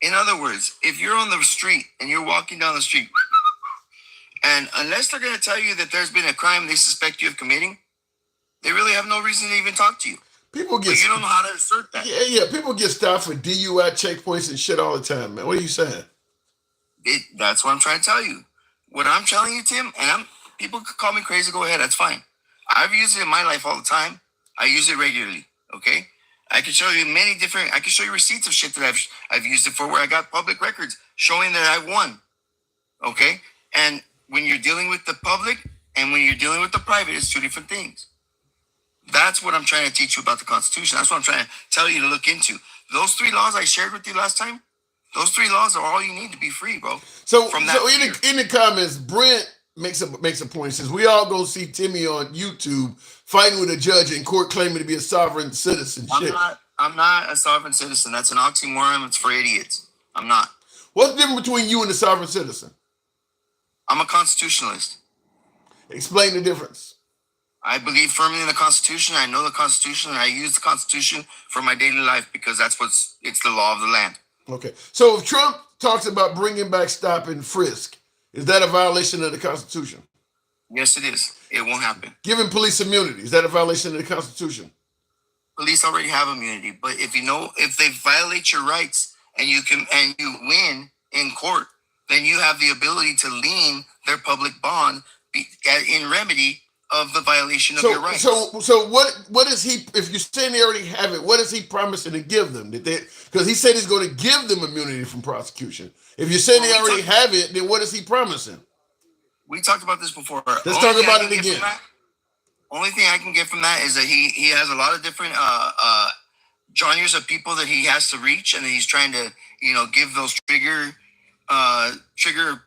Speaker 14: In other words, if you're on the street and you're walking down the street, and unless they're going to tell you that there's been a crime they suspect you of committing, they really have no reason to even talk to you.
Speaker 1: People get.
Speaker 14: But you don't know how to assert that.
Speaker 1: Yeah. People get stopped for DUI checkpoints and shit all the time, man. What are you saying?
Speaker 14: That's what I'm trying to tell you. What I'm telling you, Tim, and people could call me crazy. Go ahead. That's fine. I've used it in my life all the time. I use it regularly. Okay. I can show you I can show you receipts of shit that I've used it for, where I got public records showing that I won. Okay. And when you're dealing with the public and when you're dealing with the private, it's two different things. That's what I'm trying to teach you about the Constitution. That's what I'm trying to tell you to look into. Those 3 laws I shared with you last time, those 3 laws are all you need to be free, bro.
Speaker 1: So in the comments, Brent makes a point. Says we all go see Timmy on YouTube fighting with a judge in court claiming to be a sovereign citizen.
Speaker 14: I'm not a sovereign citizen. That's an oxymoron. It's for idiots. I'm not.
Speaker 1: What's the difference between you and a sovereign citizen?
Speaker 14: I'm a constitutionalist.
Speaker 1: Explain the difference.
Speaker 14: I believe firmly in the Constitution. I know the Constitution, and I use the Constitution for my daily life because it's the law of the land.
Speaker 1: Okay. So if Trump talks about bringing back stop and frisk, is that a violation of the Constitution?
Speaker 14: Yes, it is. It won't happen.
Speaker 1: Giving police immunity, is that a violation of the Constitution?
Speaker 14: Police already have immunity, but if they violate your rights and you win in court, then you have the ability to lien their public bond in remedy of the violation of your rights.
Speaker 1: So what is he, if you're saying they already have it, what is he promising to give them? Because he said he's going to give them immunity from prosecution. If you're saying they already have it, then what is he promising?
Speaker 14: We talked about this before.
Speaker 1: Let's talk about it again.
Speaker 14: Only thing I can get from that is that he has a lot of different genres of people that he has to reach, and he's trying to give those trigger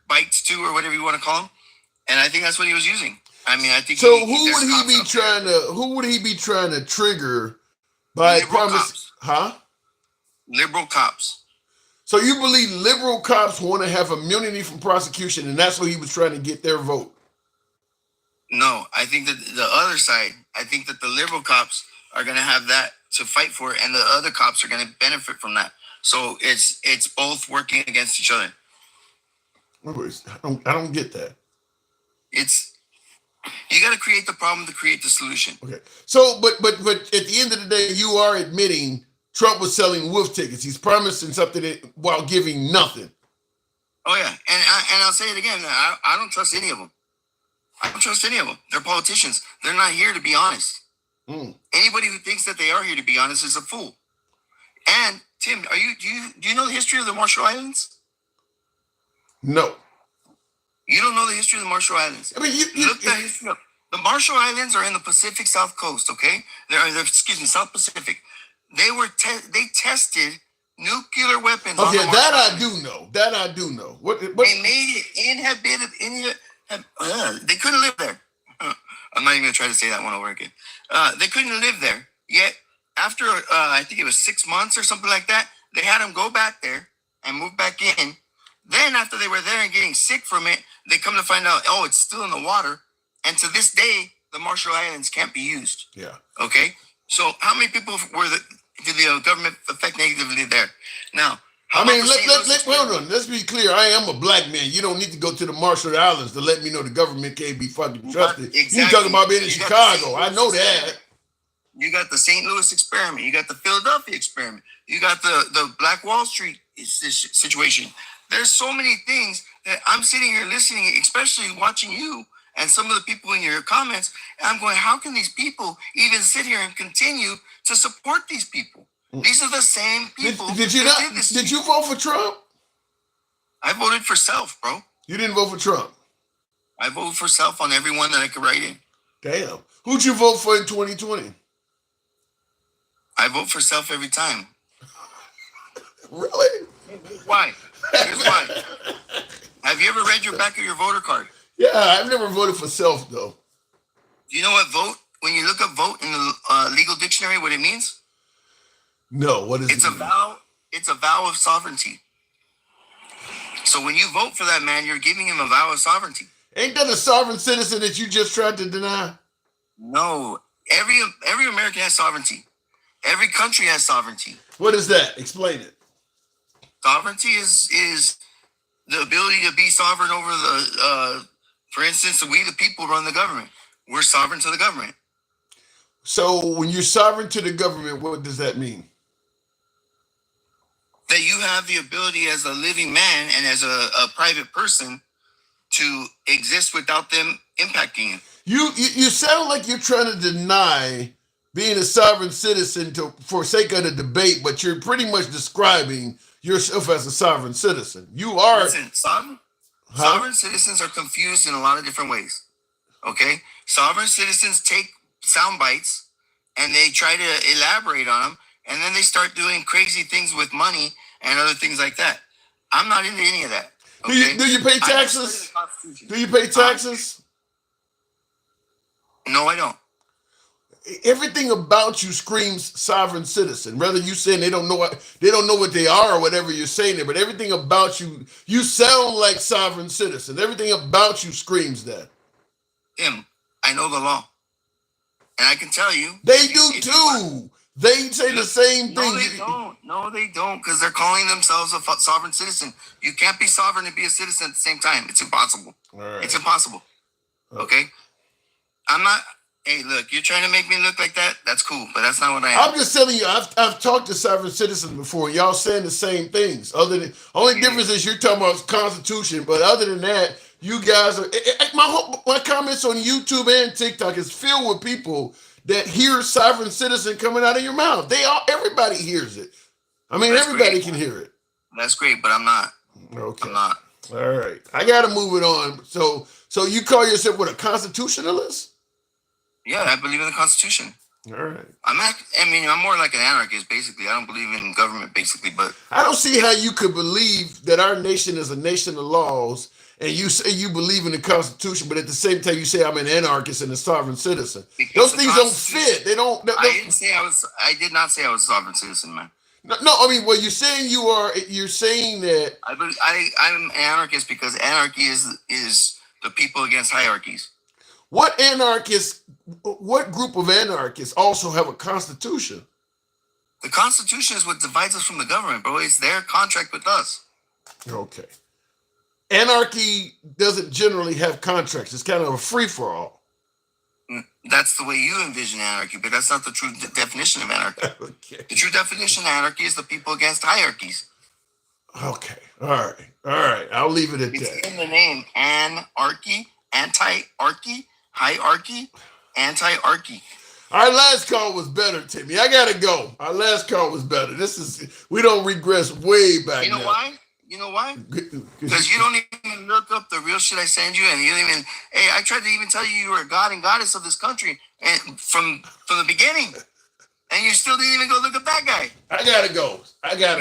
Speaker 14: bites to, or whatever you want to call them. And I think that's what he was using. I mean, I think.
Speaker 1: So who would he be trying to trigger by promise? Huh?
Speaker 14: Liberal cops.
Speaker 1: So you believe liberal cops want to have immunity from prosecution, and that's what he was trying to get their vote?
Speaker 14: No, I think that the other side, I think that the liberal cops are going to have that to fight for, and the other cops are going to benefit from that. So it's both working against each other.
Speaker 1: I don't get that.
Speaker 14: You got to create the problem to create the solution.
Speaker 1: Okay. So, but at the end of the day, you are admitting Trump was selling wolf tickets. He's promising something while giving nothing.
Speaker 14: Oh yeah, and I'll say it again. I don't trust any of them. I don't trust any of them. They're politicians. They're not here to be honest. Anybody who thinks that they are here to be honest is a fool. And Tim, do you know the history of the Marshall Islands?
Speaker 1: No.
Speaker 14: You don't know the history of the Marshall Islands.
Speaker 1: I mean,
Speaker 14: look at the history of the Marshall Islands are in the Pacific South Coast. Okay, they're South Pacific. They tested nuclear weapons.
Speaker 1: Okay,
Speaker 14: on the
Speaker 1: that
Speaker 14: Marshall
Speaker 1: I do know. That I do know. What
Speaker 14: they made it they couldn't live there. I'm not even gonna try to say that one over again. They couldn't live there. Yet after I think it was 6 months or something like that, they had them go back there and move back in. Then after they were there and getting sick from it, they come to find out, it's still in the water. And to this day, the Marshall Islands can't be used.
Speaker 1: Yeah.
Speaker 14: Okay. So how many people did the government affect negatively there? Now,
Speaker 1: hold on. Let's be clear. I am a black man. You don't need to go to the Marshall Islands to let me know the government can't be fucking trusted.
Speaker 14: Exactly.
Speaker 1: You talking about being in Chicago. I know that.
Speaker 14: You got the St. Louis experiment. You got the Philadelphia experiment. You got the Black Wall Street situation. There's so many things that I'm sitting here listening, especially watching you and some of the people in your comments. And I'm going, how can these people even sit here and continue to support these people? These are the same people.
Speaker 1: Did you vote for Trump?
Speaker 14: I voted for self, bro.
Speaker 1: You didn't vote for Trump?
Speaker 14: I voted for self on everyone that I could write in.
Speaker 1: Damn. Who'd you vote for in 2020?
Speaker 14: I vote for self every time.
Speaker 1: Really?
Speaker 14: Why? Here's why. Have you ever read your back of your voter card?
Speaker 1: Yeah, I've never voted for self, though.
Speaker 14: Do you know what vote? When you look up vote in the legal dictionary, what it means?
Speaker 1: No, what is it?
Speaker 14: It's a vow. It's a vow of sovereignty. So when you vote for that man, you're giving him a vow of sovereignty.
Speaker 1: Ain't that a sovereign citizen that you just tried to deny?
Speaker 14: No. Every American has sovereignty. Every country has sovereignty.
Speaker 1: What is that? Explain it.
Speaker 14: Sovereignty is the ability to be sovereign over the, for instance, we the people run the government. We're sovereign to the government.
Speaker 1: So when you're sovereign to the government, what does that mean?
Speaker 14: That you have the ability as a living man and as a private person to exist without them impacting you.
Speaker 1: You sound like you're trying to deny being a sovereign citizen for sake of the debate, but you're pretty much describing yourself as a sovereign citizen. You are.
Speaker 14: Listen, sovereign citizens are confused in a lot of different ways. Okay? Sovereign citizens take sound bites and they try to elaborate on them, and then they start doing crazy things with money and other things like that. I'm not into any of that. Okay?
Speaker 1: Do you pay taxes? Do you pay taxes?
Speaker 14: No, I don't.
Speaker 1: Everything about you screams sovereign citizen. Whether you saying they don't know what they are or whatever you're saying there, but everything about you sound like sovereign citizen. Everything about you screams that.
Speaker 14: I know the law, and I can tell you
Speaker 1: they do too. They say the same thing.
Speaker 14: No, they don't. No, they don't, because they're calling themselves a sovereign citizen. You can't be sovereign and be a citizen at the same time. It's impossible.
Speaker 1: All right.
Speaker 14: It's impossible. Okay? I'm not. Hey, look, you're trying to make me look like that? That's cool, but that's not what I am.
Speaker 1: I'm just telling you, I've talked to sovereign citizens before, and y'all saying the same things. Only difference is you're talking about Constitution, but other than that, you guys are. My comments on YouTube and TikTok is filled with people that hear sovereign citizen coming out of your mouth. Everybody hears it. I mean, everybody can hear it.
Speaker 14: That's great, but I'm not.
Speaker 1: Okay.
Speaker 14: I'm not.
Speaker 1: All right. I got to move it on. So you call yourself what, a constitutionalist?
Speaker 14: Yeah, I believe in the Constitution.
Speaker 1: All right.
Speaker 14: I'm more like an anarchist, basically. I don't believe in government, basically, but
Speaker 1: I don't see how you could believe that our nation is a nation of laws, and you say you believe in the Constitution, but at the same time you say I'm an anarchist and a sovereign citizen. Those things don't fit. They don't.
Speaker 14: I did not say I was a sovereign citizen, man.
Speaker 1: No. I mean, what you're saying you're saying that
Speaker 14: I'm an anarchist because anarchy is the people against hierarchies.
Speaker 1: What group of anarchists also have a constitution?
Speaker 14: The Constitution is what divides us from the government, bro. It's their contract with us.
Speaker 1: Okay. Anarchy doesn't generally have contracts. It's kind of a free-for-all.
Speaker 14: That's the way you envision anarchy, but that's not the true definition of anarchy.
Speaker 1: Okay.
Speaker 14: The true definition of anarchy is the people against hierarchies.
Speaker 1: Okay. All right. I'll leave it at that.
Speaker 14: It's in the name. Anarchy, anti-archy, hierarchy, anti-archy.
Speaker 1: Our last call was better, Timmy. I gotta go. Our last call was better. We don't regress way back.
Speaker 14: You know why? You know why? Because you don't even look up the real shit I send you, and you don't even. Hey, I tried to even tell you were a god and goddess of this country, and from the beginning, and you still didn't even go look up that guy.
Speaker 1: I gotta go.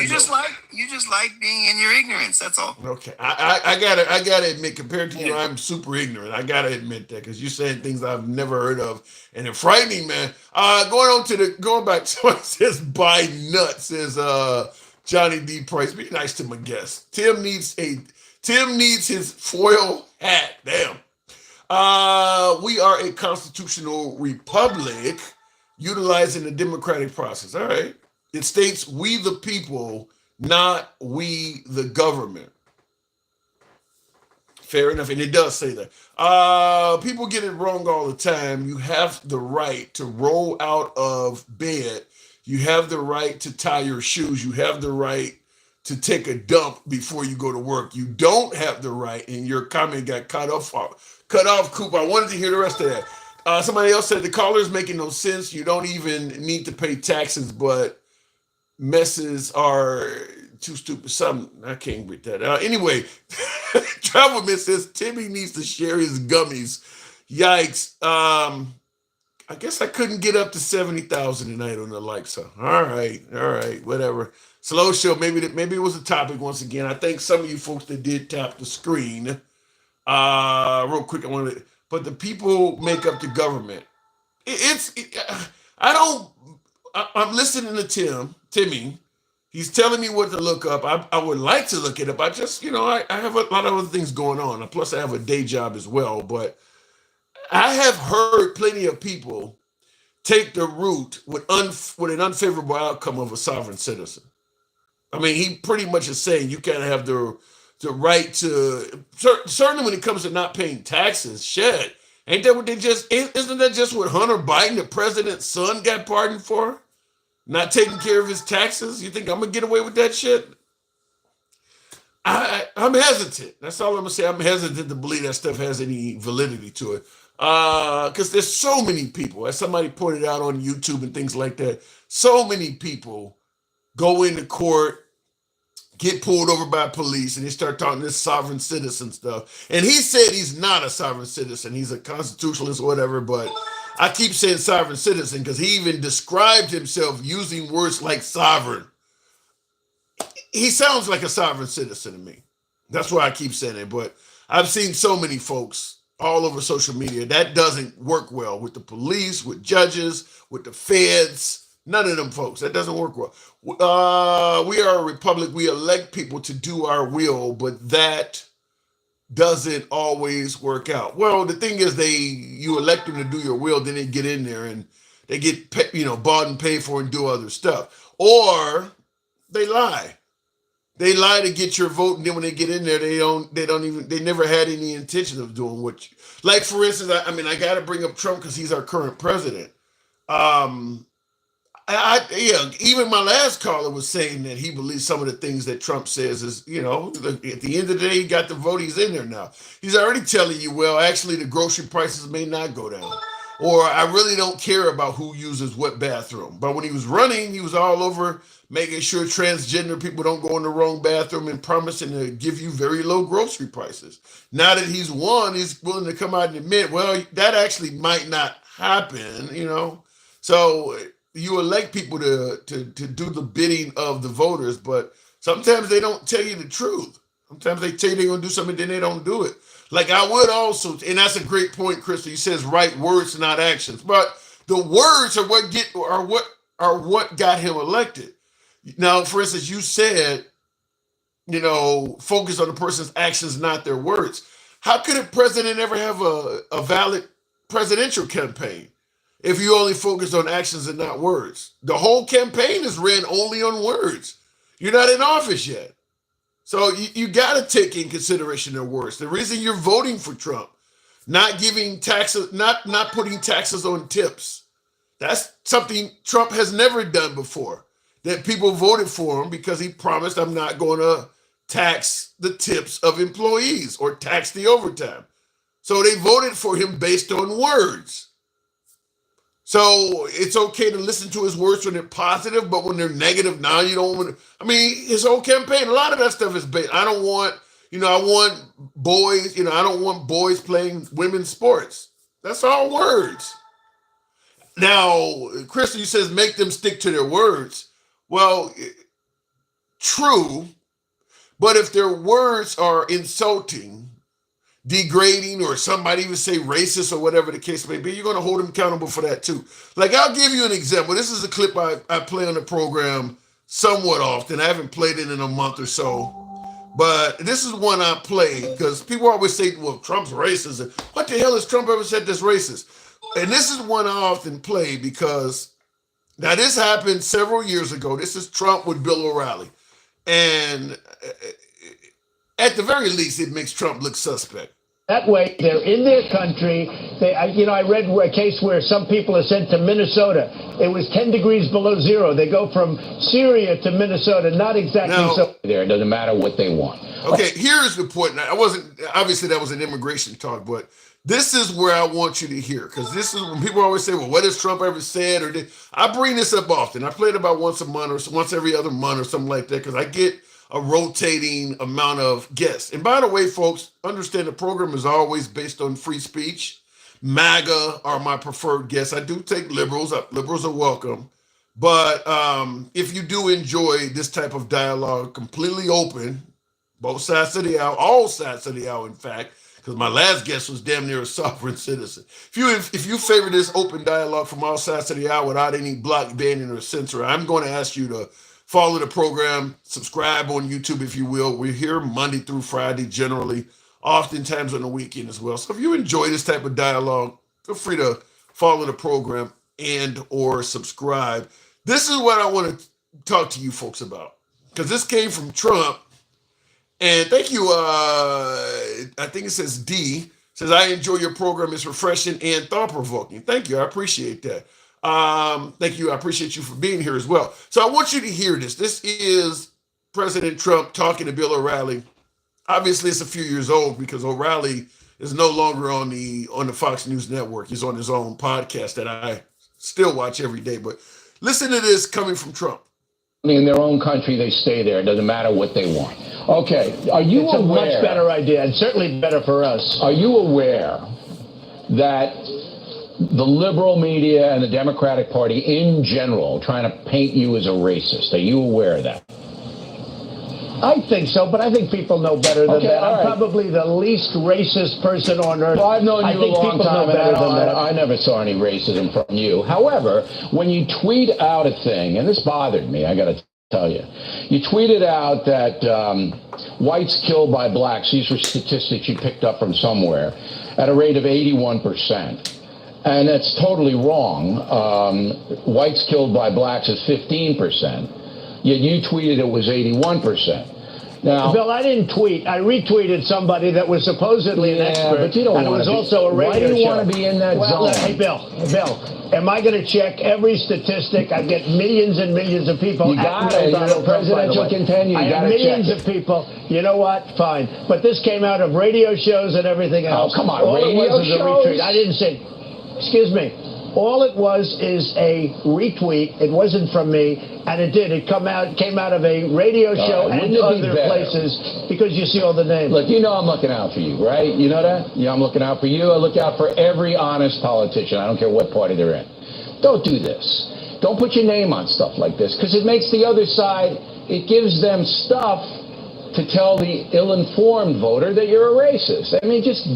Speaker 1: You
Speaker 14: just like being in your ignorance. That's all.
Speaker 1: Okay, I gotta admit, compared to you, I'm super ignorant. I gotta admit that because you're saying things I've never heard of, and it's frightening, man. Going back to what says by nuts says Johnny D. Price. Be nice to my guest. Tim needs his foil hat. Damn. We are a constitutional republic utilizing the democratic process. All right. It states we the people, not we the government. Fair enough. And it does say that. People get it wrong all the time. You have the right to roll out of bed. You have the right to tie your shoes. You have the right to take a dump before you go to work. You don't have the right, and your comment got cut off, Coop. I wanted to hear the rest of that. Somebody else said the caller's making no sense. You don't even need to pay taxes, but messes are too stupid. Something I can't with that. Anyway, Travelman says Timmy needs to share his gummies. Yikes. I guess I couldn't get up to 70,000 tonight on the like. So all right, whatever. Slow show. Maybe it was a topic once again. I thank some of you folks that did tap the screen. Real quick, but the people make up the government. I'm listening to Timmy. He's telling me what to look up. I would like to look it up. I just, I have a lot of other things going on. Plus, I have a day job as well. But I have heard plenty of people take the route with an unfavorable outcome of a sovereign citizen. I mean, he pretty much is saying you can't have the right to, certainly when it comes to not paying taxes. Shit. Ain't that what isn't that just what Hunter Biden, the president's son, got pardoned for? Not taking care of his taxes? You think I'm going to get away with that shit? I'm hesitant. That's all I'm going to say. I'm hesitant to believe that stuff has any validity to it. Because there's so many people, as somebody pointed out on YouTube and things like that, so many people go into court, get pulled over by police, and they start talking this sovereign citizen stuff. And he said he's not a sovereign citizen. He's a constitutionalist or whatever, but I keep saying sovereign citizen because he even described himself using words like sovereign. He sounds like a sovereign citizen to me. That's why I keep saying it. But I've seen so many folks all over social media. That doesn't work well with the police, with judges, with the feds. None of them folks. That doesn't work well. We are a republic. We elect people to do our will, but that doesn't always work out. Well, the thing is, you elect them to do your will, then they get in there and they get bought and paid for and do other stuff, or they lie. They lie to get your vote, and then when they get in there, they never had any intention of doing what you, like, for instance, I got to bring up Trump because he's our current president. Even my last caller was saying that he believes some of the things that Trump says is, at the end of the day, he got the vote, he's in there now. He's already telling you, well, actually the grocery prices may not go down. Or I really don't care about who uses what bathroom. But when he was running, he was all over making sure transgender people don't go in the wrong bathroom and promising to give you very low grocery prices. Now that he's won, he's willing to come out and admit, well, that actually might not happen, So you elect people to do the bidding of the voters, but sometimes they don't tell you the truth. Sometimes they tell you they're going to do something, then they don't do it. Like I would also, and that's a great point, Crystal. He says right words, not actions. But the words are what got him elected. Now, for instance, you said, focus on the person's actions, not their words. How could a president ever have a valid presidential campaign if you only focus on actions and not words? The whole campaign is ran only on words. You're not in office yet. So you got to take in consideration their words. The reason you're voting for Trump, not giving taxes, not putting taxes on tips, that's something Trump has never done before. That people voted for him because he promised, I'm not going to tax the tips of employees or tax the overtime. So they voted for him based on words. So it's okay to listen to his words when they're positive, but when they're negative, now you don't want to. His whole campaign, a lot of that stuff is based. I want boys, I don't want boys playing women's sports. That's all words. Now, Crystal, you says make them stick to their words. Well, true, but if their words are insulting, degrading, or somebody even say racist or whatever the case may be, you're going to hold them accountable for that too. Like, I'll give you an example. This is a clip I play on the program somewhat often. I haven't played it in a month or so, but this is one I play because people always say, well, Trump's racist. What the hell has Trump ever said that's racist? And this is one I often play because now this happened several years ago. This is Trump with Bill O'Reilly. And at the very least, it makes Trump look suspect.
Speaker 13: That way, they're in their country. I read a case where some people are sent to Minnesota. It was 10 degrees below zero. They go from Syria to Minnesota, not exactly so.
Speaker 15: There, it doesn't matter what they want.
Speaker 1: Okay, here's the point. Now, obviously that was an immigration talk, but this is where I want you to hear, because this is when people always say, well, what has Trump ever said? Or did? I bring this up often. I play it about once a month or once every other month or something like that, because I get a rotating amount of guests. And by the way, folks, understand the program is always based on free speech. MAGA are my preferred guests. I do take liberals. Liberals are welcome. But if you do enjoy this type of dialogue, completely open, both sides of the aisle, all sides of the aisle, in fact, because my last guest was damn near a sovereign citizen. If you favor this open dialogue from all sides of the aisle without any block, banning, or censor, I'm going to ask you to follow the program, subscribe on YouTube, if you will. We're here Monday through Friday, generally, oftentimes on the weekend as well. So if you enjoy this type of dialogue, feel free to follow the program and or subscribe. This is what I want to talk to you folks about, because this came from Trump. And thank you. I think it says D. Says, I enjoy your program. It's refreshing and thought-provoking. Thank you. I appreciate that. Thank you. I appreciate you for being here as well. So I want you to hear this. This is President Trump talking to Bill O'Reilly. Obviously, it's a few years old because O'Reilly is no longer on the Fox News network. He's on his own podcast that I still watch every day. But listen to this coming from Trump.
Speaker 15: In their own country, they stay there. It doesn't matter what they want. Okay, are you
Speaker 13: It's
Speaker 15: aware?
Speaker 13: a much better idea, and certainly better for us.
Speaker 15: Are you aware that the liberal media and the Democratic Party in general trying to paint you as a racist? Are you aware of that?
Speaker 13: I think so, but I think people know better than that. I'm
Speaker 15: right.
Speaker 13: probably the least racist person on earth.
Speaker 15: Well, I've known you
Speaker 13: I think
Speaker 15: a long
Speaker 13: people
Speaker 15: time,
Speaker 13: know better than that.
Speaker 15: I never saw any racism from you. However, when you tweet out a thing, and this bothered me, I got to tell you, you tweeted out that whites killed by blacks, these were statistics you picked up from somewhere, at a rate of 81%. And that's totally wrong. Whites killed by blacks is 15%. Yet you tweeted it was 81%. Now,
Speaker 13: Bill, I didn't tweet. I retweeted somebody that was supposedly an expert.
Speaker 15: but you don't
Speaker 13: and it
Speaker 15: want
Speaker 13: was
Speaker 15: to be,
Speaker 13: also a radio
Speaker 15: why do you
Speaker 13: show.
Speaker 15: want to be in that
Speaker 13: Well,
Speaker 15: zone?
Speaker 13: hey, Bill, am I going to check every statistic? I get millions and millions of people.
Speaker 15: You got it. You're a presidential contender. You
Speaker 13: I
Speaker 15: got
Speaker 13: have
Speaker 15: to
Speaker 13: millions
Speaker 15: check
Speaker 13: of people. You know what? Fine. But this came out of radio shows and everything else.
Speaker 15: Oh, come on,
Speaker 13: All
Speaker 15: radio
Speaker 13: it was a
Speaker 15: shows?
Speaker 13: retweet. I didn't say, excuse me. All it was is a retweet. It wasn't from me, and it did. It came out of a radio show and other places because you see all the names.
Speaker 15: Look, you know I'm looking out for you, right? You know that? Yeah, I'm looking out for you. I look out for every honest politician. I don't care what party they're in. Don't do this. Don't put your name on stuff like this, because it makes the other side, it gives them stuff to tell the ill-informed voter that you're a racist. I mean, you just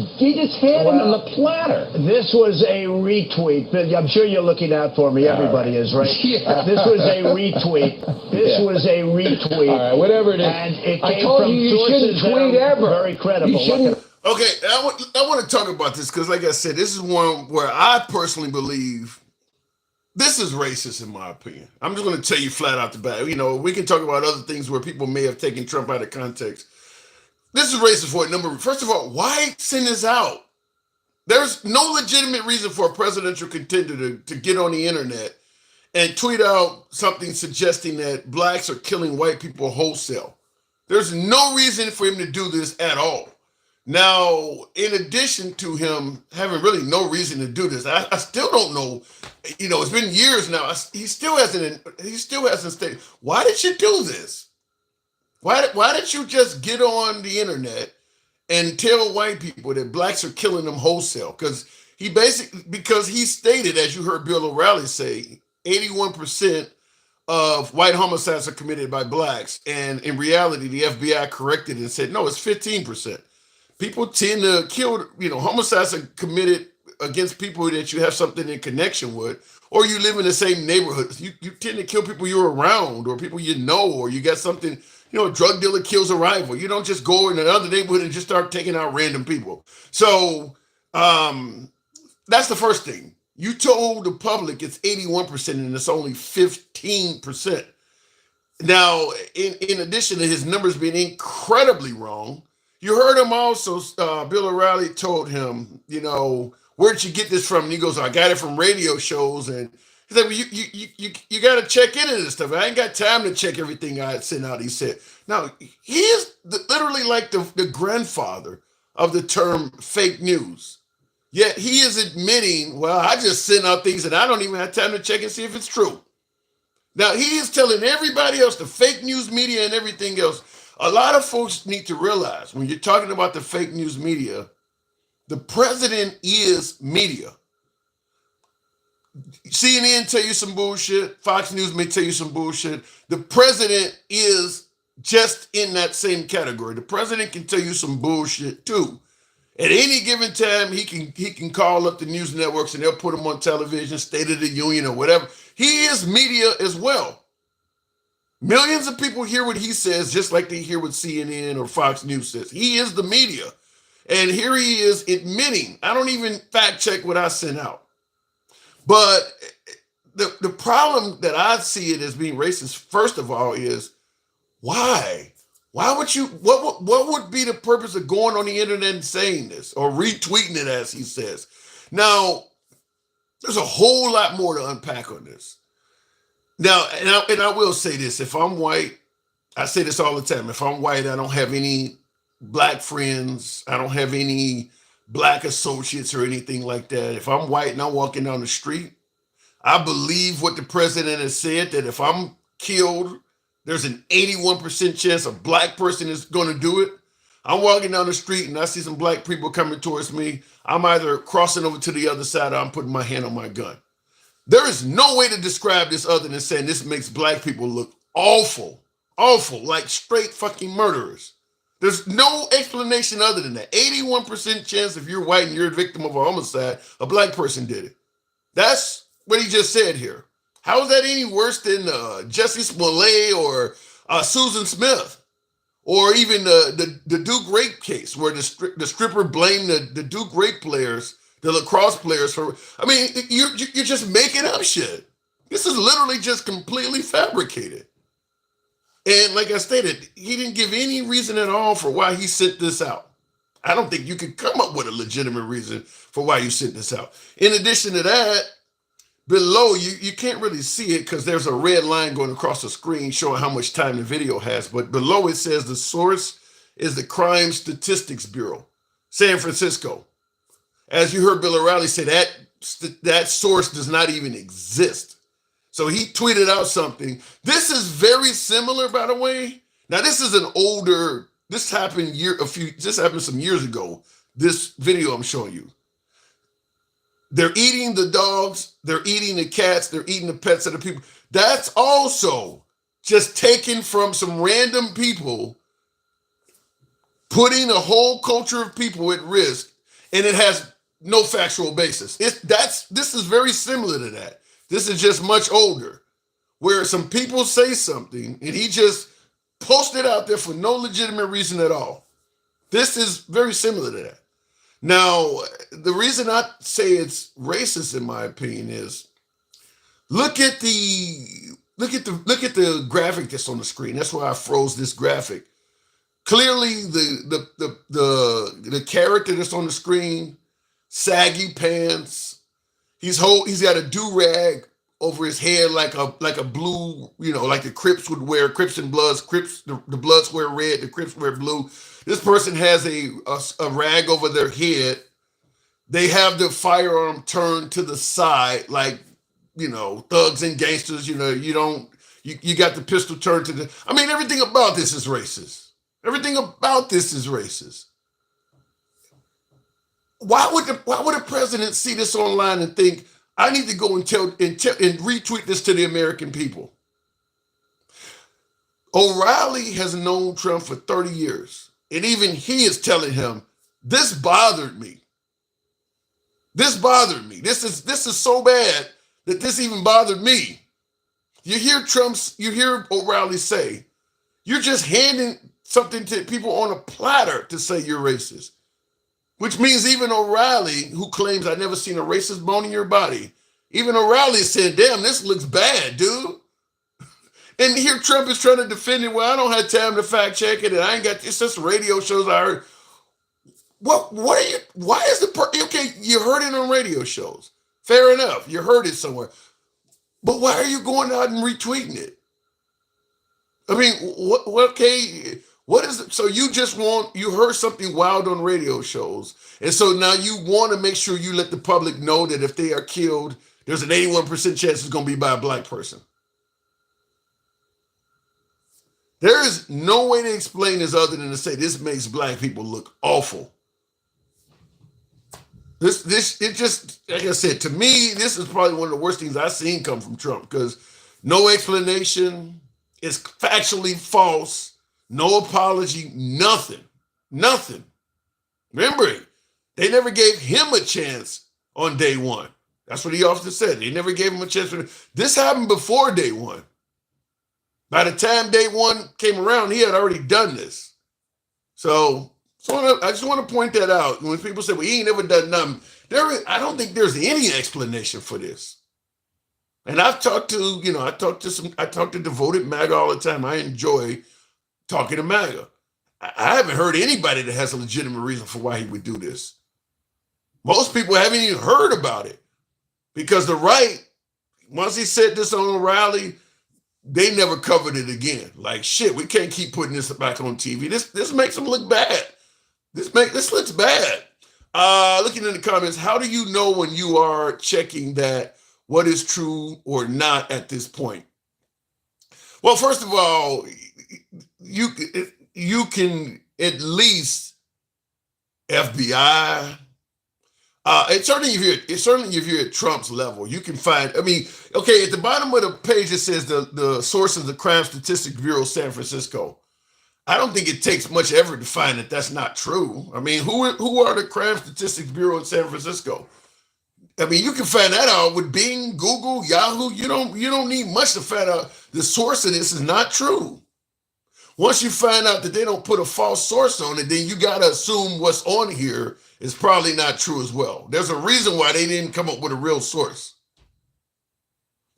Speaker 15: handed them the platter.
Speaker 13: This was a retweet. I'm sure you're looking out for me. Everybody is, right?
Speaker 15: Yeah.
Speaker 13: This was a retweet. This was a retweet.
Speaker 15: All right, whatever it is.
Speaker 13: And it
Speaker 15: I
Speaker 13: came
Speaker 15: told
Speaker 13: from
Speaker 15: you
Speaker 13: sources
Speaker 15: shouldn't tweet
Speaker 13: that are
Speaker 15: ever.
Speaker 13: very credible.
Speaker 15: You shouldn't.
Speaker 1: Okay, I want to talk about this because, like I said, this is one where I personally believe this is racist, in my opinion. I'm just going to tell you flat out the bat. You know, we can talk about other things where people may have taken Trump out of context. This is racist for a number of. First of all, why send this out? There's no legitimate reason for a presidential contender to get on the internet and tweet out something suggesting that blacks are killing white people wholesale. There's no reason for him to do this at all. Now, in addition to him having really no reason to do this, I still don't know. You know, it's been years now. He still hasn't stated. Why did you do this? Why did you just get on the internet and tell white people that blacks are killing them wholesale? Because he stated, as you heard Bill O'Reilly say, 81% of white homicides are committed by blacks, and in reality, the FBI corrected it and said no, it's 15%. People tend to kill, homicides are committed against people that you have something in connection with, or you live in the same neighborhood. You tend to kill people you're around, or people you know, or you got something, a drug dealer kills a rival. You don't just go in another neighborhood and just start taking out random people. So that's the first thing. You told the public it's 81% and it's only 15%. Now, in addition to his numbers being incredibly wrong, You heard him also, Bill O'Reilly told him, where'd you get this from? And he goes, I got it from radio shows. And he's like, well, you got to check into this stuff. I ain't got time to check everything I sent out, he said. Now, he is literally like the grandfather of the term fake news. Yet he is admitting, well, I just send out things and I don't even have time to check and see if it's true. Now, he is telling everybody else, the fake news media and everything else. A lot of folks need to realize when you're talking about the fake news media, the president is media. CNN tell you some bullshit. Fox News may tell you some bullshit. The president is just in that same category. The president can tell you some bullshit too. At any given time, he can call up the news networks and they'll put him on television, State of the Union or whatever. He is media as well. Millions of people hear what he says just like they hear what CNN or Fox News says. He is the media. And here he is admitting, I don't even fact check what I sent out. But the problem that I see it as being racist, first of all, is why? Why would you, what would be the purpose of going on the internet and saying this or retweeting it as he says? Now, there's a whole lot more to unpack on this. Now, and I will say this, if I'm white, I say this all the time, if I'm white, I don't have any black friends, I don't have any black associates or anything like that. If I'm white and I'm walking down the street, I believe what the president has said, that if I'm killed, there's an 81% chance a black person is going to do it. I'm walking down the street and I see some black people coming towards me. I'm either crossing over to the other side or I'm putting my hand on my gun. There is no way to describe this other than saying this makes black people look awful, like straight fucking murderers. There's no explanation other than that. 81% chance if you're white and you're a victim of a homicide, a black person did it. That's what he just said here. How is that any worse than Jussie Smollett or Susan Smith? Or even the Duke rape case where the stripper blamed the Duke rape players, the lacrosse players for, I mean, you're just making up shit. This is literally just completely fabricated. And like I stated, he didn't give any reason at all for why he sent this out. I don't think you could come up with a legitimate reason for why you sent this out. In addition to that, below, you can't really see it because there's a red line going across the screen showing how much time the video has. But below it says the source is the Crime Statistics Bureau, San Francisco. As you heard Bill O'Reilly say, that source does not even exist. So he tweeted out something. This is very similar, by the way. Now, this is an older, this happened some years ago, this video I'm showing you. They're eating the dogs, they're eating the cats, they're eating the pets of the people. That's also just taken from some random people, putting a whole culture of people at risk, and it has no factual basis. This is very similar to that. This is just much older, where some people say something and he just posted out there for no legitimate reason at all. This is very similar to that. Now, the reason I say it's racist, in my opinion, is look at the graphic that's on the screen. That's why I froze this graphic. Clearly, the character that's on the screen, saggy pants. He's got a do-rag over his head like a blue, like the Crips would wear. Crips and Bloods. The Bloods wear red. The Crips wear blue. This person has a rag over their head. They have the firearm turned to the side, like, thugs and gangsters. You got the pistol turned to the. I mean, everything about this is racist. Everything about this is racist. Why would the president see this online and think, I need to go and retweet this to the American people? O'Reilly has known Trump for 30 years. And even he is telling him, this bothered me. This bothered me. This is so bad that this even bothered me. You hear O'Reilly say, you're just handing something to people on a platter to say you're racist. Which means even O'Reilly, who claims I've never seen a racist bone in your body, even O'Reilly said, damn, this looks bad, dude. And here Trump is trying to defend it. Well, I don't have time to fact check it, and I ain't got it's just radio shows I heard. What are you? Why is okay? You heard it on radio shows. Fair enough. You heard it somewhere. But why are you going out and retweeting it? I mean, what? Okay, what is it? So you heard something wild on radio shows, and so now you want to make sure you let the public know that if they are killed, there's an 81% chance it's going to be by a black person. There is no way to explain this other than to say this makes black people look awful. It just, like I said, to me, this is probably one of the worst things I've seen come from Trump, because no explanation, it's factually false, no apology, nothing. Remember, they never gave him a chance on day one. That's what he often said. They never gave him a chance. This happened before day one. By the time day one came around, he had already done this. So I just want to point that out. When people say, well, he ain't never done nothing, I don't think there's any explanation for this. And I've talked to, I talk to devoted MAGA all the time. I enjoy talking to MAGA. I haven't heard anybody that has a legitimate reason for why he would do this. Most people haven't even heard about it, because the right, once he said this on a rally, they never covered it again. Like, shit, we can't keep putting this back on TV. This makes them look bad. This looks bad. Looking in the comments, how do you know when you are checking that what is true or not at this point? Well, first of all, you can at least FBI. It's certainly if you're at Trump's level, you can find. I mean, okay, at the bottom of the page it says the source of the Crime Statistics Bureau, San Francisco. I don't think it takes much effort to find that that's not true. I mean, who are the Crime Statistics Bureau in San Francisco? I mean, you can find that out with Bing, Google, Yahoo. You don't need much to find out the source of this is not true. Once you find out that they don't put a false source on it, then you got to assume what's on here is probably not true as well. There's a reason why they didn't come up with a real source.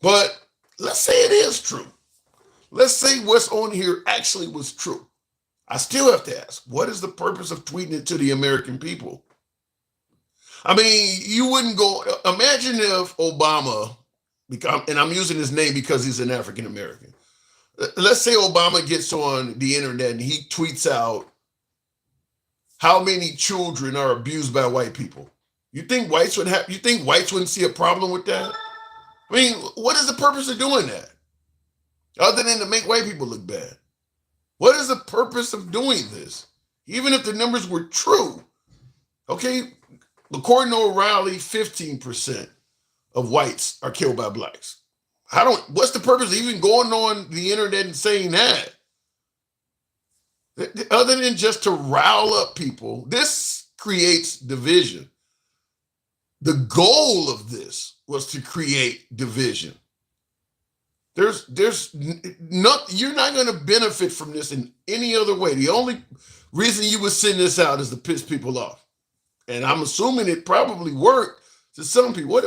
Speaker 1: But let's say it is true. Let's say what's on here actually was true. I still have to ask, what is the purpose of tweeting it to the American people? I mean, you wouldn't go, imagine if Obama, and I'm using his name because he's an African American. Let's say Obama gets on the internet and he tweets out how many children are abused by white people. You think whites wouldn't see a problem with that? I mean, what is the purpose of doing that? Other than to make white people look bad. What is the purpose of doing this? Even if the numbers were true, okay, according to O'Reilly, 15% of whites are killed by blacks. What's the purpose of even going on the internet and saying that? Other than just to rile up people, this creates division. The goal of this was to create division. You're not going to benefit from this in any other way. The only reason you would send this out is to piss people off. And I'm assuming it probably worked to some people.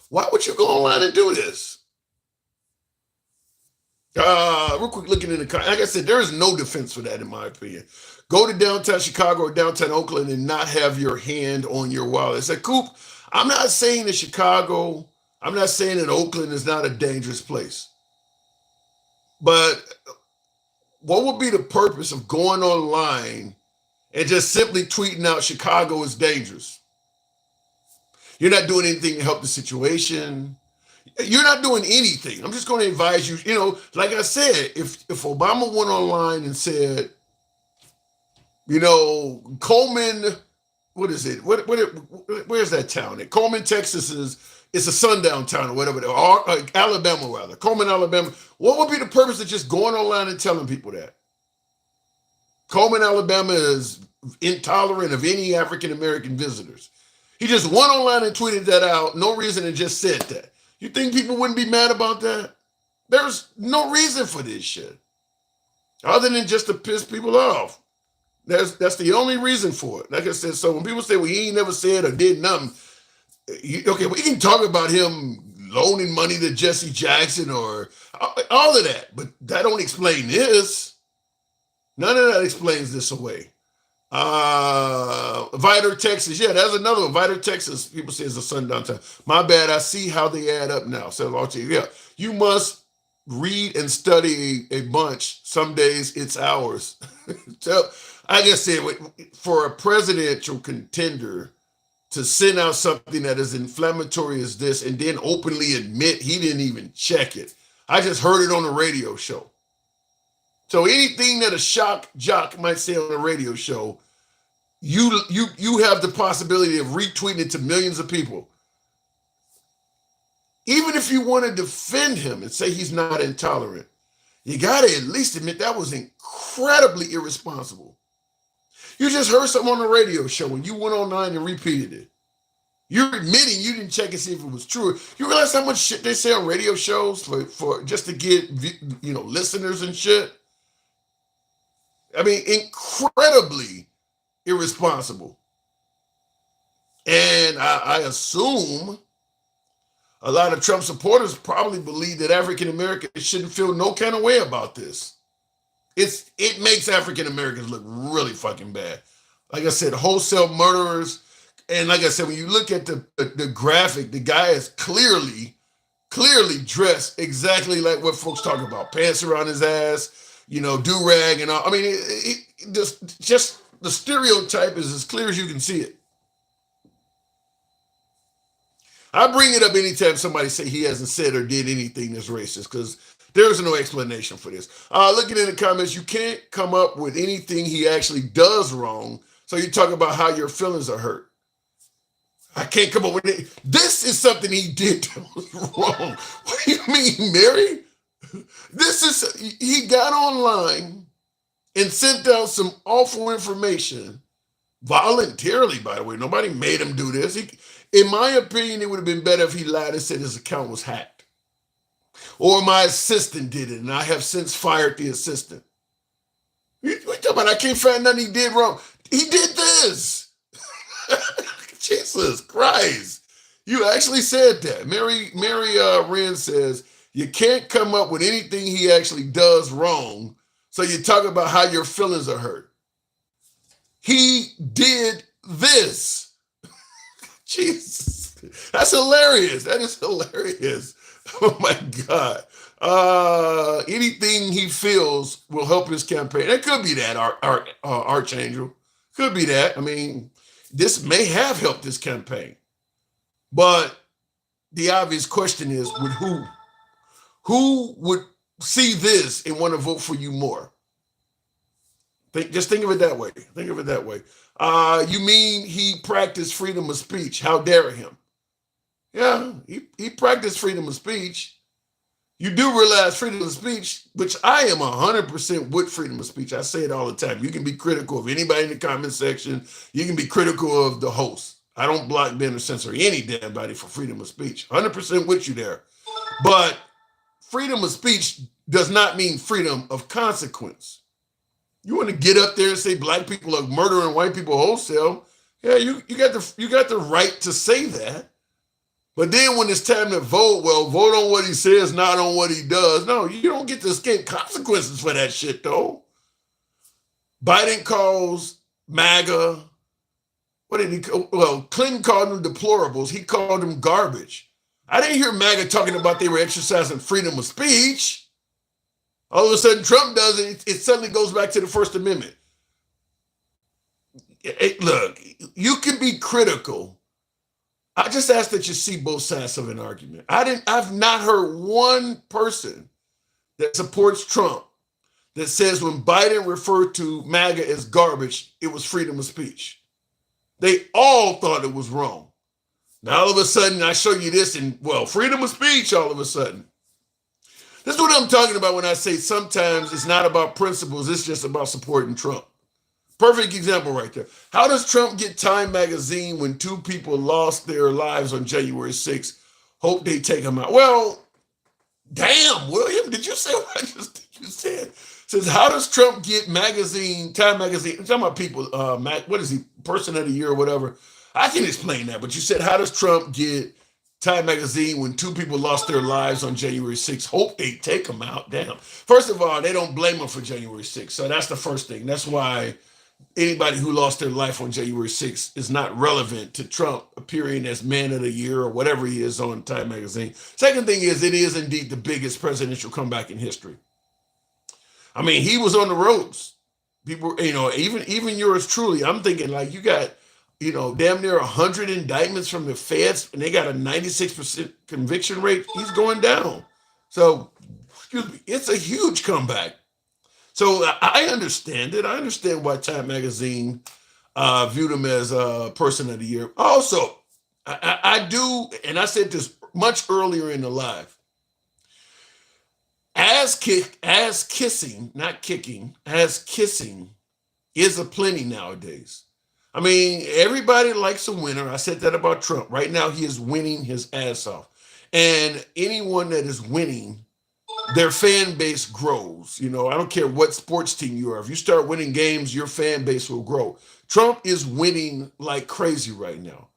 Speaker 1: Why would you go online and do this? Real quick, looking in the comments, like I said, there is no defense for that in my opinion. Go to downtown Chicago or downtown Oakland and not have your hand on your wallet. I said, Coop, I'm not saying that Chicago, I'm not saying that Oakland is not a dangerous place. But what would be the purpose of going online and just simply tweeting out Chicago is dangerous? You're not doing anything to help the situation. You're not doing anything. I'm just going to advise you, like I said, if Obama went online and said, Coleman, what is it? Where's that town? Coleman, Texas it's a sundown town or whatever, or Alabama rather, Coleman, Alabama. What would be the purpose of just going online and telling people that? Coleman, Alabama is intolerant of any African-American visitors. He just went online and tweeted that out, no reason, and just said that. You think people wouldn't be mad about that? There's no reason for this shit, other than just to piss people off. That's the only reason for it. Like I said, so when people say, well, he ain't never said or did nothing, okay, we can talk about him loaning money to Jesse Jackson or all of that. But that don't explain this. None of that explains this away. Vitor, Texas. Yeah, that's another one. Vitor, Texas. People say it's a sundown time. My bad. I see how they add up now. Yeah, you must read and study a bunch. Some days it's hours. So I just said, for a presidential contender to send out something that is inflammatory as this and then openly admit he didn't even check it. I just heard it on the radio show. So anything that a shock jock might say on a radio show, you have the possibility of retweeting it to millions of people. Even if you want to defend him and say he's not intolerant, you got to at least admit that was incredibly irresponsible. You just heard something on the radio show and you went online and repeated it. You're admitting you didn't check and see if it was true. You realize how much shit they say on radio shows for just to get listeners and shit? I mean, incredibly irresponsible. And I assume a lot of Trump supporters probably believe that African Americans shouldn't feel no kind of way about this. It makes African Americans look really fucking bad. Like I said, wholesale murderers. And like I said, when you look at the graphic, the guy is clearly dressed exactly like what folks talk about. Pants around his ass, do-rag and all. I mean, just the stereotype is as clear as you can see it. I bring it up anytime somebody say he hasn't said or did anything that's racist, because there's no explanation for this. Looking in the comments, you can't come up with anything he actually does wrong, so you talk about how your feelings are hurt. I can't come up with it. This is something he did that was wrong. What do you mean, Mary? He got online and sent out some awful information voluntarily, by the way. Nobody made him do this. In my opinion, it would have been better if he lied and said his account was hacked. Or my assistant did it, and I have since fired the assistant. What you talking about? I can't find nothing he did wrong. He did this. Jesus Christ. You actually said that. Mary Wren says, you can't come up with anything he actually does wrong, so you talk about how your feelings are hurt. He did this. Jesus. That's hilarious. That is hilarious. Oh my God. Anything he feels will help his campaign. It could be that, Archangel. Could be that. I mean, this may have helped his campaign. But the obvious question is, with who? Who would see this and want to vote for you more? Just think of it that way. Think of it that way. You mean he practiced freedom of speech? How dare him? Yeah, he practiced freedom of speech. You do realize freedom of speech, which I am 100% with freedom of speech. I say it all the time. You can be critical of anybody in the comment section. You can be critical of the host. I don't block, ban, or censor any damn body for freedom of speech. 100% with you there. But freedom of speech does not mean freedom of consequence. You want to get up there and say black people are murdering white people wholesale? Yeah, you got the right to say that. But then when it's time to vote, well, vote on what he says, not on what he does. No, you don't get to escape consequences for that shit, though. Biden calls MAGA, what did he call? Well, Clinton called them deplorables. He called them garbage. I didn't hear MAGA talking about they were exercising freedom of speech. All of a sudden, Trump does it. It suddenly goes back to the First Amendment. Look, you can be critical. I just ask that you see both sides of an argument. I've not heard one person that supports Trump that says when Biden referred to MAGA as garbage, it was freedom of speech. They all thought it was wrong. Now, all of a sudden, I show you this and, well, freedom of speech all of a sudden. This is what I'm talking about when I say sometimes it's not about principles, it's just about supporting Trump. Perfect example right there. How does Trump get Time magazine when two people lost their lives on January 6th? Hope they take him out. Well, damn, William, did you say what I just you said? Says, how does Trump get Time magazine? I'm talking about people, what is he, person of the year or whatever. I can explain that, but you said, how does Trump get Time magazine, when 2 people lost their lives on January 6th, hope they take them out. Damn. First of all, they don't blame them for January 6th. So that's the first thing. That's why anybody who lost their life on January 6th is not relevant to Trump appearing as man of the year or whatever he is on Time magazine. Second thing is, it is indeed the biggest presidential comeback in history. I mean, he was on the roads. People, even yours truly, I'm thinking like you got, damn near 100 indictments from the feds, and they got a 96% conviction rate. He's going down. So, excuse me, it's a huge comeback. So I understand it. I understand why Time Magazine viewed him as a person of the year. Also, I do, and I said this much earlier in the live. As kissing is aplenty nowadays. I mean, everybody likes a winner. I said that about Trump. Right now, he is winning his ass off. And anyone that is winning, their fan base grows. I don't care what sports team you are. If you start winning games, your fan base will grow. Trump is winning like crazy right now.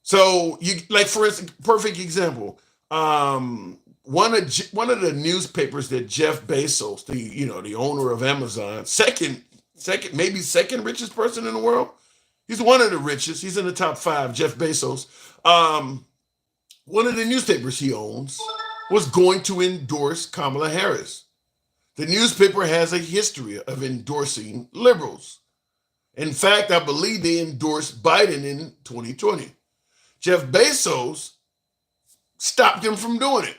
Speaker 1: So, for instance, perfect example. One of the newspapers that Jeff Bezos, the owner of Amazon, second richest person in the world. He's one of the richest. He's in the top 5, Jeff Bezos. One of the newspapers he owns was going to endorse Kamala Harris. The newspaper has a history of endorsing liberals. In fact, I believe they endorsed Biden in 2020. Jeff Bezos stopped him from doing it.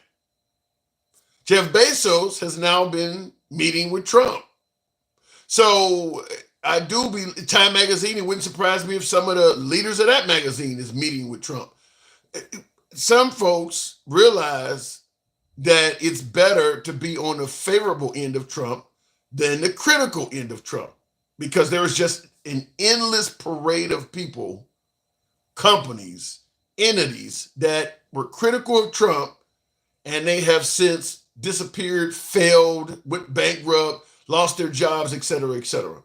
Speaker 1: Jeff Bezos has now been meeting with Trump. So I do be Time Magazine. It wouldn't surprise me if some of the leaders of that magazine is meeting with Trump. Some folks realize that it's better to be on the favorable end of Trump than the critical end of Trump, because there is just an endless parade of people, companies, entities that were critical of Trump, and they have since disappeared, failed, went bankrupt, lost their jobs, et cetera, et cetera.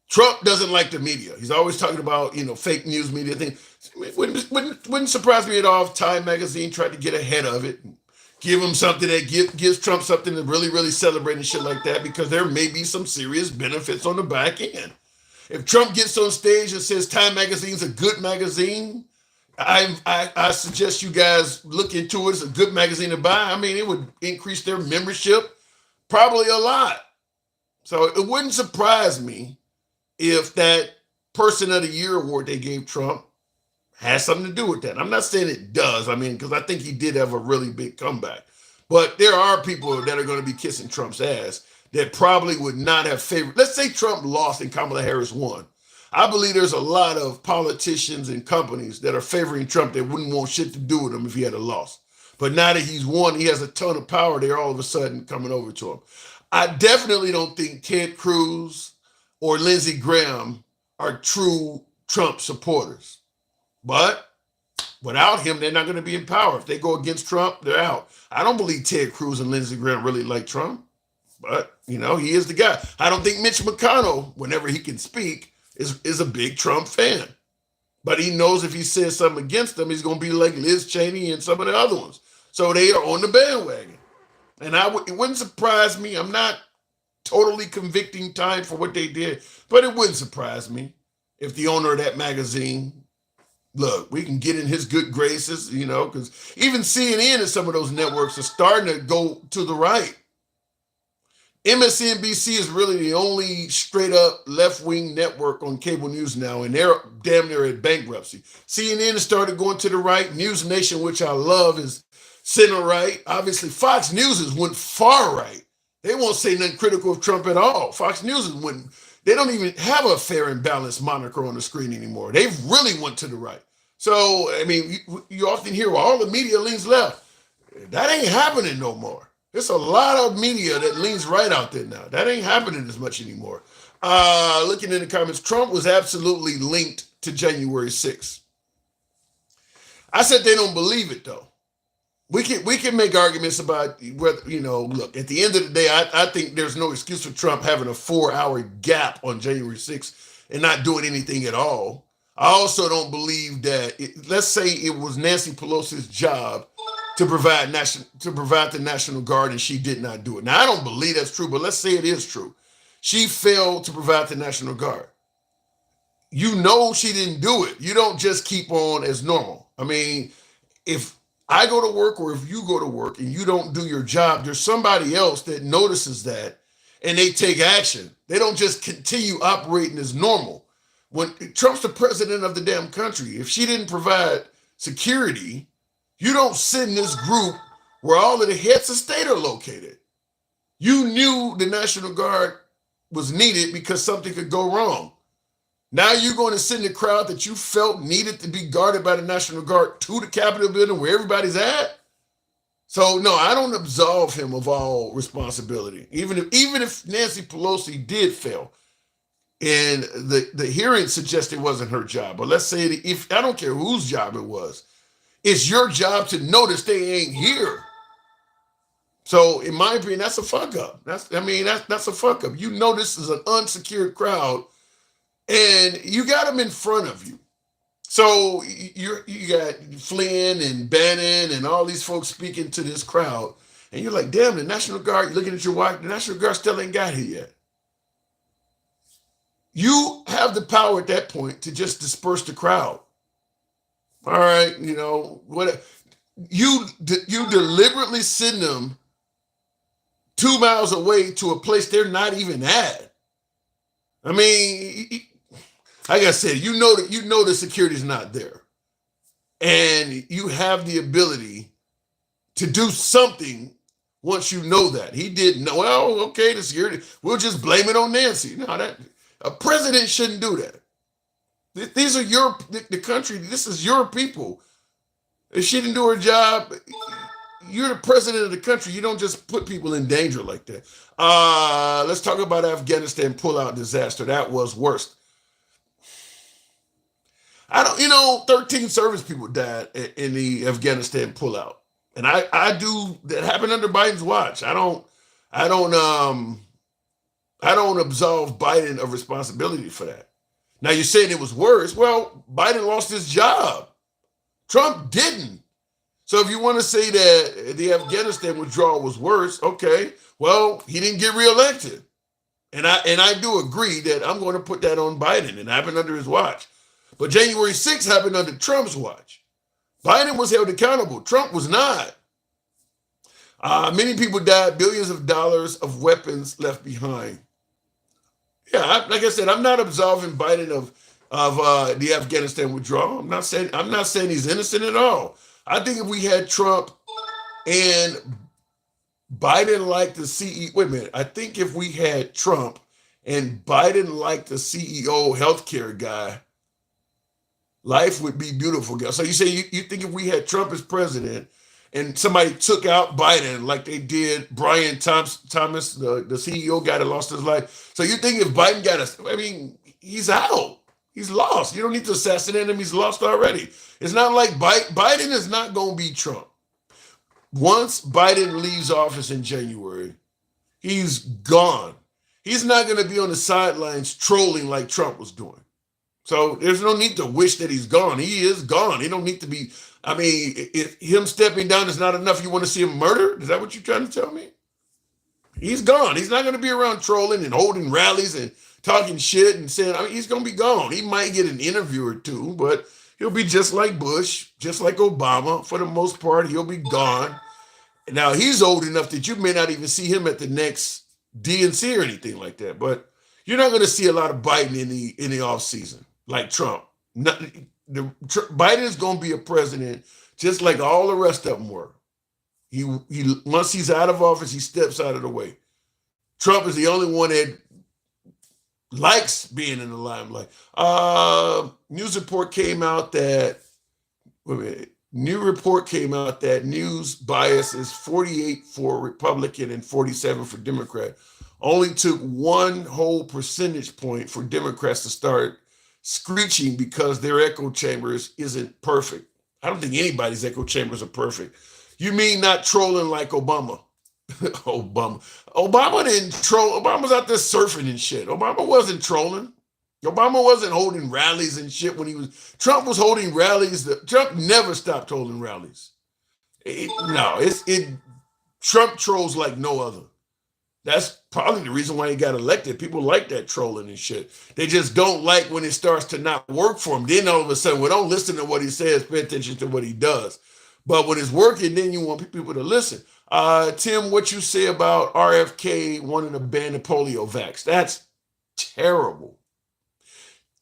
Speaker 1: Trump doesn't like the media. He's always talking about, fake news media thing. It wouldn't surprise me at all if Time Magazine tried to get ahead of it and give him something that gives Trump something to really, really celebrate and shit like that, because there may be some serious benefits on the back end. If Trump gets on stage and says Time Magazine's a good magazine, I suggest you guys look into it. It's a good magazine to buy. I mean, it would increase their membership probably a lot. So it wouldn't surprise me if that Person of the Year award they gave Trump has something to do with that. I'm not saying it does. I mean, because I think he did have a really big comeback. But there are people that are going to be kissing Trump's ass that probably would not have favored. Let's say Trump lost and Kamala Harris won. I believe there's a lot of politicians and companies that are favoring Trump that wouldn't want shit to do with him if he had a loss. But now that he's won, he has a ton of power. They're all of a sudden coming over to him. I definitely don't think Ted Cruz or Lindsey Graham are true Trump supporters. But without him, they're not going to be in power. If they go against Trump, they're out. I don't believe Ted Cruz and Lindsey Graham really like Trump. But, he is the guy. I don't think Mitch McConnell, whenever he can speak, is a big Trump fan. But he knows if he says something against them, he's going to be like Liz Cheney and some of the other ones. So they are on the bandwagon. And it wouldn't surprise me. I'm not totally convicting Time for what they did, but it wouldn't surprise me if the owner of that magazine, look, we can get in his good graces, because even CNN and some of those networks are starting to go to the right. MSNBC is really the only straight up left-wing network on cable news now, and they're damn near at bankruptcy. CNN has started going to the right. News Nation, which I love, is center right. Obviously, Fox News has went far right. They won't say nothing critical of Trump at all. Fox News has went, they don't even have a fair and balanced moniker on the screen anymore. They've really went to the right. So, I mean, you often hear, well, all the media leans left. That ain't happening no more. There's a lot of media that leans right out there now. That ain't happening as much anymore. Looking in the comments, Trump was absolutely linked to January 6th. I said they don't believe it, though. We can make arguments about whether, look, at the end of the day, I think there's no excuse for Trump having a 4-hour gap on January 6th and not doing anything at all. I also don't believe that, let's say it was Nancy Pelosi's job to provide the National Guard and she did not do it. Now, I don't believe that's true, but let's say it is true. She failed to provide the National Guard. You know she didn't do it. You don't just keep on as normal. I mean, if I go to work or if you go to work and you don't do your job, there's somebody else that notices that and they take action. They don't just continue operating as normal. When Trump's the president of the damn country, if she didn't provide security, you don't send this group where all of the heads of state are located. You knew the National Guard was needed because something could go wrong. Now you're going to send the crowd that you felt needed to be guarded by the National Guard to the Capitol building where everybody's at. So no, I don't absolve him of all responsibility. Even if Nancy Pelosi did fail, and the hearing suggests it wasn't her job, but let's say if I don't care whose job it was, it's your job to notice they ain't here. So in my opinion, that's a fuck up. That's a fuck up. You know this is an unsecured crowd, and you got them in front of you. So you got Flynn and Bannon and all these folks speaking to this crowd, and you're like, damn, the National Guard, you're looking at your watch, the National Guard still ain't got here yet. You have the power at that point to just disperse the crowd. All right, what you deliberately send them 2 miles away to a place they're not even at. I mean, like I said, you know the security's not there, and you have the ability to do something once you know that. He didn't know. Well, okay, the security. We'll just blame it on Nancy. No, that a president shouldn't do that. These are the country. This is your people. If she didn't do her job, you're the president of the country. You don't just put people in danger like that. Let's talk about Afghanistan pullout disaster. That was worse. 13 service people died in the Afghanistan pullout. And I do, that happened under Biden's watch. I don't absolve Biden of responsibility for that. Now you're saying it was worse. Well, Biden lost his job. Trump didn't. So if you want to say that the Afghanistan withdrawal was worse, okay, well, he didn't get reelected. And I do agree that I'm going to put that on Biden. It happened under his watch. But January 6th happened under Trump's watch. Biden was held accountable. Trump was not. Many people died, billions of dollars of weapons left behind. Yeah, like I said, I'm not absolving Biden of the Afghanistan withdrawal. I'm not saying he's innocent at all. I think if we had Trump and Biden like the CEO, wait a minute. I think if we had Trump and Biden like the CEO healthcare guy, life would be beautiful. So you say you think if we had Trump as president and somebody took out Biden like they did Brian Thomas, the CEO guy that lost his life. So you think if Biden he's out. He's lost. You don't need to assassinate him. He's lost already. It's not like Biden is not going to be Trump. Once Biden leaves office in January, he's gone. He's not going to be on the sidelines trolling like Trump was doing. So there's no need to wish that he's gone. He is gone. He don't need to be. I mean, if him stepping down is not enough, you want to see him murdered? Is that what you're trying to tell me? He's gone. He's not going to be around trolling and holding rallies and talking shit and saying, he's going to be gone. He might get an interview or two, but he'll be just like Bush, just like Obama. For the most part, he'll be gone. Now, he's old enough that you may not even see him at the next DNC or anything like that, but you're not going to see a lot of Biden in the off season like Trump. Biden is going to be a president just like all the rest of them were. He once he's out of office, he steps out of the way. Trump is the only one that likes being in the limelight. News report came out that news bias is 48 for Republican and 47 for Democrat. Only took 1 whole percentage point for Democrats to start screeching because their echo chambers isn't perfect. I don't think anybody's echo chambers are perfect. You mean not trolling like Obama? Obama didn't troll. Obama's out there surfing and shit. Obama wasn't trolling. Obama wasn't holding rallies and shit when he was. Trump was holding rallies. Trump never stopped holding rallies. Trump trolls like no other. That's probably the reason why he got elected. People like that trolling and shit. They just don't like when it starts to not work for him. Then all of a sudden, well, don't listen to what he says, pay attention to what he does. But when it's working, then you want people to listen. Tim, what you say about RFK wanting to ban the polio vax? That's terrible.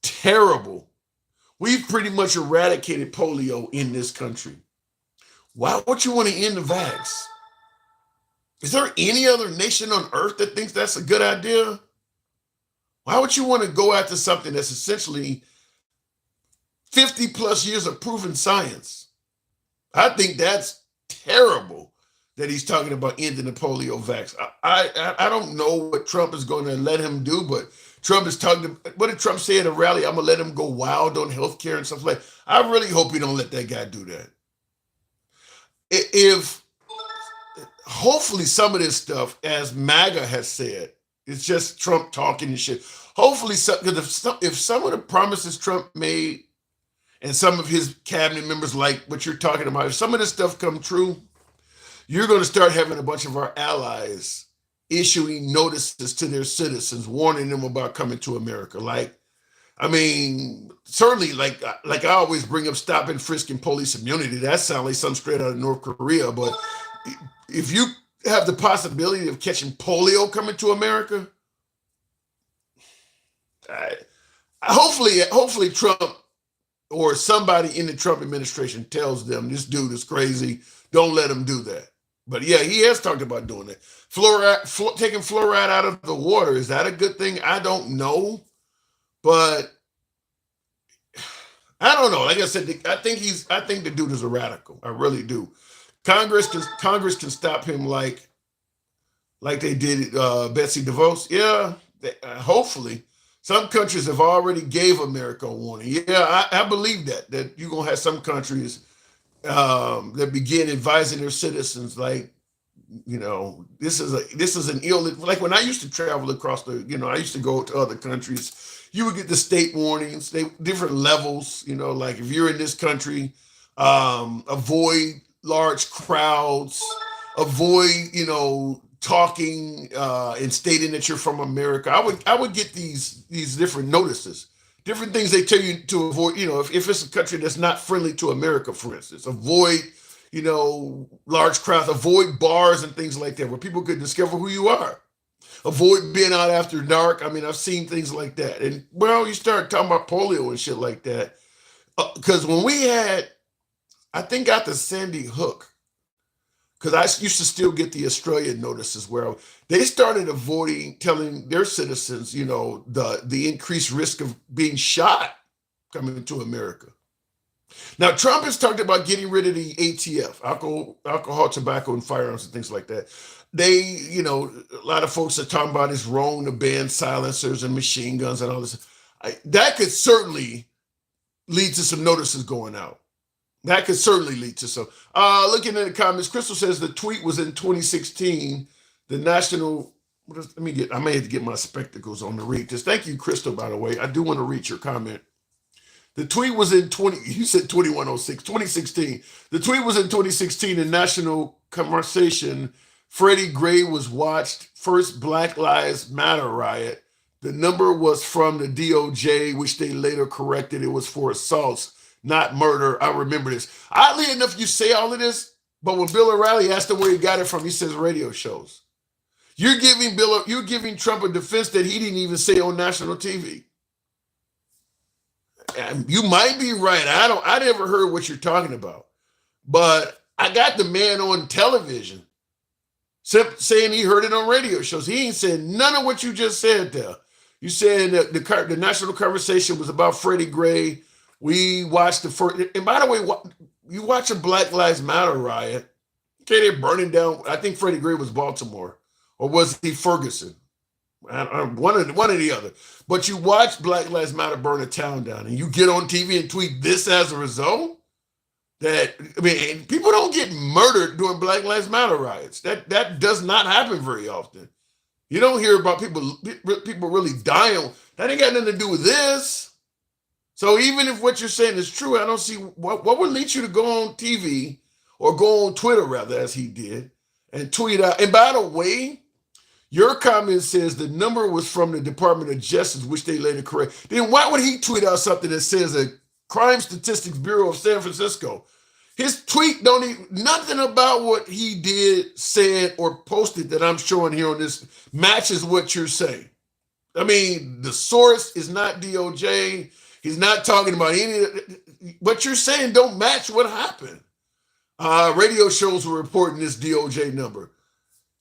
Speaker 1: Terrible. We've pretty much eradicated polio in this country. Why would you want to end the vax? Is there any other nation on earth that thinks that's a good idea? Why would you want to go after something that's essentially 50 plus years of proven science? I think that's terrible that he's talking about ending the polio vax. I don't know what Trump is going to let him do, but Trump is talking. What did Trump say at a rally? I'm going to let him go wild on healthcare and stuff like that. I really hope you don't let that guy do that. Hopefully some of this stuff, as MAGA has said, it's just Trump talking and shit. Hopefully, because if some of the promises Trump made and some of his cabinet members, like what you're talking about, if some of this stuff come true, you're going to start having a bunch of our allies issuing notices to their citizens, warning them about coming to America. Certainly, like I always bring up stop and frisk and police immunity. That sounds like something straight out of North Korea, but if you have the possibility of catching polio coming to America, hopefully Trump or somebody in the Trump administration tells them this dude is crazy. Don't let him do that. But yeah, he has talked about doing that. Taking fluoride out of the water, is that a good thing? I don't know, but I don't know. Like I said, I think the dude is a radical. I really do. Congress can stop him like they did Betsy DeVos. Yeah, hopefully. Some countries have already gave America a warning. Yeah, I believe that you're going to have some countries that begin advising their citizens like, this is an ill, like when I used to travel across I used to go to other countries, you would get the state warnings, different levels, like if you're in this country, avoid large crowds, avoid, talking and stating that you're from America. I would get these different notices, different things they tell you to avoid, if it's a country that's not friendly to America, for instance, avoid, large crowds, avoid bars and things like that where people could discover who you are. Avoid being out after dark. I've seen things like that. And you start talking about polio and shit like that. Because when we had, I think after Sandy Hook, because I used to still get the Australian notices where they started telling their citizens, the increased risk of being shot coming to America. Now, Trump has talked about getting rid of the ATF, alcohol, tobacco, and firearms and things like that. A lot of folks are talking about it's wrong to ban silencers and machine guns and all this. That could certainly lead to some notices going out. That could certainly lead to some. Looking at the comments, Crystal says the tweet was in 2016. The national. I may have to get my spectacles on to read this. Thank you, Crystal, by the way. I do want to read your comment. The tweet was in 2016. The tweet was in 2016 in national conversation. Freddie Gray was watched first Black Lives Matter riot. The number was from the DOJ, which they later corrected. It was for assaults, not murder. I remember this. Oddly enough, you say all of this, but when Bill O'Reilly asked him where he got it from, he says radio shows. You're giving Trump a defense that he didn't even say on national TV. And you might be right. I never heard what you're talking about, but I got the man on television saying he heard it on radio shows. He ain't said none of what you just said there. You said that the national conversation was about Freddie Gray. We watched the first, and by the way, you watch a Black Lives Matter riot. Okay, they're burning down. I think Freddie Gray was Baltimore, or was he Ferguson? One or the other. But you watch Black Lives Matter burn a town down, and you get on TV and tweet this as a result. People don't get murdered during Black Lives Matter riots. That does not happen very often. You don't hear about people really dying. That ain't got nothing to do with this. So even if what you're saying is true, I don't see what would lead you to go on TV or go on Twitter, rather, as he did, and tweet out. And by the way, your comment says the number was from the Department of Justice, which they later correct. Then why would he tweet out something that says a Crime Statistics Bureau of San Francisco? His tweet don't even, nothing about what he did, said, or posted that I'm showing here on this matches what you're saying. I mean, the source is not DOJ. He's not talking about any of what you're saying don't match what happened. Radio shows were reporting this DOJ number.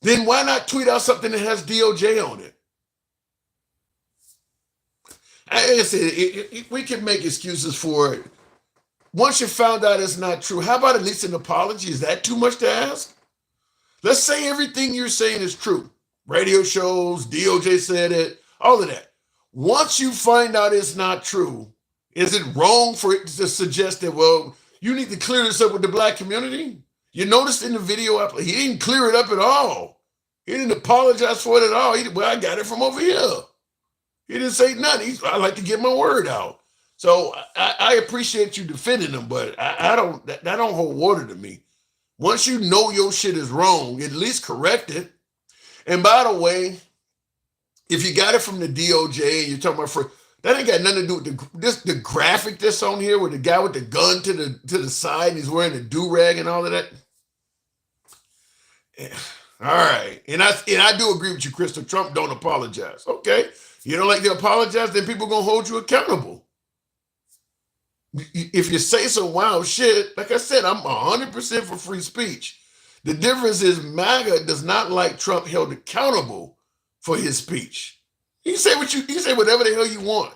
Speaker 1: Then why not tweet out something that has DOJ on it? I said, we can make excuses for it. Once you found out it's not true, how about at least an apology? Is that too much to ask? Let's say everything you're saying is true. Radio shows, DOJ said it, all of that. Once you find out it's not true, is it wrong for it to suggest that, well, you need to clear this up with the black community? You noticed in the video, he didn't clear it up at all. He didn't apologize for it at all. Well, I got it from over here. He didn't say nothing. I like to get my word out. So I appreciate you defending him, but I don't. That don't hold water to me. Once you know your shit is wrong, at least correct it. And by the way, if you got it from the DOJ and you're talking about that ain't got nothing to do with the graphic that's on here with the guy with the gun to the side and he's wearing a do-rag and all of that. Yeah. All right. And I do agree with you, Crystal. Trump don't apologize. Okay. You don't like to apologize, then people gonna hold you accountable. If you say some wild shit, like I said, I'm 100% for free speech. The difference is MAGA does not like Trump held accountable for his speech. You can say whatever the hell you want,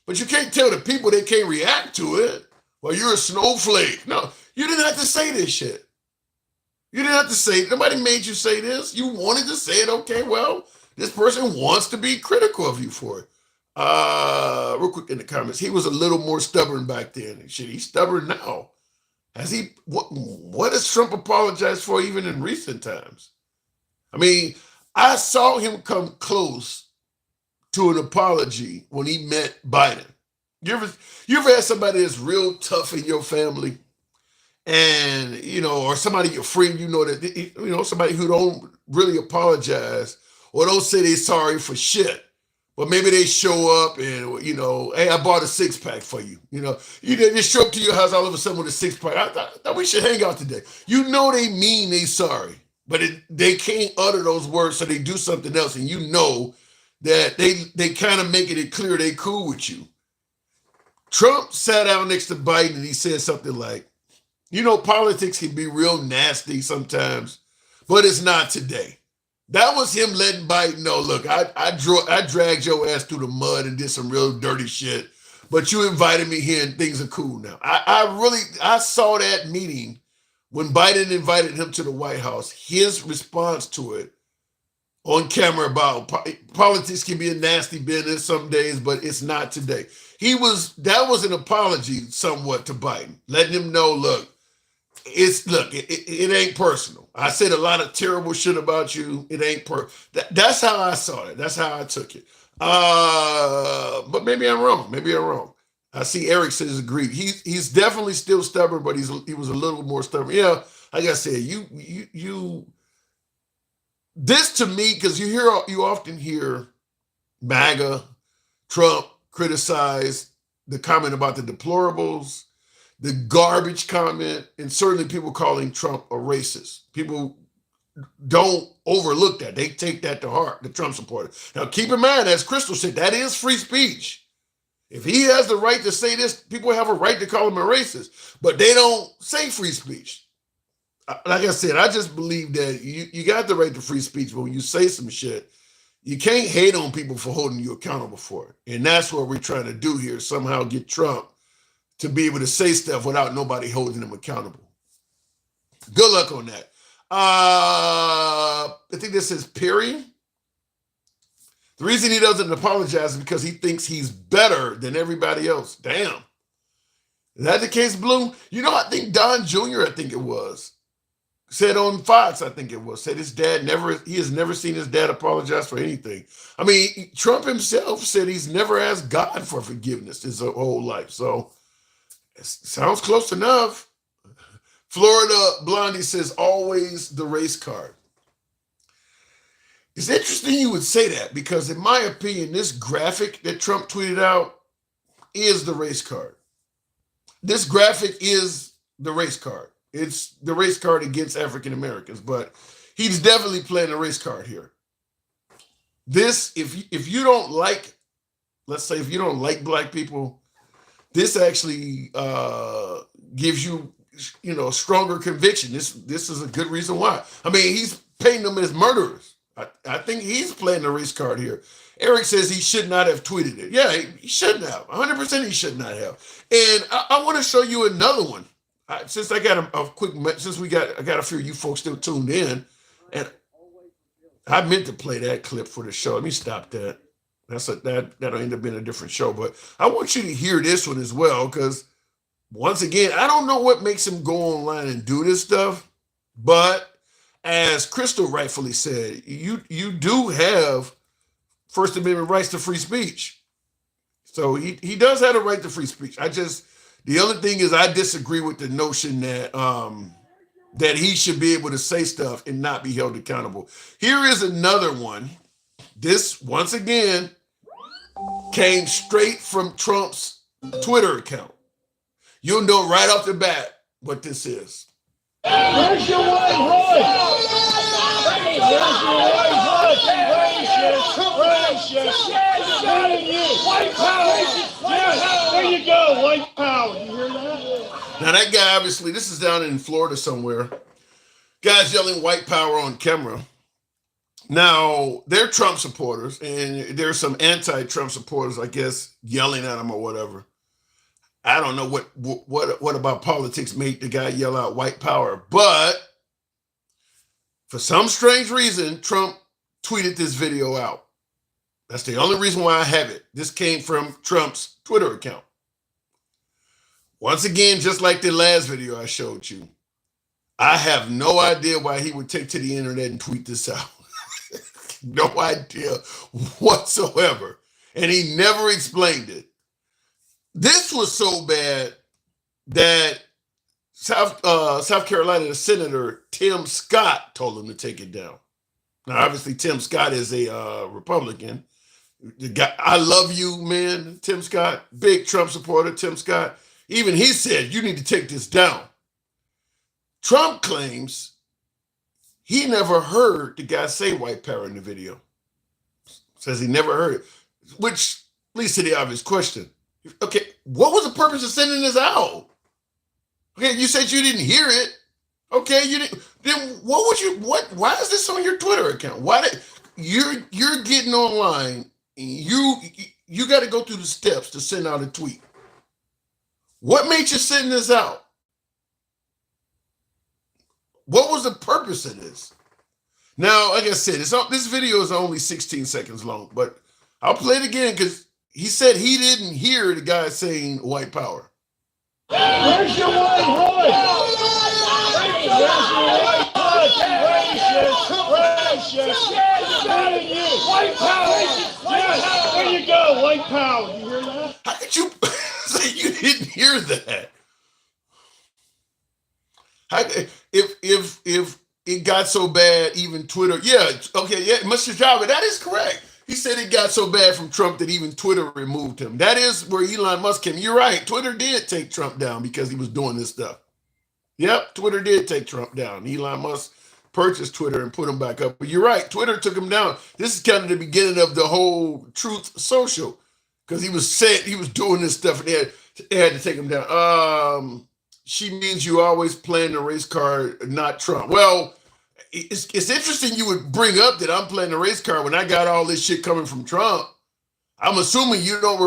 Speaker 1: but you can't tell the people they can't react to it. Well, you're a snowflake. No, you didn't have to say this shit. You didn't have to say it. Nobody made you say this. You wanted to say it. Okay, well, this person wants to be critical of you for it. Real quick in the comments, he was a little more stubborn back then. Shit, he's stubborn now. Has he? What has Trump apologized for even in recent times? I mean, I saw him come close to an apology when he met Biden. You ever had somebody that's real tough in your family, and or somebody your friend, that somebody who don't really apologize or don't say they're sorry for shit. But maybe they show up and, hey, I bought a 6-pack for you. You just show up to your house all of a sudden with a 6-pack. I thought we should hang out today. They mean they sorry, but they can't utter those words, so they do something else. And that they kind of making it clear they cool with you. Trump sat down next to Biden and he said something like, politics can be real nasty sometimes, but it's not today. That was him letting Biden know, look, I dragged your ass through the mud and did some real dirty shit, but you invited me here and things are cool now. I saw that meeting when Biden invited him to the White House, his response to it on camera about politics can be a nasty business some days, but it's not today. That was an apology somewhat to Biden, letting him know, look, it ain't personal. I said a lot of terrible shit about you. It ain't that's how I saw it. That's how I took it. But maybe I'm wrong. I see Eric says agreed. He's definitely still stubborn, but he was a little more stubborn. Yeah, like I said, you this to me, because you often hear MAGA, Trump criticize the comment about the deplorables, the garbage comment, and certainly people calling Trump a racist. People don't overlook that. They take that to heart, the Trump supporter. Now, keep in mind, as Crystal said, that is free speech. If he has the right to say this, people have a right to call him a racist, but they don't say free speech. Like I said, I just believe that you got the right to free speech, but when you say some shit, you can't hate on people for holding you accountable for it. And that's what we're trying to do here, somehow get Trump to be able to say stuff without nobody holding him accountable. Good luck on that. I think this says Perry. The reason he doesn't apologize is because he thinks he's better than everybody else. Damn. Is that the case, Blue? I think Don Jr., I think it was. said on Fox, I think it was, said he has never seen his dad apologize for anything. I mean, Trump himself said he's never asked God for forgiveness his whole life. So it sounds close enough. Florida Blondie says, always the race card. It's interesting you would say that because in my opinion, this graphic that Trump tweeted out is the race card. This graphic is the race card. It's the race card against African Americans, but he's definitely playing a race card here. This, if you don't like, let's say if you don't like black people, this actually gives you, stronger conviction. This is a good reason why. I mean, he's painting them as murderers. I think he's playing the race card here. Eric says he should not have tweeted it. Yeah, he shouldn't have. 100% he should not have. And I want to show you another one. Since I got a quick, since I got a few of you folks still tuned in, and I meant to play that clip for the show. Let me stop that. That'll end up being a different show. But I want you to hear this one as well, because once again, I don't know what makes him go online and do this stuff, but as Crystal rightfully said, you do have First Amendment rights to free speech. So he does have a right to free speech. The only thing is I disagree with the notion that that he should be able to say stuff and not be held accountable. Here is another one. This, once again, came straight from Trump's Twitter account. You'll know right off the bat what this is.
Speaker 5: Where's your white hood? Where's your white hood? Racist. White power. Yes, there you go. White power. You hear that?
Speaker 1: Now that guy, obviously, this is down in Florida somewhere. Guys yelling white power on camera. Now, they're Trump supporters, and there's some anti-Trump supporters, I guess, yelling at him or whatever. I don't know what about politics made the guy yell out white power, but for some strange reason, Trump tweeted this video out. That's the only reason why I have it. This came from Trump's Twitter account. Once again, just like the last video I showed you, I have no idea why he would take to the internet and tweet this out. No idea whatsoever. And he never explained it. This was so bad that South Carolina Senator Tim Scott told him to take it down. Now, obviously, Tim Scott is a Republican. The guy, I love you, man, Tim Scott, big Trump supporter, Tim Scott. Even he said, you need to take this down. Trump claims he never heard the guy say white power in the video. Says he never heard it, which leads to the obvious question. Okay, what was the purpose of sending this out? Okay, you said you didn't hear it. Okay, you didn't. Then why is this on your Twitter account? You're getting online and you got to go through the steps to send out a tweet. What made you send this out? What was the purpose of this? Now, like I said, this video is only 16 seconds long, but I'll play it again because he said he didn't hear the guy saying white power.
Speaker 5: Where's your white hood? Where's your white hood? Racist. White power. Yes, there you go. White power. You hear that?
Speaker 1: How could you say you didn't hear that? If it got so bad, even Twitter, Mr. Java, that is correct. He said it got so bad from Trump that even Twitter removed him. That is where Elon Musk came. You're right. Twitter did take Trump down because he was doing this stuff. Yep, Twitter did take Trump down. Elon Musk purchased Twitter and put him back up. But you're right. Twitter took him down. This is kind of the beginning of the whole Truth Social because he was doing this stuff and they had to take him down. She means you always playing the race card, not Trump. Well, it's interesting you would bring up that I'm playing the race card when I got all this shit coming from Trump. I'm assuming you don't,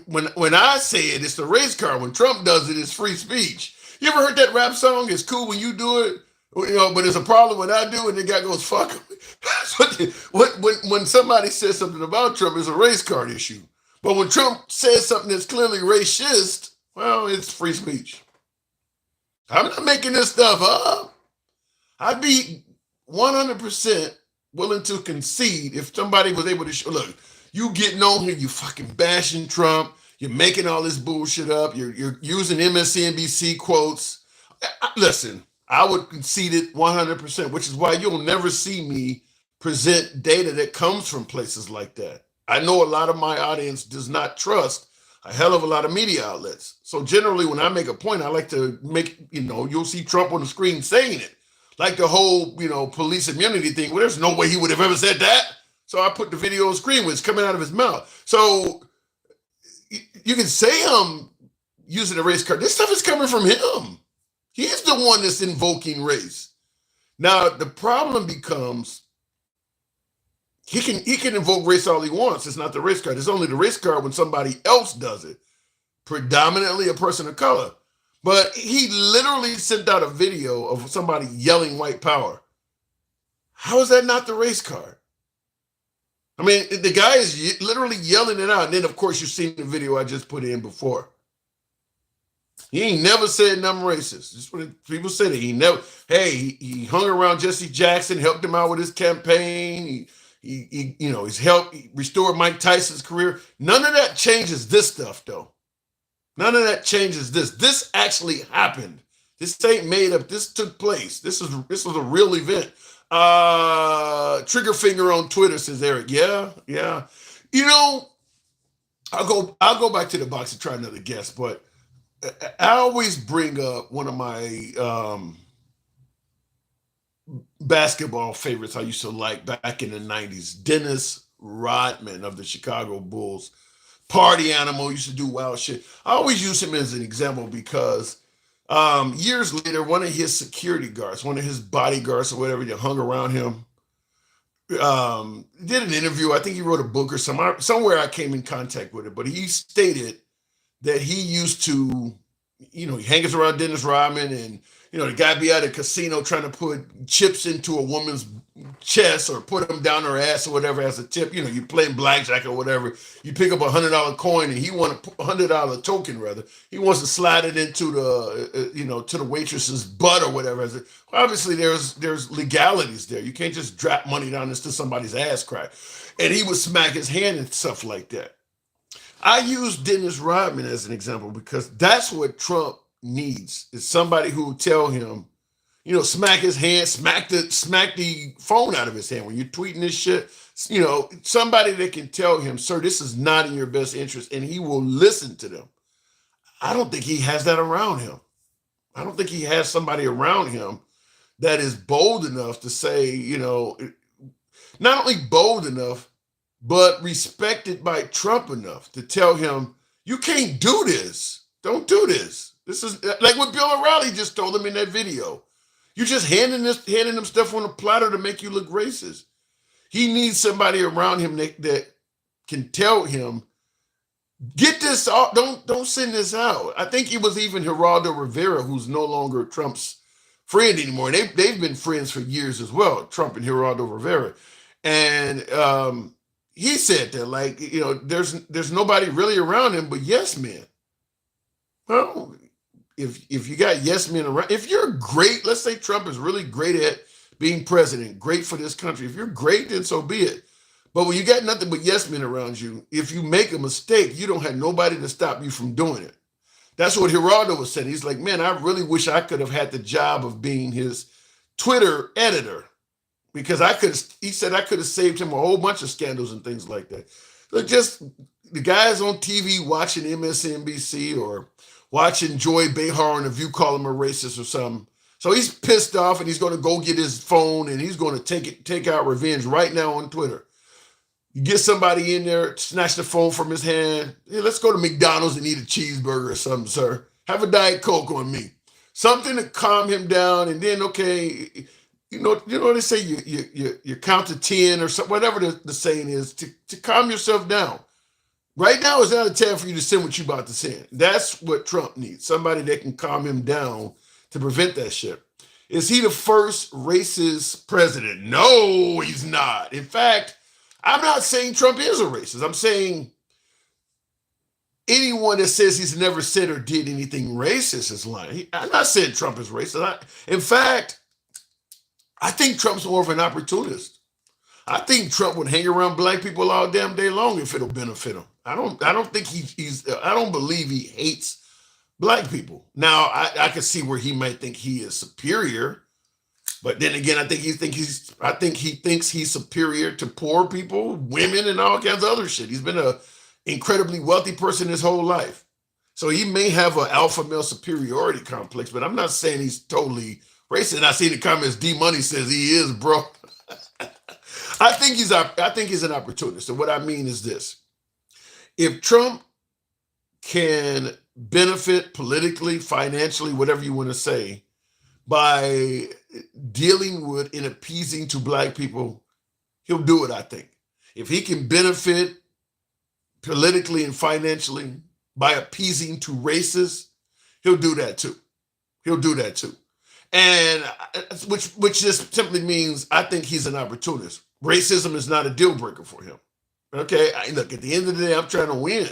Speaker 1: when I say it, it's the race card. When Trump does it, it's free speech. You ever heard that rap song? It's cool when you do it, but it's a problem when I do it and the guy goes, fuck him. When somebody says something about Trump, it's a race card issue. But when Trump says something that's clearly racist, well, it's free speech. I'm not making this stuff up. I'd be 100% willing to concede if somebody was able to show, look, you getting on here, you fucking bashing Trump, you're making all this bullshit up, you're using MSNBC quotes. Listen, I would concede it 100%, which is why you'll never see me present data that comes from places like that. I know a lot of my audience does not trust a hell of a lot of media outlets. So generally, when I make a point, I like to make, you'll see Trump on the screen saying it. Like the whole, police immunity thing. Well, there's no way he would have ever said that. So I put the video on screen when it's coming out of his mouth. So you can say I'm using a race card. This stuff is coming from him. He's the one that's invoking race. Now, the problem becomes he can invoke race all he wants. It's not the race card. It's only the race card when somebody else does it, predominantly a person of color. But he literally sent out a video of somebody yelling white power. How is that not the race card? I mean, the guy is literally yelling it out. And then, of course, you've seen the video I just put in before. He ain't never said nothing racist. Just when people said it. He hung around Jesse Jackson, helped him out with his campaign. He's helped restore Mike Tyson's career. None of that changes this stuff, though. None of that changes this. This actually happened. This ain't made up. This took place. This was a real event. Trigger finger on Twitter, says Eric. Yeah. I'll go back to the box and try another guess, but I always bring up one of my basketball favorites I used to like back in the 90s, Dennis Rodman of the Chicago Bulls. Party animal, used to do wild shit. I always use him as an example because years later, one of his security guards, one of his bodyguards or whatever that hung around him, did an interview. I think he wrote a book or somewhere I came in contact with it, but he stated that he used to, he hangs around Dennis Rodman and, the guy be at a casino trying to put chips into a woman's chest or put them down her ass or whatever as a tip. You playing blackjack or whatever. You pick up $100 coin and he want a $100 token rather. He wants to slide it into the, to the waitress's butt or whatever. Obviously, there's legalities there. You can't just drop money down into somebody's ass crack. And he would smack his hand and stuff like that. I use Dennis Rodman as an example because that's what Trump needs, is somebody who will tell him, smack his hand, smack the phone out of his hand when you're tweeting this shit. Somebody that can tell him, sir, this is not in your best interest, and he will listen to them. I don't think he has that around him. I don't think he has somebody around him that is bold enough to say, not only bold enough, but respected by Trump enough to tell him, you can't do this. Don't do this. This is like what Bill O'Reilly just told him in that video. You're just handing them stuff on a platter to make you look racist. He needs somebody around him that can tell him, get this off. Don't send this out. I think it was even Geraldo Rivera, who's no longer Trump's friend anymore. They've been friends for years as well, Trump and Geraldo Rivera. And he said that, there's nobody really around him but yes men. Well, if you got yes men around, if you're great, let's say Trump is really great at being president, great for this country. If you're great, then so be it. But when you got nothing but yes men around you, if you make a mistake, you don't have nobody to stop you from doing it. That's what Geraldo was saying. He's like, man, I really wish I could have had the job of being his Twitter editor, because he said I could have saved him a whole bunch of scandals and things like that. Look, just the guys on TV watching MSNBC or watching Joy Behar on The View call him a racist or something. So he's pissed off and he's going to go get his phone and he's going to take out revenge right now on Twitter. You get somebody in there, snatch the phone from his hand. Hey, let's go to McDonald's and eat a cheeseburger or something, sir. Have a Diet Coke on me. Something to calm him down. And then, okay, you know what they say, you count to 10 or something, whatever the saying is, to calm yourself down. Right now is not a time for you to send what you're about to send. That's what Trump needs, somebody that can calm him down to prevent that shit. Is he the first racist president? No, he's not. In fact, I'm not saying Trump is a racist. I'm saying anyone that says he's never said or did anything racist is lying. I'm not saying Trump is racist. In fact, I think Trump's more of an opportunist. I think Trump would hang around black people all damn day long if it'll benefit him. I don't think I don't believe he hates black people. Now, I can see where he might think he is superior, but then again, I think he thinks he's superior to poor people, women, and all kinds of other shit. He's been an incredibly wealthy person his whole life. So he may have an alpha male superiority complex, but I'm not saying he's totally racist. And I see the comments, D Money says he is, bro. I think he's an opportunist. And what I mean is this. If Trump can benefit politically, financially, whatever you want to say, by dealing with and appeasing to black people, he'll do it, I think. If he can benefit politically and financially by appeasing to racists, he'll do that too. He'll do that too. And which just simply means I think he's an opportunist. Racism is not a deal breaker for him. Okay, look, at the end of the day, I'm trying to win.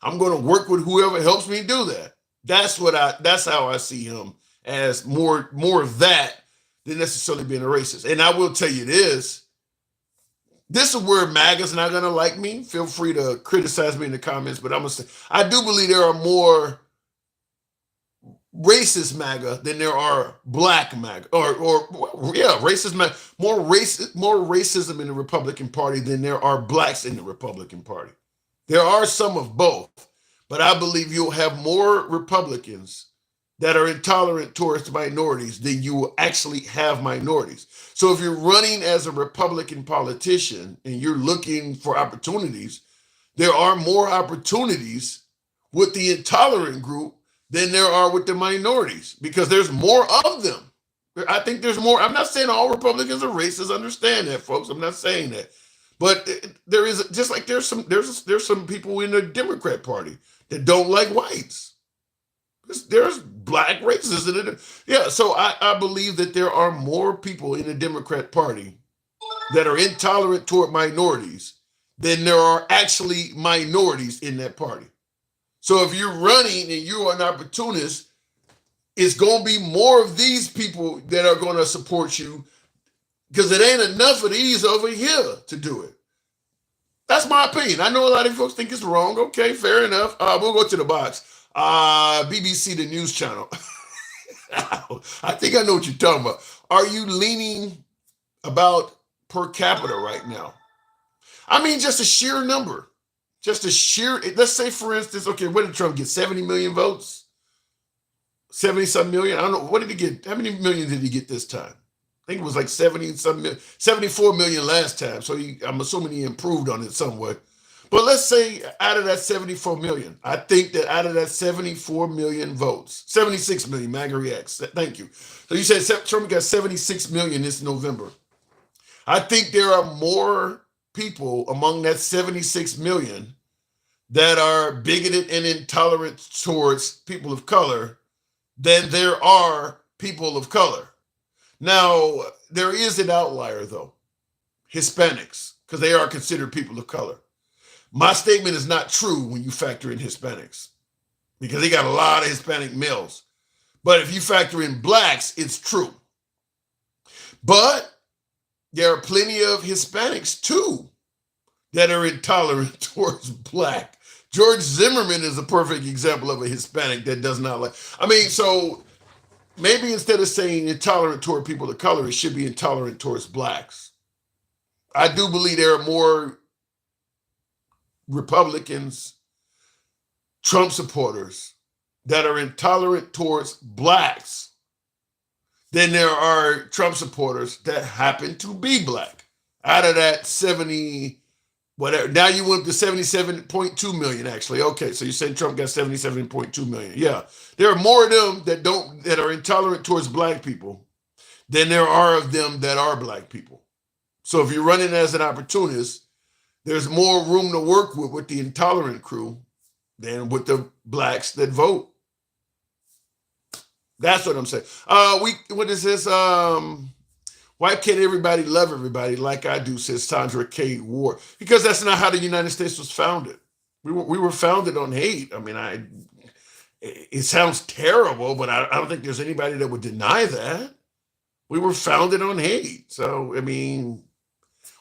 Speaker 1: I'm going to work with whoever helps me do that. That's how I see him, as more of that than necessarily being a racist. And I will tell you this is where MAGA's not going to like me. Feel free to criticize me in the comments, but I'm going to say, I do believe there are more racist MAGA than there are black MAGA, racist MAGA, more racism in the Republican Party than there are blacks in the Republican Party. There are some of both, but I believe you'll have more Republicans that are intolerant towards minorities than you will actually have minorities. So if you're running as a Republican politician and you're looking for opportunities, there are more opportunities with the intolerant group than there are with the minorities, because there's more of them. I think there's more. I'm not saying all Republicans are racist. Understand that, folks. I'm not saying that. But there is, just like there's some people in the Democrat Party that don't like whites. There's black racists in it. Yeah, so I believe that there are more people in the Democrat Party that are intolerant toward minorities than there are actually minorities in that party. So if you're running and you're an opportunist, it's going to be more of these people that are going to support you, because it ain't enough of these over here to do it. That's my opinion. I know a lot of folks think it's wrong. Okay, fair enough. We'll go to the box. BBC, the news channel. I think I know what you're talking about. Are you leaning about per capita right now? I mean, just a sheer number. Just a sheer, let's say, for instance, okay, what did Trump get? 70 million votes? 70-some million? I don't know. What did he get? How many million did he get this time? I think it was like 70-some million, 74 million last time. So I'm assuming he improved on it somewhat. But let's say out of that 74 million, I think that out of that 74 million votes, 76 million, MAGA reacts. Thank you. So you said Trump got 76 million this November. I think there are more people among that 76 million that are bigoted and intolerant towards people of color than there are people of color. Now, there is an outlier, though, Hispanics, because they are considered people of color. My statement is not true when you factor in Hispanics, because they got a lot of Hispanic males. But if you factor in blacks, it's true. But there are plenty of Hispanics, too, that are intolerant towards black. George Zimmerman is a perfect example of a Hispanic that does not like. I mean, so maybe instead of saying intolerant toward people of color, it should be intolerant towards blacks. I do believe there are more Republicans, Trump supporters, that are intolerant towards blacks than there are Trump supporters that happen to be black. Out of that 70, whatever, now you went up to 77.2 million, actually. Okay, so you said Trump got 77.2 million. Yeah, there are more of them that are intolerant towards black people than there are of them that are black people. So if you're running as an opportunist, there's more room to work with the intolerant crew than with the blacks that vote. That's what I'm saying. What is this? Why can't everybody love everybody like I do, says Sandra K. Ward? Because that's not how the United States was founded. We were founded on hate. I mean, it sounds terrible, but I don't think there's anybody that would deny that. We were founded on hate. So, I mean,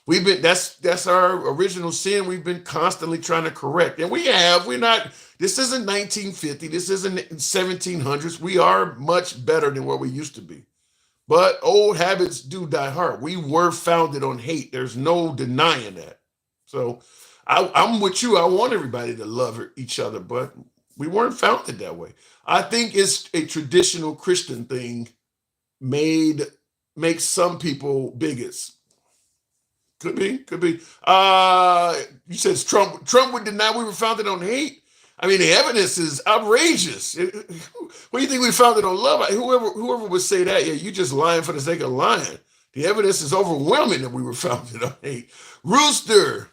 Speaker 1: that's our original sin we've been constantly trying to correct. And this isn't 1950, this isn't 1700s. We are much better than what we used to be. But old habits do die hard. We were founded on hate. There's no denying that. So I'm with you. I want everybody to love each other, but we weren't founded that way. I think it's a traditional Christian thing makes some people bigots. Could be. You said Trump would deny we were founded on hate. I mean, the evidence is outrageous. What do you think we founded on love? Whoever would say that, yeah, you just lying for the sake of lying. The evidence is overwhelming that we were founded on hate. Rooster.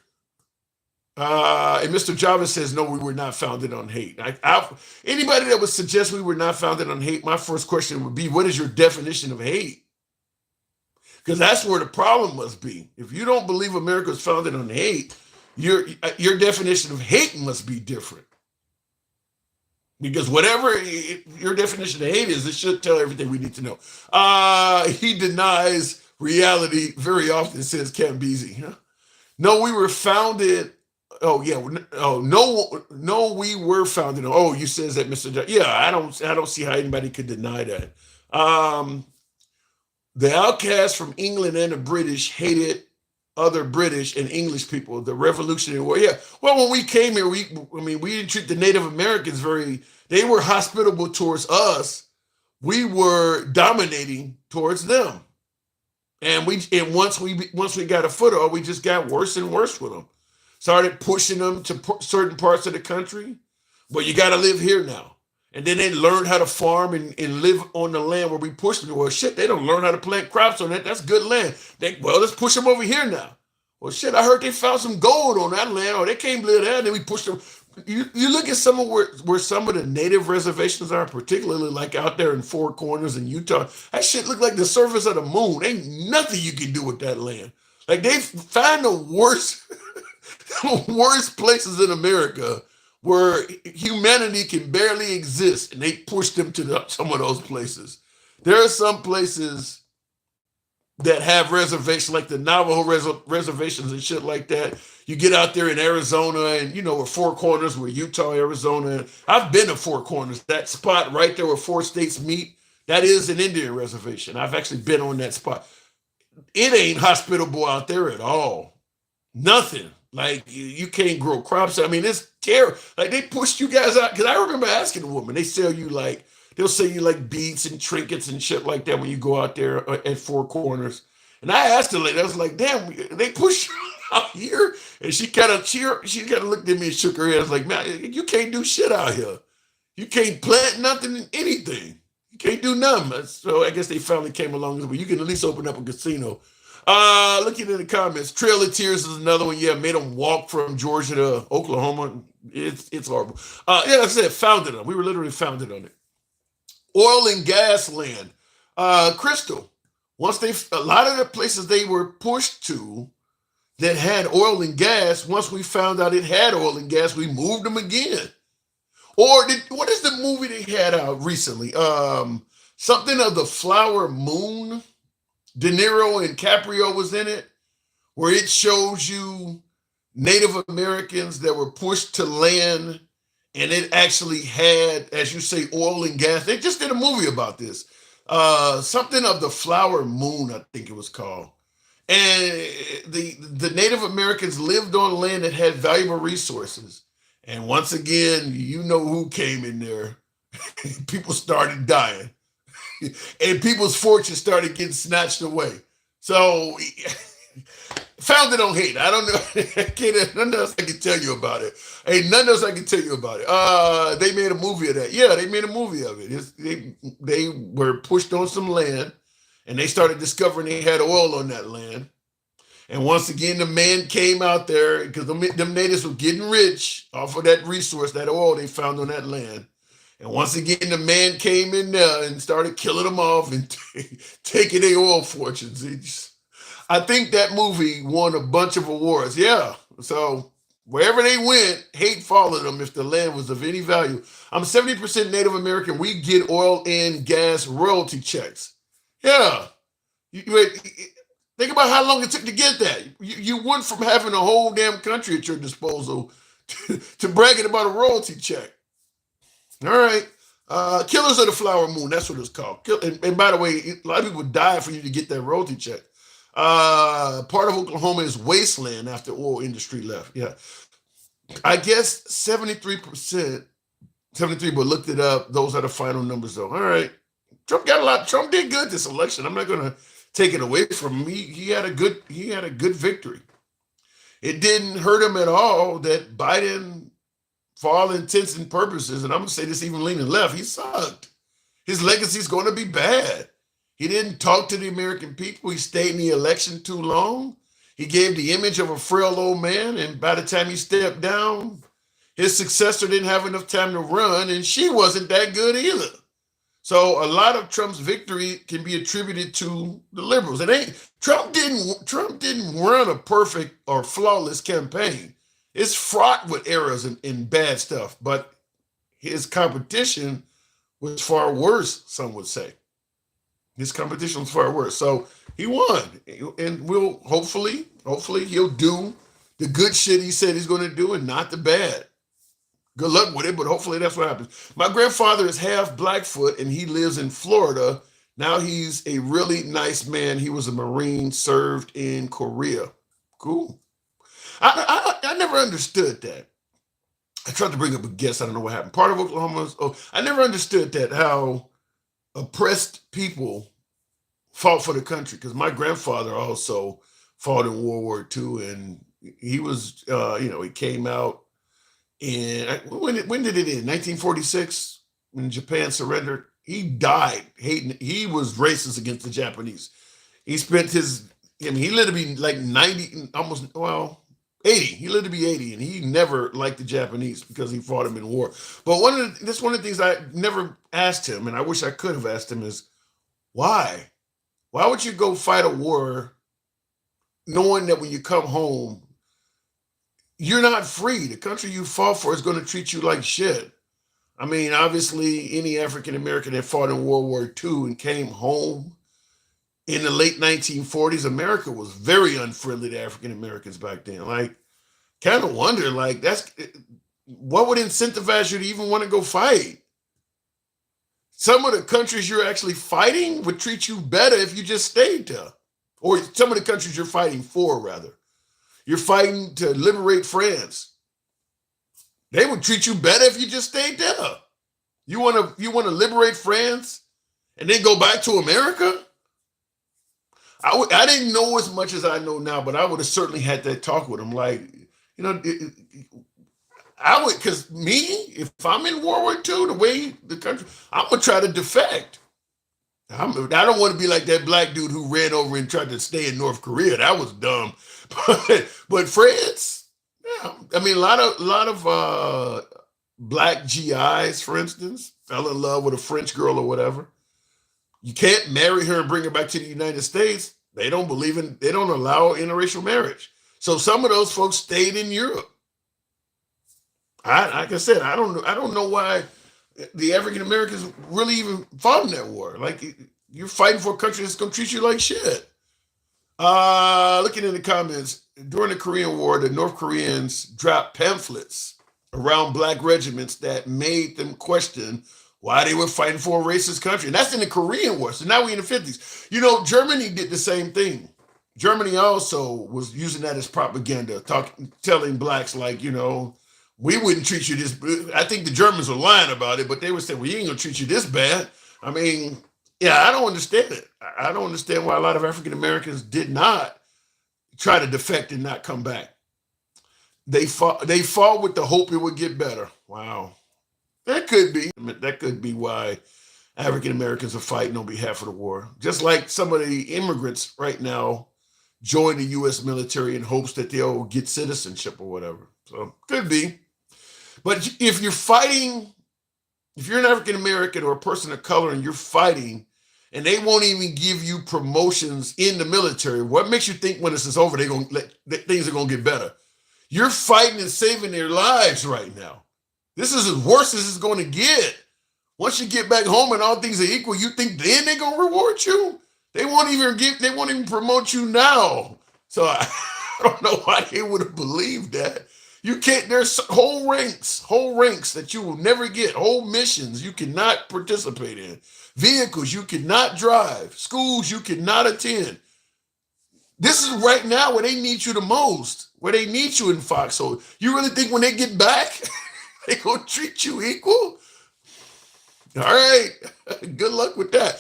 Speaker 1: And Mr. Jarvis says, no, we were not founded on hate. Anybody that would suggest we were not founded on hate, my first question would be, what is your definition of hate? Because that's where the problem must be. If you don't believe America was founded on hate, your definition of hate must be different. Because whatever your definition of hate is, it should tell everything we need to know. He denies reality very often, says Cambeezy. Huh? No, we were founded. Oh yeah. Oh no, we were founded. Oh, you says that, Mr. Yeah, I don't see how anybody could deny that. The outcasts from England and the British hated other British and English people. The Revolutionary War. Yeah. Well, when we came here, we didn't treat the Native Americans they were hospitable towards us. We were dominating towards them. And once we got a foothold, we just got worse and worse with them. Started pushing them to certain parts of the country. Well, you got to live here now. And then they learned how to farm and live on the land where we pushed them. Well, shit, they don't learn how to plant crops on that. That's good land. Let's push them over here now. Well, shit, I heard they found some gold on that land. Oh, they can't live there. And then we pushed them. You look at some of where some of the native reservations are, particularly like out there in Four Corners in Utah. That shit look like the surface of the moon. Ain't nothing you can do with that land. Like they find the worst places in America where humanity can barely exist, and they push them to some of those places. There are some places that have reservations, like the Navajo reservations and shit like that. You get out there in Arizona and, where Four Corners, where Utah, Arizona. I've been to Four Corners, that spot right there where four states meet. That is an Indian reservation. I've actually been on that spot. It ain't hospitable out there at all. Nothing. Like you can't grow crops. I mean, it's terrible. Like they pushed you guys out. Because I remember asking a woman, they'll sell you like beads and trinkets and shit like that when you go out there at Four Corners. And I asked the lady, I was like, damn, they pushed you out here? And she kind of looked at me and shook her head. I was like, man, you can't do shit out here. You can't plant nothing, anything. You can't do nothing. So I guess they finally came along and said, well, you can at least open up a casino. Looking in the comments, Trail of Tears is another one. Yeah, made them walk from Georgia to Oklahoma. It's horrible. Yeah, like I said, founded on. We were literally founded on it. Oil and gas land. Crystal. A lot of the places they were pushed to that had oil and gas, once we found out it had oil and gas, we moved them again. What is the movie they had out recently? Something of the Flower Moon. De Niro and Caprio was in it, where it shows you Native Americans that were pushed to land, and it actually had, as you say, oil and gas. They just did a movie about this. Something of the Flower Moon, I think it was called. And the Native Americans lived on land that had valuable resources. And once again, you know who came in there. People started dying. And people's fortunes started getting snatched away. So, founded on hate. I don't know. Nothing else I can tell you about it. Ain't nothing else I can tell you about it. They made a movie of that. Yeah, they made a movie of it. They were pushed on some land, and they started discovering they had oil on that land. And once again, the man came out there because them natives were getting rich off of that resource, that oil they found on that land. And once again, the man came in there and started killing them off and taking their oil fortunes. I think that movie won a bunch of awards. Yeah. So wherever they went, hate followed them if the land was of any value. I'm 70% Native American. We get oil and gas royalty checks. Yeah. Think about how long it took to get that. You went from having a whole damn country at your disposal to bragging about a royalty check. All right. Killers of the Flower Moon. That's what it's called. And by the way, a lot of people died for you to get that royalty check. Part of Oklahoma is wasteland after oil industry left. Yeah. I guess 73%, 73, but looked it up. Those are the final numbers, though. All right. Trump got a lot. Trump did good this election. I'm not going to take it away from him. He had a good victory. It didn't hurt him at all that Biden, for all intents and purposes, and I'm going to say this even leaning left, he sucked. His legacy is going to be bad. He didn't talk to the American people. He stayed in the election too long. He gave the image of a frail old man, and by the time he stepped down, his successor didn't have enough time to run, and she wasn't that good either. So a lot of Trump's victory can be attributed to the liberals. Trump didn't run a perfect or flawless campaign. It's fraught with errors and bad stuff, but his competition was far worse, some would say. His competition was far worse. So he won. And we'll hopefully he'll do the good shit he said he's going to do and not the bad. Good luck with it, but hopefully that's what happens. My grandfather is half Blackfoot and he lives in Florida. Now he's a really nice man. He was a Marine, served in Korea. Cool. I never understood that. I tried to bring up a guess. I don't know what happened. Part of Oklahoma. I never understood that, how oppressed people fought for the country, because my grandfather also fought in World War II, and he was, he came out, and when did it end? 1946, when Japan surrendered. He died hating. He was racist against the Japanese. He spent he lived to be like 90, almost 80. He lived to be 80, and he never liked the Japanese because he fought them in war. But one of the things I never asked him, and I wish I could have asked him, is why? Why would you go fight a war knowing that when you come home, you're not free? The country you fought for is going to treat you like shit. I mean, obviously, any African American that fought in World War II and came home in the late 1940s, America was very unfriendly to African Americans back then. Like, kind of wonder, like, what would incentivize you to even want to go fight? Some of the countries you're actually fighting would treat you better if you just stayed there. Or some of the countries you're fighting for, rather. You're fighting to liberate France. They would treat you better if you just stayed there. You want to liberate France and then go back to America? I didn't know as much as I know now, but I would have certainly had that talk with him. Like, I would, because me, if I'm in World War II, the way the country, I'm going to try to defect. I don't want to be like that black dude who ran over and tried to stay in North Korea. That was dumb. But France, yeah, I mean, a lot of black GIs, for instance, fell in love with a French girl or whatever. You can't marry her and bring her back to the United States. They don't allow interracial marriage. So some of those folks stayed in Europe. Like I said, I don't know why the African Americans really even fought in that war. Like, you're fighting for a country that's going to treat you like shit. Looking in the comments, during the Korean War, the North Koreans dropped pamphlets around black regiments that made them question why they were fighting for a racist country. And that's in the Korean War. So now we're in the 50s. Germany did the same thing. Germany also was using that as propaganda, telling blacks, like, we wouldn't treat you this. I think the Germans were lying about it, but they would say, well, you ain't going to treat you this bad. I mean, yeah, I don't understand it. I don't understand why a lot of African Americans did not try to defect and not come back. They fought with the hope it would get better. Wow. That could be why African Americans are fighting on behalf of the war. Just like some of the immigrants right now join the U.S. military in hopes that they'll get citizenship or whatever. So could be. But if you're an African American or a person of color and you're fighting and they won't even give you promotions in the military, what makes you think when this is over, things are going to get better? You're fighting and saving their lives right now. This is as worse as it's going to get. Once you get back home and all things are equal, you think then they're going to reward you? They won't even promote you now. So I don't know why they would have believed that. You can't, there's whole ranks that you will never get, whole missions you cannot participate in, vehicles you cannot drive, schools you cannot attend. This is right now where they need you the most, where they need you in Foxhole. You really think when they get back, they gonna treat you equal? All right, good luck with that.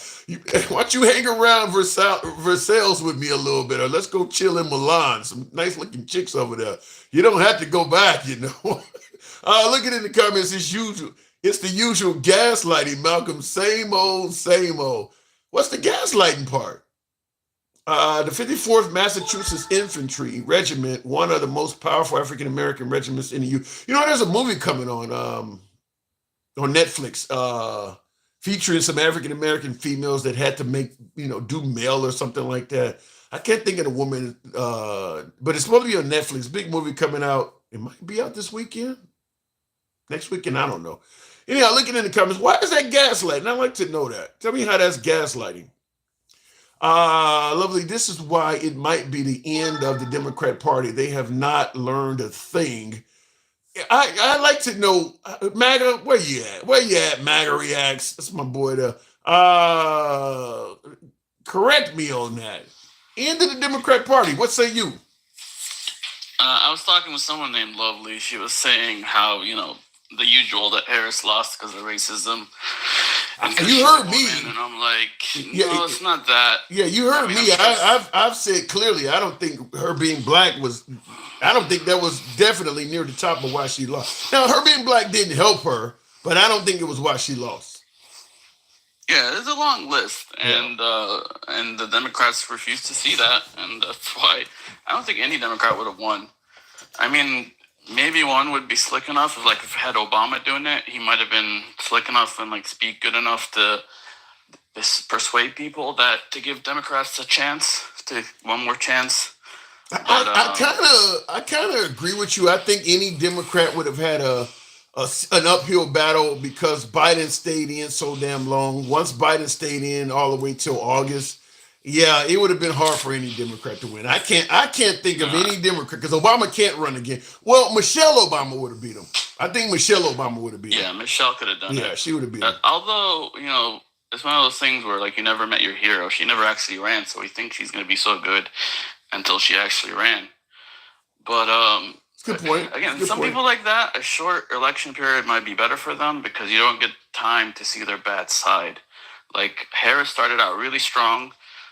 Speaker 1: Why don't you hang around Versailles with me a little bit, or let's go chill in Milan. Some nice looking chicks over there. You don't have to go back, you know. Look at it in the comments. It's usual. It's the usual gaslighting, Malcolm. Same old, same old. What's the gaslighting part? The 54th Massachusetts Infantry Regiment, one of the most powerful African American regiments in the U. You know, there's a movie coming on Netflix, featuring some African American females that had to do mail or something like that. I can't think of the woman, but it's supposed to be on Netflix. Big movie coming out. It might be out this weekend, next weekend. I don't know. Anyhow, looking in the comments, why is that gaslighting? I'd like to know that. Tell me how that's gaslighting. Lovely. This is why it might be the end of the Democrat Party. They have not learned a thing. I'd like to know, MAGA, where you at? Where you at, MAGA Reacts? That's my boy there. Correct me on that. End of the Democrat Party. What say you?
Speaker 9: I was talking with someone named Lovely. She was saying how, the usual, that Harris lost because of racism.
Speaker 1: You heard me.
Speaker 9: And I'm like, no, it's not that.
Speaker 1: Yeah, you heard me. I've said clearly, I don't think her being black I don't think that was definitely near the top of why she lost. Now, her being black didn't help her, but I don't think it was why she lost.
Speaker 9: Yeah, there's a long list, and the Democrats refuse to see that, and that's why I don't think any Democrat would have won. I mean, maybe one would be slick enough, if had Obama doing it, he might have been slick enough and speak good enough to persuade people to give Democrats one more chance. But,
Speaker 1: I kind of agree with you. I think any Democrat would have had an uphill battle because Biden stayed in so damn long. Once Biden stayed in all the way till August, yeah, it would have been hard for any Democrat to win. I can't think of any Democrat because Obama can't run again. Well, Michelle Obama would have beat him. I think Michelle Obama would have beat him.
Speaker 9: Yeah, Michelle could have done it.
Speaker 1: Yeah, she would have beat him.
Speaker 9: Although, it's one of those things where you never met your hero. She never actually ran, so we think she's going to be so good until she actually ran. But
Speaker 1: good point.
Speaker 9: Again, some people like that, a short election period might be better for them because you don't get time to see their bad side. Harris started out really strong.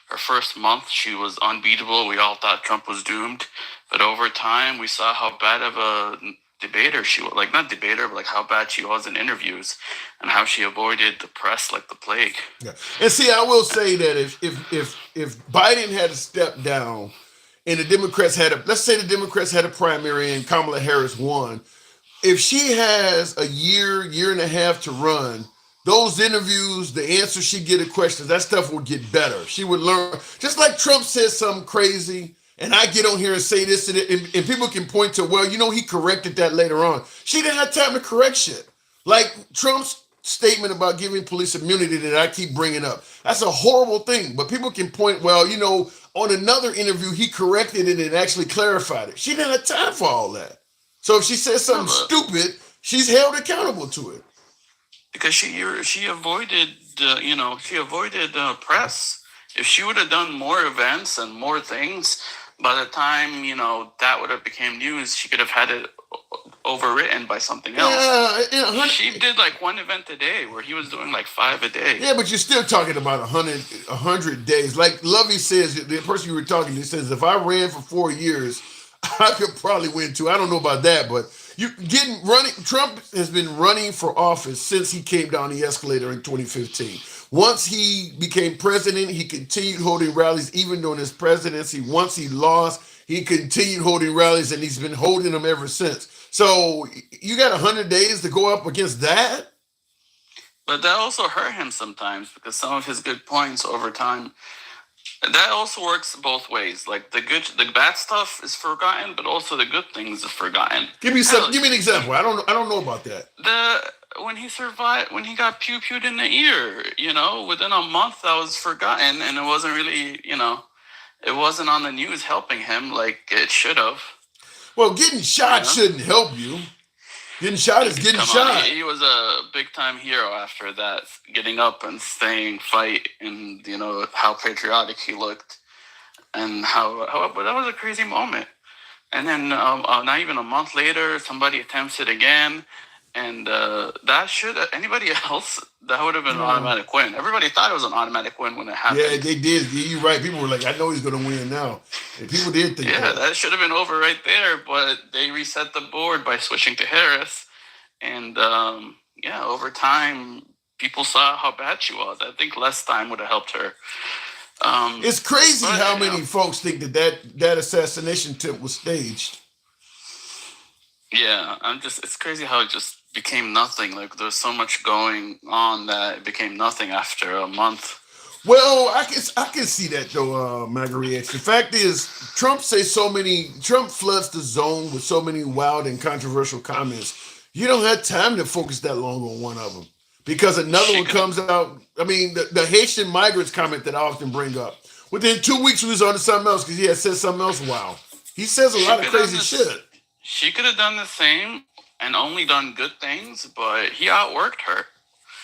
Speaker 9: Her first month, she was unbeatable. We all thought Trump was doomed. But over time, we saw how bad of a debater she was. Not debater, but how bad she was in interviews and how she avoided the press like the plague.
Speaker 1: Yeah. And see, I will say that if Biden had to step down and the Democrats let's say the Democrats had a primary and Kamala Harris won, if she has a year and a half to run, those interviews, the answers she get to questions, that stuff would get better. She would learn. Just like Trump said something crazy, and I get on here and say this, and people can point to, well, he corrected that later on. She didn't have time to correct shit. Like Trump's statement about giving police immunity that I keep bringing up. That's a horrible thing, but people can point, well, on another interview, he corrected it and actually clarified it. She didn't have time for all that. So if she says something stupid, she's held accountable to it.
Speaker 9: Because she avoided press. If she would have done more events and more things, by the time that would have became news, she could have had it overwritten by something else. Yeah, she did one event a day, where he was doing 5 a day.
Speaker 1: Yeah, but you're still talking about 100 days. Like Lovey says, the person you were talking to says, if I ran for 4 years, I could probably win too. I don't know about that, but Trump has been running for office since he came down the escalator in 2015. Once he became president, he continued holding rallies even during his presidency. Once he lost, he continued holding rallies, and he's been holding them ever since. So you got 100 days to go up against that?
Speaker 9: But that also hurt him sometimes because some of his good points over time That also works both ways. Like the bad stuff is forgotten, but also the good things is forgotten.
Speaker 1: Give me an example. I don't know about that.
Speaker 9: When he got pewed in the ear, within a month that was forgotten, and it wasn't really, it wasn't on the news helping him like it should have.
Speaker 1: Well, getting shot shouldn't help you. Getting shot is getting shot.
Speaker 9: He was a big-time hero after that, getting up and staying fight, and how patriotic he looked, and but that was a crazy moment. And then not even a month later, somebody attempts it again, and anybody else, that would have been an automatic win. Everybody thought it was an automatic win when it happened.
Speaker 1: Yeah, they did. You're right. People were like, I know he's going to win now. And people did think that.
Speaker 9: That should have been over right there, but they reset the board by switching to Harris. And, over time, people saw how bad she was. I think less time would have helped her.
Speaker 1: It's crazy how many folks think that assassination attempt was staged.
Speaker 9: Yeah, it's crazy how it just became nothing. Like, there's so much going on that it became nothing after a month.
Speaker 1: Well, I can see that though, Marguerite. The fact is, Trump floods the zone with so many wild and controversial comments. You don't have time to focus that long on one of them because another one comes out. I mean, the Haitian migrants comment that I often bring up. Within 2 weeks, we was on to something else because he had said something else wild. He says a lot of crazy shit.
Speaker 9: She could have done the same and only done good things, but he outworked her.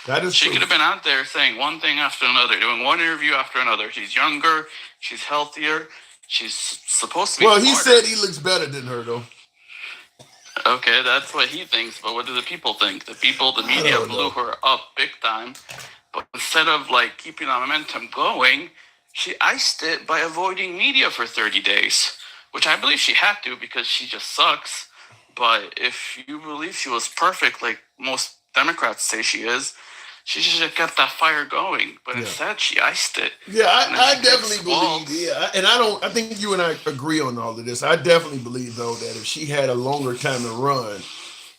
Speaker 1: That is
Speaker 9: She
Speaker 1: true.
Speaker 9: could have been out there saying one thing after another, doing one interview after another. She's younger. She's healthier. She's supposed to be
Speaker 1: Well, he
Speaker 9: smarter.
Speaker 1: said he looks better than her, though.
Speaker 9: Okay, that's what he thinks, but what do the people think? The media blew her up big time, but instead of keeping the momentum going, she iced it by avoiding media for 30 days, which I believe she had to because she just sucks. But if you believe she was perfect, like most Democrats say she is, she should have kept that fire going. But instead, she iced it.
Speaker 1: Yeah, I definitely believe. Yeah, and I think you and I agree on all of this. I definitely believe though that if she had a longer time to run,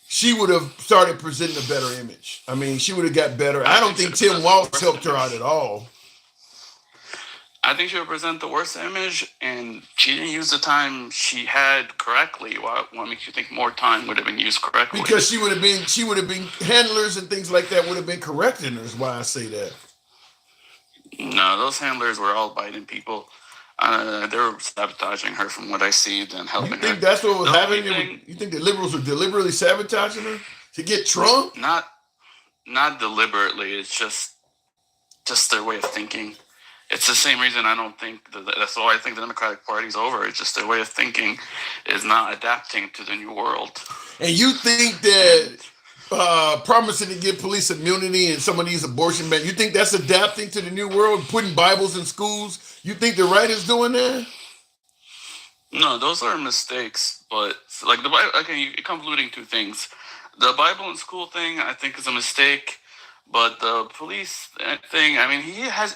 Speaker 1: she would have started presenting a better image. I mean, she would have got better. I don't think Tim Walz helped her out at all.
Speaker 9: I think she would present the worst image, and she didn't use the time she had correctly. What makes you think more time would have been used correctly?
Speaker 1: Because she would have been handlers and things like that would have been correcting her. Is why I say that.
Speaker 9: No, those handlers were all Biden people. They were sabotaging her, from what I see, and helping her.
Speaker 1: You think that's what was happening? You think the liberals were deliberately sabotaging her to get Trump?
Speaker 9: Not deliberately. It's just their way of thinking. It's the same reason I don't think that's why I think the Democratic Party's over. It's just their way of thinking is not adapting to the new world.
Speaker 1: And you think that promising to give police immunity and some of these abortion men, you think that's adapting to the new world, putting Bibles in schools? You think the right is doing that?
Speaker 9: No, those are mistakes. But like the Bible, you're convoluting two things. The Bible in school thing, I think, is a mistake. But the police thing, I mean,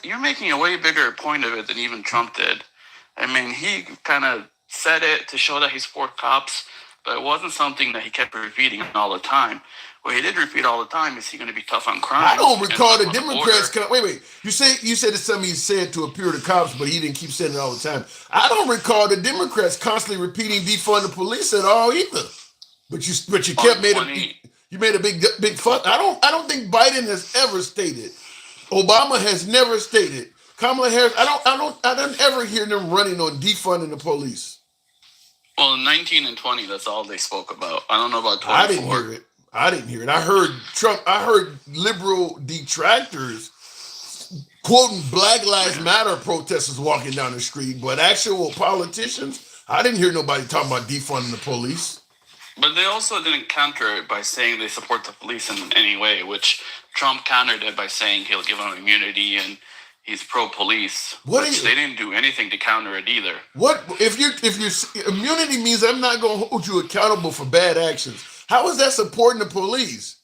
Speaker 9: you're making a way bigger point of it than even Trump did. I mean, he kind of said it to show that he's for cops, but it wasn't something that he kept repeating all the time. What he did repeat all the time is he's going to be tough on crime.
Speaker 1: I don't recall the Democrats. Wait. You said it's something he said to appeal to cops, but he didn't keep saying it all the time. I don't recall the Democrats constantly repeating defund the police at all either. But you kept You made a big fuss. I don't think Biden has ever stated. Obama has never stated. Kamala Harris. I don't ever hear them running on defunding the police.
Speaker 9: Well, in 19 and 20, that's all they spoke about. I don't know about 24.
Speaker 1: I didn't hear it. I heard Trump. I heard liberal detractors quoting Black Lives Matter protesters walking down the street, but actual politicians, I didn't hear nobody talking about defunding the police.
Speaker 9: But they also didn't counter it by saying they support the police in any way, which Trump countered it by saying he'll give them immunity and he's pro-police. They didn't do anything to counter it either.
Speaker 1: What if you immunity means I'm not going to hold you accountable for bad actions? How is that supporting the police?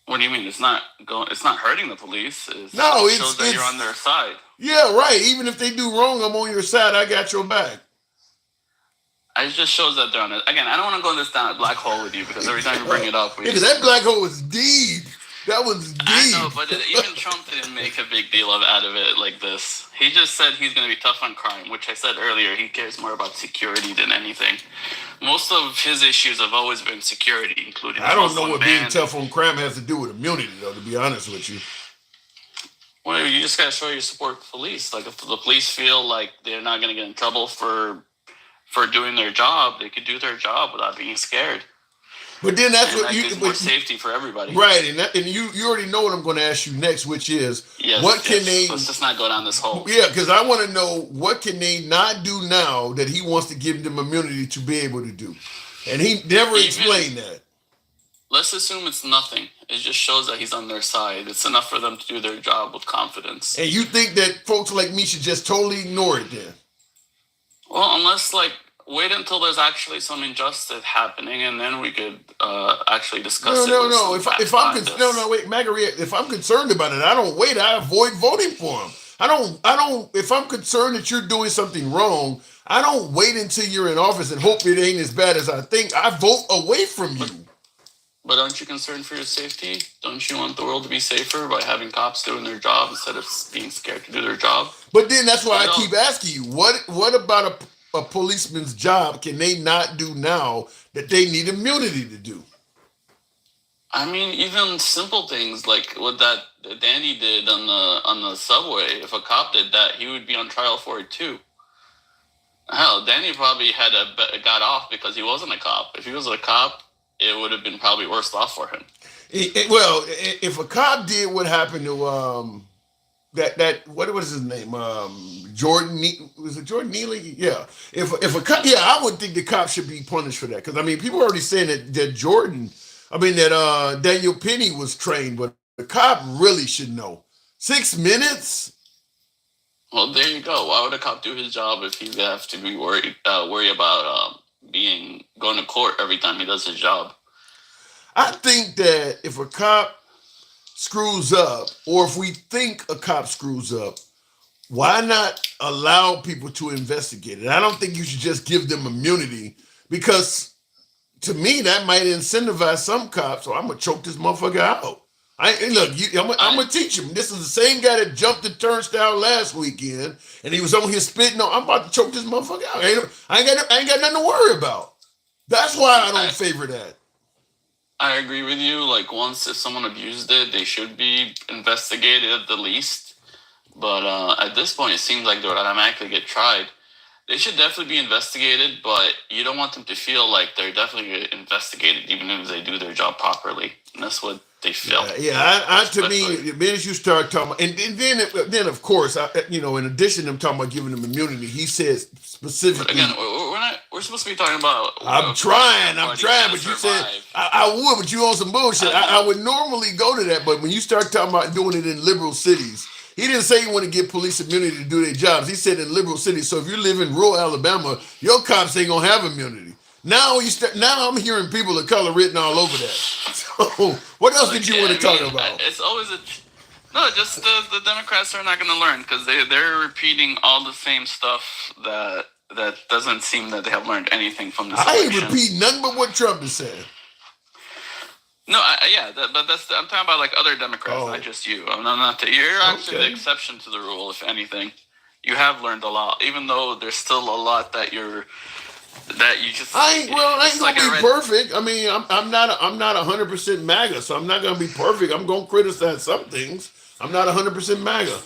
Speaker 9: What do you mean? It's not hurting the police. It shows that you're on their side.
Speaker 1: Yeah, right. Even if they do wrong, I'm on your side. I got your back.
Speaker 9: It just shows that they're on it. Again, I don't want to go this down a black hole with you because every time you bring it up,
Speaker 1: because that black hole is deep. That was deep.
Speaker 9: I know, but even Trump didn't make a big deal out of it like this. He just said he's going to be tough on crime, which I said earlier. He cares more about security than anything. Most of his issues have always been security, including.
Speaker 1: I don't know what being tough on crime has to do with immunity, though. To be honest with you.
Speaker 9: Well, you just gotta show your support for police. Like if the police feel like they're not gonna get in trouble for doing their job, they could do their job without being scared.
Speaker 1: But then that's
Speaker 9: and
Speaker 1: what
Speaker 9: that gives more safety for everybody.
Speaker 1: Right, and you already know what I'm going to ask you next, which is what can they?
Speaker 9: Let's just not go down this hole.
Speaker 1: Yeah, because I want to know what can they not do now that he wants to give them immunity to be able to do, and he never explained that.
Speaker 9: Let's assume it's nothing. It just shows that he's on their side. It's enough for them to do their job with confidence.
Speaker 1: And you think that folks like me should just totally ignore it then?
Speaker 9: Well, unless wait until there's actually some injustice happening, and then we could actually discuss it.
Speaker 1: No. Wait, Margaret. If I'm concerned about it, I don't wait. I avoid voting for him. I don't. If I'm concerned that you're doing something wrong, I don't wait until you're in office and hope it ain't as bad as I think. I vote away from you.
Speaker 9: But aren't you concerned for your safety? Don't you want the world to be safer by having cops doing their job instead of being scared to do their job?
Speaker 1: But then that's why I keep asking you, what about a policeman's job can they not do now that they need immunity to do?
Speaker 9: I mean, even simple things like what that Danny did on the subway. If a cop did that, he would be on trial for it too. Hell, Danny probably got off because he wasn't a cop. If he was a cop, it would have been probably worse off for him.
Speaker 1: Well, if a cop did what happened to what was his name? Jordan, was it Jordan Neely? Yeah. If a cop, I would think the cop should be punished for that, because I mean people are already saying that Daniel Penny was trained, but the cop really should know. 6 minutes.
Speaker 9: Well, there you go. Why would a cop do his job if he have to be worry about going to court every time he does his job?
Speaker 1: I think that if a cop screws up, or if we think a cop screws up, why not allow people to investigate it? I don't think you should just give them immunity, because to me that might incentivize some cops. So I'm gonna choke this motherfucker out. I'm gonna teach him. This is the same guy that jumped the turnstile last weekend, and he was on here spitting. I'm about to choke this motherfucker out. I ain't got nothing to worry about. That's why I don't favor that.
Speaker 9: I agree with you. Like, if someone abused it, they should be investigated at the least. But at this point, it seems like they would automatically get tried. They should definitely be investigated, but you don't want them to feel like they're definitely investigated, even if they do their job properly. And that's what they feel.
Speaker 1: To me, the minute you start talking about, and then of course, in addition to talking about giving them immunity, he says specifically.
Speaker 9: But again, we're supposed to be talking about.
Speaker 1: I'm trying, but you said I would, but you on some bullshit. I would normally go to that, but when you start talking about doing it in liberal cities, he didn't say he wanted to give police immunity to do their jobs. He said in liberal cities. So if you live in rural Alabama, your cops ain't gonna have immunity. Now I'm hearing people of color written all over that. So what else did you want to talk about?
Speaker 9: It's always just the Democrats are not going to learn, because they're repeating all the same stuff that doesn't seem that they have learned anything from this election.
Speaker 1: I ain't repeating nothing but what Trump is saying.
Speaker 9: No, but I'm talking about like other Democrats, not just you. You're actually the exception to the rule, if anything. You have learned a lot, even though there's still a lot that you just.
Speaker 1: I ain't gonna be perfect. I mean, I'm not 100% MAGA, so I'm not gonna be perfect. I'm gonna criticize some things. I'm not 100% MAGA.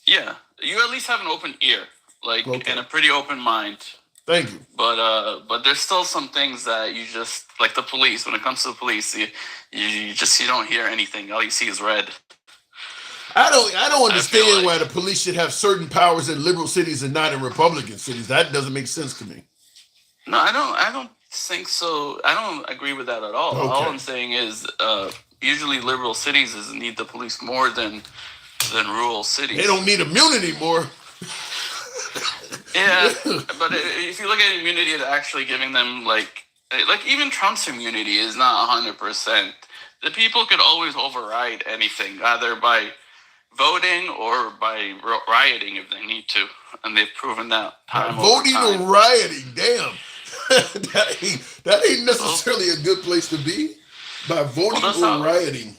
Speaker 9: Yeah, you at least have an open ear, and a pretty open mind.
Speaker 1: Thank you.
Speaker 9: But there's still some things that you just, like the police. When it comes to the police, you don't hear anything. All you see is red.
Speaker 1: I don't understand why the police should have certain powers in liberal cities and not in Republican cities. That doesn't make sense to me.
Speaker 9: No, I don't think so. I don't agree with that at all.
Speaker 1: Okay.
Speaker 9: All I'm saying is, usually liberal cities need the police more than rural cities.
Speaker 1: They don't need immunity more.
Speaker 9: Yeah, but if you look at immunity, it's actually giving them like even Trump's immunity is not 100%. The people could always override anything, either by voting or by rioting if they need to, and they've proven that time
Speaker 1: voting
Speaker 9: over time.
Speaker 1: Or rioting, damn. that ain't necessarily a good place to be, by voting or rioting.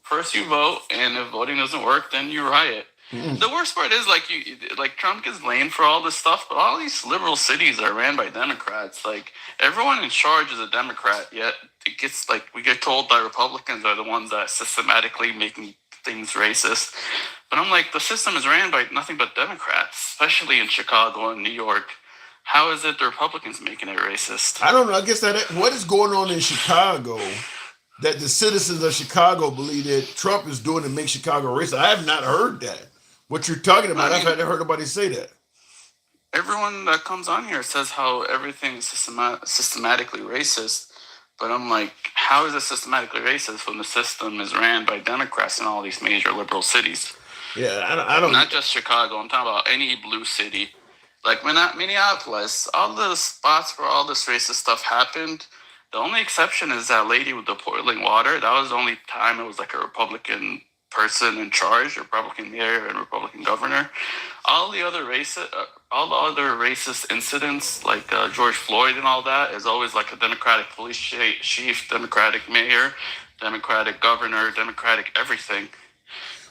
Speaker 9: first you vote, and if voting doesn't work, then you riot. The worst part is like Trump gets blamed for all this stuff, but all these liberal cities are ran by Democrats. Like everyone in charge is a Democrat, yet it gets like we get told that Republicans are the ones that systematically making things racist. But I'm like, the system is ran by nothing but Democrats, especially in Chicago and New York. How is it the Republicans making it racist?
Speaker 1: I don't know. I guess that what is going on in Chicago that the citizens of Chicago believe that Trump is doing to make Chicago racist. I have not heard that. What you're talking about, I've never heard nobody say that.
Speaker 9: Everyone that comes on here says how everything is systematically racist, but I'm like, how is it systematically racist when the system is ran by Democrats in all these major liberal cities?
Speaker 1: Yeah, I don't.
Speaker 9: Not just Chicago. I'm talking about any blue city, like Minneapolis. All the spots where all this racist stuff happened. The only exception is that lady with the boiling water. That was the only time it was like a Republican person in charge, Republican mayor and Republican governor. All the other racist incidents, like George Floyd and all that, is always like a Democratic police chief, Democratic mayor, Democratic governor, Democratic everything.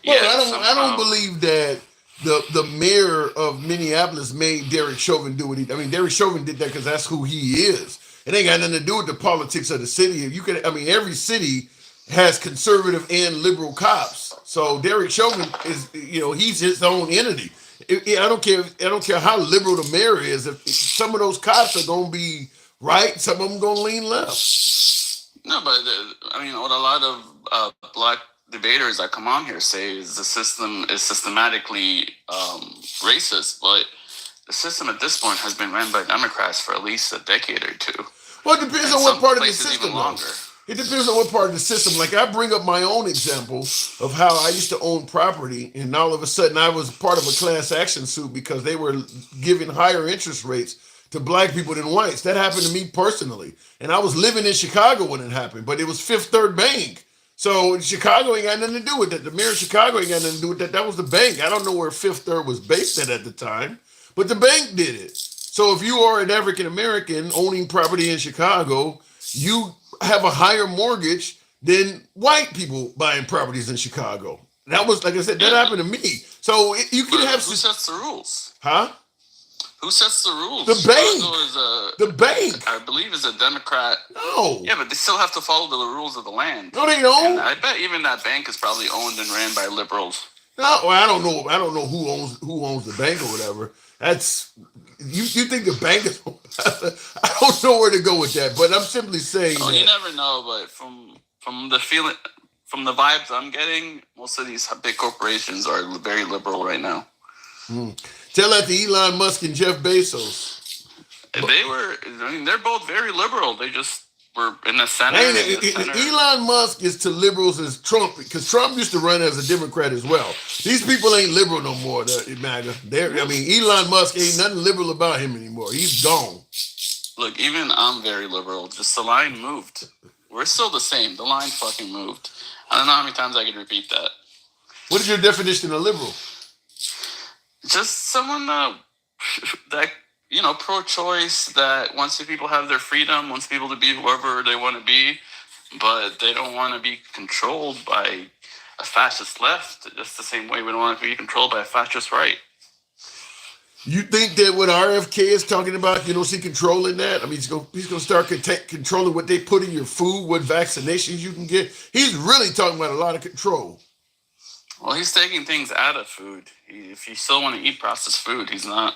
Speaker 1: Well, I don't believe that the mayor of Minneapolis made Derek Chauvin do what he. I mean, Derek Chauvin did that because that's who he is. It ain't got nothing to do with the politics of the city. Every city has conservative and liberal cops. So Derek Chauvin is, he's his own entity. I don't care how liberal the mayor is. If some of those cops are going to be right, some of them going to lean left.
Speaker 9: No, but what a lot of black debaters that come on here say is the system is systematically racist, but the system at this point has been run by Democrats for at least a decade or two.
Speaker 1: Well, it depends on what part of the system. It depends on what part of the system. Like I bring up my own example of how I used to own property, and all of a sudden I was part of a class action suit because they were giving higher interest rates to black people than whites. That happened to me personally, and I was living in Chicago when it happened, but it was Fifth Third Bank. So Chicago ain't got nothing to do with that. The mayor of Chicago ain't got nothing to do with that. That was the bank. I don't know where Fifth Third was based at the time, but the bank did it. So if you are an African American owning property in Chicago, you have a higher mortgage than white people buying properties in Chicago. That was, like I said, that happened to me. So you can have.
Speaker 9: Who sets the rules?
Speaker 1: Huh?
Speaker 9: Who sets the rules?
Speaker 1: The bank. The bank.
Speaker 9: I believe is a Democrat.
Speaker 1: No.
Speaker 9: Yeah, but they still have to follow the rules of the land.
Speaker 1: No, they don't.
Speaker 9: And I bet even that bank is probably owned and ran by liberals.
Speaker 1: No, well, I don't know. I don't know who owns the bank or whatever. That's you think the bank is. I don't know where to go with that, but I'm simply saying.
Speaker 9: Oh, you never know, but from the feeling, from the vibes I'm getting, most of these big corporations are very liberal right now.
Speaker 1: Tell that to Elon Musk and Jeff Bezos.
Speaker 9: They're both very liberal. They just were in the Senate.
Speaker 1: Elon Musk is to liberals as Trump, because Trump used to run as a Democrat as well. These people ain't liberal no more, MAGA. Elon Musk ain't nothing liberal about him anymore. He's gone.
Speaker 9: Look, even I'm very liberal. Just the line moved. We're still the same. The line fucking moved. I don't know how many times I can repeat that.
Speaker 1: What is your definition of liberal?
Speaker 9: Just someone that pro-choice, that wants people have their freedom, wants people to be whoever they want to be, but they don't want to be controlled by a fascist left, just the same way we don't want to be controlled by a fascist right.
Speaker 1: You think that what RFK is talking about, you don't see controlling that? I mean, he's going to start controlling what they put in your food, what vaccinations you can get. He's really talking about a lot of control.
Speaker 9: Well, he's taking things out of food. If you still want to eat processed food, he's not.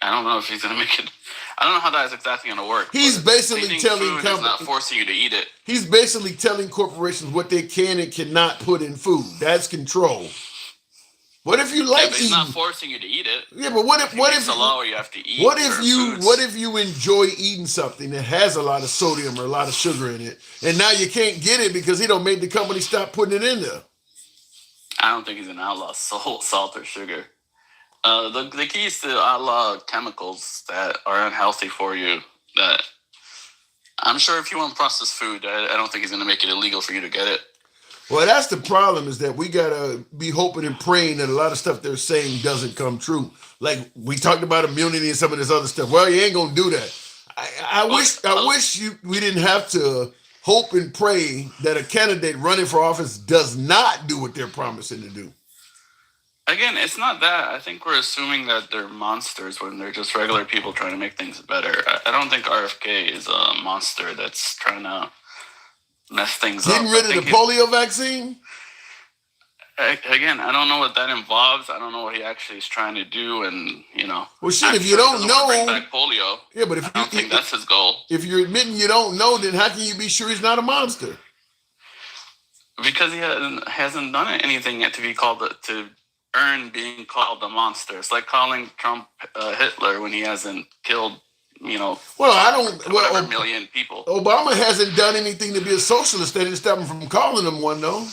Speaker 9: I don't know if he's going to make it. I don't know how that is exactly going to work.
Speaker 1: He's basically telling
Speaker 9: food is not forcing you to eat it.
Speaker 1: He's basically telling corporations what they can and cannot put in food. That's control. What if you like
Speaker 9: but he's not forcing you to eat it.
Speaker 1: Yeah, but what if
Speaker 9: a law where you have to eat?
Speaker 1: What if you enjoy eating something that has a lot of sodium or a lot of sugar in it, and now you can't get it because he don't make the company stop putting it in there?
Speaker 9: I don't think he's an outlaw salt or sugar. The key is to outlaw chemicals that are unhealthy for you. That I'm sure if you want processed food, I don't think he's going to make it illegal for you to get it.
Speaker 1: Well, that's the problem, is that we got to be hoping and praying that a lot of stuff they're saying doesn't come true. Like we talked about immunity and some of this other stuff. Well, you ain't going to do that. I wish we didn't have to hope and pray that a candidate running for office does not do what they're promising to do.
Speaker 9: Again, it's not that. I think we're assuming that they're monsters when they're just regular people trying to make things better. I don't think RFK is a monster that's trying to mess things up.
Speaker 1: Getting rid of the polio vaccine?
Speaker 9: Again, I don't know what that involves. I don't know what he actually is trying to do, and
Speaker 1: well, shit. If you don't know,
Speaker 9: bring back polio.
Speaker 1: Yeah, but if
Speaker 9: I don't think that's his goal.
Speaker 1: If you're admitting you don't know, then how can you be sure he's not a monster?
Speaker 9: Because he hasn't done anything yet to be called to earn being called a monster. It's like calling Trump Hitler when he hasn't killed,
Speaker 1: well, I don't. Well,
Speaker 9: million people.
Speaker 1: Obama hasn't done anything to be a socialist. They didn't stop him from calling him one, though.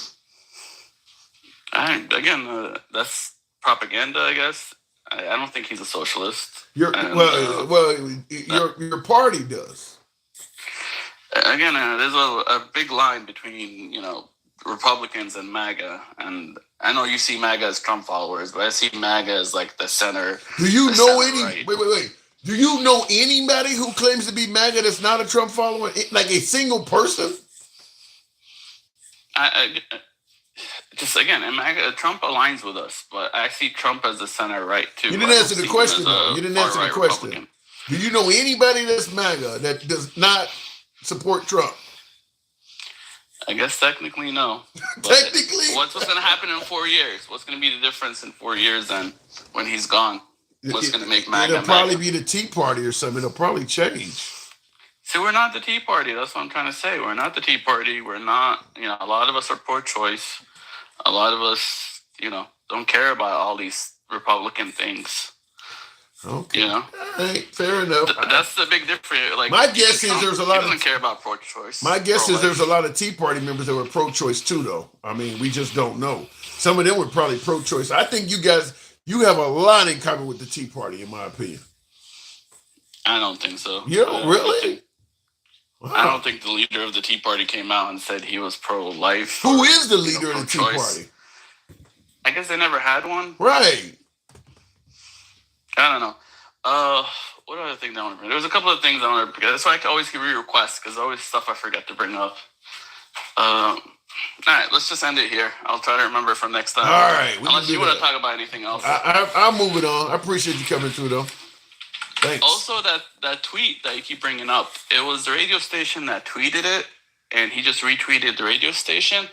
Speaker 9: That's propaganda, I guess. I don't think he's a socialist.
Speaker 1: Your party does.
Speaker 9: Again, there's a big line between Republicans and MAGA, and I know you see MAGA as Trump followers, but I see MAGA as like the center.
Speaker 1: Do you know any? Right. Wait. Do you know anybody who claims to be MAGA that's not a Trump follower? Like a single person? Trump
Speaker 9: aligns with us, but I see Trump as the center right too.
Speaker 1: You didn't answer the question, though. You didn't answer the question. Republican. Do you know anybody that's MAGA that does not support Trump?
Speaker 9: I guess technically no.
Speaker 1: Technically?
Speaker 9: What's going to happen in 4 years? What's going to be the difference in 4 years then when he's gone? What's going to make MAGA?
Speaker 1: It'll probably be the Tea Party or something. It'll probably change.
Speaker 9: See, we're not the Tea Party. That's what I'm trying to say. We're not the Tea Party. We're not, a lot of us are pro-choice. A lot of us, don't care about all these Republican things.
Speaker 1: Okay. Hey, fair enough.
Speaker 9: That's the big difference. Like,
Speaker 1: my guess is there's a lot
Speaker 9: doesn't care about pro-choice.
Speaker 1: My guess is there's a lot of Tea Party members that were pro-choice too, though. I mean, we just don't know. Some of them were probably pro-choice. I think you have a lot in common with the Tea Party, in my opinion.
Speaker 9: I don't think so.
Speaker 1: You don't really?
Speaker 9: Wow. I don't think the leader of the Tea Party came out and said he was pro-life.
Speaker 1: Who is the leader of the Tea Party?
Speaker 9: I guess they never had one.
Speaker 1: Right.
Speaker 9: I don't know. What other things I want to bring? There was a couple of things I want to bring. That's why I always give you requests, because always stuff I forget to bring up. All right, let's just end it here. I'll try to remember for next time.
Speaker 1: All right.
Speaker 9: Unless you want to talk about anything else.
Speaker 1: I'll move it on. I appreciate you coming through, though. Thanks.
Speaker 9: Also, that tweet that you keep bringing up, it was the radio station that tweeted it, and he just retweeted the radio station.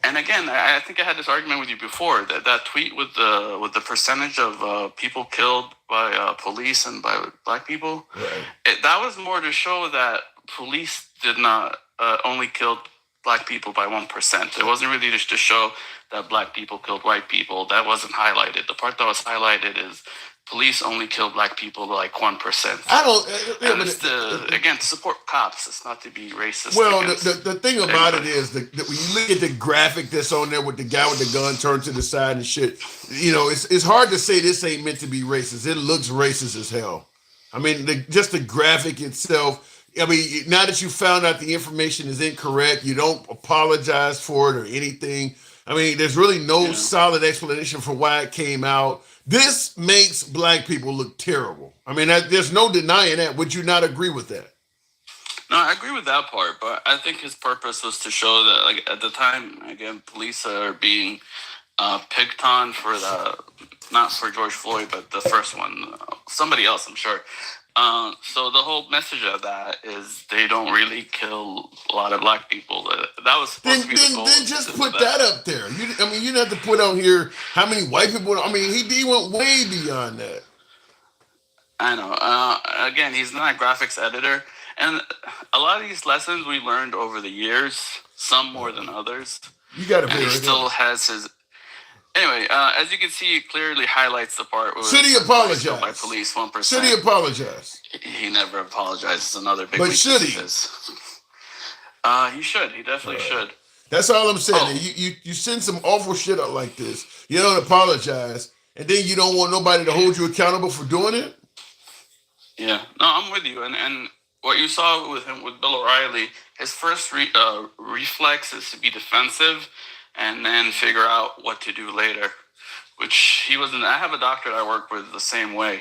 Speaker 9: And again, I think I had this argument with you before that tweet with the percentage of people killed by police and by black people.
Speaker 1: Right.
Speaker 9: That was more to show that police did not only kill black people by 1%. It wasn't really just to show that black people killed white people. That wasn't highlighted. The part that was highlighted is police only kill black people like 1%.
Speaker 1: I don't.
Speaker 9: Again, to support cops. It's not to be racist.
Speaker 1: Well, the thing about it is that when you look at the graphic that's on there with the guy with the gun turned to the side and shit, it's hard to say this ain't meant to be racist. It looks racist as hell. I mean, just the graphic itself. I mean, now that you found out the information is incorrect, you don't apologize for it or anything. I mean, there's really no solid explanation for why it came out. This makes black people look terrible. I mean, there's no denying that. Would you not agree with that?
Speaker 9: No, I agree with that part, but I think his purpose was to show that, like, at the time, again, police are being picked on for not for George Floyd, but the first one, somebody else, I'm sure. So the whole message of that is they don't really kill a lot of black people. That was supposed to be the goal.
Speaker 1: Then just put that up there. You didn't have to put on here how many white people. I mean, he went way beyond that.
Speaker 9: I know. Again, he's not a graphics editor. And a lot of these lessons we learned over the years, some more than others.
Speaker 1: You got to be.
Speaker 9: He still has his. Anyway, as you can see, it clearly highlights the part where
Speaker 1: should he apologize
Speaker 9: by police 1%.
Speaker 1: Should he apologize?
Speaker 9: He never apologizes. Another big.
Speaker 1: But should he?
Speaker 9: He should. He definitely should.
Speaker 1: That's all I'm saying. You send some awful shit out like this. You don't apologize, and then you don't want nobody to hold you accountable for doing it.
Speaker 9: Yeah, no, I'm with you. And what you saw with him with Bill O'Reilly, his first reflex is to be defensive, and then figure out what to do later, which he wasn't. I have a doctor that I work with the same way.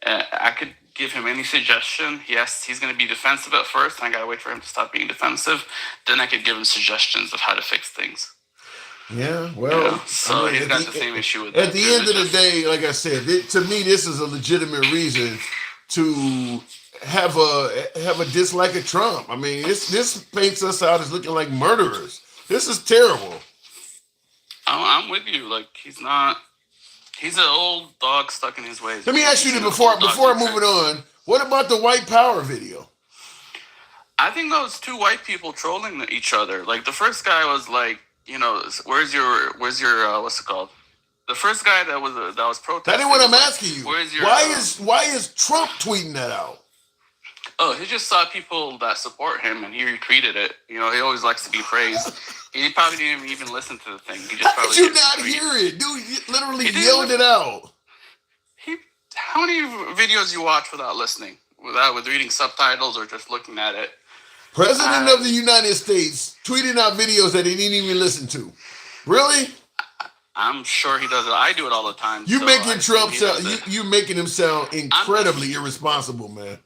Speaker 9: I could give him any suggestion. Yes, he's going to be defensive at first, and I got to wait for him to stop being defensive. Then I could give him suggestions of how to fix things.
Speaker 1: Yeah, well,
Speaker 9: so he's got the same issue with
Speaker 1: at the end of the day, like I said, to me, this is a legitimate reason to have a dislike of Trump. I mean, this paints us out as looking like murderers. This is terrible.
Speaker 9: I'm with you. Like, he's an old dog stuck in his ways.
Speaker 1: Let me ask you this before moving on. What about the white power video?
Speaker 9: I think those two white people trolling each other. Like, the first guy was like, where's your what's it called? The first guy that was protesting.
Speaker 1: That ain't what I'm asking you.
Speaker 9: Where's your,
Speaker 1: why is Trump tweeting that out?
Speaker 9: Oh, he just saw people that support him and he retweeted it. He always likes to be praised. He probably didn't even listen to the thing. He just
Speaker 1: How did you not hear it? Dude, you literally yelled it out.
Speaker 9: How many videos you watch without listening? With reading subtitles or just looking at it?
Speaker 1: President of the United States tweeting out videos that he didn't even listen to. Really?
Speaker 9: I'm sure he does it. I do it all the time.
Speaker 1: You making him sound incredibly irresponsible, man.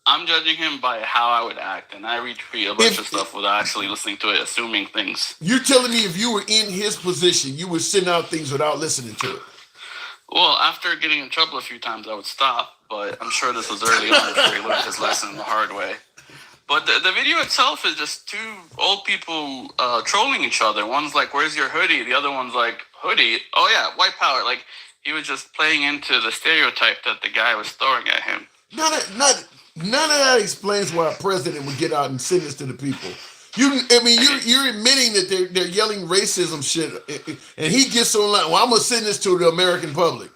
Speaker 9: I'm judging him by how I would act, and I retweet a bunch of stuff without actually listening to it, assuming things.
Speaker 1: You're telling me if you were in his position, you would send out things without listening to it?
Speaker 9: Well, after getting in trouble a few times, I would stop, but I'm sure this was early on before he learned his lesson the hard way. But the video itself is just two old people trolling each other. One's like, where's your hoodie? The other one's like, hoodie? Oh, yeah, white power. Like, he was just playing into the stereotype that the guy was throwing at him.
Speaker 1: None of that explains why a president would get out and send this to the people. You're admitting that they're yelling racism shit, and he gets online. Well, I'm gonna send this to the American public.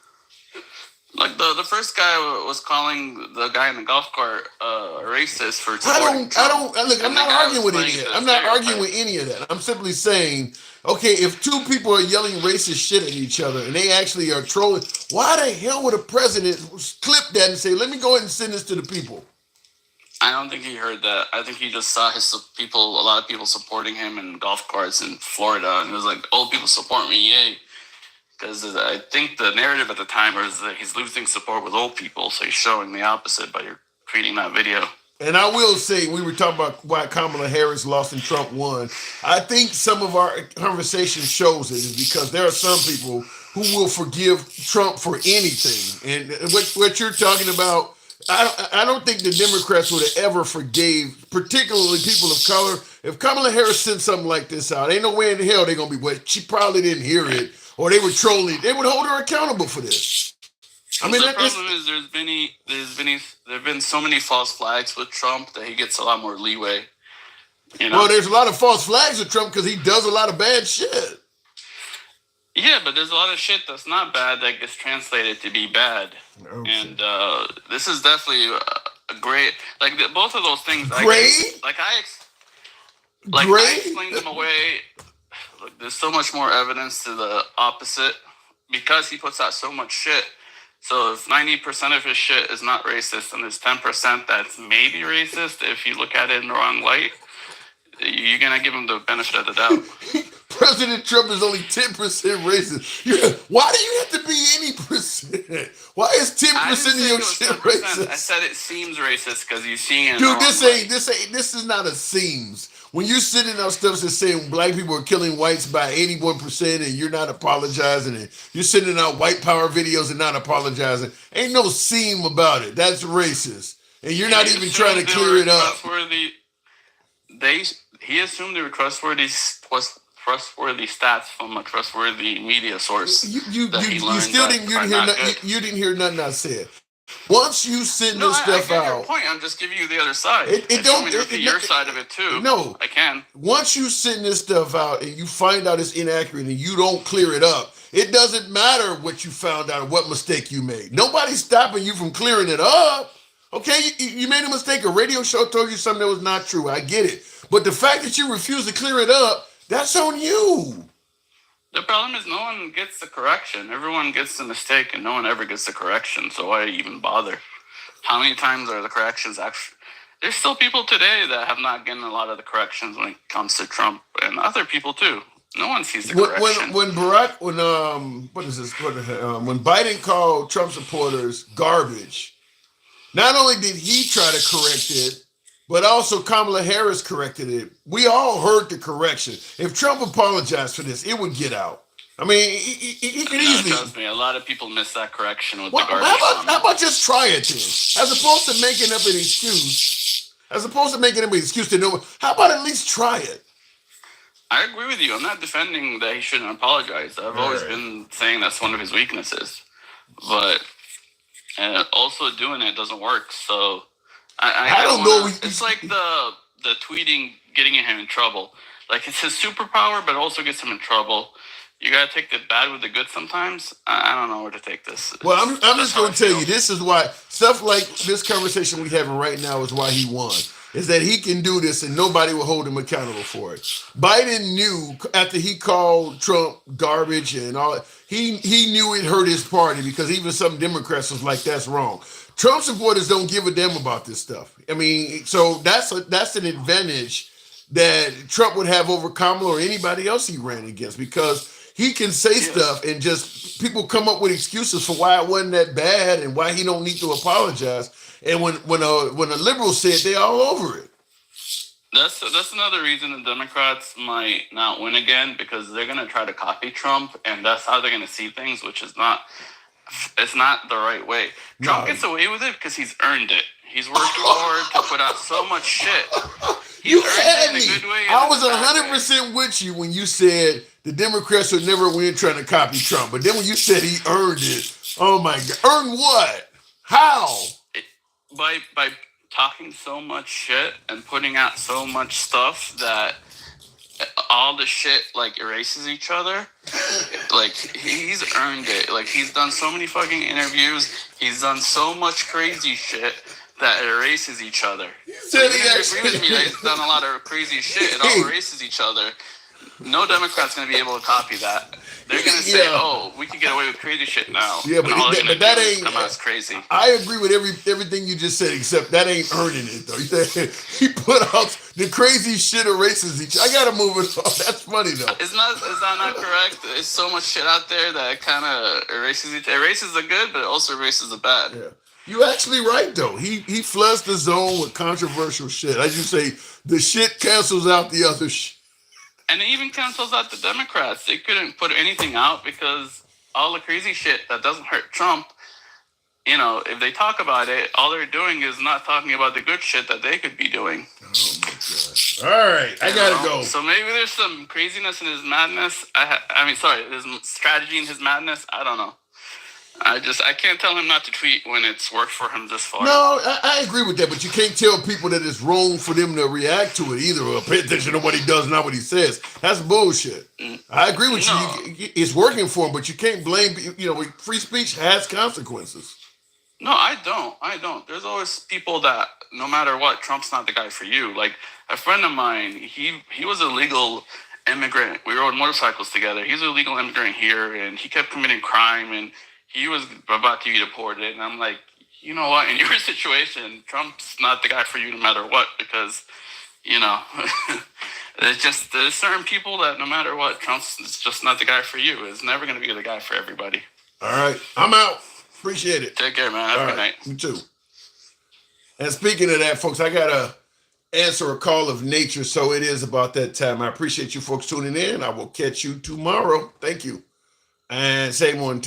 Speaker 9: Like the first guy was calling the guy in the golf cart racist for supporting Trump.
Speaker 1: I'm not arguing with any of that. I'm not arguing with any of that. I'm simply saying, okay, if two people are yelling racist shit at each other and they actually are trolling, why the hell would a president clip that and say, let me go ahead and send this to the people?
Speaker 9: I don't think he heard that. I think he just saw a lot of people supporting him in golf carts in Florida, and he was like, old people support me, yay. Because I think the narrative at the time was that he's losing support with old people, so he's showing the opposite by tweeting that video.
Speaker 1: And I will say, we were talking about why Kamala Harris lost and Trump won. I think some of our conversation shows it is because there are some people who will forgive Trump for anything. And what you're talking about, I don't think the Democrats would have ever forgave, particularly people of color. If Kamala Harris sent something like this out, ain't no way in the hell they're going to be wet. She probably didn't hear it, or they were trolling. They would hold her accountable for this. I mean,
Speaker 9: the problem is there have been so many false flags with Trump that he gets a lot more leeway.
Speaker 1: Well, there's a lot of false flags with Trump because he does a lot of bad shit.
Speaker 9: Yeah, but there's a lot of shit that's not bad that gets translated to be bad. Okay. And this is definitely a great, like both of those things.
Speaker 1: Great?
Speaker 9: I explained them away. Look, there's so much more evidence to the opposite because he puts out so much shit. So if 90% of his shit is not racist and there's 10% that's maybe racist, if you look at it in the wrong light, you're going to give him the benefit of the doubt.
Speaker 1: President Trump is only 10% racist. Why do you have to be any percent? Why is 10% of your shit racist?
Speaker 9: I said it seems racist because you're seeing it.
Speaker 1: Dude, this is not a seems. When you're sending out stuff that's saying black people are killing whites by 81% and you're not apologizing, and you're sending out white power videos and not apologizing, ain't no seam about it. That's racist. And you're not even trying to clear it up.
Speaker 9: He assumed they were trustworthy stats from a trustworthy media source. You
Speaker 1: didn't hear nothing I said. Once you send this stuff
Speaker 9: I get
Speaker 1: out,
Speaker 9: your point. I'm just giving you the other side. Your side of it too.
Speaker 1: No,
Speaker 9: I can.
Speaker 1: Once you send this stuff out and you find out it's inaccurate and you don't clear it up, it doesn't matter what you found out or what mistake you made. Nobody's stopping you from clearing it up. Okay, you made a mistake. A radio show told you something that was not true. I get it. But the fact that you refuse to clear it up, that's on you.
Speaker 9: The problem is no one gets the correction. Everyone gets the mistake and no one ever gets the correction. So why even bother? How many times are the corrections actually? There's still people today that have not gotten a lot of the corrections when it comes to Trump and other people too. No one sees the correction.
Speaker 1: When Biden called Trump supporters garbage, not only did he try to correct it, but also Kamala Harris corrected it. We all heard the correction. If Trump apologized for this, it would get out. I mean, he could easily.
Speaker 9: Trust me, a lot of people miss that correction with the garbage.
Speaker 1: How about just try it then? As opposed to making up an excuse. To know, how about at least try it?
Speaker 9: I agree with you. I'm not defending that he shouldn't apologize. I've always been saying that's one of his weaknesses. But also doing it doesn't work. So I don't know. It's like the tweeting getting him in trouble. Like, it's his superpower, but it also gets him in trouble. You gotta take the bad with the good sometimes. I don't know where to take this.
Speaker 1: Well, I'm just gonna tell you, this is why stuff like this conversation we having right now is why he won. Is that he can do this and nobody will hold him accountable for it. Biden knew after he called Trump garbage and all, he knew it hurt his party, because even some Democrats was like, that's wrong. Trump supporters don't give a damn about this stuff. I mean, so that's an advantage that Trump would have over Kamala or anybody else he ran against, because he can say stuff and just people come up with excuses for why it wasn't that bad and why he don't need to apologize. And when a liberal said, they're all over it.
Speaker 9: That's another reason the Democrats might not win again, because they're gonna try to copy Trump, and that's how they're gonna see things, which is not the right way. Trump gets away with it because he's earned it. He's worked hard to put out so much shit.
Speaker 1: You had me. I was 100% with you when you said the Democrats would never win trying to copy Trump. But then when you said he earned it, oh my God. Earned what? How?
Speaker 9: By talking so much shit and putting out so much stuff that all the shit like erases each other. Like, he's earned it. Like, he's done so many fucking interviews. He's done so much crazy shit that erases each other. So you agree with me that he's done a lot of crazy shit. It all erases each other. No Democrat's going to be able to copy that. They're going to say, oh, we can get away with crazy shit now.
Speaker 1: Yeah, but that ain't
Speaker 9: come out as crazy.
Speaker 1: I agree with everything you just said, except that ain't earning it, though. He put out the crazy shit erases each other. I got to move it on. That's funny, though.
Speaker 9: Is that not correct? There's so much shit out there that kind of erases the good, but it also erases the bad.
Speaker 1: Yeah. You're actually right, though. He floods the zone with controversial shit. As you say, the shit cancels out the other shit.
Speaker 9: And it even cancels out the Democrats. They couldn't put anything out because all the crazy shit that doesn't hurt Trump, you know, if they talk about it, all they're doing is not talking about the good shit that they could be doing.
Speaker 1: Oh, my God. All right, I got to go.
Speaker 9: So maybe there's some craziness in his madness. There's strategy in his madness. I don't know. I can't tell him not to tweet when it's worked for him this far.
Speaker 1: No, I agree with that, but you can't tell people that it's wrong for them to react to it either, or pay attention to what he does, not what he says. That's bullshit. I agree with you. It's working for him, but you can't blame, free speech has consequences.
Speaker 9: No, I don't. There's always people that, no matter what, Trump's not the guy for you. Like, a friend of mine, he was a legal immigrant. We rode motorcycles together. He's a legal immigrant here, and he kept committing crime, and he was about to be deported, and I'm like, you know what? In your situation, Trump's not the guy for you no matter what, because, there's certain people that no matter what, Trump's just not the guy for you. It's never going to be the guy for everybody.
Speaker 1: All right. I'm out. Appreciate it.
Speaker 9: Take care, man. Have a good night.
Speaker 1: You too. And speaking of that, folks, I got to answer a call of nature, so it is about that time. I appreciate you folks tuning in. I will catch you tomorrow. Thank you. And same on